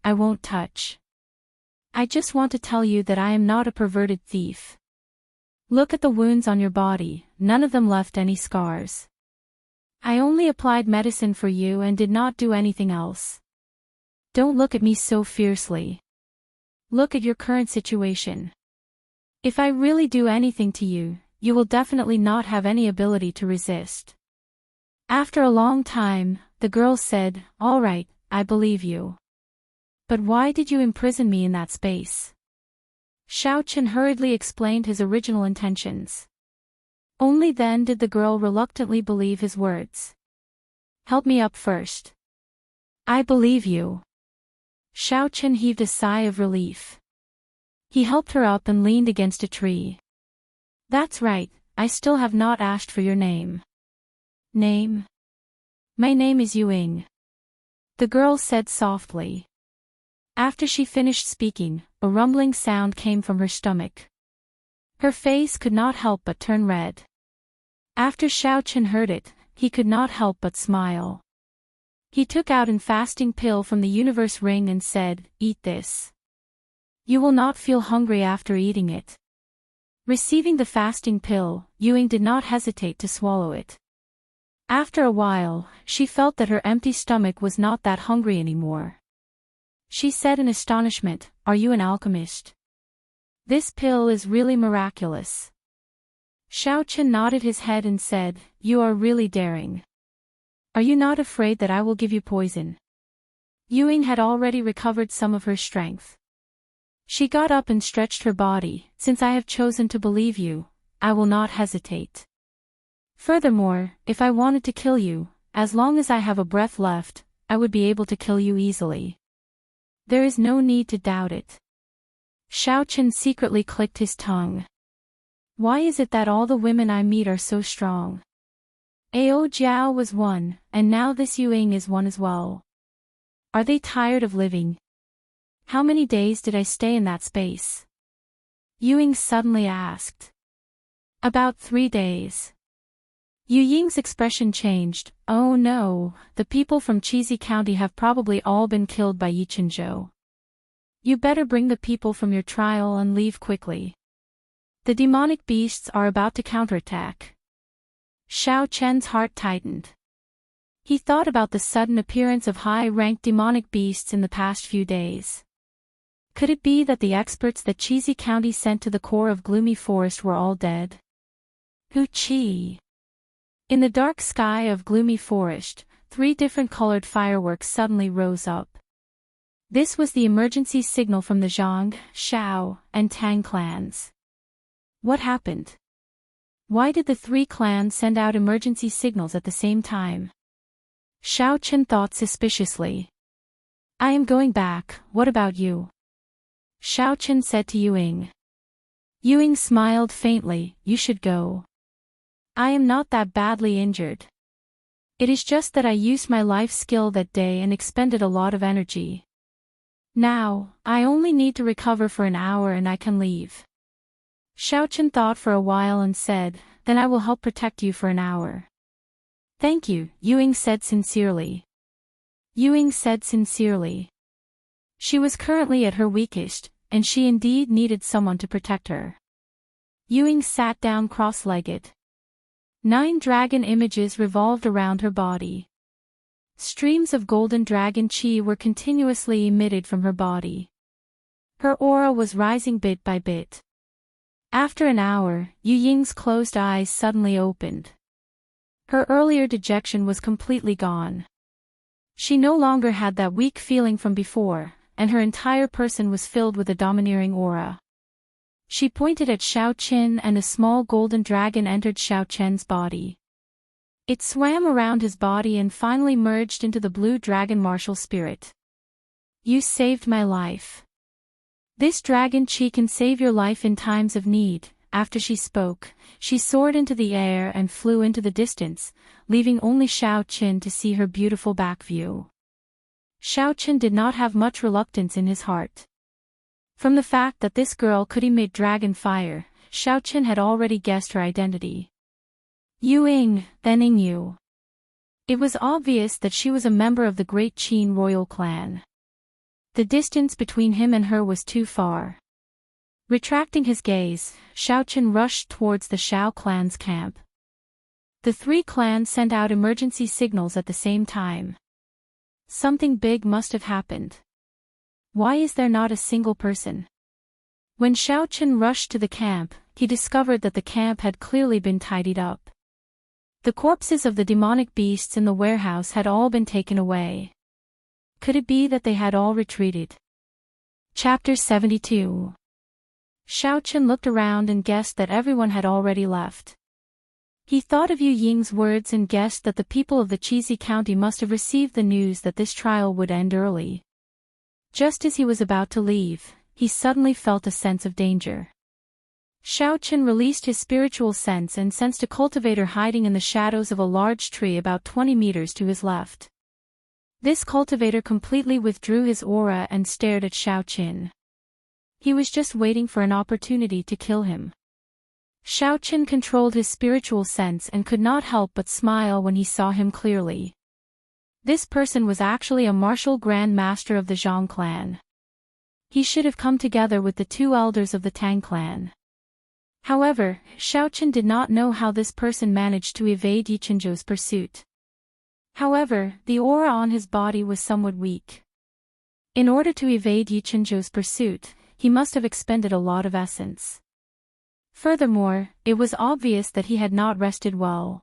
[SPEAKER 1] I just want to tell you that I am not a perverted thief. Look at the wounds on your body, none of them left any scars. I only applied medicine for you and did not do anything else. Don't look at me so fiercely. Look at your current situation. If I really do anything to you, you will definitely not have any ability to resist. After a long time, the girl said, All right, I believe you. But why did you imprison me in that space? Xiao Chen hurriedly explained his original intentions. Only then did the girl reluctantly believe his words. Help me up first. I believe you. Xiao Chen heaved a sigh of relief. He helped her up and leaned against a tree. That's right, I still have not asked for your name. Name? My name is Yuing. The girl said softly. After she finished speaking, a rumbling sound came from her stomach. Her face could not help but turn red. After Xiao Chen heard it, he could not help but smile. He took out an fasting pill from the universe ring and said, Eat this. You will not feel hungry after eating it. Receiving the fasting pill, Yuing did not hesitate to swallow it. After a while, she felt that her empty stomach was not that hungry anymore. She said in astonishment, Are you an alchemist? This pill is really miraculous. Xiao Chen nodded his head and said, You are really daring. Are you not afraid that I will give you poison? Yuing had already recovered some of her strength. She got up and stretched her body. Since I have chosen to believe you, I will not hesitate. Furthermore, if I wanted to kill you, as long as I have a breath left, I would be able to kill you easily. There is no need to doubt it. Xiao Chen secretly clicked his tongue. Why is it that all the women I meet are so strong? Ao Jiao was one, and now this Yuing is one as well. Are they tired of living? How many days did I stay in that space? Yuing suddenly asked. About 3 days. Yu Ying's expression changed. Oh no, the people from Cheesy County have probably all been killed by Yi Chenzhou. You better bring the people from your trial and leave quickly. The demonic beasts are about to counterattack. Xiao Chen's heart tightened. He thought about the sudden appearance of high-ranked demonic beasts in the past few days. Could it be that the experts that Cheesy County sent to the core of Gloomy Forest were all dead? Hu Chi. In the dark sky of Gloomy Forest, 3 different colored fireworks suddenly rose up. This was the emergency signal from the Zhang, Shao, and Tang clans. What happened? Why did the 3 clans send out emergency signals at the same time? Xiao Chen thought suspiciously. I am going back, what about you? Xiao Chen said to Yuing. Yuing smiled faintly, You should go. I am not that badly injured. It is just that I used my life skill that day and expended a lot of energy. Now, I only need to recover for an hour and I can leave. Xiaochen thought for a while and said, then I will help protect you for an hour. Thank you, Yuing said sincerely. Yuing said sincerely. She was currently at her weakest, and she indeed needed someone to protect her. Yuing sat down cross-legged. 9 dragon images revolved around her body. Streams of golden dragon chi were continuously emitted from her body. Her aura was rising bit by bit. After an hour, Yu Ying's closed eyes suddenly opened. Her earlier dejection was completely gone. She no longer had that weak feeling from before, and her entire person was filled with a domineering aura. She pointed at Xiaochen and a small golden dragon entered Xiaochen's body. It swam around his body and finally merged into the blue dragon martial spirit. You saved my life. This dragon chi can save your life in times of need. After she spoke, she soared into the air and flew into the distance, leaving only Xiaochen to see her beautiful back view. Xiaochen did not have much reluctance in his heart. From the fact that this girl could emit dragon fire, Xiaochen had already guessed her identity. Yuing, then Yingyu. It was obvious that she was a member of the great Qin royal clan. The distance between him and her was too far. Retracting his gaze, Xiaochen rushed towards the Xiao clan's camp. The 3 clans sent out emergency signals at the same time. Something big must have happened. Why is there not a single person? When Xiaochen rushed to the camp, he discovered that the camp had clearly been tidied up. The corpses of the demonic beasts in the warehouse had all been taken away. Could it be that they had all retreated? Chapter 72. Xiaochen looked around and guessed that everyone had already left. He thought of Yu Ying's words and guessed that the people of the Chizi County must have received the news that this trial would end early. Just as he was about to leave, he suddenly felt a sense of danger. Xiaochen released his spiritual sense and sensed a cultivator hiding in the shadows of a large tree about 20 meters to his left. This cultivator completely withdrew his aura and stared at Xiaochen. He was just waiting for an opportunity to kill him. Xiaochen controlled his spiritual sense and could not help but smile when he saw him clearly. This person was actually a martial grand master of the Zhang clan. He should have come together with the 2 elders of the Tang clan. However, Xiaochen did not know how this person managed to evade Yichenzhou's pursuit. However, the aura on his body was somewhat weak. In order to evade Yichenzhou's pursuit, he must have expended a lot of essence. Furthermore, it was obvious that he had not rested well.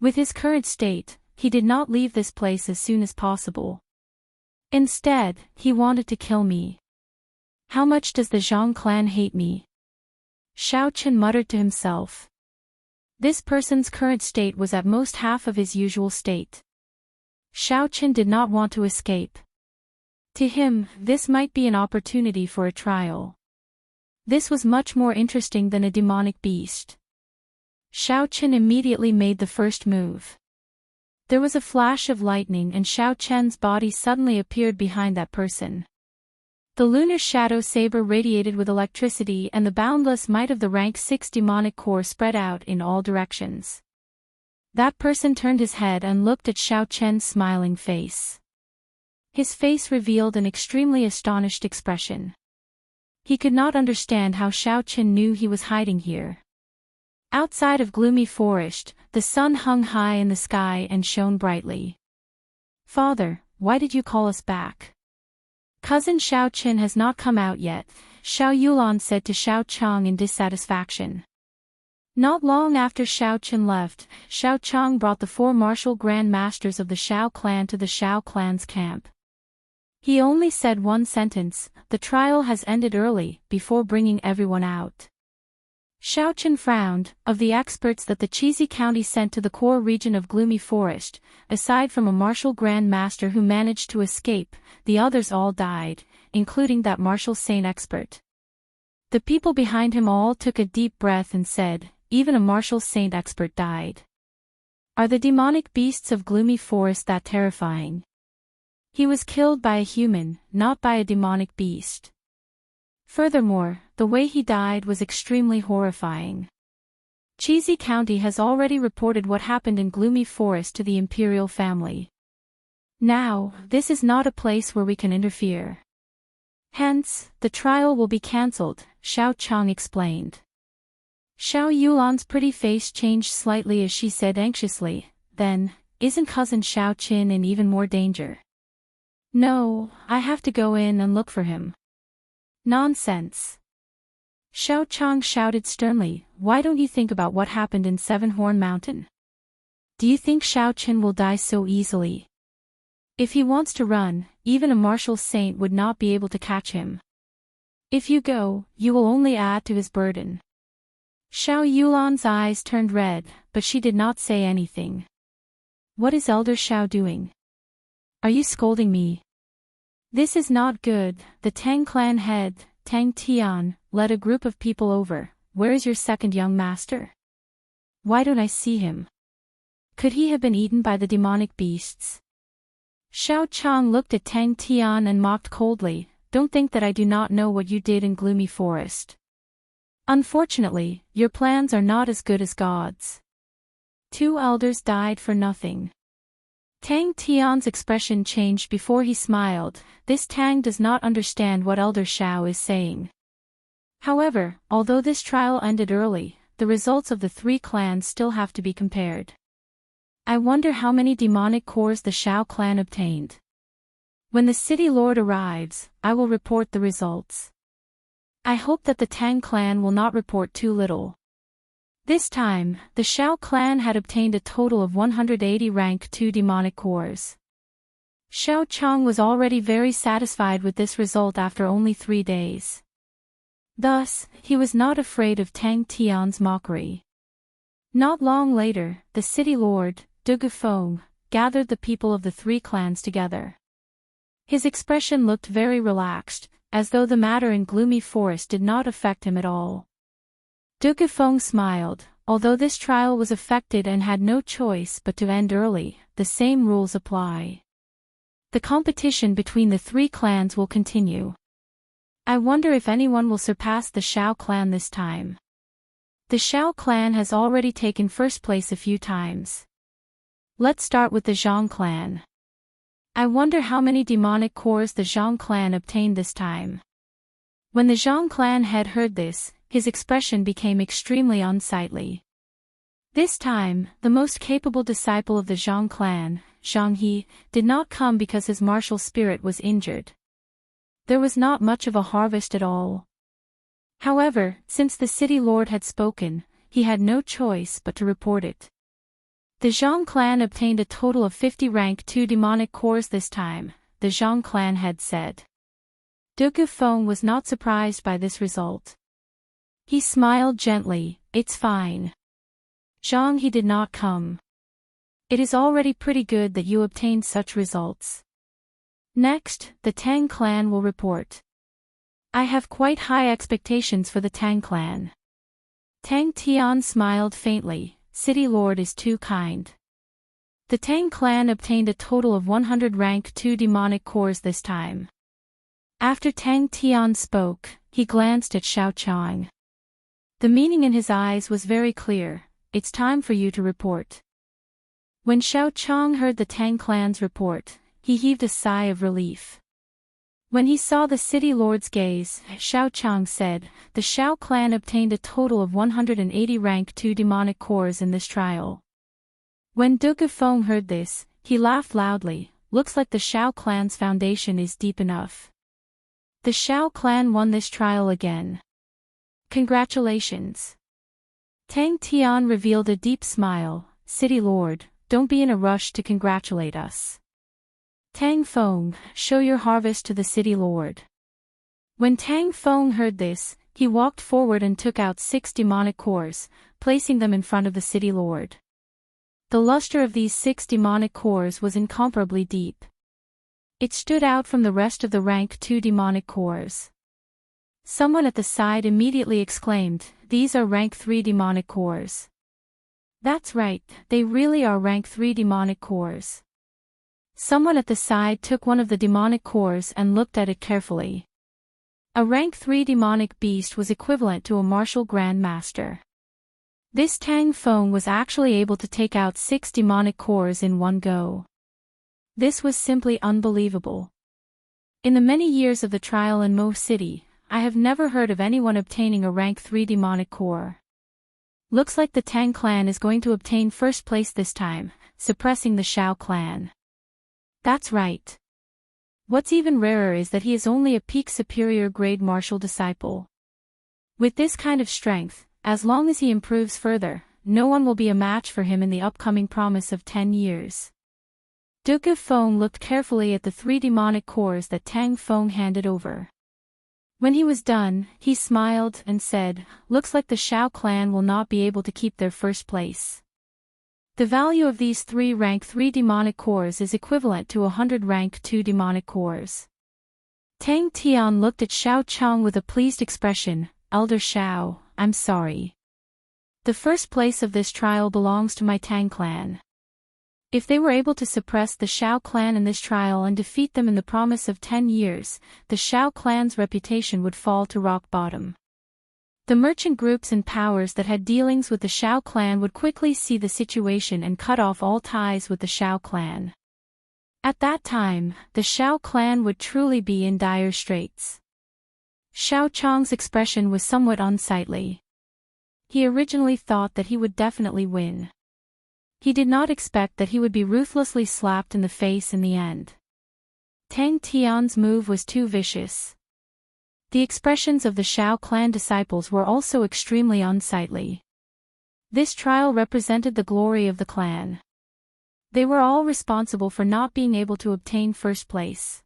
[SPEAKER 1] With his current state, he did not leave this place as soon as possible. Instead, he wanted to kill me. How much does the Zhang clan hate me? Xiaochen muttered to himself. This person's current state was at most half of his usual state. Xiaochen did not want to escape. To him, this might be an opportunity for a trial. This was much more interesting than a demonic beast. Xiaochen immediately made the first move. There was a flash of lightning and Xiaochen's body suddenly appeared behind that person. The lunar shadow saber radiated with electricity and the boundless might of the rank 6 demonic core spread out in all directions. That person turned his head and looked at Xiaochen's smiling face. His face revealed an extremely astonished expression. He could not understand how Xiaochen knew he was hiding here. Outside of gloomy forest, the sun hung high in the sky and shone brightly. Father, why did you call us back? Cousin Xiaochen has not come out yet, Xiao Yulan said to Xiao Chang in dissatisfaction. Not long after Xiaochen left, Xiao Chang brought the 4 martial grand masters of the Xiao clan to the Xiao clan's camp. He only said one sentence, the trial has ended early, before bringing everyone out. Xiaochen frowned. Of the experts that the Chizi County sent to the core region of Gloomy Forest, aside from a martial grand master who managed to escape, the others all died, including that martial saint expert. The people behind him all took a deep breath and said, even a martial saint expert died. Are the demonic beasts of gloomy forest that terrifying? He was killed by a human, not by a demonic beast. Furthermore, the way he died was extremely horrifying. Cheesy County has already reported what happened in Gloomy Forest to the imperial family. Now, this is not a place where we can interfere. Hence, the trial will be cancelled, Xiao Chang explained. Xiao Yulan's pretty face changed slightly as she said anxiously, then, isn't cousin Xiao Qin in even more danger? No, I have to go in and look for him. Nonsense. Xiao Chang shouted sternly, why don't you think about what happened in Seven Horn Mountain? Do you think Xiao Qin will die so easily? If he wants to run, even a martial saint would not be able to catch him. If you go, you will only add to his burden. Xiao Yulan's eyes turned red, but she did not say anything. What is Elder Xiao doing? Are you scolding me? This is not good. The Tang clan head, Tang Tian, led a group of people over. Where is your second young master? Why don't I see him? Could he have been eaten by the demonic beasts? Xiao Chang looked at Tang Tian and mocked coldly, don't think that I do not know what you did in Gloomy Forest. Unfortunately, your plans are not as good as God's. 2 elders died for nothing. Tang Tian's expression changed before he smiled. This Tang does not understand what Elder Xiao is saying. However, although this trial ended early, the results of the 3 clans still have to be compared. I wonder how many demonic cores the Xiao clan obtained. When the city lord arrives, I will report the results. I hope that the Tang clan will not report too little. This time, the Xiao clan had obtained a total of 180 rank 2 demonic cores. Xiao Chang was already very satisfied with this result after only 3 days. Thus, he was not afraid of Tang Tian's mockery. Not long later, the city lord, De Gufeng, gathered the people of the 3 clans together. His expression looked very relaxed, as though the matter in Gloomy Forest did not affect him at all. De Gufeng smiled, although this trial was affected and had no choice but to end early, the same rules apply. The competition between the 3 clans will continue. I wonder if anyone will surpass the Xiao clan this time. The Xiao clan has already taken first place a few times. Let's start with the Zhang clan. I wonder how many demonic cores the Zhang clan obtained this time. When the Zhang clan head heard this, his expression became extremely unsightly. This time, the most capable disciple of the Zhang clan, Zhang He, did not come because his martial spirit was injured. There was not much of a harvest at all. However, since the city lord had spoken, he had no choice but to report it. The Zhang clan obtained a total of 50 rank 2 demonic cores this time, the Zhang clan head said. De Gufeng was not surprised by this result. He smiled gently, it's fine. Zhang He did not come. It is already pretty good that you obtained such results. Next, the Tang clan will report. I have quite high expectations for the Tang clan. Tang Tian smiled faintly, City Lord is too kind. The Tang clan obtained a total of 100 rank 2 demonic cores this time. After Tang Tian spoke, he glanced at Xiao Chang. The meaning in his eyes was very clear, it's time for you to report. When Xiao Chang heard the Tang clan's report, he heaved a sigh of relief. When he saw the city lord's gaze, Xiao Chang said, the Xiao clan obtained a total of 180 rank 2 demonic cores in this trial. When De Gufeng heard this, he laughed loudly, looks like the Xiao clan's foundation is deep enough. The Xiao clan won this trial again. Congratulations. Tang Tian revealed a deep smile, City Lord, don't be in a rush to congratulate us. Tang Feng, show your harvest to the City Lord. When Tang Feng heard this, he walked forward and took out 6 demonic cores, placing them in front of the City Lord. The luster of these 6 demonic cores was incomparably deep. It stood out from the rest of the rank 2 demonic cores. Someone at the side immediately exclaimed, "These are rank 3 demonic cores." That's right, they really are rank 3 demonic cores. Someone at the side took one of the demonic cores and looked at it carefully. A rank 3 demonic beast was equivalent to a martial Grand Master. This Tang Feng was actually able to take out 6 demonic cores in one go. This was simply unbelievable. In the many years of the trial in Mo City, I have never heard of anyone obtaining a rank 3 demonic core. Looks like the Tang clan is going to obtain first place this time, suppressing the Shao clan. That's right. What's even rarer is that he is only a peak superior grade martial disciple. With this kind of strength, as long as he improves further, no one will be a match for him in the upcoming promise of 10 years. Duke Feng looked carefully at the 3 demonic cores that Tang Feng handed over. When he was done, he smiled and said, "Looks like the Shao clan will not be able to keep their first place. The value of these 3 rank 3 demonic cores is equivalent to 100 rank 2 demonic cores." Tang Tian looked at Shao Chang with a pleased expression. "Elder Shao, I'm sorry. The first place of this trial belongs to my Tang clan. If they were able to suppress the Shao clan in this trial and defeat them in the promise of 10 years, the Shao clan's reputation would fall to rock bottom. The merchant groups and powers that had dealings with the Shao clan would quickly see the situation and cut off all ties with the Shao clan. At that time, the Shao clan would truly be in dire straits." Shao Chang's expression was somewhat unsightly. He originally thought that he would definitely win. He did not expect that he would be ruthlessly slapped in the face in the end. Tang Tian's move was too vicious. The expressions of the Shao clan disciples were also extremely unsightly. This trial represented the glory of the clan. They were all responsible for not being able to obtain first place.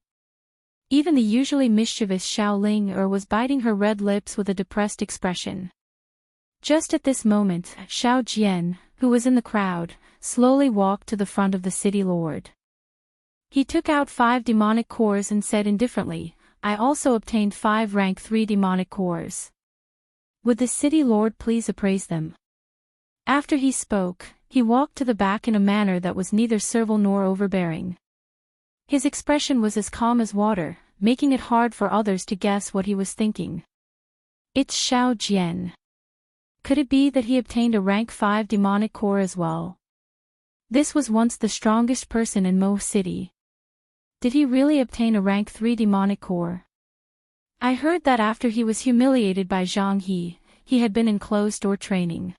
[SPEAKER 1] Even the usually mischievous Xiao Ling was biting her red lips with a depressed expression. Just at this moment, Xiao Jian, who was in the crowd, slowly walked to the front of the city lord. He took out 5 demonic cores and said indifferently, "I also obtained 5 rank 3 demonic cores. Would the city lord please appraise them?" After he spoke, he walked to the back in a manner that was neither servile nor overbearing. His expression was as calm as water, making it hard for others to guess what he was thinking. It's Xiao Jian. Could it be that he obtained a rank 5 demonic core as well? This was once the strongest person in Mo City. Did he really obtain a rank 3 demonic core? I heard that after he was humiliated by Zhang he had been in closed-door training.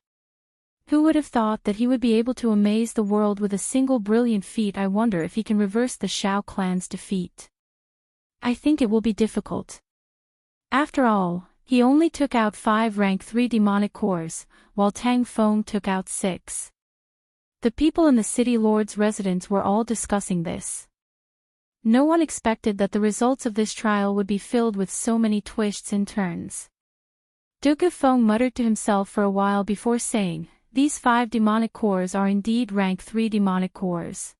[SPEAKER 1] Who would have thought that he would be able to amaze the world with a single brilliant feat? I wonder if he can reverse the Shao clan's defeat. I think it will be difficult. After all, he only took out 5 rank 3 demonic cores, while Tang Feng took out 6. The people in the city lord's residence were all discussing this. No one expected that the results of this trial would be filled with so many twists and turns. Duke Feng muttered to himself for a while before saying, "These 5 demonic cores are indeed rank 3 demonic cores.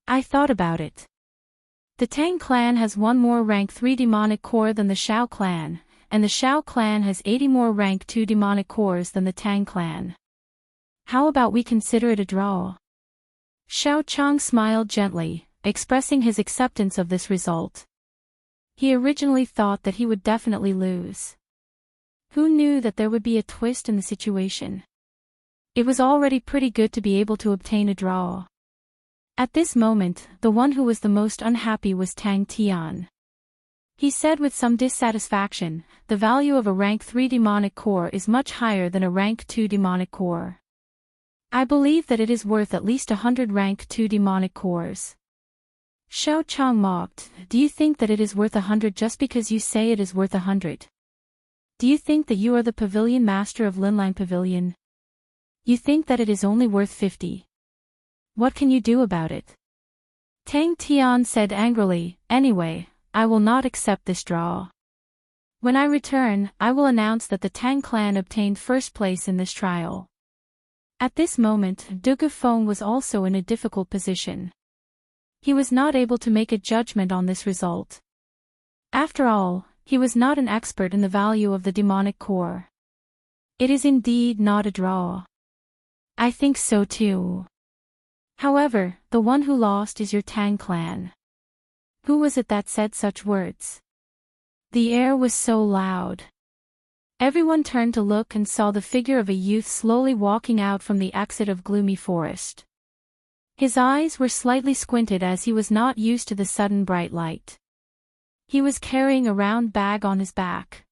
[SPEAKER 1] I thought about it. The Tang clan has 1 more rank 3 demonic core than the Shao clan, and the Shao clan has 80 more rank 2 demonic cores than the Tang clan. How about we consider it a draw?" Xiao Chang smiled gently, expressing his acceptance of this result. He originally thought that he would definitely lose. Who knew that there would be a twist in the situation? It was already pretty good to be able to obtain a draw. At this moment, the one who was the most unhappy was Tang Tian. He said with some dissatisfaction, "The value of a rank 3 demonic core is much higher than a rank 2 demonic core. I believe that it is worth at least 100 rank 2 demonic cores." Xiao Chang mocked, "Do you think that it is worth 100 just because you say it is worth 100? Do you think that you are the pavilion master of Linlang Pavilion? You think that it is only worth 50. What can you do about it?" Tang Tian said angrily, "Anyway, I will not accept this draw. When I return, I will announce that the Tang clan obtained first place in this trial." At this moment, Duke Feng was also in a difficult position. He was not able to make a judgment on this result. After all, he was not an expert in the value of the demonic core. It is indeed not a draw. I think so too. However, the one who lost is your Tang clan. Who was it that said such words? The air was so loud. Everyone turned to look and saw the figure of a youth slowly walking out from the exit of gloomy forest. His eyes were slightly squinted as he was not used to the sudden bright light. He was carrying a round bag on his back.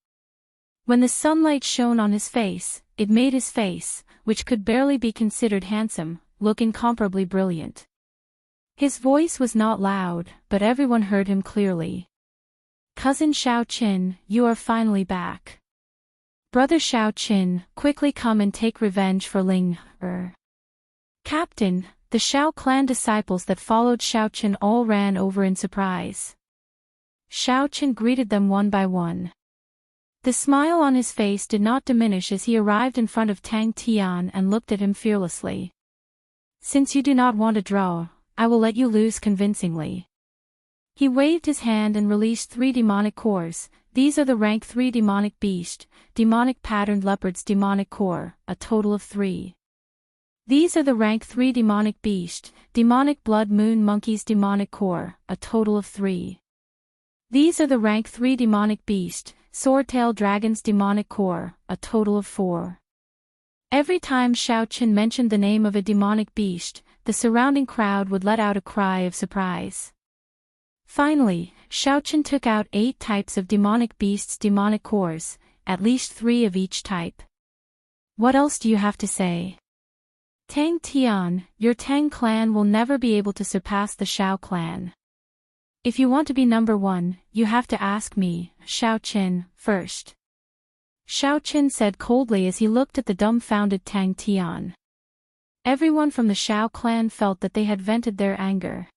[SPEAKER 1] When the sunlight shone on his face, it made his face, which could barely be considered handsome, look incomparably brilliant. His voice was not loud, but everyone heard him clearly. Cousin Xiaoqin, you are finally back. Brother Xiaoqin, quickly come and take revenge for Ling Er. Captain, the Xiao clan disciples that followed Xiaoqin all ran over in surprise. Xiaoqin greeted them one by one. The smile on his face did not diminish as he arrived in front of Tang Tian and looked at him fearlessly. Since you do not want a draw, I will let you lose convincingly. He waved his hand and released 3 demonic cores. These are the rank 3 demonic beast, demonic patterned leopard's demonic core, a total of 3. These are the rank 3 demonic beast, demonic blood moon monkey's demonic core, a total of 3. These are the rank 3 demonic beast, swordtail dragon's demonic core, a total of 4. Every time Xiaoqin mentioned the name of a demonic beast, the surrounding crowd would let out a cry of surprise. Finally, Xiaoqin took out 8 types of demonic beasts' demonic cores, at least 3 of each type. What else do you have to say? Tang Tian, your Tang clan will never be able to surpass the Xiao clan. If you want to be number 1, you have to ask me, Xiaoqin, first. Xiaoqin said coldly as he looked at the dumbfounded Tang Tian. Everyone from the Xiao clan felt that they had vented their anger.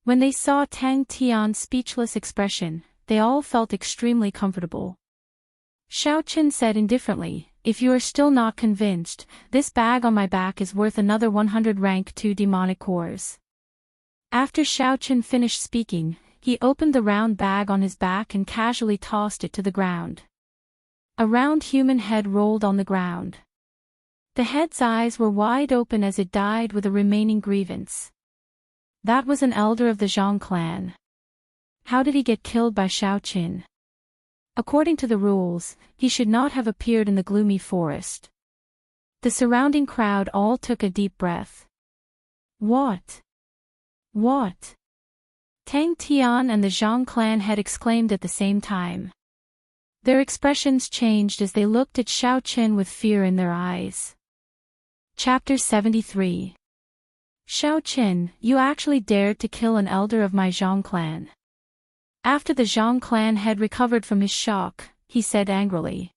[SPEAKER 1] When they saw Tang Tian's speechless expression, they all felt extremely comfortable. Xiaoqin said indifferently, if you are still not convinced, this bag on my back is worth another 100 rank 2 demonic cores. After Xiaoqin finished speaking, he opened the round bag on his back and casually tossed it to the ground. A round human head rolled on the ground. The head's eyes were wide open as it died with a remaining grievance. That was an elder of the Zhang clan. How did he get killed by Xiaoqin? According to the rules, he should not have appeared in the gloomy forest. The surrounding crowd all took a deep breath. What? What? Tang Tian and the Zhang clan had exclaimed at the same time. Their expressions changed as they looked at Xiaoqin with fear in their eyes. Chapter 73. Xiaoqin, you actually dared to kill an elder of my Zhang clan. After the Zhang clan had recovered from his shock, he said angrily.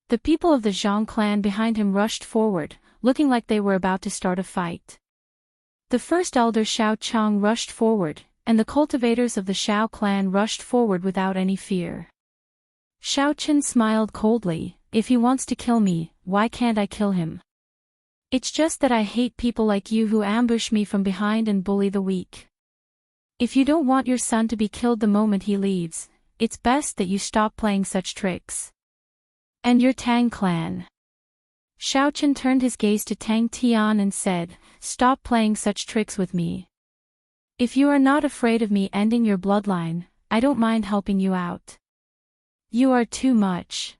[SPEAKER 1] The people of the Zhang clan behind him rushed forward, looking like they were about to start a fight. The first elder Xiao Chang rushed forward, and the cultivators of the Xiao clan rushed forward without any fear. Xiaoqin smiled coldly, if he wants to kill me, why can't I kill him? It's just that I hate people like you who ambush me from behind and bully the weak. If you don't want your son to be killed the moment he leaves, it's best that you stop playing such tricks. And your Tang clan. Xiaoqin turned his gaze to Tang Tian and said, stop playing such tricks with me. If you are not afraid of me ending your bloodline, I don't mind helping you out. You are too much.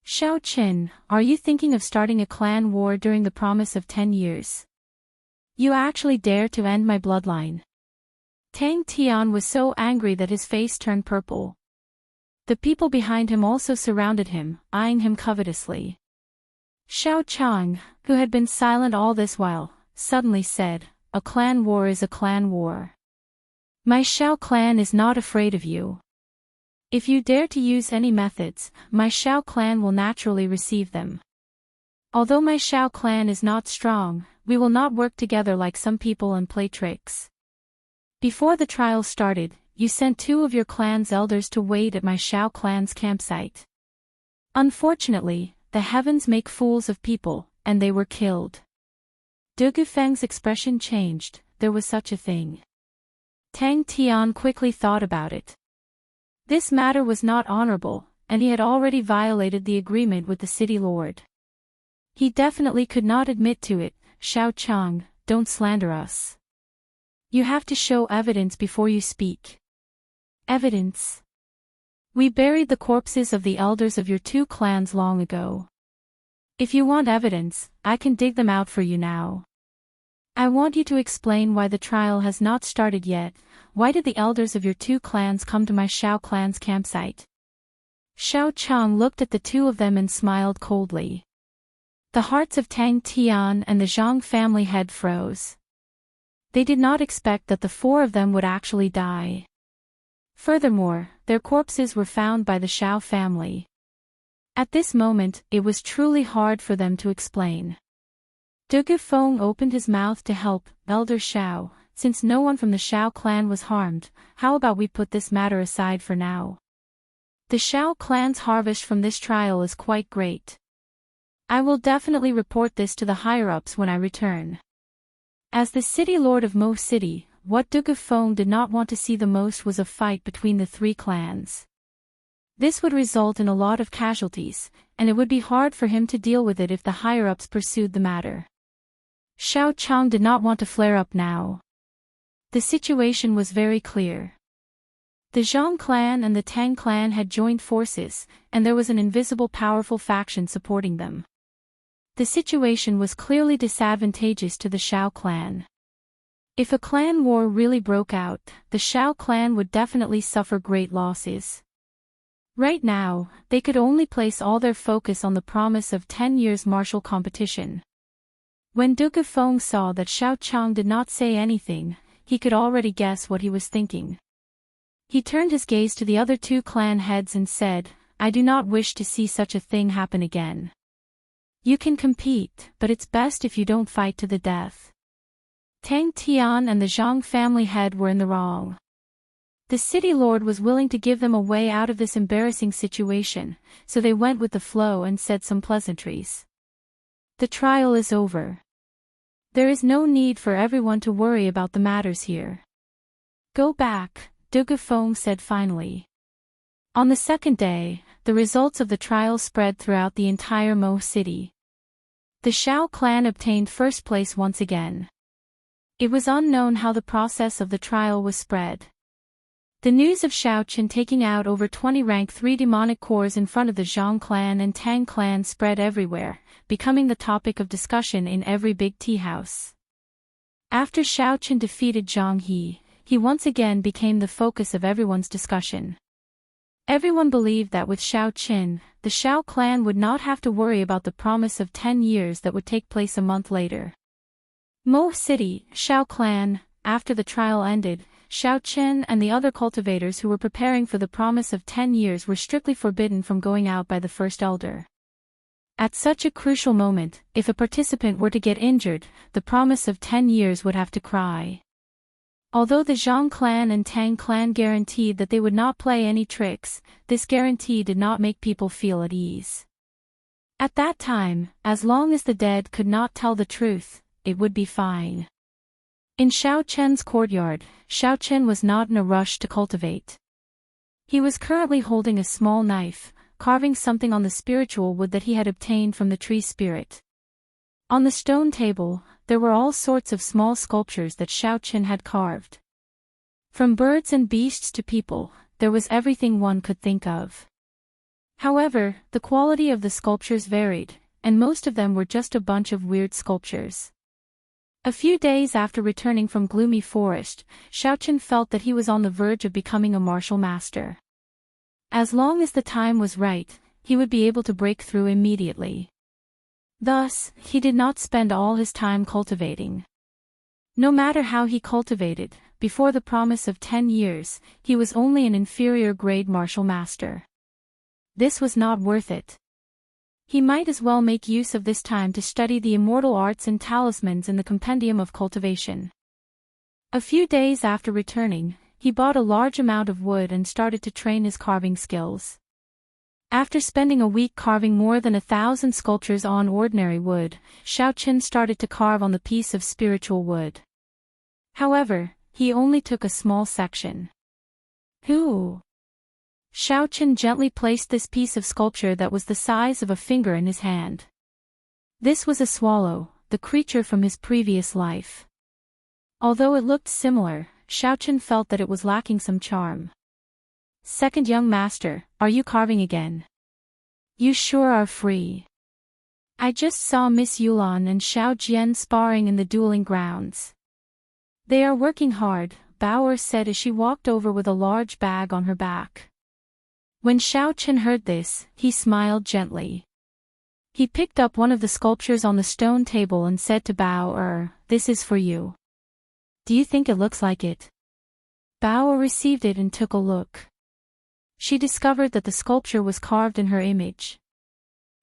[SPEAKER 1] Xiaoqin, are you thinking of starting a clan war during the promise of 10 years? You actually dare to end my bloodline. Tang Tian was so angry that his face turned purple. The people behind him also surrounded him, eyeing him covetously. Xiao Chang, who had been silent all this while, suddenly said, a clan war is a clan war. My Xiao clan is not afraid of you. If you dare to use any methods, my Xiao clan will naturally receive them. Although my Xiao clan is not strong, we will not work together like some people and play tricks. Before the trial started, you sent 2 of your clan's elders to wait at my Xiao clan's campsite. Unfortunately, the heavens make fools of people, and they were killed. De Gufeng's expression changed, there was such a thing. Tang Tian quickly thought about it. This matter was not honorable, and he had already violated the agreement with the city lord. He definitely could not admit to it. Xiao Chang, don't slander us. You have to show evidence before you speak. Evidence? We buried the corpses of the elders of your two clans long ago. If you want evidence, I can dig them out for you now. I want you to explain why the trial has not started yet. Why did the elders of your two clans come to my Xiao clan's campsite? Xiao Chang looked at the two of them and smiled coldly. The hearts of Tang Tian and the Zhang family head froze. They did not expect that the four of them would actually die. Furthermore, their corpses were found by the Xiao family. At this moment, it was truly hard for them to explain. De Gufeng opened his mouth to help. Elder Xiao, since no one from the Xiao clan was harmed, how about we put this matter aside for now? The Xiao clan's harvest from this trial is quite great. I will definitely report this to the higher-ups when I return. As the city lord of Mo City, what De Gufeng did not want to see the most was a fight between the three clans. This would result in a lot of casualties, and it would be hard for him to deal with it if the higher-ups pursued the matter. Xiao Chang did not want to flare up now. The situation was very clear. The Zhang clan and the Tang clan had joined forces, and there was an invisible powerful faction supporting them. The situation was clearly disadvantageous to the Xiao clan. If a clan war really broke out, the Xiao clan would definitely suffer great losses. Right now, they could only place all their focus on the promise of 10 years martial competition. When De Gufeng saw that Xiao Chang did not say anything, he could already guess what he was thinking. He turned his gaze to the other two clan heads and said, I do not wish to see such a thing happen again. You can compete, but it's best if you don't fight to the death. Tang Tian and the Zhang family head were in the wrong. The city lord was willing to give them a way out of this embarrassing situation, so they went with the flow and said some pleasantries. The trial is over. There is no need for everyone to worry about the matters here. Go back, De Gufeng said finally. On the second day, the results of the trial spread throughout the entire Mo city. The Xiao clan obtained first place once again. It was unknown how the process of the trial was spread. The news of Xiao Chen taking out over 20 rank 3 demonic cores in front of the Zhang clan and Tang clan spread everywhere, becoming the topic of discussion in every big tea house. After Xiao Chen defeated Zhang He, he once again became the focus of everyone's discussion. Everyone believed that with Xiao Chen, the Xiao clan would not have to worry about the promise of 10 years that would take place a month later. Mo City, Xiao clan. After the trial ended, Xiao Chen and the other cultivators who were preparing for the promise of 10 years were strictly forbidden from going out by the first elder. At such a crucial moment, if a participant were to get injured, the promise of 10 years would have to cry. Although the Zhang clan and Tang clan guaranteed that they would not play any tricks, this guarantee did not make people feel at ease. At that time, as long as the dead could not tell the truth, it would be fine. In Xiao Chen's courtyard, Xiao Chen was not in a rush to cultivate. He was currently holding a small knife, carving something on the spiritual wood that he had obtained from the tree spirit. On the stone table, there were all sorts of small sculptures that Xiao Chen had carved. From birds and beasts to people, there was everything one could think of. However, the quality of the sculptures varied, and most of them were just a bunch of weird sculptures. A few days after returning from Gloomy Forest, Xiao Chen felt that he was on the verge of becoming a martial master. As long as the time was right, he would be able to break through immediately. Thus, he did not spend all his time cultivating. No matter how he cultivated, before the promise of 10 years, he was only an inferior grade martial master. This was not worth it. He might as well make use of this time to study the immortal arts and talismans in the compendium of cultivation. A few days after returning, he bought a large amount of wood and started to train his carving skills. After spending a week carving more than 1,000 sculptures on ordinary wood, Xiao Chen started to carve on the piece of spiritual wood. However, he only took a small section. Who? Xiaochen gently placed this piece of sculpture that was the size of a finger in his hand. This was a swallow, the creature from his previous life. Although it looked similar, Xiaochen felt that it was lacking some charm. Second young master, are you carving again? You sure are free. I just saw Miss Yulan and Xiao Jian sparring in the dueling grounds. They are working hard, Bauer said as she walked over with a large bag on her back. When Xiaochen heard this, he smiled gently. He picked up one of the sculptures on the stone table and said to Bauer, "This is for you. Do you think it looks like it?" Bauer received it and took a look. She discovered that the sculpture was carved in her image.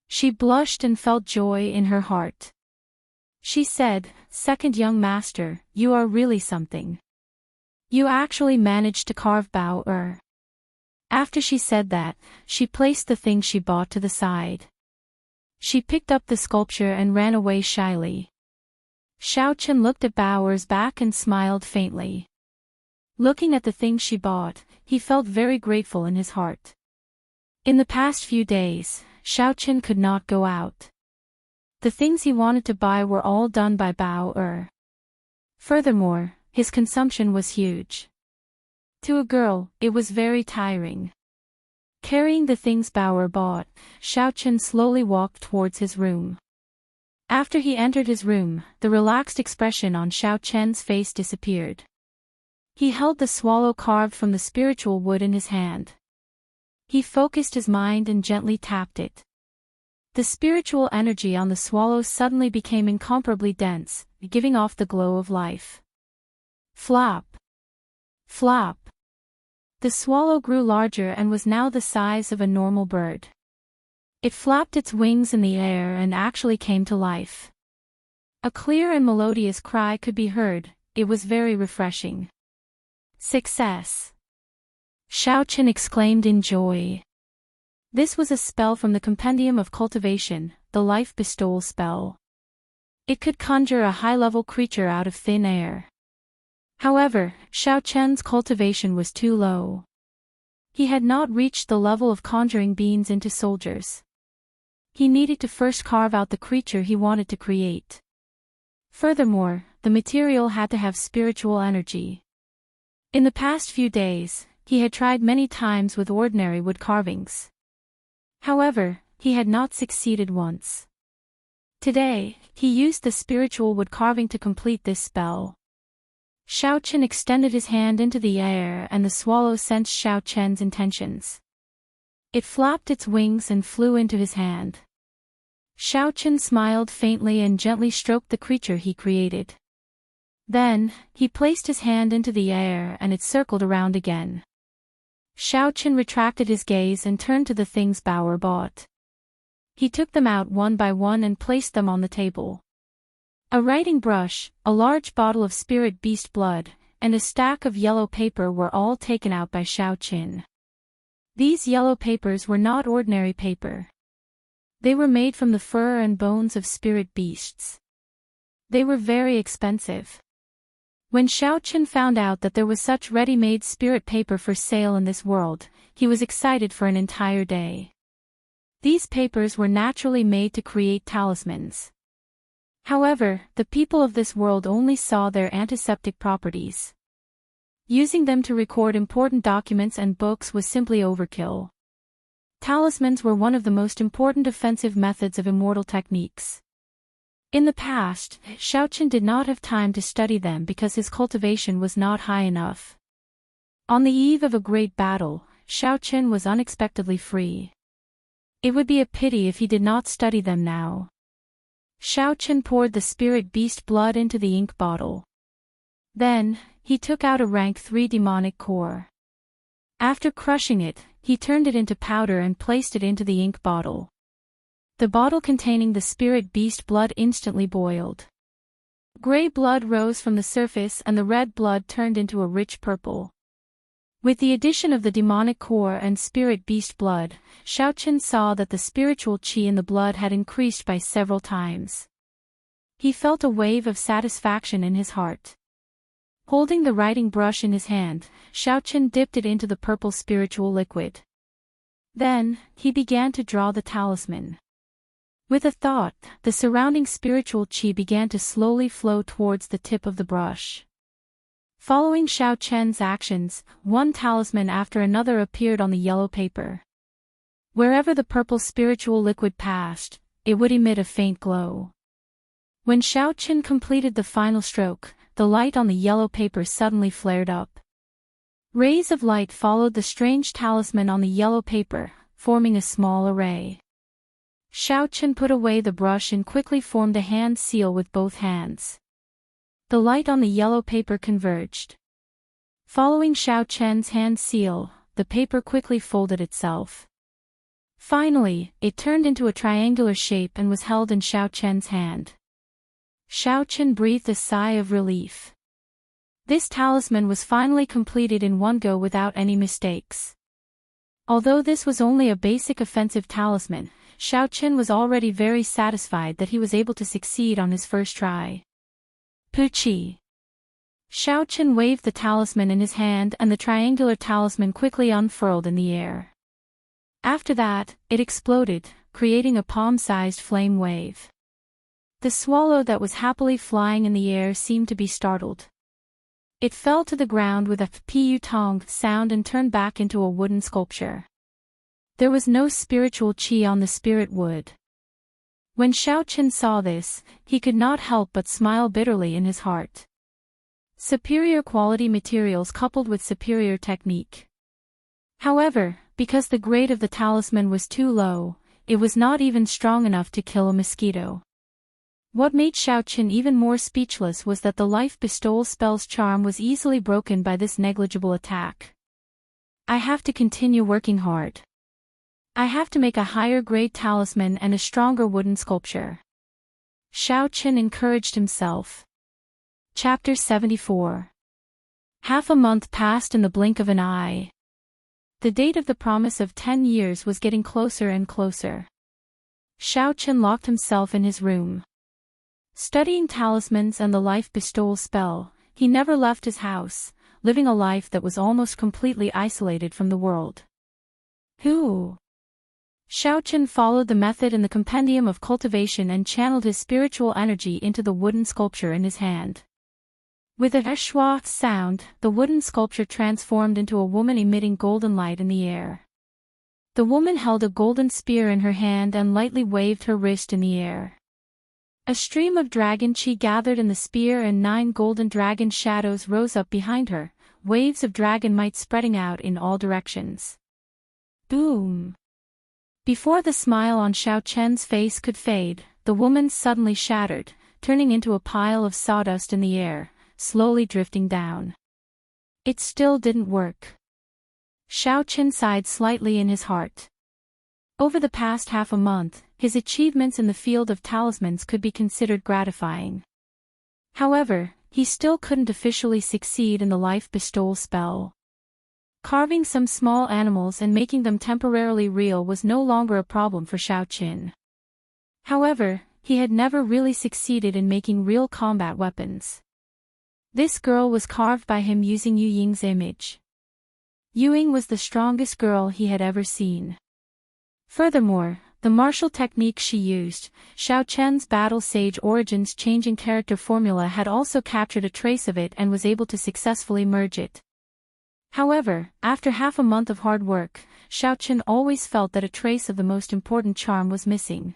[SPEAKER 1] She blushed and felt joy in her heart. She said, "Second young master, you are really something. You actually managed to carve Bauer." After she said that, she placed the thing she bought to the side. She picked up the sculpture and ran away shyly. Xiaochen looked at Bauer's back and smiled faintly. Looking at the thing she bought, he felt very grateful in his heart. In the past few days, Xiaochen could not go out. The things he wanted to buy were all done by Bauer. Furthermore, his consumption was huge. To a girl, it was very tiring. Carrying the things Bauer bought, Xiaochen slowly walked towards his room. After he entered his room, the relaxed expression on Xiaochen's face disappeared. He held the swallow carved from the spiritual wood in his hand. He focused his mind and gently tapped it. The spiritual energy on the swallow suddenly became incomparably dense, giving off the glow of life. Flop! Flop! The swallow grew larger and was now the size of a normal bird. It flapped its wings in the air and actually came to life. A clear and melodious cry could be heard. It was very refreshing. Success! Xiaochen exclaimed in joy. This was a spell from the Compendium of Cultivation, the Life Bestowal spell. It could conjure a high-level creature out of thin air. However, Xiaochen's cultivation was too low. He had not reached the level of conjuring beings into soldiers. He needed to first carve out the creature he wanted to create. Furthermore, the material had to have spiritual energy. In the past few days, he had tried many times with ordinary wood carvings. However, he had not succeeded once. Today, he used the spiritual wood carving to complete this spell. Xiaochen extended his hand into the air and the swallow sensed Xiaochen's intentions. It flapped its wings and flew into his hand. Xiaochen smiled faintly and gently stroked the creature he created. Then, he placed his hand into the air and it circled around again. Xiaochen retracted his gaze and turned to the things Bauer bought. He took them out one by one and placed them on the table. A writing brush, a large bottle of spirit beast blood, and a stack of yellow paper were all taken out by Xiaochen. These yellow papers were not ordinary paper. They were made from the fur and bones of spirit beasts. They were very expensive. When Xiaochen found out that there was such ready-made spirit paper for sale in this world, he was excited for an entire day. These papers were naturally made to create talismans. However, the people of this world only saw their antiseptic properties. Using them to record important documents and books was simply overkill. Talismans were one of the most important offensive methods of immortal techniques. In the past, Xiaochen did not have time to study them because his cultivation was not high enough. On the eve of a great battle, Xiaochen was unexpectedly free. It would be a pity if he did not study them now. Xiaochen poured the spirit beast blood into the ink bottle. Then, he took out a rank 3 demonic core. After crushing it, he turned it into powder and placed it into the ink bottle. The bottle containing the spirit beast blood instantly boiled. Gray blood rose from the surface and the red blood turned into a rich purple. With the addition of the demonic core and spirit beast blood, Xiaochen saw that the spiritual qi in the blood had increased by several times. He felt a wave of satisfaction in his heart. Holding the writing brush in his hand, Xiaochen dipped it into the purple spiritual liquid. Then, he began to draw the talisman. With a thought, the surrounding spiritual qi began to slowly flow towards the tip of the brush. Following Xiao Chen's actions, one talisman after another appeared on the yellow paper. Wherever the purple spiritual liquid passed, it would emit a faint glow. When Xiao Chen completed the final stroke, the light on the yellow paper suddenly flared up. Rays of light followed the strange talisman on the yellow paper, forming a small array. Xiao Chen put away the brush and quickly formed a hand seal with both hands. The light on the yellow paper converged. Following Xiao Chen's hand seal, the paper quickly folded itself. Finally, it turned into a triangular shape and was held in Xiao Chen's hand. Xiao Chen breathed a sigh of relief. This talisman was finally completed in one go without any mistakes. Although this was only a basic offensive talisman, Xiao Chen was already very satisfied that he was able to succeed on his first try. Puchi. Xiao Chen waved the talisman in his hand and the triangular talisman quickly unfurled in the air. After that, it exploded, creating a palm-sized flame wave. The swallow that was happily flying in the air seemed to be startled. It fell to the ground with a pu-tong sound and turned back into a wooden sculpture. There was no spiritual qi on the spirit wood. When Xiao Chen saw this, he could not help but smile bitterly in his heart. Superior quality materials coupled with superior technique. However, because the grade of the talisman was too low, it was not even strong enough to kill a mosquito. What made Xiao Chen even more speechless was that the life bestowal spell's charm was easily broken by this negligible attack. I have to continue working hard. I have to make a higher grade talisman and a stronger wooden sculpture. Xiao Chen encouraged himself. Chapter 74. Half a month passed in the blink of an eye. The date of the promise of 10 years was getting closer and closer. Xiao Chen locked himself in his room. Studying talismans and the life bestowal spell, he never left his house, living a life that was almost completely isolated from the world. Xiao Chen followed the method in the compendium of cultivation and channeled his spiritual energy into the wooden sculpture in his hand. With a schwa sound, the wooden sculpture transformed into a woman emitting golden light in the air. The woman held a golden spear in her hand and lightly waved her wrist in the air. A stream of dragon qi gathered in the spear and 9 golden dragon shadows rose up behind her, waves of dragon might spreading out in all directions. Boom! Before the smile on Xiao Chen's face could fade, the woman suddenly shattered, turning into a pile of sawdust in the air, slowly drifting down. It still didn't work. Xiao Chen sighed slightly in his heart. Over the past half a month, his achievements in the field of talismans could be considered gratifying. However, he still couldn't officially succeed in the life bestowal spell. Carving some small animals and making them temporarily real was no longer a problem for Xiao Chen. However, he had never really succeeded in making real combat weapons. This girl was carved by him using Yu Ying's image. Yu Ying was the strongest girl he had ever seen. Furthermore, the martial technique she used, Xiao Chen's battle sage origins changing character formula, had also captured a trace of it and was able to successfully merge it. However, after half a month of hard work, Xiao Chen always felt that a trace of the most important charm was missing.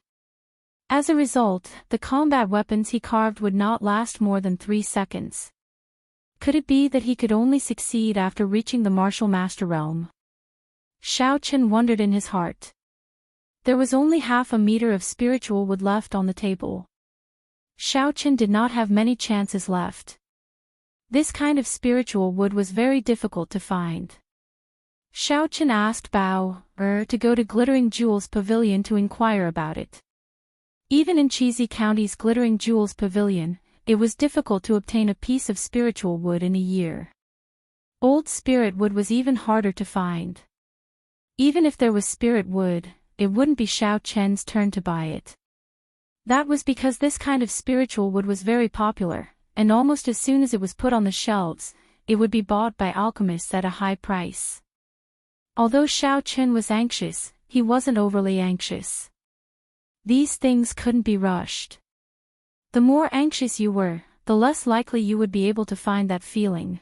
[SPEAKER 1] As a result, the combat weapons he carved would not last more than 3 seconds. Could it be that he could only succeed after reaching the martial master realm? Xiao Chen wondered in his heart. There was only half a meter of spiritual wood left on the table. Xiao Chen did not have many chances left. This kind of spiritual wood was very difficult to find. Xiao Chen asked Bao to go to Glittering Jewels Pavilion to inquire about it. Even in Cheesy County's Glittering Jewels Pavilion, it was difficult to obtain a piece of spiritual wood in a year. Old spirit wood was even harder to find. Even if there was spirit wood, it wouldn't be Xiao Chen's turn to buy it. That was because this kind of spiritual wood was very popular, and almost as soon as it was put on the shelves, it would be bought by alchemists at a high price. Although Xiao Chen was anxious, he wasn't overly anxious. These things couldn't be rushed. The more anxious you were, the less likely you would be able to find that feeling.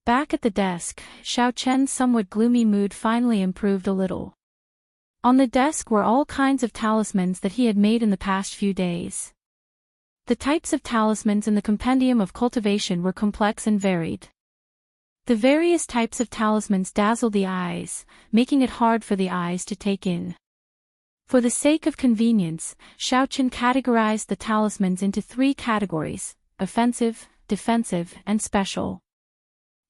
[SPEAKER 1] Back at the desk, Xiao Chen's somewhat gloomy mood finally improved a little. On the desk were all kinds of talismans that he had made in the past few days. The types of talismans in the compendium of cultivation were complex and varied. The various types of talismans dazzled the eyes, making it hard for the eyes to take in. For the sake of convenience, Xiao Chen categorized the talismans into 3 categories: offensive, defensive, and special.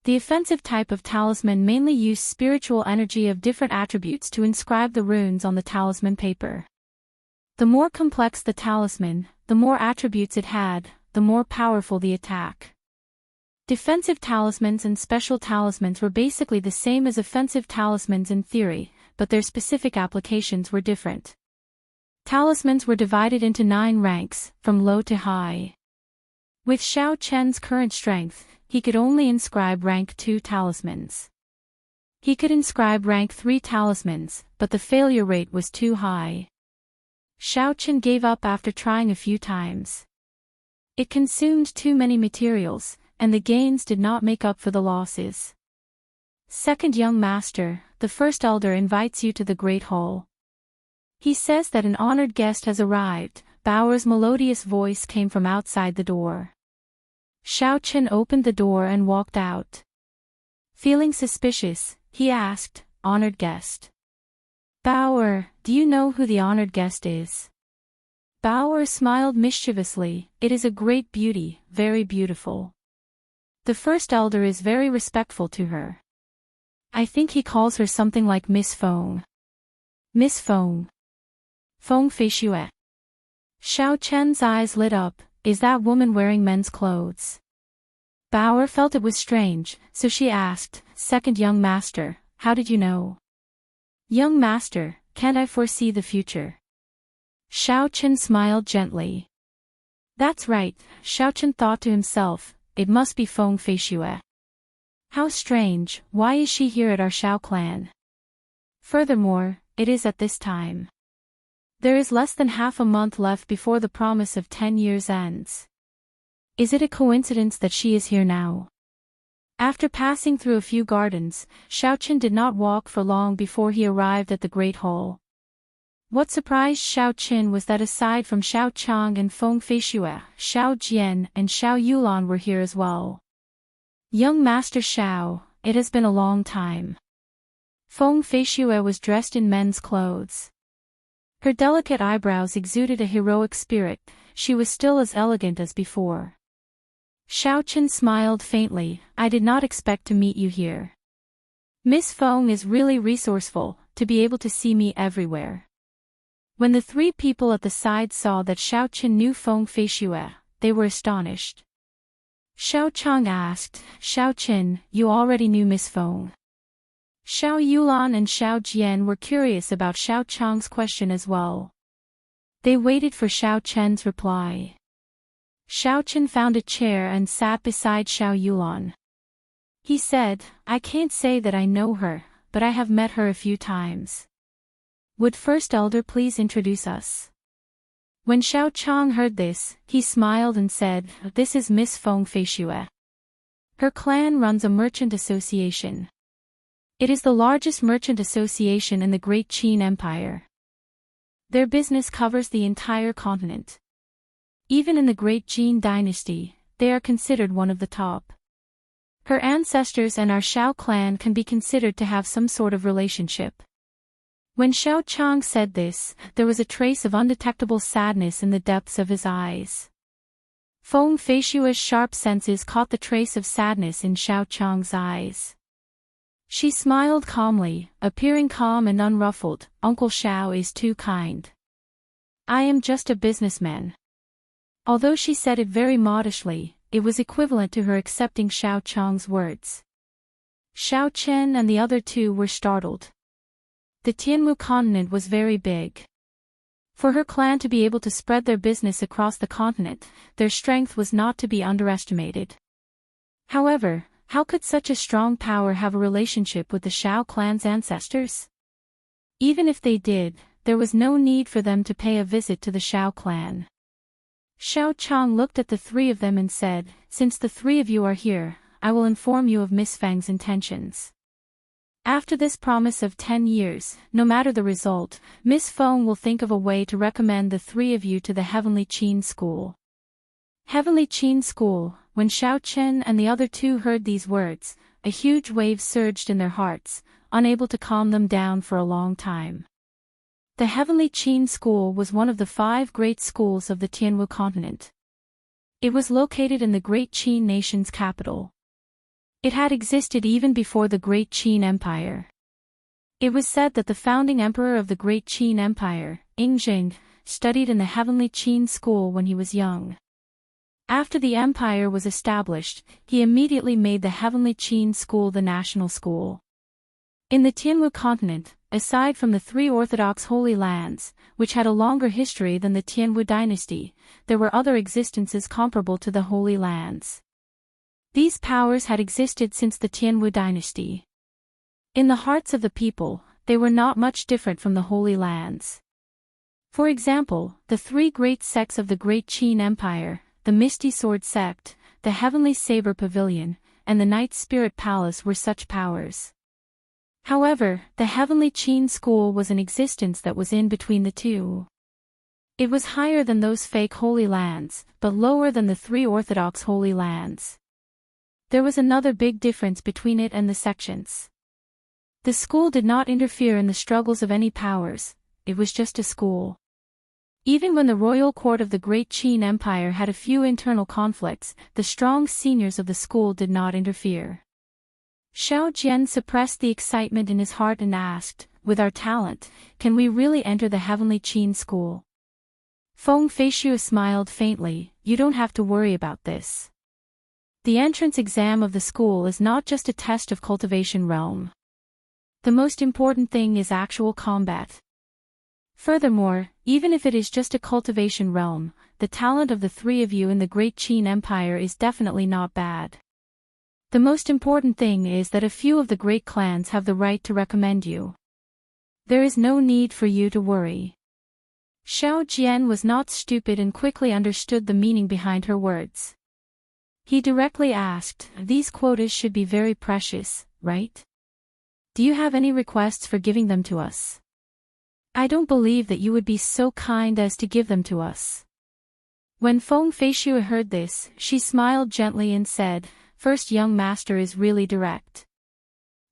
[SPEAKER 1] The offensive type of talisman mainly used spiritual energy of different attributes to inscribe the runes on the talisman paper. The more complex the talisman, the more attributes it had, the more powerful the attack. Defensive talismans and special talismans were basically the same as offensive talismans in theory, but their specific applications were different. Talismans were divided into 9 ranks, from low to high. With Xiao Chen's current strength, he could only inscribe rank 2 talismans. He could inscribe rank 3 talismans, but the failure rate was too high. Xiao Chen gave up after trying a few times. It consumed too many materials, and the gains did not make up for the losses. Second young master, the first elder invites you to the great hall. He says that an honored guest has arrived. Baoer's melodious voice came from outside the door. Xiao Chen opened the door and walked out. Feeling suspicious, he asked, "Honored guest. Baoer, do you know who the honored guest is?" Baoer smiled mischievously. "It is a great beauty, very beautiful. The first elder is very respectful to her. I think he calls her something like Miss Feng." Miss Feng. Feng Feixue. Xiao Chen's eyes lit up. Is that woman wearing men's clothes? Baoer felt it was strange, so she asked, "Second young master, how did you know?" "Young master, can't I foresee the future?" Xiao Chen smiled gently. That's right, Xiao Chen thought to himself, it must be Feng Feixue. How strange, why is she here at our Xiao clan? Furthermore, it is at this time. There is less than half a month left before the promise of 10 years ends. Is it a coincidence that she is here now? After passing through a few gardens, Xiao Chen did not walk for long before he arrived at the Great Hall. What surprised Xiao Chen was that aside from Xiao Chang and Feng Feixue, Xiao Jian and Xiao Yulan were here as well. Young Master Xiao, it has been a long time. Feng Feixue was dressed in men's clothes. Her delicate eyebrows exuded a heroic spirit. She was still as elegant as before. Xiao Chen smiled faintly. I did not expect to meet you here. Miss Feng is really resourceful, to be able to see me everywhere. When the 3 people at the side saw that Xiao Chen knew Feng Feixue, they were astonished. Xiao Chang asked, "Xiao Chen, you already knew Miss Feng?" Xiao Yulan and Xiao Jian were curious about Xiao Chang's question as well. They waited for Xiao Chen's reply. Xiao Chen found a chair and sat beside Xiao Yulan. He said, "I can't say that I know her, but I have met her a few times. Would First Elder please introduce us?" When Xiao Chang heard this, he smiled and said, "This is Miss Feng Feixue. Her clan runs a merchant association. It is the largest merchant association in the Great Qin Empire. Their business covers the entire continent. Even in the Great Jin dynasty, they are considered one of the top. Her ancestors and our Xiao clan can be considered to have some sort of relationship." When Xiao Chang said this, there was a trace of undetectable sadness in the depths of his eyes. Feng Feixue's sharp senses caught the trace of sadness in Xiao Chang's eyes. She smiled calmly, appearing calm and unruffled. "Uncle Xiao is too kind. I am just a businessman." Although she said it very modestly, it was equivalent to her accepting Xiao Chang's words. Xiao Chen and the other 2 were startled. The Tianmu continent was very big. For her clan to be able to spread their business across the continent, their strength was not to be underestimated. However, How could such a strong power have a relationship with the Shao clan's ancestors? Even if they did, there was no need for them to pay a visit to the Shao clan. Shao Chang looked at the three of them and said, "Since the three of you are here, I will inform you of Miss Fang's intentions. After this promise of 10 years, no matter the result, Miss Feng will think of a way to recommend the three of you to the Heavenly Qin School." Heavenly Qin School. When Shao Chen and the other two heard these words, a huge wave surged in their hearts, unable to calm them down for a long time. The Heavenly Qin School was one of the 5 great schools of the Tianwu continent. It was located in the Great Qin nation's capital. It had existed even before the Great Qin Empire. It was said that the founding emperor of the Great Qin Empire, Yingzheng, studied in the Heavenly Qin School when he was young. After the empire was established, he immediately made the Heavenly Qin School the national school. In the Tianwu continent, aside from the 3 Orthodox Holy Lands, which had a longer history than the Tianwu dynasty, there were other existences comparable to the Holy Lands. These powers had existed since the Tianwu dynasty. In the hearts of the people, they were not much different from the Holy Lands. For example, the 3 great sects of the Great Qin Empire, the Misty Sword Sect, the Heavenly Saber Pavilion, and the Night Spirit Palace were such powers. However, the Heavenly Qin School was an existence that was in between the two. It was higher than those fake Holy Lands, but lower than the 3 Orthodox Holy Lands. There was another big difference between it and the sections. The school did not interfere in the struggles of any powers, it was just a school. Even when the royal court of the Great Qin Empire had a few internal conflicts, the strong seniors of the school did not interfere. Xiao Jian suppressed the excitement in his heart and asked, "With our talent, can we really enter the Heavenly Qin School?" Feng Feishu smiled faintly, "You don't have to worry about this. The entrance exam of the school is not just a test of cultivation realm. The most important thing is actual combat. Furthermore, even if it is just a cultivation realm, the talent of the 3 of you in the Great Qin Empire is definitely not bad. The most important thing is that a few of the great clans have the right to recommend you. There is no need for you to worry." Xiao Jian was not stupid and quickly understood the meaning behind her words. He directly asked, "These quotas should be very precious, right? Do you have any requests for giving them to us? I don't believe that you would be so kind as to give them to us." When Feng Feishu heard this, she smiled gently and said, "First young master is really direct.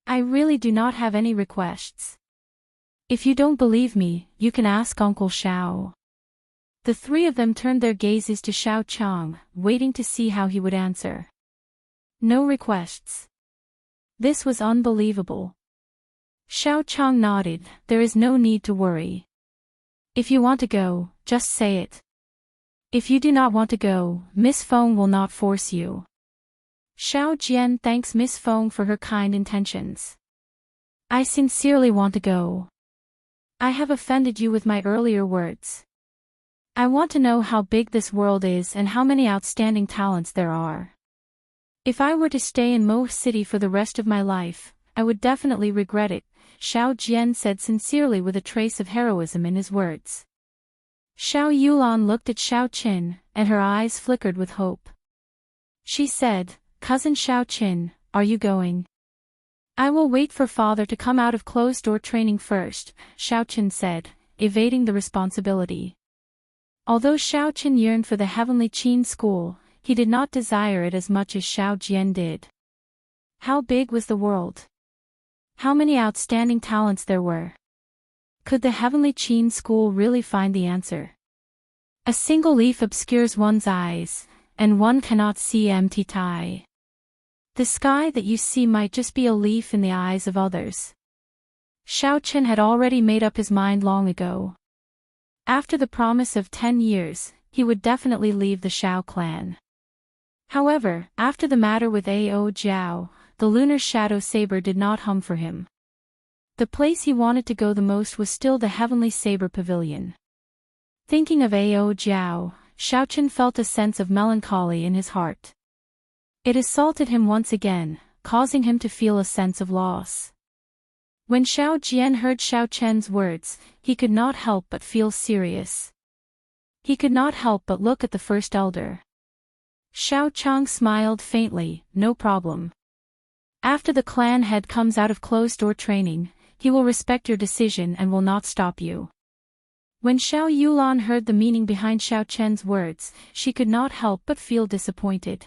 [SPEAKER 1] I really do not have any requests. If you don't believe me, you can ask Uncle Xiao." The 3 of them turned their gazes to Xiao Chang, waiting to see how he would answer. No requests. This was unbelievable. Xiao Chang nodded, "There is no need to worry. If you want to go, just say it. If you do not want to go, Miss Feng will not force you." Xiao Jian thanks Miss Feng for her kind intentions. "I sincerely want to go. I have offended you with my earlier words. I want to know how big this world is and how many outstanding talents there are. If I were to stay in Mo City for the rest of my life, I would definitely regret it," Xiao Jian said sincerely with a trace of heroism in his words. Xiao Yulan looked at Xiao Qin, and her eyes flickered with hope. She said, "Cousin Xiao Qin, are you going?" "I will wait for father to come out of closed-door training first," Xiao Qin said, evading the responsibility. Although Xiao Qin yearned for the Heavenly Qin School, he did not desire it as much as Xiao Jian did. How big was the world? How many outstanding talents there were? Could the Heavenly Qin School really find the answer? A single leaf obscures one's eyes, and one cannot see empty tie. The sky that you see might just be a leaf in the eyes of others. Xiao Qin had already made up his mind long ago. After the promise of 10 years, he would definitely leave the Shao clan. However, after the matter with Ao Jiao, the lunar shadow saber did not hum for him. The place he wanted to go the most was still the Heavenly Saber Pavilion. Thinking of Ao Jiao, Xiao Qin felt a sense of melancholy in his heart. It assaulted him once again, causing him to feel a sense of loss. When Xiao Jian heard Xiao Chen's words, he could not help but feel serious. He could not help but look at the first elder. Xiao Chang smiled faintly, "No problem. After the clan head comes out of closed-door training, he will respect your decision and will not stop you." When Xiao Yulan heard the meaning behind Xiao Chen's words, she could not help but feel disappointed.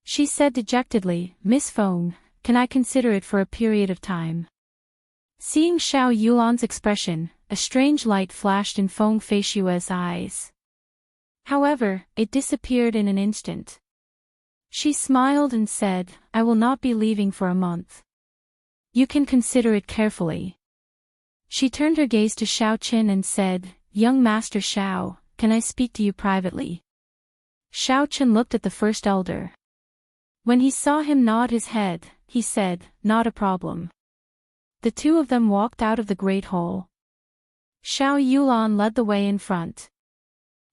[SPEAKER 1] She said dejectedly, "Miss Feng, can I consider it for a period of time?" Seeing Xiao Yulan's expression, a strange light flashed in Feng Feishue's eyes. However, it disappeared in an instant. She smiled and said, "I will not be leaving for a month. You can consider it carefully." She turned her gaze to Xiao Qin and said, "Young Master Xiao, can I speak to you privately?" Xiao Qin looked at the first elder. When he saw him nod his head, he said, "Not a problem." The two of them walked out of the great hall. Xiao Yulan led the way in front.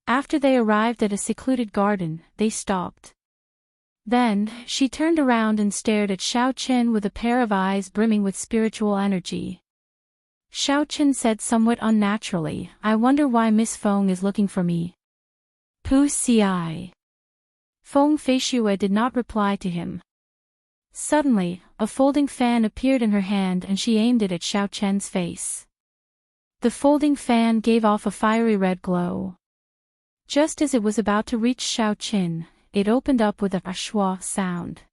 [SPEAKER 1] After they arrived at a secluded garden, they stopped. Then, she turned around and stared at Xiao Qin with a pair of eyes brimming with spiritual energy. Xiao Qin said somewhat unnaturally, "I wonder why Miss Feng is looking for me." Pu Ci. Feng Feishue did not reply to him. Suddenly, a folding fan appeared in her hand and she aimed it at Xiao Chen's face. The folding fan gave off a fiery red glow. Just as it was about to reach Xiao Qin, it opened up with a shua sound.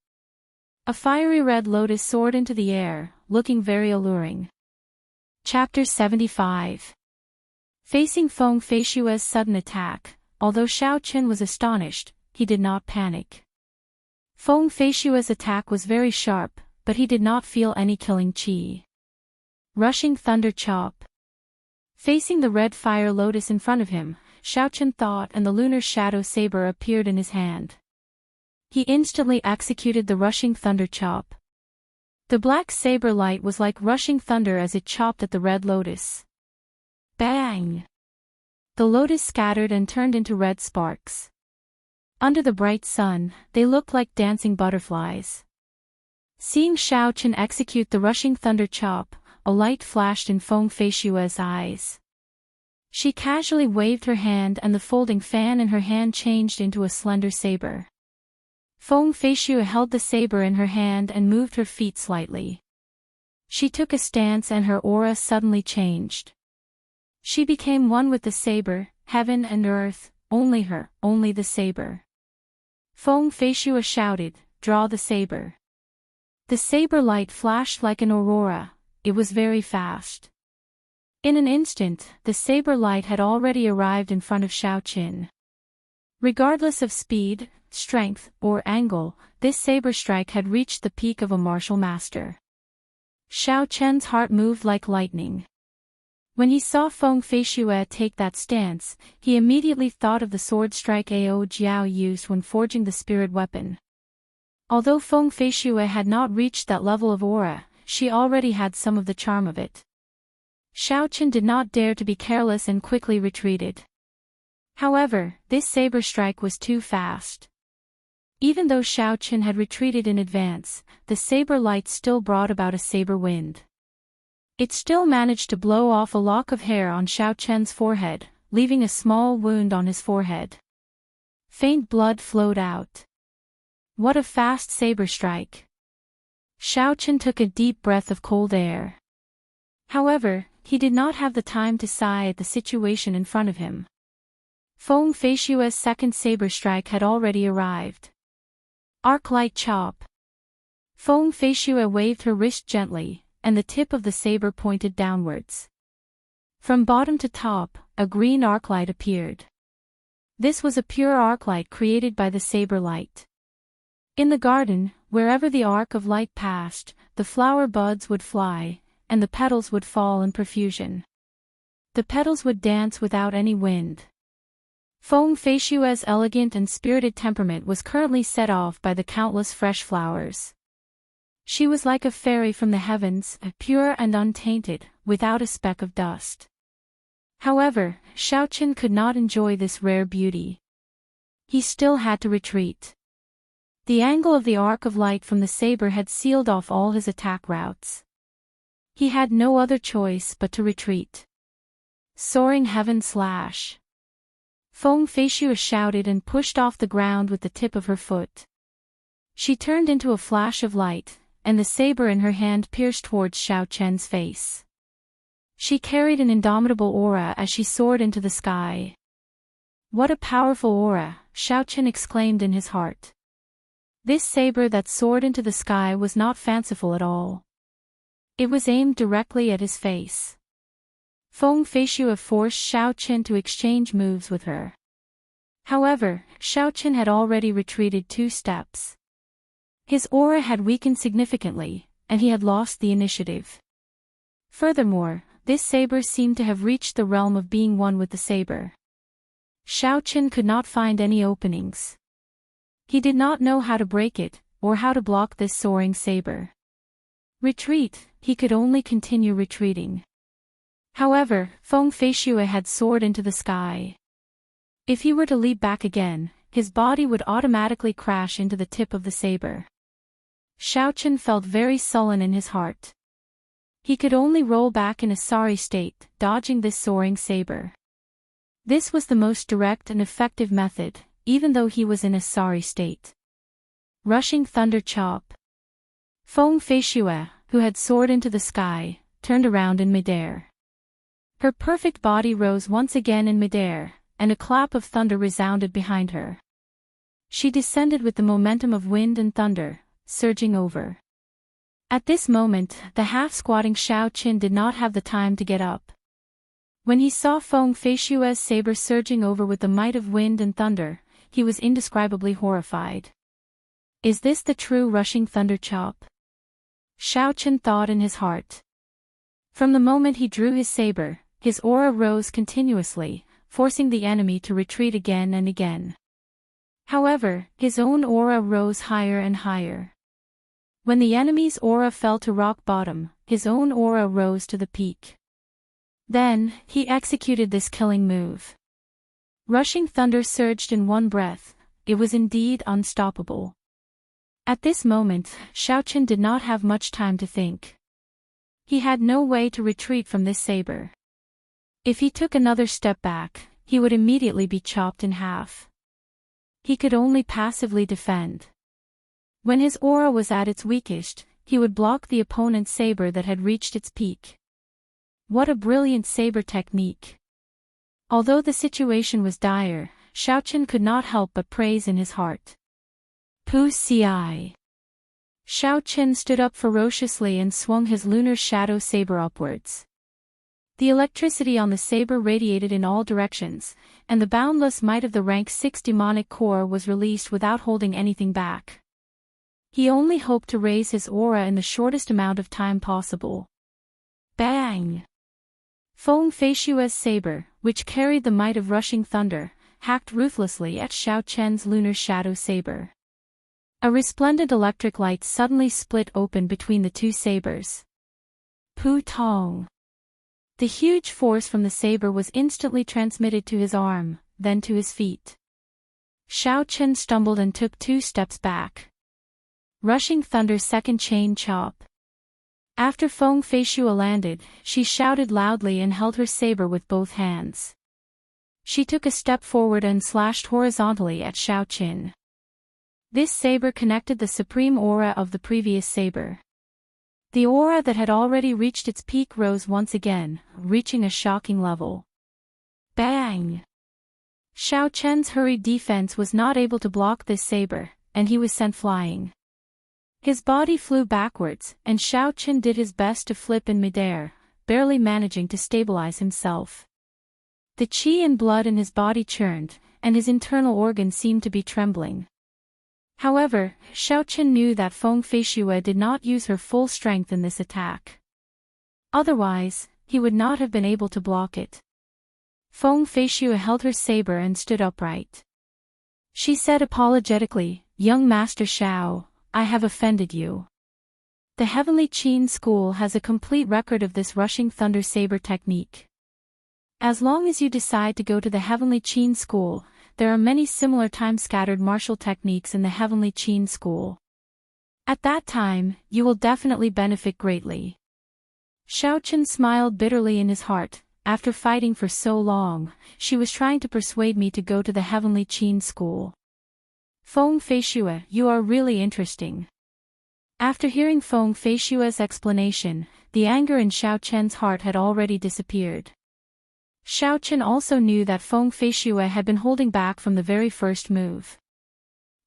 [SPEAKER 1] A fiery red lotus soared into the air, looking very alluring. Chapter 75. Facing Feng Feishue's sudden attack, although Xiao Qin was astonished, he did not panic. Feng Feishue's attack was very sharp, but he did not feel any killing chi. Rushing Thunder Chop. Facing the red fire lotus in front of him, Xiao Qin thought and the lunar shadow saber appeared in his hand. He instantly executed the rushing thunder chop. The black saber light was like rushing thunder as it chopped at the red lotus. Bang! The lotus scattered and turned into red sparks. Under the bright sun, they looked like dancing butterflies. Seeing Xiao Qin execute the rushing thunder chop, a light flashed in Feng Feishue's eyes. She casually waved her hand and the folding fan in her hand changed into a slender saber. Feng Feishue held the saber in her hand and moved her feet slightly. She took a stance and her aura suddenly changed. She became one with the saber, heaven and earth, only her, only the saber. Feng Feishue shouted, "Draw the saber." The saber light flashed like an aurora. It was very fast. In an instant, the saber light had already arrived in front of Xiao Qin. Regardless of speed, strength, or angle, this saber strike had reached the peak of a martial master. Xiao Chen's heart moved like lightning. When he saw Feng Feishue take that stance, he immediately thought of the sword strike Ao Jiao used when forging the spirit weapon. Although Feng Feishue had not reached that level of aura, she already had some of the charm of it. Xiao Qin did not dare to be careless and quickly retreated. However, this saber strike was too fast. Even though Xiao Qin had retreated in advance, the saber light still brought about a saber wind. It still managed to blow off a lock of hair on Xiao Chen's forehead, leaving a small wound on his forehead. Faint blood flowed out. What a fast saber strike! Xiao Qin took a deep breath of cold air. However, he did not have the time to sigh at the situation in front of him. Feng Feishue's second saber strike had already arrived. Arc light chop. Feng Feishue waved her wrist gently, and the tip of the saber pointed downwards. From bottom to top, a green arc light appeared. This was a pure arc light created by the saber light. In the garden, wherever the arc of light passed, the flower buds would fly, and the petals would fall in profusion. The petals would dance without any wind. Feng Feishue's elegant and spirited temperament was currently set off by the countless fresh flowers. She was like a fairy from the heavens, pure and untainted, without a speck of dust. However, Xiao Qin could not enjoy this rare beauty. He still had to retreat. The angle of the arc of light from the saber had sealed off all his attack routes. He had no other choice but to retreat. Soaring heaven slash! Feng Feishue shouted and pushed off the ground with the tip of her foot. She turned into a flash of light, and the saber in her hand pierced towards Xiao Chen's face. She carried an indomitable aura as she soared into the sky. What a powerful aura, Xiao Chen exclaimed in his heart. This saber that soared into the sky was not fanciful at all. It was aimed directly at his face. Feng Feishue forced Xiao Chen to exchange moves with her. However, Xiao Chen had already retreated 2 steps. His aura had weakened significantly, and he had lost the initiative. Furthermore, this saber seemed to have reached the realm of being one with the saber. Xiao Chen could not find any openings. He did not know how to break it, or how to block this soaring saber. Retreat, he could only continue retreating. However, Feng Feishue had soared into the sky. If he were to leap back again, his body would automatically crash into the tip of the saber. Xiao Chen felt very sullen in his heart. He could only roll back in a sorry state, dodging this soaring saber. This was the most direct and effective method, even though he was in a sorry state. Rushing thunder chop. Feng Feishue, who had soared into the sky, turned around in midair. Her perfect body rose once again in midair, and a clap of thunder resounded behind her. She descended with the momentum of wind and thunder, surging over. At this moment, the half-squatting Xiao Chen did not have the time to get up. When he saw Feng Feishue's saber surging over with the might of wind and thunder, he was indescribably horrified. Is this the true rushing thunder chop? Xiao Chen thought in his heart. From the moment he drew his saber, his aura rose continuously, forcing the enemy to retreat again and again. However, his own aura rose higher and higher. When the enemy's aura fell to rock bottom, his own aura rose to the peak. Then, he executed this killing move. Rushing thunder surged in one breath. It was indeed unstoppable. At this moment, Xiao Chen did not have much time to think. He had no way to retreat from this saber. If he took another step back, he would immediately be chopped in half. He could only passively defend. When his aura was at its weakest, he would block the opponent's saber that had reached its peak. What a brilliant saber technique! Although the situation was dire, Xiao Chen could not help but praise in his heart. Pu Ci. Xiao Chen stood up ferociously and swung his lunar shadow saber upwards. The electricity on the saber radiated in all directions, and the boundless might of the rank 6 demonic core was released without holding anything back. He only hoped to raise his aura in the shortest amount of time possible. Bang! Feng Feishue's saber, which carried the might of rushing thunder, hacked ruthlessly at Xiao Chen's lunar shadow saber. A resplendent electric light suddenly split open between the 2 sabers. Pu Tong! The huge force from the saber was instantly transmitted to his arm, then to his feet. Xiao Chen stumbled and took 2 steps back. Rushing thunder second chain chop. After Feng Feishue landed, she shouted loudly and held her saber with both hands. She took a step forward and slashed horizontally at Xiao Chen. This saber connected the supreme aura of the previous saber. The aura that had already reached its peak rose once again, reaching a shocking level. Bang! Xiao Chen's hurried defense was not able to block this saber, and he was sent flying. His body flew backwards, and Xiao Chen did his best to flip in midair, barely managing to stabilize himself. The qi and blood in his body churned, and his internal organs seemed to be trembling. However, Xiao Chen knew that Feng Feishue did not use her full strength in this attack. Otherwise, he would not have been able to block it. Feng Feishue held her saber and stood upright. She said apologetically, "Young Master Xiao, I have offended you. The Heavenly Qin School has a complete record of this rushing thunder saber technique. As long as you decide to go to the Heavenly Qin School, there are many similar time-scattered martial techniques in the Heavenly Qin school. At that time, you will definitely benefit greatly. Xiaochen smiled bitterly in his heart. After fighting for so long, she was trying to persuade me to go to the Heavenly Qin school. Feng Feishue, you are really interesting. After hearing Feng Feishue's explanation, the anger in Xiaochen's heart had already disappeared. Xiaochen also knew that Feng Feishue had been holding back from the very first move.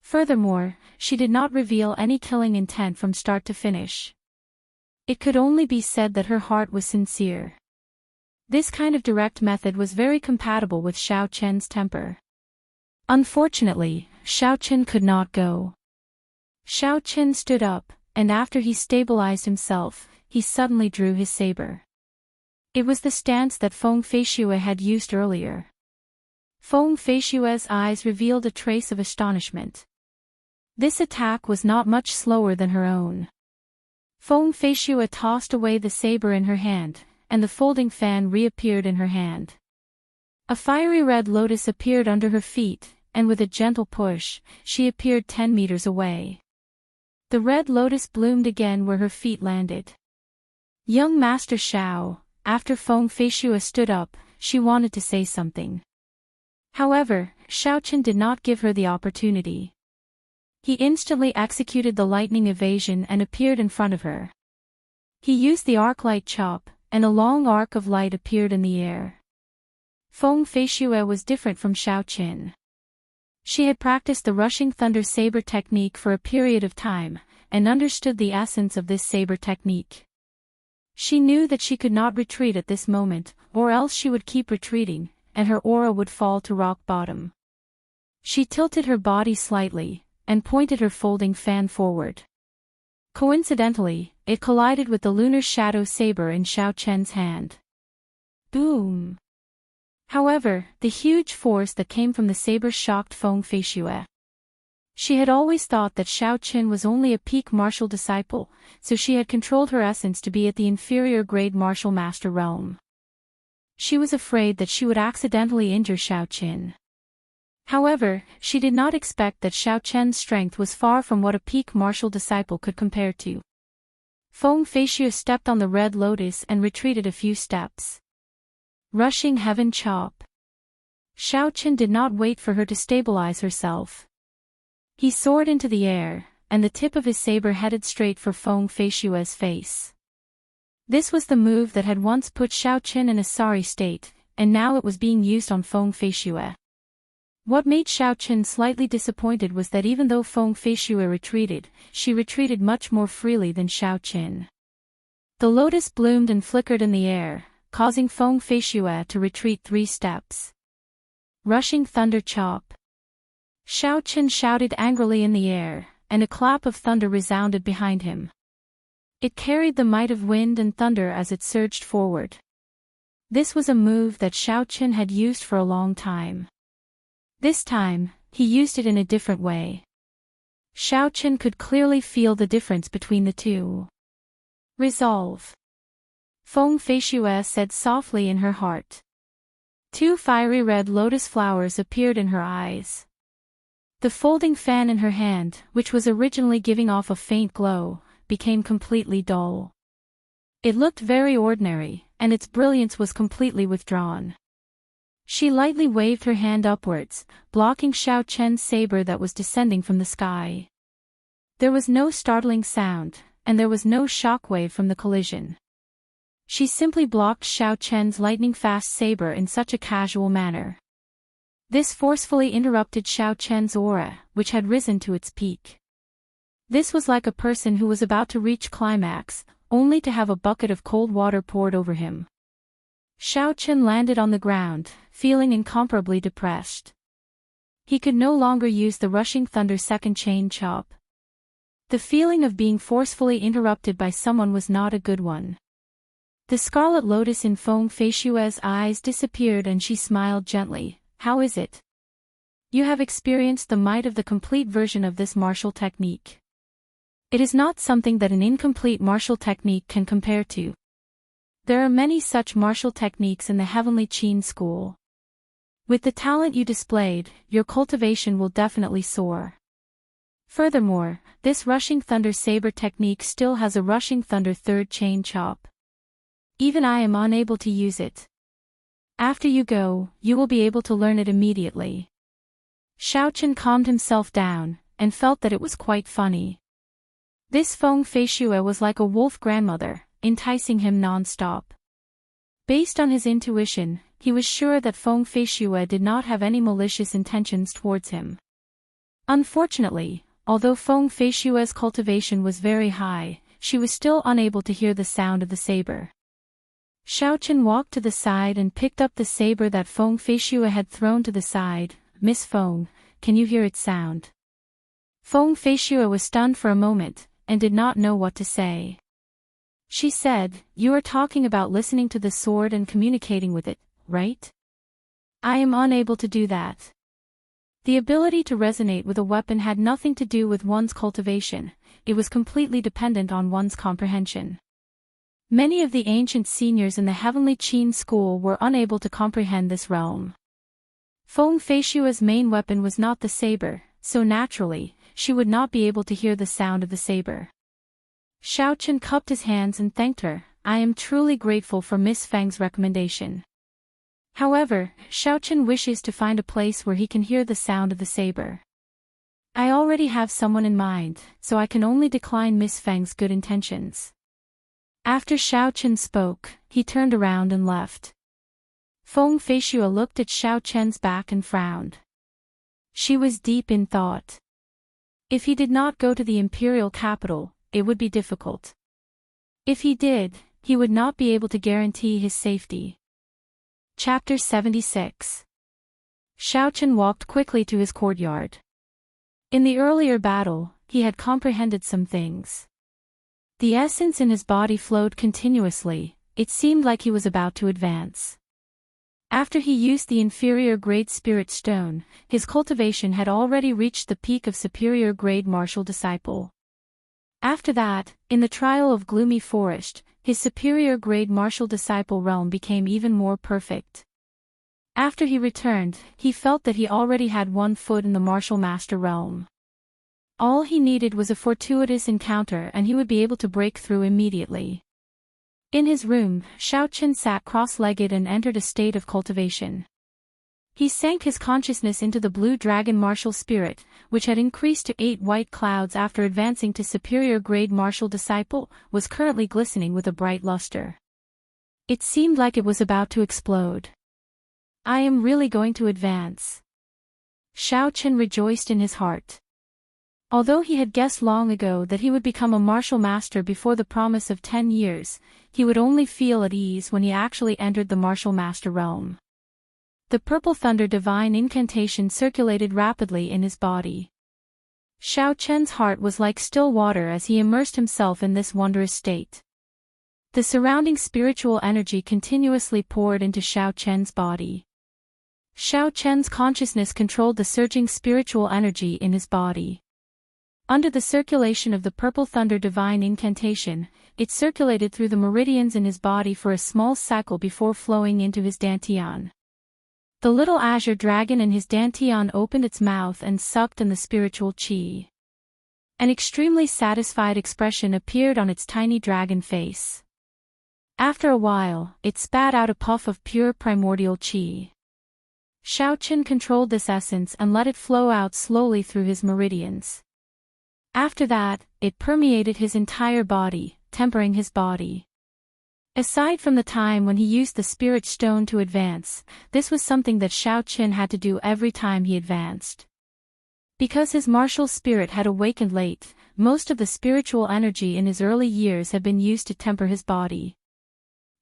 [SPEAKER 1] Furthermore, she did not reveal any killing intent from start to finish. It could only be said that her heart was sincere. This kind of direct method was very compatible with Xiaochen's temper. Unfortunately, Xiaochen could not go. Xiaochen stood up, and after he stabilized himself, he suddenly drew his saber. It was the stance that Feng Feishue had used earlier. Feng Feishue's eyes revealed a trace of astonishment. This attack was not much slower than her own. Feng Feishue tossed away the saber in her hand, and the folding fan reappeared in her hand. A fiery red lotus appeared under her feet, and with a gentle push, she appeared 10 meters away. The red lotus bloomed again where her feet landed. Young Master Xiao, after Feng Feishue stood up, she wanted to say something. However, Xiaochen did not give her the opportunity. He instantly executed the lightning evasion and appeared in front of her. He used the arc light chop, and a long arc of light appeared in the air. Feng Feishue was different from Xiaochen. She had practiced the rushing thunder saber technique for a period of time, and understood the essence of this saber technique. She knew that she could not retreat at this moment, or else she would keep retreating, and her aura would fall to rock bottom. She tilted her body slightly, and pointed her folding fan forward. Coincidentally, it collided with the lunar shadow saber in Xiaochen's hand. Boom! However, the huge force that came from the saber shocked Feng Feishue. She had always thought that Xiaochen was only a peak martial disciple, so she had controlled her essence to be at the inferior grade martial master realm. She was afraid that she would accidentally injure Xiaochen. However, she did not expect that Xiaochen's strength was far from what a peak martial disciple could compare to. Feng Feishue stepped on the red lotus and retreated a few steps. Rushing heaven chop. Xiaochen did not wait for her to stabilize herself. He soared into the air, and the tip of his saber headed straight for Feng Feishue's face. This was the move that had once put Xiaochen in a sorry state, and now it was being used on Feng Feishue. What made Xiaochen slightly disappointed was that even though Feng Feishue retreated, she retreated much more freely than Xiaochen. The lotus bloomed and flickered in the air, causing Feng Feishue to retreat 3 steps. Rushing thunder chop. Xiaochen shouted angrily in the air, and a clap of thunder resounded behind him. It carried the might of wind and thunder as it surged forward. This was a move that Xiaochen had used for a long time. This time, he used it in a different way. Xiaochen could clearly feel the difference between the two. Resolve. Feng Feishue said softly in her heart. 2 fiery red lotus flowers appeared in her eyes. The folding fan in her hand, which was originally giving off a faint glow, became completely dull. It looked very ordinary, and its brilliance was completely withdrawn. She lightly waved her hand upwards, blocking Xiaochen's saber that was descending from the sky. There was no startling sound, and there was no shockwave from the collision. She simply blocked Xiaochen's lightning-fast saber in such a casual manner. This forcefully interrupted Xiaochen's aura, which had risen to its peak. This was like a person who was about to reach climax, only to have a bucket of cold water poured over him. Xiaochen landed on the ground, feeling incomparably depressed. He could no longer use the rushing thunder second chain chop. The feeling of being forcefully interrupted by someone was not a good one. The scarlet lotus in Feng Feishue's eyes disappeared and she smiled gently. How is it? You have experienced the might of the complete version of this martial technique. It is not something that an incomplete martial technique can compare to. There are many such martial techniques in the Heavenly Qin school. With the talent you displayed, your cultivation will definitely soar. Furthermore, this Rushing Thunder Saber technique still has a Rushing Thunder third chain chop. Even I am unable to use it. After you go, you will be able to learn it immediately. Xiaochen calmed himself down, and felt that it was quite funny. This Feng Feishue was like a wolf grandmother, enticing him non-stop. Based on his intuition, he was sure that Feng Feishue did not have any malicious intentions towards him. Unfortunately, although Feng Feishue's cultivation was very high, she was still unable to hear the sound of the saber. Xiaochen walked to the side and picked up the saber that Feng Feishue had thrown to the side. "Miss Feng, can you hear its sound?" Feng Feishue was stunned for a moment, and did not know what to say. She said, "You are talking about listening to the sword and communicating with it, right?" "I am unable to do that." The ability to resonate with a weapon had nothing to do with one's cultivation, it was completely dependent on one's comprehension. Many of the ancient seniors in the Heavenly Qin school were unable to comprehend this realm. Feng Feishue's main weapon was not the saber, so naturally, she would not be able to hear the sound of the saber. Xiaochen cupped his hands and thanked her. "I am truly grateful for Miss Feng's recommendation." However, Xiaochen wishes to find a place where he can hear the sound of the saber. "I already have someone in mind, so I can only decline Miss Feng's good intentions." After Xiaochen spoke, he turned around and left. Feng Feishue looked at Xiaochen's back and frowned. She was deep in thought. If he did not go to the imperial capital, it would be difficult. If he did, he would not be able to guarantee his safety. Chapter 76. Xiaochen walked quickly to his courtyard. In the earlier battle, he had comprehended some things. The essence in his body flowed continuously, it seemed like he was about to advance. After he used the inferior grade spirit stone, his cultivation had already reached the peak of superior grade martial disciple. After that, in the trial of Gloomy Forest, his superior grade martial disciple realm became even more perfect. After he returned, he felt that he already had one foot in the martial master realm. All he needed was a fortuitous encounter and he would be able to break through immediately. In his room, Xiaochen sat cross-legged and entered a state of cultivation. He sank his consciousness into the blue dragon martial spirit, which had increased to 8 white clouds after advancing to superior grade martial disciple, was currently glistening with a bright luster. It seemed like it was about to explode. "I am really going to advance." Xiaochen rejoiced in his heart. Although he had guessed long ago that he would become a martial master before the promise of 10 years, he would only feel at ease when he actually entered the martial master realm. The purple thunder divine incantation circulated rapidly in his body. Xiaochen's heart was like still water as he immersed himself in this wondrous state. The surrounding spiritual energy continuously poured into Xiaochen's body. Xiaochen's consciousness controlled the surging spiritual energy in his body. Under the circulation of the purple thunder divine incantation, it circulated through the meridians in his body for a small cycle before flowing into his dantian. The little azure dragon in his dantian opened its mouth and sucked in the spiritual qi. An extremely satisfied expression appeared on its tiny dragon face. After a while, it spat out a puff of pure primordial qi. Xiaochen controlled this essence and let it flow out slowly through his meridians. After that, it permeated his entire body, tempering his body. Aside from the time when he used the spirit stone to advance, this was something that Xiaochen had to do every time he advanced. Because his martial spirit had awakened late, most of the spiritual energy in his early years had been used to temper his body.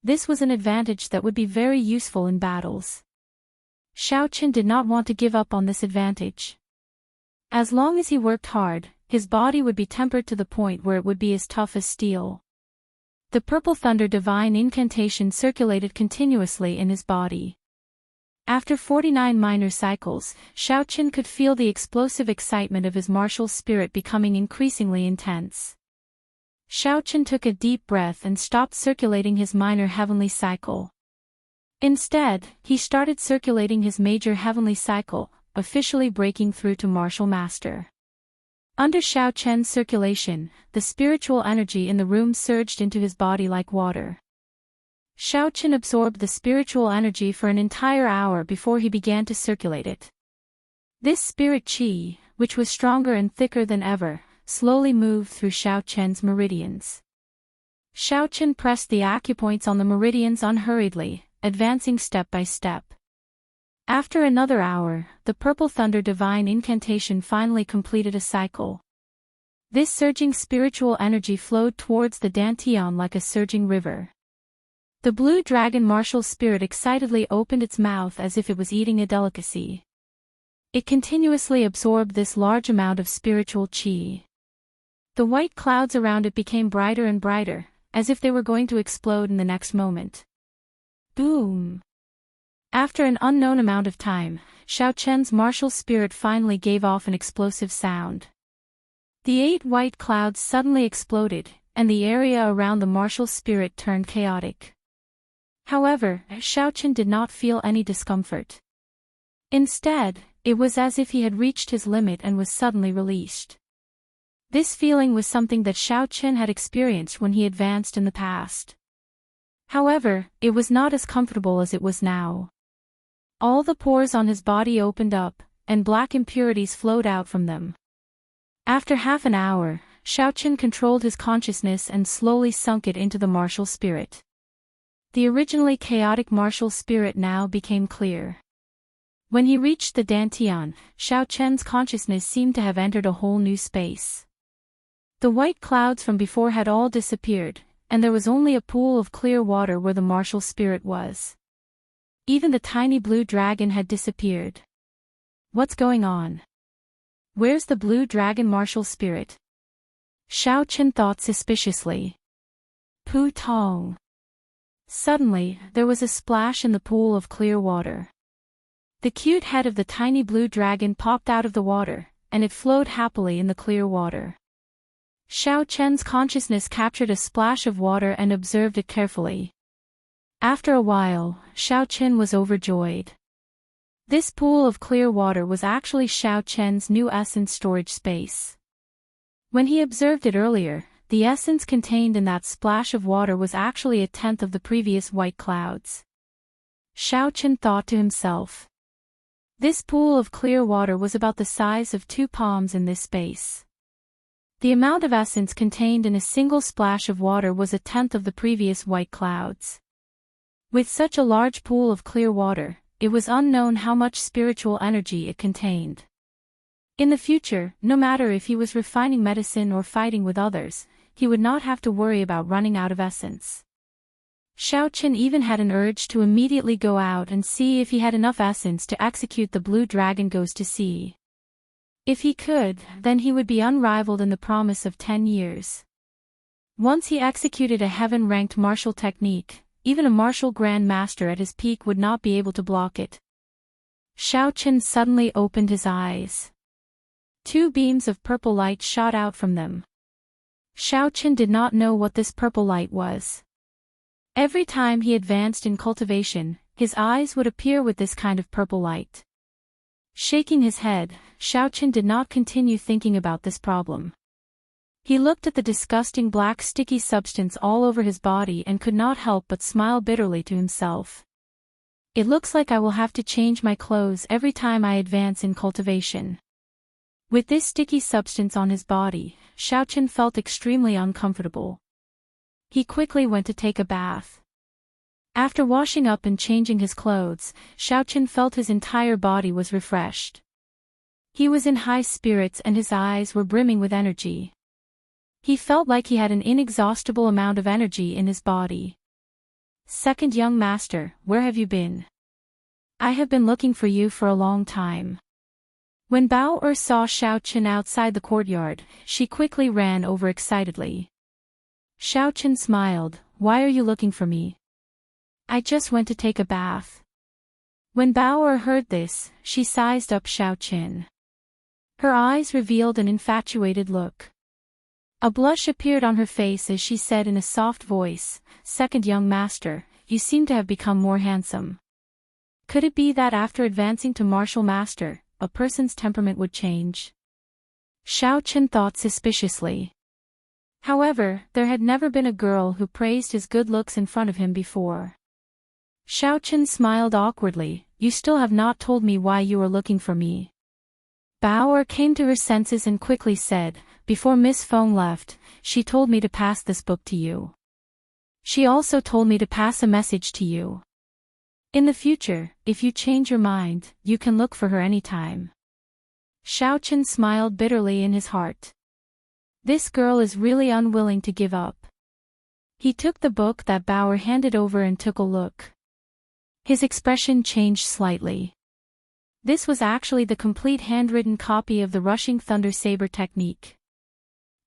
[SPEAKER 1] This was an advantage that would be very useful in battles. Xiaochen did not want to give up on this advantage. As long as he worked hard, his body would be tempered to the point where it would be as tough as steel. The purple thunder divine incantation circulated continuously in his body. After 49 minor cycles, Xiaochen could feel the explosive excitement of his martial spirit becoming increasingly intense. Xiaochen took a deep breath and stopped circulating his minor heavenly cycle. Instead, he started circulating his major heavenly cycle, officially breaking through to martial master. Under Xiao Chen's circulation, the spiritual energy in the room surged into his body like water. Xiao Chen absorbed the spiritual energy for an entire hour before he began to circulate it. This spirit qi, which was stronger and thicker than ever, slowly moved through Xiao Chen's meridians. Xiao Chen pressed the acupoints on the meridians unhurriedly, advancing step by step. After another hour, the Purple Thunder Divine Incantation finally completed a cycle. This surging spiritual energy flowed towards the Dantian like a surging river. The Blue Dragon Martial Spirit excitedly opened its mouth as if it was eating a delicacy. It continuously absorbed this large amount of spiritual qi. The white clouds around it became brighter and brighter, as if they were going to explode in the next moment. Boom! After an unknown amount of time, Xiao Chen's martial spirit finally gave off an explosive sound. The 8 white clouds suddenly exploded, and the area around the martial spirit turned chaotic. However, Xiao Chen did not feel any discomfort. Instead, it was as if he had reached his limit and was suddenly released. This feeling was something that Xiao Chen had experienced when he advanced in the past. However, it was not as comfortable as it was now. All the pores on his body opened up, and black impurities flowed out from them. After half an hour, Xiao Chen controlled his consciousness and slowly sunk it into the martial spirit. The originally chaotic martial spirit now became clear. When he reached the Dantian, Xiao Chen's consciousness seemed to have entered a whole new space. The white clouds from before had all disappeared, and there was only a pool of clear water where the martial spirit was. Even the tiny blue dragon had disappeared. What's going on? Where's the blue dragon martial spirit? Xiao Chen thought suspiciously. Pu Tong. Suddenly, there was a splash in the pool of clear water. The cute head of the tiny blue dragon popped out of the water, and it flowed happily in the clear water. Xiao Chen's consciousness captured a splash of water and observed it carefully. After a while, Xiao Chen was overjoyed. This pool of clear water was actually Xiao Chen's new essence storage space. When he observed it earlier, the essence contained in that splash of water was actually 1/10 of the previous white clouds. Xiao Chen thought to himself. This pool of clear water was about the size of 2 palms in this space. The amount of essence contained in a single splash of water was 1/10 of the previous white clouds. With such a large pool of clear water, it was unknown how much spiritual energy it contained. In the future, no matter if he was refining medicine or fighting with others, he would not have to worry about running out of essence. Xiao Chen even had an urge to immediately go out and see if he had enough essence to execute the Blue Dragon Goes to Sea. If he could, then he would be unrivaled in the promise of 10 years. Once he executed a heaven-ranked martial technique, even a martial Grand Master at his peak would not be able to block it. Xiao Chen suddenly opened his eyes. 2 beams of purple light shot out from them. Xiao Chen did not know what this purple light was. Every time he advanced in cultivation, his eyes would appear with this kind of purple light. Shaking his head, Xiao Chen did not continue thinking about this problem. He looked at the disgusting black sticky substance all over his body and could not help but smile bitterly to himself. It looks like I will have to change my clothes every time I advance in cultivation. With this sticky substance on his body, Xiao Chen felt extremely uncomfortable. He quickly went to take a bath. After washing up and changing his clothes, Xiao Chen felt his entire body was refreshed. He was in high spirits and his eyes were brimming with energy. He felt like he had an inexhaustible amount of energy in his body. Second young master, where have you been? I have been looking for you for a long time. When Bao saw Xiao Chen outside the courtyard, she quickly ran over excitedly. Xiao Chen smiled, why are you looking for me? I just went to take a bath. When Bao heard this, she sized up Xiao Chen. Her eyes revealed an infatuated look. A blush appeared on her face as she said in a soft voice, Second young master, you seem to have become more handsome. Could it be that after advancing to martial master, a person's temperament would change? Xiao Chen thought suspiciously. However, there had never been a girl who praised his good looks in front of him before. Xiao Chen smiled awkwardly. You still have not told me why you are looking for me. Bauer came to her senses and quickly said, before Miss Feng left, she told me to pass this book to you. She also told me to pass a message to you. In the future, if you change your mind, you can look for her anytime. Xiao Chen smiled bitterly in his heart. This girl is really unwilling to give up. He took the book that Bauer handed over and took a look. His expression changed slightly. This was actually the complete handwritten copy of the Rushing Thunder Saber technique.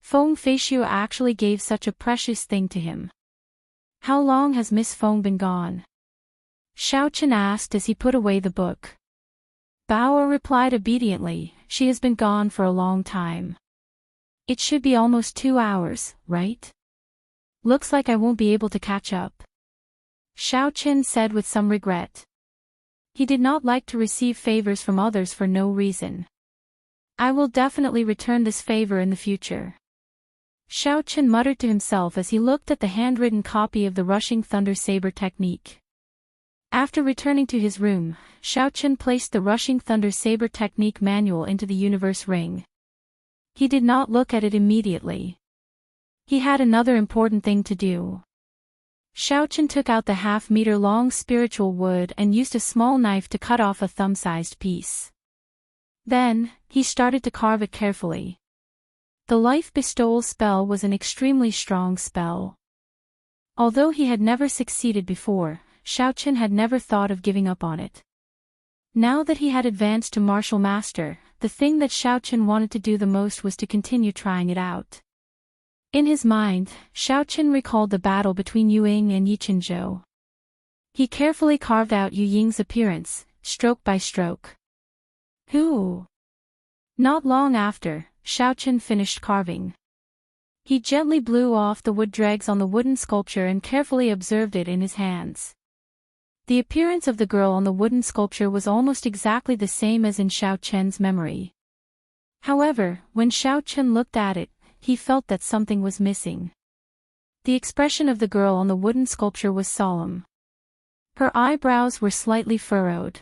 [SPEAKER 1] Feng Feixiu actually gave such a precious thing to him. How long has Miss Feng been gone? Xiao Chen asked as he put away the book. Bauer replied obediently, she has been gone for a long time. It should be almost 2 hours, right? Looks like I won't be able to catch up. Xiao Chen said with some regret. He did not like to receive favors from others for no reason. I will definitely return this favor in the future. Xiao Chen muttered to himself as he looked at the handwritten copy of the Rushing Thunder Saber technique. After returning to his room, Xiao Chen placed the Rushing Thunder Saber technique manual into the universe ring. He did not look at it immediately. He had another important thing to do. Xiao Chen took out the half-meter-long spiritual wood and used a small knife to cut off a thumb-sized piece. Then, he started to carve it carefully. The life bestowal spell was an extremely strong spell. Although he had never succeeded before, Xiao Chen had never thought of giving up on it. Now that he had advanced to martial master, the thing that Xiao Chen wanted to do the most was to continue trying it out. In his mind, Xiao Chen recalled the battle between Yu Ying and Yi Qinzhou. He carefully carved out Yu Ying's appearance, stroke by stroke. Who? Not long after, Xiao Chen finished carving. He gently blew off the wood dregs on the wooden sculpture and carefully observed it in his hands. The appearance of the girl on the wooden sculpture was almost exactly the same as in Xiao Chen's memory. However, when Xiao Chen looked at it, he felt that something was missing. The expression of the girl on the wooden sculpture was solemn. Her eyebrows were slightly furrowed.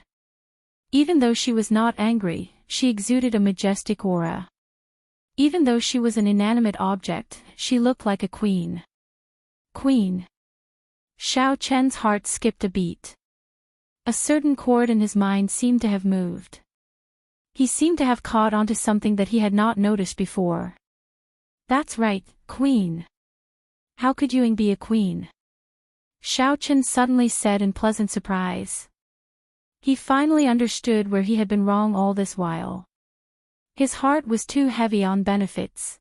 [SPEAKER 1] Even though she was not angry, she exuded a majestic aura. Even though she was an inanimate object, she looked like a queen. Queen. Xiao Chen's heart skipped a beat. A certain chord in his mind seemed to have moved. He seemed to have caught onto something that he had not noticed before. That's right, queen. How could Yu Ying be a queen? Xiao Chen suddenly said in pleasant surprise. He finally understood where he had been wrong all this while. His heart was too heavy on benefits.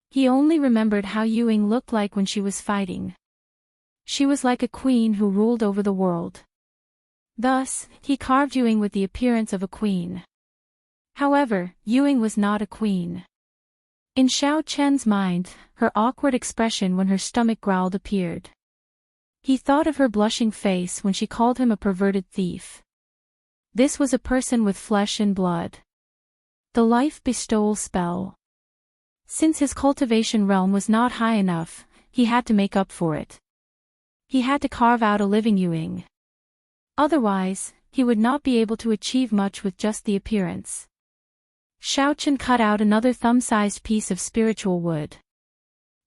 [SPEAKER 1] He only remembered how Yu Ying looked like when she was fighting. She was like a queen who ruled over the world. Thus, he carved Yu Ying with the appearance of a queen. However, Yu Ying was not a queen. In Xiao Chen's mind, her awkward expression when her stomach growled appeared. He thought of her blushing face when she called him a perverted thief. This was a person with flesh and blood. The life bestowal spell. Since his cultivation realm was not high enough, he had to make up for it. He had to carve out a living Yu Ying. Otherwise, he would not be able to achieve much with just the appearance. Xiao Chen cut out another thumb-sized piece of spiritual wood.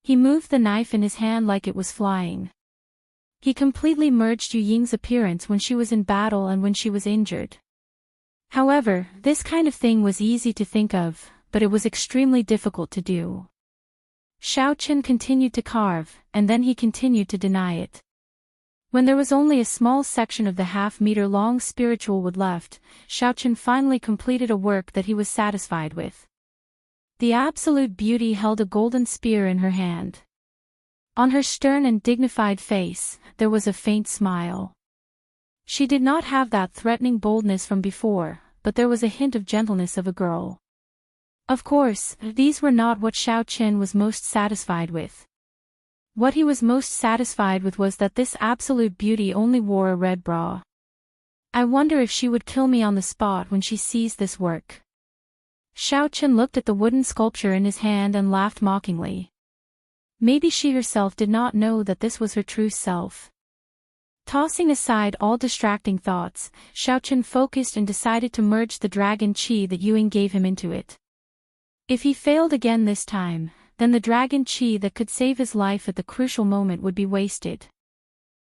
[SPEAKER 1] He moved the knife in his hand like it was flying. He completely merged Yu Ying's appearance when she was in battle and when she was injured. However, this kind of thing was easy to think of, but it was extremely difficult to do. Xiao Chen continued to carve, and then he continued to deny it. When there was only a small section of the half-meter-long spiritual wood left, Xiao Chen finally completed a work that he was satisfied with. The absolute beauty held a golden spear in her hand. On her stern and dignified face, there was a faint smile. She did not have that threatening boldness from before, but there was a hint of gentleness of a girl. Of course, these were not what Xiao Chen was most satisfied with. What he was most satisfied with was that this absolute beauty only wore a red bra. I wonder if she would kill me on the spot when she sees this work. Xiao Chen looked at the wooden sculpture in his hand and laughed mockingly. Maybe she herself did not know that this was her true self. Tossing aside all distracting thoughts, Xiao Chen focused and decided to merge the dragon chi that Yuan gave him into it. If he failed again this time, then the dragon chi that could save his life at the crucial moment would be wasted.